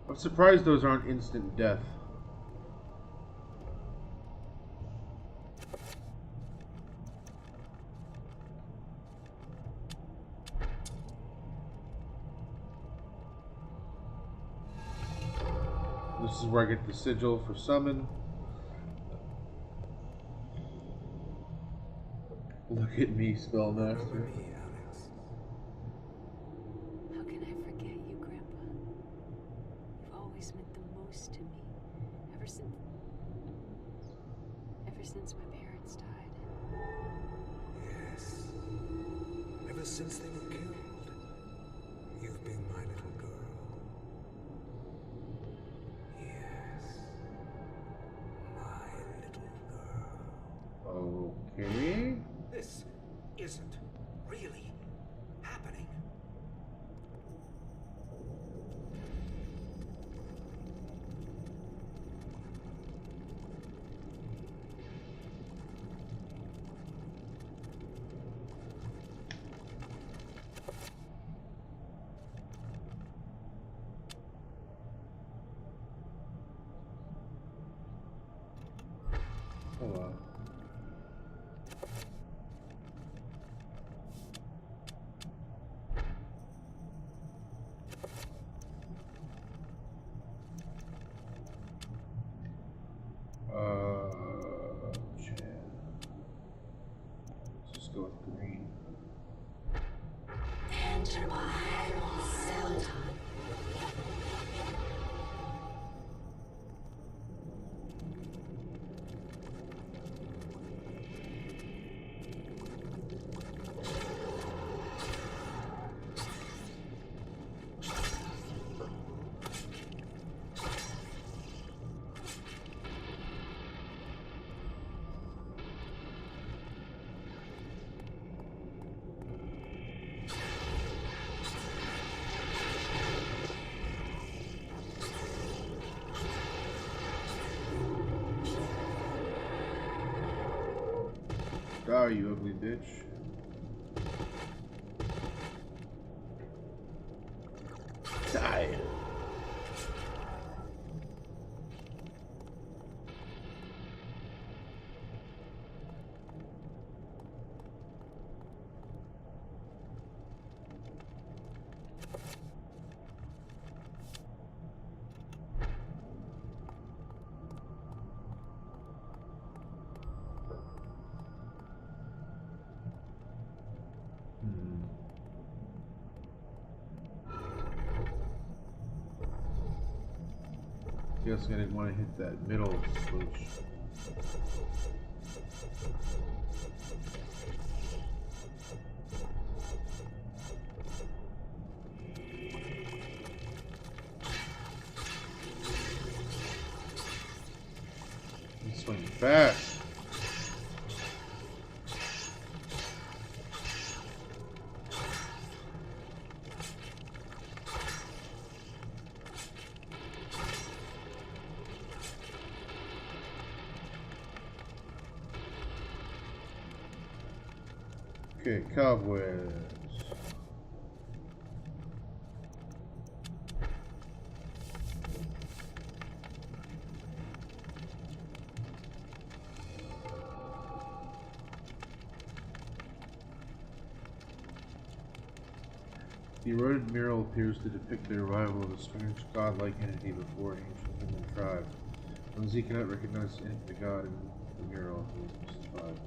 I'm surprised those aren't instant death. This is where I get the sigil for summon. Look at me, Spellmaster. How can I forget you, Grandpa? You've always meant the most to me. Ever since my parents died. Yes. Ever since they were killed, you've been my little girl. Yes. My little girl. Okay. This isn't really happening. Hold on. Shit. Let's just go with green. Enter my Celadon. Die, you ugly bitch. Die. Guess I didn't want to hit that middle switch. He's swinging fast. Okay, cobwebs. The eroded mural appears to depict the arrival of a strange godlike entity before an ancient human tribe. Lindsay cannot recognize the god in the mural, who is mystified.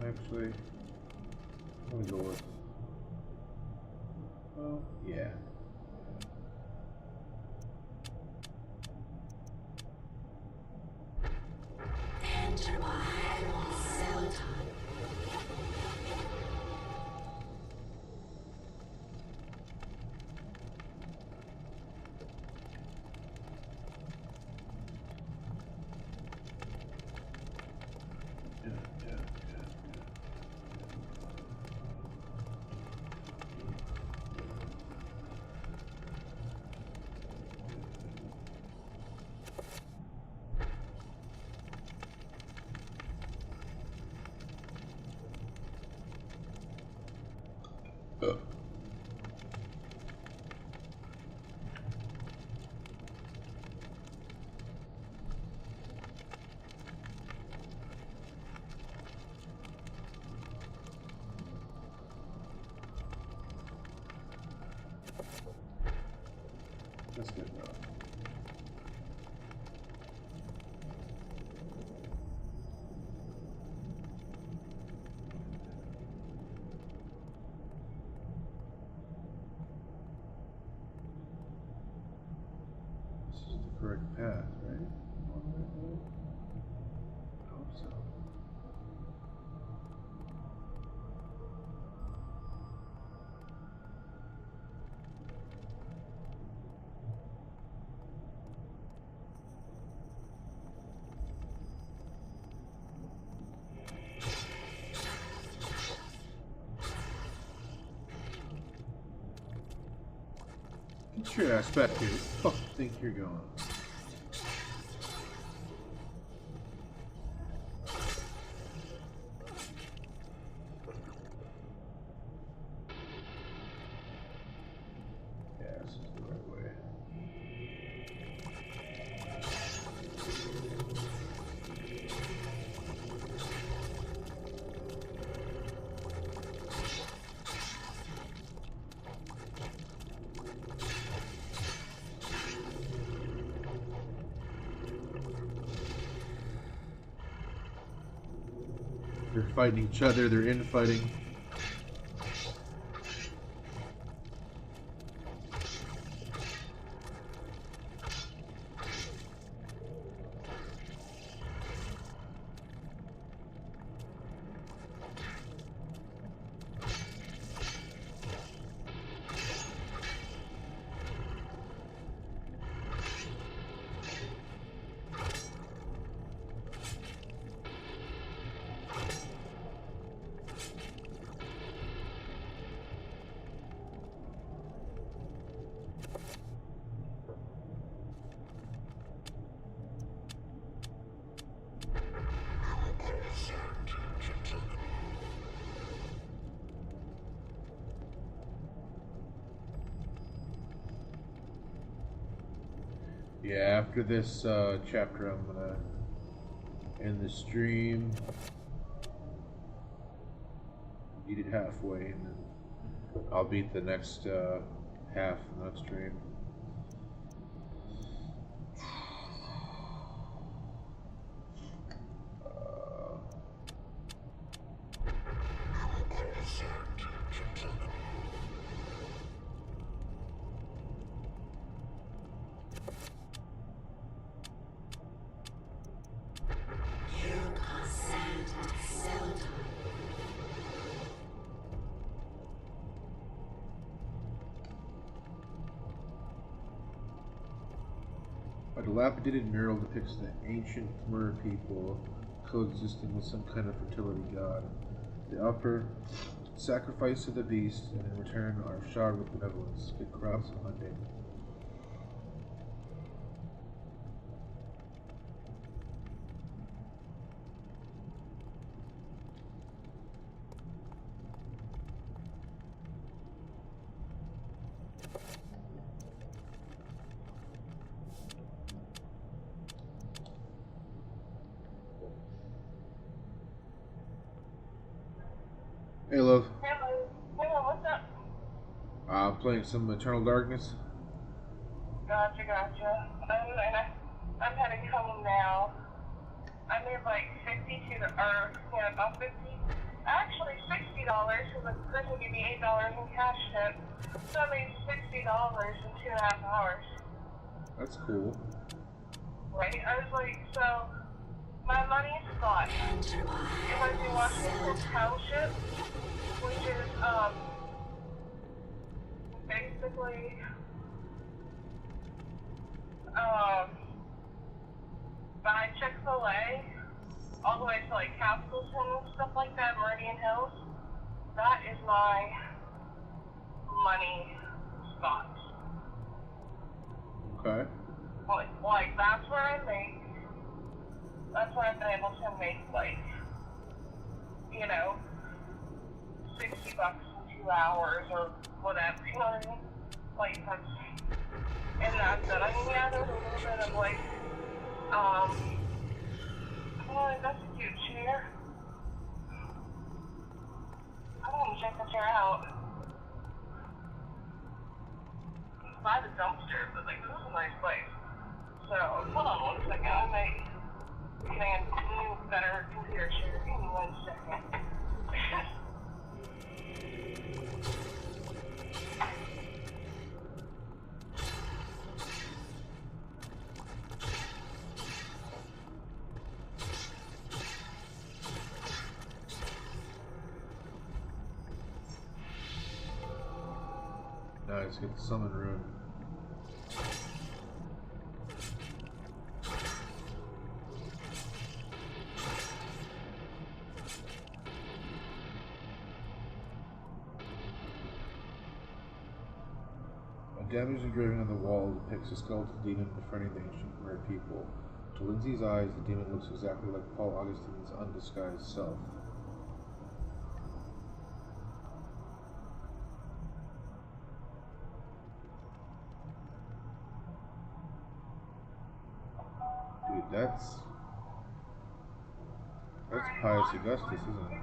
Actually, let me go with. Well, yeah. Enter my cell time. That's good enough. This is the correct path, right? I hope so. Get your ass back here. Where the fuck do you think you're going? Yeah, this is the right way. They're fighting each other, they're infighting. Yeah, after this chapter, I'm gonna end the stream. Eat it halfway, and then I'll beat the next half in the next stream. A dilapidated mural depicts the ancient Khmer people coexisting with some kind of fertility god. They offer sacrifice to the beast and in return are showered with benevolence, good crops and hunting. Hey, love. Hello. Hello, what's up? Playing some Eternal Darkness. Gotcha. I'm heading home now. I made like 52 about 50. Actually, $60 because the person gave me $8 in cash tip. So I made $60 in 2.5 hours. That's cool. Right? I was like, so my money is thought. If I do Washington Township, which is basically by Chick-fil-A all the way to like Castleton and stuff like that, Meridian Hills, that is my money spot. Okay. Like that's where I make. That's where I've been able to make like, you know, $60 in 2 hours or whatever. You know what I mean? Like that's, and that's it. I mean, yeah, there's a little bit of like, oh, that's a cute chair. I want to check the chair out. It's by the dumpster, but like this is a nice place. So hold on 1 second. I might get a new, better computer chair. Give me 1 second. Nice, get the summon rune. A damaged engraving on the wall depicts a skeletal demon befriending the ancient Khmer people. To Lindsay's eyes, the demon looks exactly like Paul Augustine's undisguised self. Dude, that's Pius Augustus, isn't it?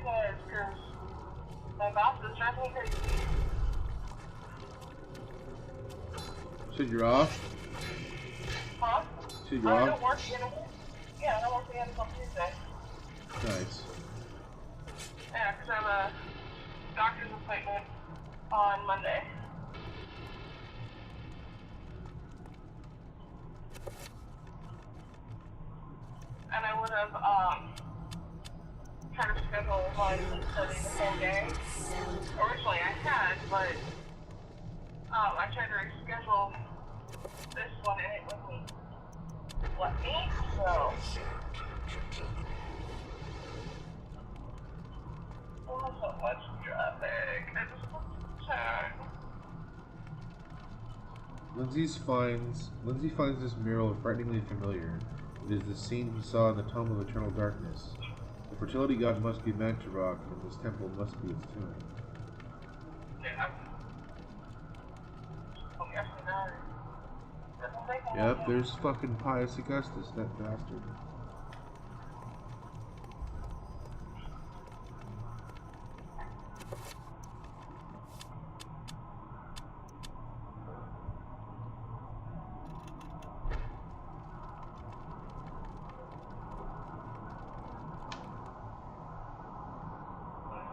is, because my boss is driving me crazy. Said you're off? Huh? Said you're I off? don't work again. Yeah, I don't work again until Tuesday. Nice. Yeah, because I have a doctor's appointment on Monday. And I would have, tried to schedule one study the same day. Originally I had, but, I tried to reschedule this one and it wouldn't let me, so. Oh, so much traffic. I just want to turn. Lindsay finds this mural frighteningly familiar. It is the scene he saw in the Tome of Eternal Darkness. The fertility god must be Mantarok, and this temple must be its tomb. Yeah. Yep, there's fucking Pius Augustus, that bastard.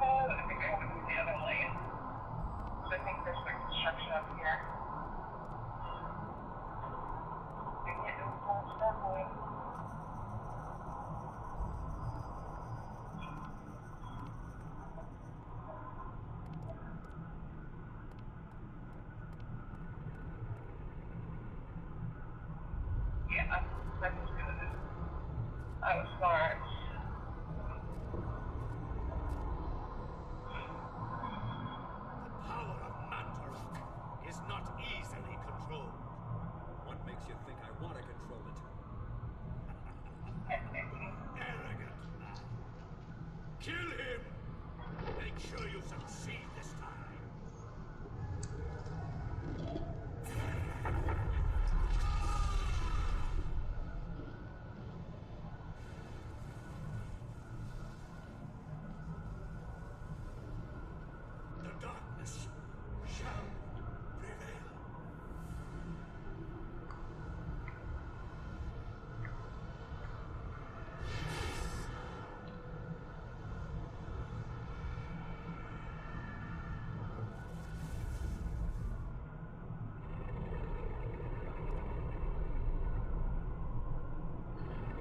I think I have to go the other lane. I think there's like construction up here. I can't do it towards that way. Yeah, that's as good as it. I was smart. Power of Mantarok is not easily controlled. What makes you think I want to control it? Arrogant man. Kill him! Make sure you succeed this time. The darkness shall prevail.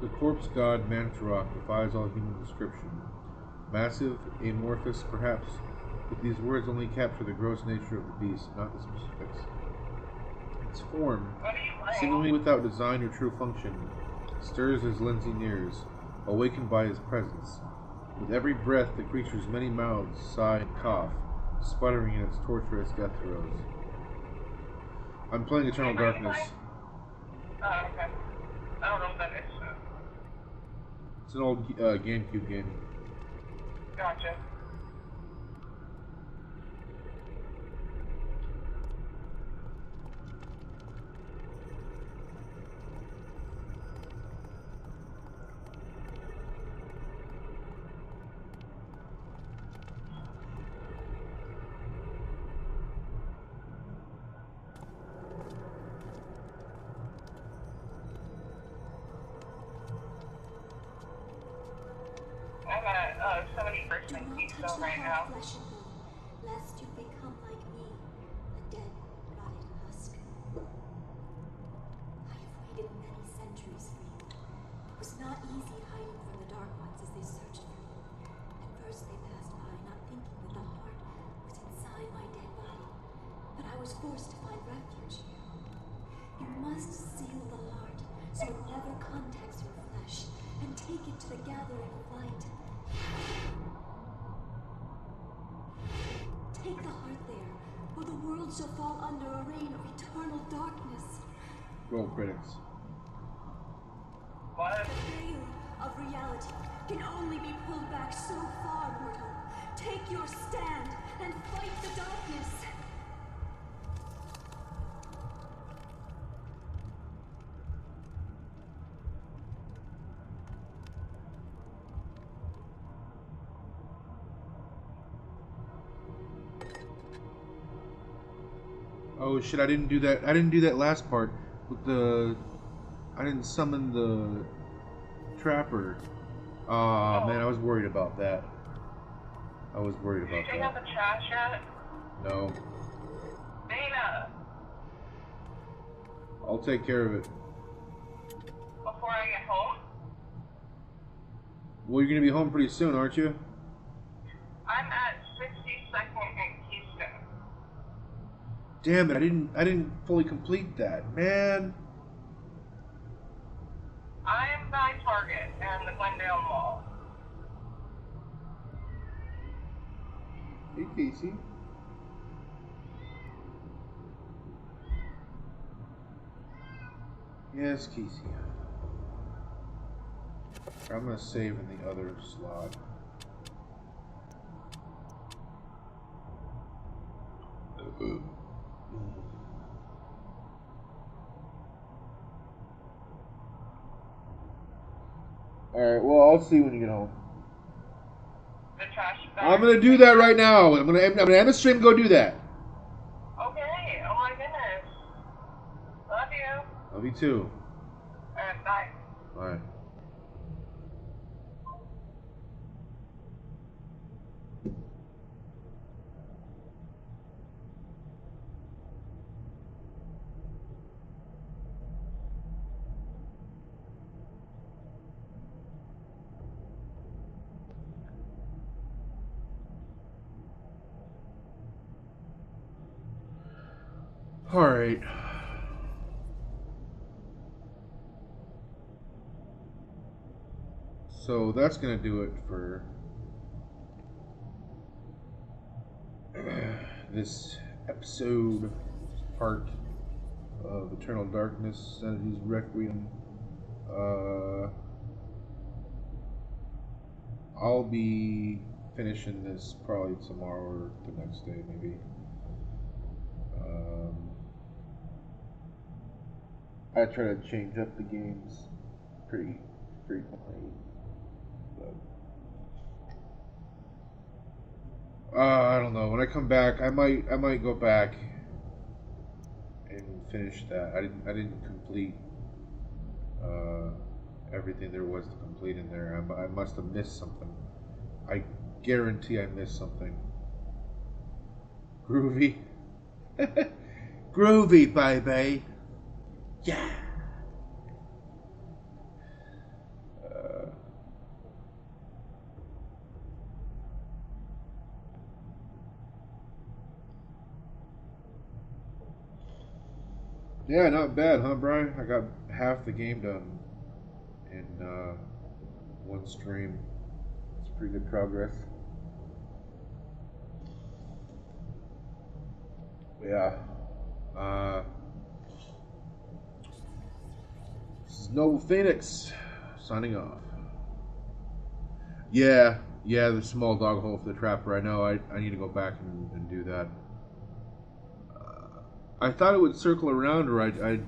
The corpse god Mantarok defies all human description. Massive, amorphous, perhaps, but these words only capture the gross nature of the beast, not the specifics. Its form, seemingly without design or true function, stirs as Lindsay nears, awakened by his presence. With every breath, the creature's many mouths sigh and cough, sputtering in its torturous death throes. I'm playing Eternal Darkness. Oh, okay. I don't know what that is. It's an old GameCube game. Gotcha. I'm at 71st and Keystone right now. Flesh and bone, lest you become like me, a dead, rotted husk. I have waited many centuries for you. It was not easy hiding from the Dark Ones as they searched for you. At first they passed by, not thinking that the heart was inside my dead body. But I was forced to find refuge here. You must seal the heart so it never contacts your flesh, and take it to the gathering of light. Take the heart there, or the world shall fall under a reign of eternal darkness. Roll credits. What? The veil of reality can only be pulled back so far, mortal. Take your stand and fight the darkness. Oh shit! I didn't do that. I didn't do that last part with the. I didn't summon the trapper. Oh man, I was worried about that. I was worried about Did you take out that. the trash yet? No. Dana, I'll take care of it. before I get home? Well, you're gonna be home pretty soon, aren't you? I'm at 62nd and Keystone. Damn it! I didn't fully complete that, man. I'm by Target and the Glendale Mall. Hey, Casey. Yes, Casey. I'm gonna save in the other slot. Alright, well, I'll see you when you get home. The trash bag. I'm gonna do that right now. I'm gonna end the stream and go do that. Okay, oh my goodness. Love you. Love you too. Alright, bye. Bye. All right. So that's gonna do it for this episode, part of Eternal Darkness, Sanity's Requiem. I'll be finishing this probably tomorrow or the next day, maybe. I try to change up the games pretty frequently, but I don't know. When I come back, I might go back and finish that. I didn't complete everything there was to complete in there. I must have missed something. I guarantee I missed something. Groovy. Groovy, baby. Yeah. Yeah, not bad, huh, Brian? I got half the game done in one stream. It's pretty good progress. Yeah. This is Noble Phoenix signing off. Yeah, the small dog hole for the trapper. I know. I need to go back and do that. I thought it would circle around, or it'd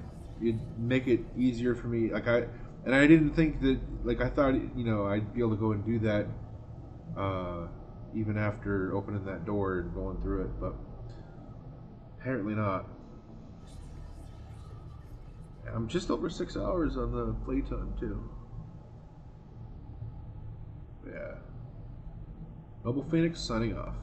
make it easier for me. And I didn't think that. I thought, I'd be able to go and do that, even after opening that door and going through it, but apparently not. I'm just over 6 hours on the playtime too. Yeah. Noble Phoenix signing off.